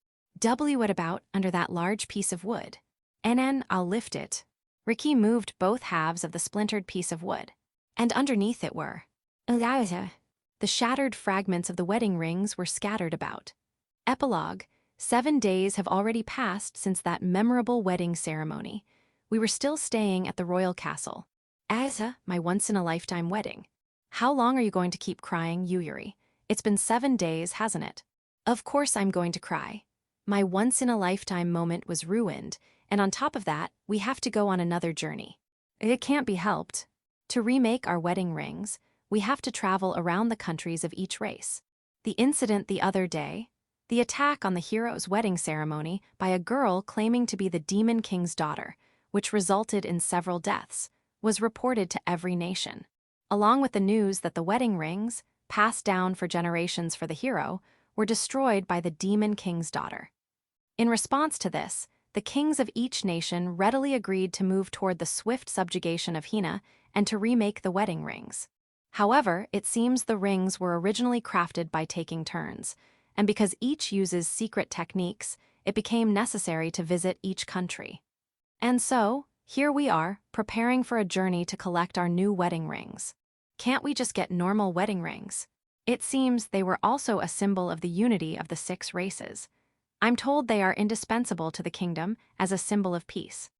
What about under that large piece of wood? I'll lift it. Riki moved both halves of the splintered piece of wood. And underneath it were the shattered fragments of the wedding rings were scattered about. Epilogue: 7 days have already passed since that memorable wedding ceremony. We were still staying at the royal castle. My once-in-a-lifetime wedding. How long are you going to keep crying, Yuyuri? It's been 7 days, hasn't it? Of course I'm going to cry. My once-in-a-lifetime moment was ruined, and on top of that, we have to go on another journey. It can't be helped. To remake our wedding rings, we have to travel around the countries of each race. The incident the other day, the attack on the hero's wedding ceremony by a girl claiming to be the Demon King's daughter, which resulted in several deaths, was reported to every nation, along with the news that the wedding rings, passed down for generations for the hero, were destroyed by the Demon King's daughter. In response to this, the kings of each nation readily agreed to move toward the swift subjugation of Hina and to remake the wedding rings. However, it seems the rings were originally crafted by taking turns, and because each uses secret techniques, it became necessary to visit each country. And so, here we are, preparing for a journey to collect our new wedding rings. Can't we just get normal wedding rings? It seems they were also a symbol of the unity of the 6 races. I'm told they are indispensable to the kingdom as a symbol of peace.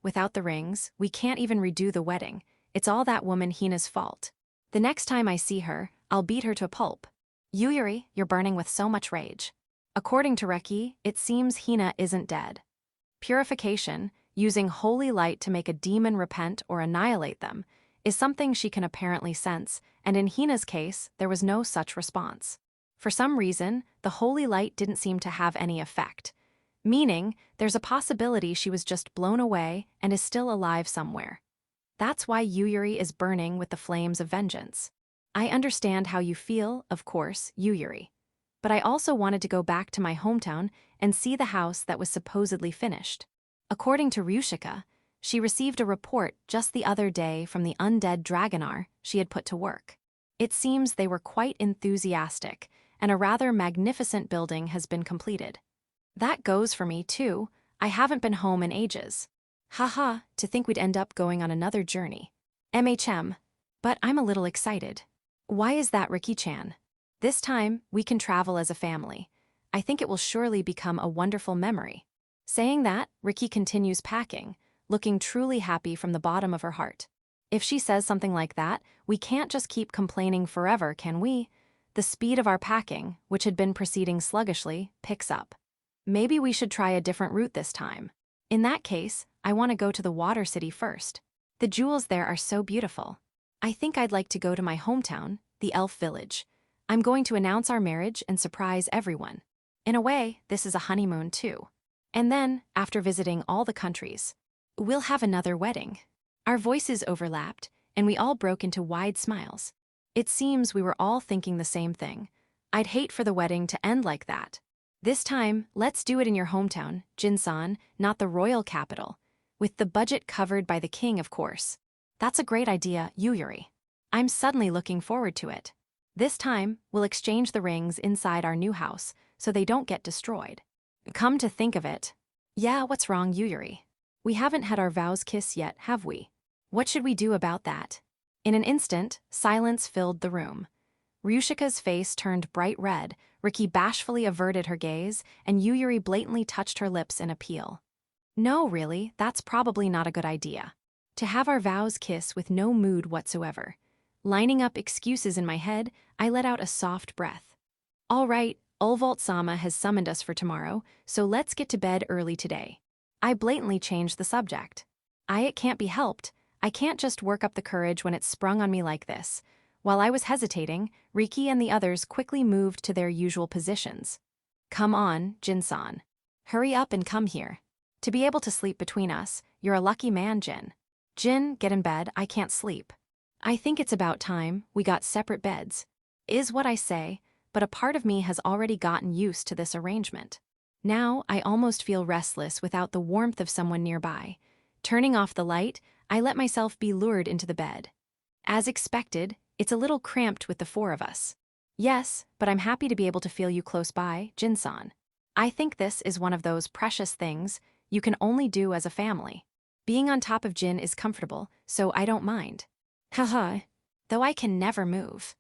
Without the rings, we can't even redo the wedding. It's all that woman Hina's fault. The next time I see her, I'll beat her to a pulp. Yuyuri, you're burning with so much rage. According to Reki, it seems Hina isn't dead. Purification, using holy light to make a demon repent or annihilate them, is something she can apparently sense, and in Hina's case, there was no such response. For some reason, the holy light didn't seem to have any effect, meaning there's a possibility she was just blown away and is still alive somewhere. That's why Yuyuri is burning with the flames of vengeance. I understand how you feel, of course, Yuyuri. But I also wanted to go back to my hometown and see the house that was supposedly finished. According to Ryushika, she received a report just the other day from the undead Dragonar she had put to work. It seems they were quite enthusiastic, and a rather magnificent building has been completed. That goes for me, too. I haven't been home in ages. Haha, to think we'd end up going on another journey. MHM. But I'm a little excited. Why is that, Riki-chan? This time, we can travel as a family. I think it will surely become a wonderful memory. Saying that, Riki continues packing, looking truly happy from the bottom of her heart. If she says something like that, we can't just keep complaining forever, can we? The speed of our packing, which had been proceeding sluggishly, picks up. Maybe we should try a different route this time. In that case, I want to go to the Water City first. The jewels there are so beautiful. I think I'd like to go to my hometown, the Elf Village. I'm going to announce our marriage and surprise everyone. In a way, this is a honeymoon too. And then, after visiting all the countries, we'll have another wedding. Our voices overlapped, and we all broke into wide smiles. It seems we were all thinking the same thing. I'd hate for the wedding to end like that. This time, let's do it in your hometown, Jinsan, not the royal capital. With the budget covered by the king, of course. That's a great idea, Yuyuri. I'm suddenly looking forward to it. This time, we'll exchange the rings inside our new house, so they don't get destroyed. Come to think of it. Yeah, what's wrong, Yuyuri? We haven't had our vows kiss yet, have we? What should we do about that? In an instant, silence filled the room. Ryushika's face turned bright red, Riki bashfully averted her gaze, and Yuyuri blatantly touched her lips in appeal. No, really, that's probably not a good idea. To have our vows kiss with no mood whatsoever. Lining up excuses in my head, I let out a soft breath. All right, Ulvolt-sama has summoned us for tomorrow, so let's get to bed early today. I blatantly changed the subject. It can't be helped. I can't just work up the courage when it's sprung on me like this. While I was hesitating, Riki and the others quickly moved to their usual positions. Come on, Jin-san. Hurry up and come here. To be able to sleep between us, you're a lucky man, Jin. Jin, get in bed, I can't sleep. I think it's about time we got separate beds. Is what I say, but a part of me has already gotten used to this arrangement. Now I almost feel restless without the warmth of someone nearby. Turning off the light, I let myself be lured into the bed. As expected, it's a little cramped with the 4 of us. Yes, but I'm happy to be able to feel you close by, Jin-san. I think this is one of those precious things you can only do as a family. Being on top of Jin is comfortable, so I don't mind. Haha. Though I can never move.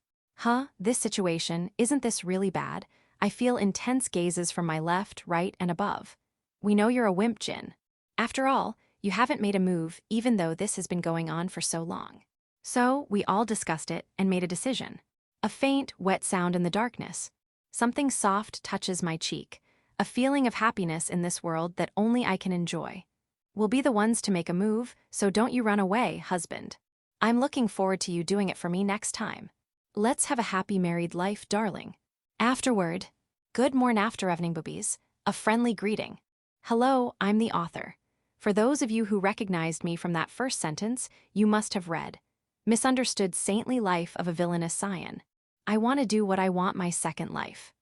This situation, isn't this really bad? I feel intense gazes from my left, right, and above. We know you're a wimp, Jin. After all, you haven't made a move even though this has been going on for so long. So, we all discussed it and made a decision. A faint, wet sound in the darkness. Something soft touches my cheek. A feeling of happiness in this world that only I can enjoy. We'll be the ones to make a move, so don't you run away, husband. I'm looking forward to you doing it for me next time. Let's have a happy married life, darling. Afterward. Good morn after evening, boobies. A friendly greeting. Hello, I'm the author. For those of you who recognized me from that first sentence, you must have read. Misunderstood saintly life of a villainous scion. I want to do what I want my second life.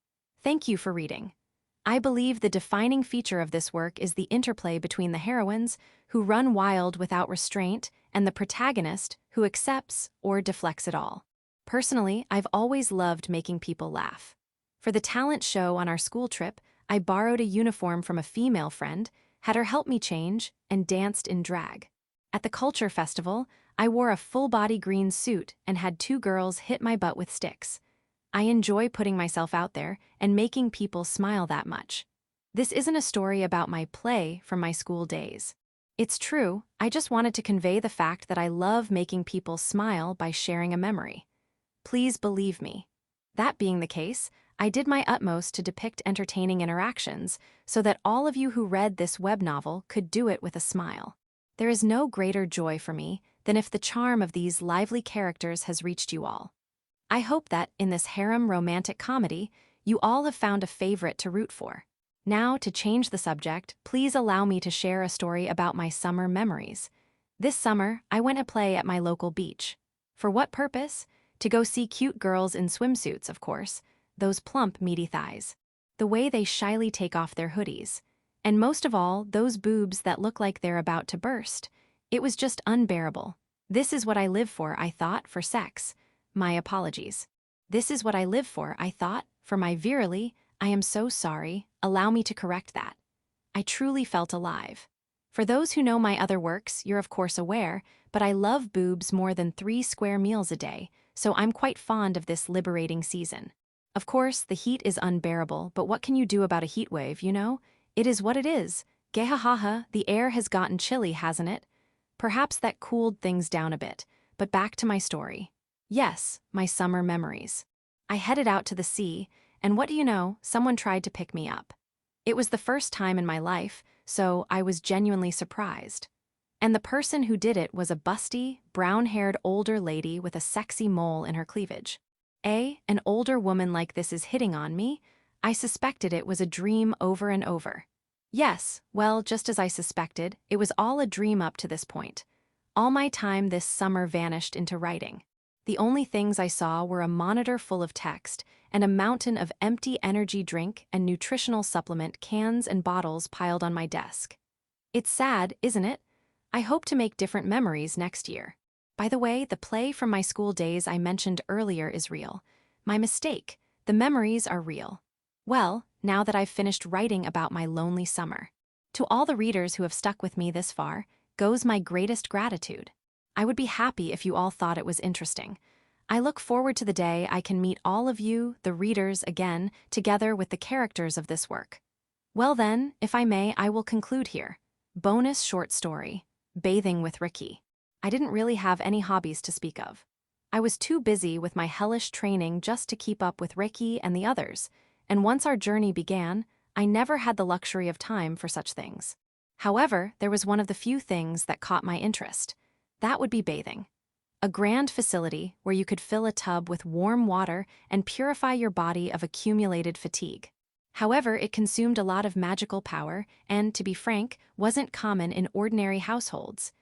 Thank you for reading. I believe the defining feature of this work is the interplay between the heroines, who run wild without restraint, and the protagonist, who accepts or deflects it all. Personally, I've always loved making people laugh. For the talent show on our school trip, I borrowed a uniform from a female friend, had her help me change, and danced in drag. At the culture festival, I wore a full-body green suit and had 2 girls hit my butt with sticks. I enjoy putting myself out there and making people smile that much. This isn't a story about my play from my school days. It's true, I just wanted to convey the fact that I love making people smile by sharing a memory. Please believe me. That being the case, I did my utmost to depict entertaining interactions so that all of you who read this web novel could do it with a smile. There is no greater joy for me than if the charm of these lively characters has reached you all. I hope that, in this harem romantic comedy, you all have found a favorite to root for. Now, to change the subject, please allow me to share a story about my summer memories. This summer, I went to play at my local beach. For what purpose? To go see cute girls in swimsuits, of course, those plump, meaty thighs. The way they shyly take off their hoodies. And most of all, those boobs that look like they're about to burst. It was just unbearable. This is what I live for, I thought, for sex. My apologies. This is what I live for, I thought, for my virility. I am so sorry, allow me to correct that. I truly felt alive. For those who know my other works, you're of course aware, but I love boobs more than 3 square meals a day, so I'm quite fond of this liberating season. Of course, the heat is unbearable, but what can you do about a heat wave, you know? It is what it is. Gehahaha, the air has gotten chilly, hasn't it? Perhaps that cooled things down a bit, but back to my story. Yes, my summer memories. I headed out to the sea, and what do you know, someone tried to pick me up. It was the first time in my life, so I was genuinely surprised. And the person who did it was a busty, brown-haired older lady with a sexy mole in her cleavage. An older woman like this is hitting on me? I suspected it was a dream over and over. Yes, well, just as I suspected, it was all a dream up to this point. All my time this summer vanished into writing. The only things I saw were a monitor full of text and a mountain of empty energy drink and nutritional supplement cans and bottles piled on my desk. It's sad, isn't it? I hope to make different memories next year. By the way, the play from my school days I mentioned earlier is real. My mistake. The memories are real. Well, now that I've finished writing about my lonely summer, to all the readers who have stuck with me this far, goes my greatest gratitude. I would be happy if you all thought it was interesting. I look forward to the day I can meet all of you, the readers, again, together with the characters of this work. Well then, if I may, I will conclude here. Bonus short story. Bathing with Ricky. I didn't really have any hobbies to speak of. I was too busy with my hellish training just to keep up with Ricky and the others, and once our journey began, I never had the luxury of time for such things. However, there was one of the few things that caught my interest. That would be bathing. A grand facility where you could fill a tub with warm water and purify your body of accumulated fatigue. However, it consumed a lot of magical power and, to be frank, wasn't common in ordinary households.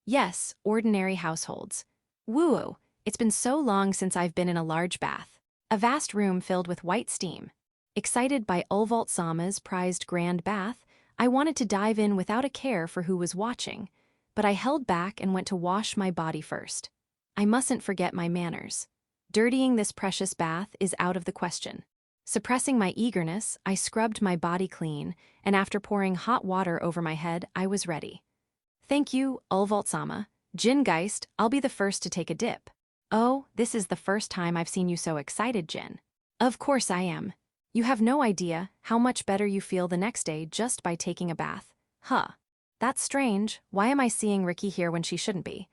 Yes, ordinary households. Woo-oh, it's been so long since I've been in a large bath. A vast room filled with white steam. Excited by Ulvalt Sama's prized grand bath, I wanted to dive in without a care for who was watching, but I held back and went to wash my body first. I mustn't forget my manners. Dirtying this precious bath is out of the question. Suppressing my eagerness, I scrubbed my body clean, and after pouring hot water over my head, I was ready. Thank you, Ulvalt Sama. Jin Geist, I'll be the first to take a dip. Oh, this is the first time I've seen you so excited, Jin. Of course I am. You have no idea how much better you feel the next day just by taking a bath. Huh. That's strange. Why am I seeing Ricky here when she shouldn't be?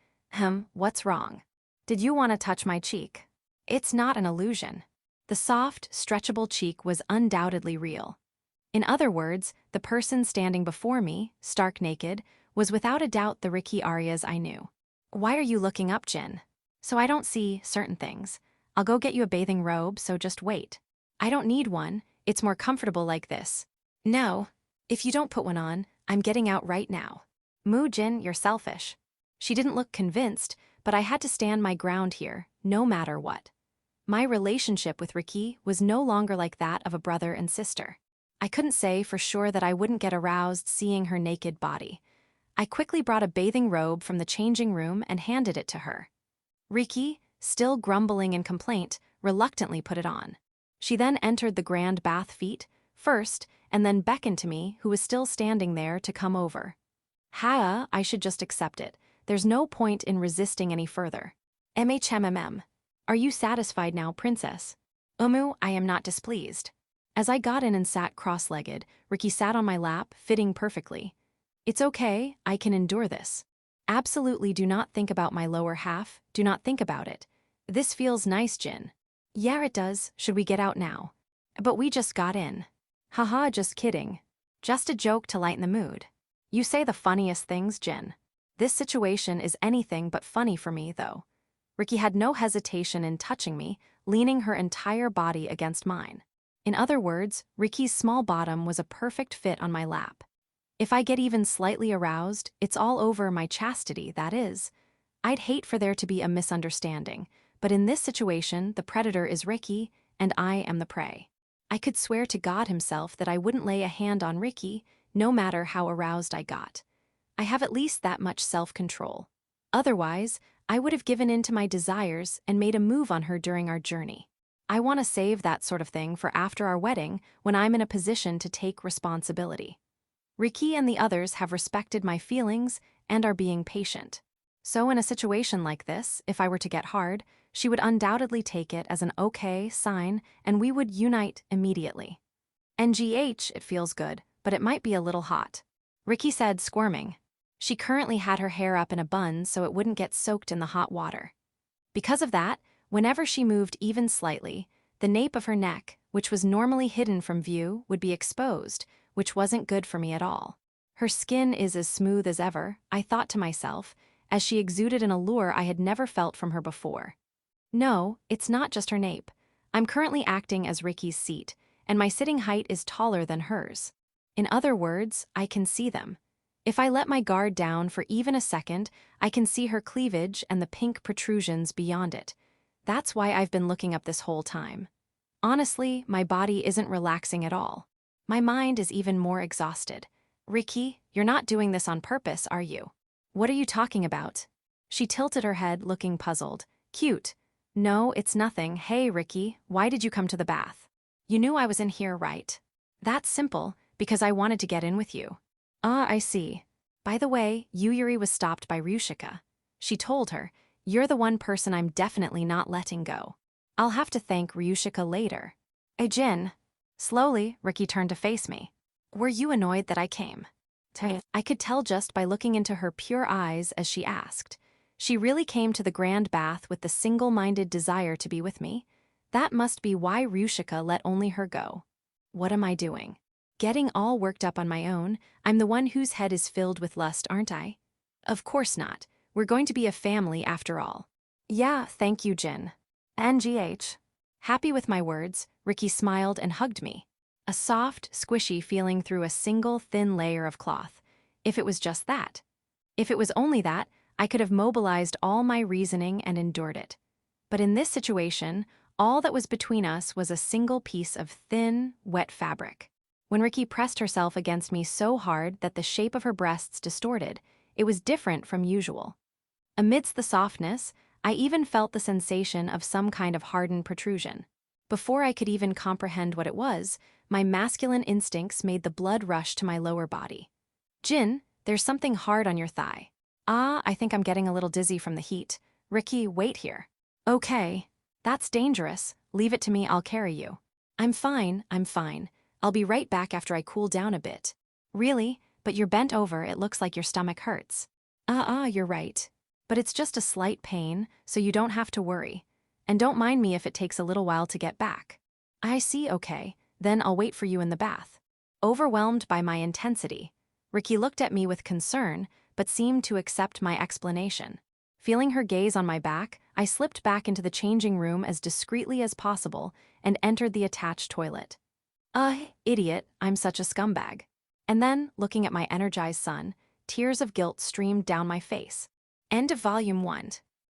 What's wrong? Did you want to touch my cheek? It's not an illusion. The soft, stretchable cheek was undoubtedly real. In other words, the person standing before me, stark naked, was without a doubt the Ricky Arias I knew. Why are you looking up, Jin? So I don't see certain things. I'll go get you a bathing robe, so just wait. I don't need one. It's more comfortable like this. No. If you don't put one on, I'm getting out right now. Moo Jin, you're selfish. She didn't look convinced, but I had to stand my ground here, no matter what. My relationship with Ricky was no longer like that of a brother and sister. I couldn't say for sure that I wouldn't get aroused seeing her naked body. I quickly brought a bathing robe from the changing room and handed it to her. Riki, still grumbling in complaint, reluctantly put it on. She then entered the grand bath feet, first, and then beckoned to me, who was still standing there, to come over. I should just accept it. There's no point in resisting any further. MHMMM. Are you satisfied now, princess? I am not displeased. As I got in and sat cross-legged, Riki sat on my lap, fitting perfectly. It's okay, I can endure this. Absolutely do not think about my lower half, do not think about it. This feels nice, Jin. Yeah, it does. Should we get out now? But we just got in. Haha, just kidding. Just a joke to lighten the mood. You say the funniest things, Jin. This situation is anything but funny for me, though. Riki had no hesitation in touching me, leaning her entire body against mine. In other words, Riki's small bottom was a perfect fit on my lap. If I get even slightly aroused, it's all over my chastity, that is. I'd hate for there to be a misunderstanding, but in this situation, the predator is Riki, and I am the prey. I could swear to God himself that I wouldn't lay a hand on Riki, no matter how aroused I got. I have at least that much self-control. Otherwise, I would have given in to my desires and made a move on her during our journey. I want to save that sort of thing for after our wedding, when I'm in a position to take responsibility. Riki and the others have respected my feelings and are being patient. So in a situation like this, if I were to get hard, she would undoubtedly take it as an okay sign and we would unite immediately. NGH, it feels good, but it might be a little hot. Riki said, squirming. She currently had her hair up in a bun so it wouldn't get soaked in the hot water. Because of that, whenever she moved even slightly, the nape of her neck, which was normally hidden from view, would be exposed, which wasn't good for me at all. Her skin is as smooth as ever, I thought to myself, as she exuded an allure I had never felt from her before. No, it's not just her nape. I'm currently acting as Riki's seat, and my sitting height is taller than hers. In other words, I can see them. If I let my guard down for even a second, I can see her cleavage and the pink protrusions beyond it. That's why I've been looking up this whole time. Honestly, my body isn't relaxing at all. My mind is even more exhausted. Riki, you're not doing this on purpose, are you? What are you talking about? She tilted her head, looking puzzled. Cute. No, it's nothing. Hey, Riki, why did you come to the bath? You knew I was in here, right? That's simple, because I wanted to get in with you. Ah, I see. By the way, Yuyuri was stopped by Ryushika. She told her, you're the one person I'm definitely not letting go. I'll have to thank Ryushika later. Hey, Jin. Slowly, Riki turned to face me. Were you annoyed that I came? I could tell just by looking into her pure eyes as she asked. She really came to the grand bath with the single-minded desire to be with me. That must be why Ryushika let only her go. What am I doing? Getting all worked up on my own, I'm the one whose head is filled with lust, aren't I? Of course not. We're going to be a family after all. Yeah, thank you, Jin. NGH. Happy with my words, Riki smiled and hugged me. A soft, squishy feeling through a single thin layer of cloth. If it was just that. If it was only that, I could have mobilized all my reasoning and endured it. But in this situation, all that was between us was a single piece of thin, wet fabric. When Riki pressed herself against me so hard that the shape of her breasts distorted, it was different from usual. Amidst the softness, I even felt the sensation of some kind of hardened protrusion. Before I could even comprehend what it was, my masculine instincts made the blood rush to my lower body. Jin, there's something hard on your thigh. Ah, I think I'm getting a little dizzy from the heat. Riki, wait here. Okay. That's dangerous. Leave it to me, I'll carry you. I'm fine. I'll be right back after I cool down a bit. Really? But you're bent over, it looks like your stomach hurts. You're right. But it's just a slight pain, so you don't have to worry. And don't mind me if it takes a little while to get back. I see, okay. Then I'll wait for you in the bath. Overwhelmed by my intensity, Riki looked at me with concern, but seemed to accept my explanation. Feeling her gaze on my back, I slipped back into the changing room as discreetly as possible and entered the attached toilet. Idiot, I'm such a scumbag. And then, looking at my energized son, tears of guilt streamed down my face. End of Volume 1.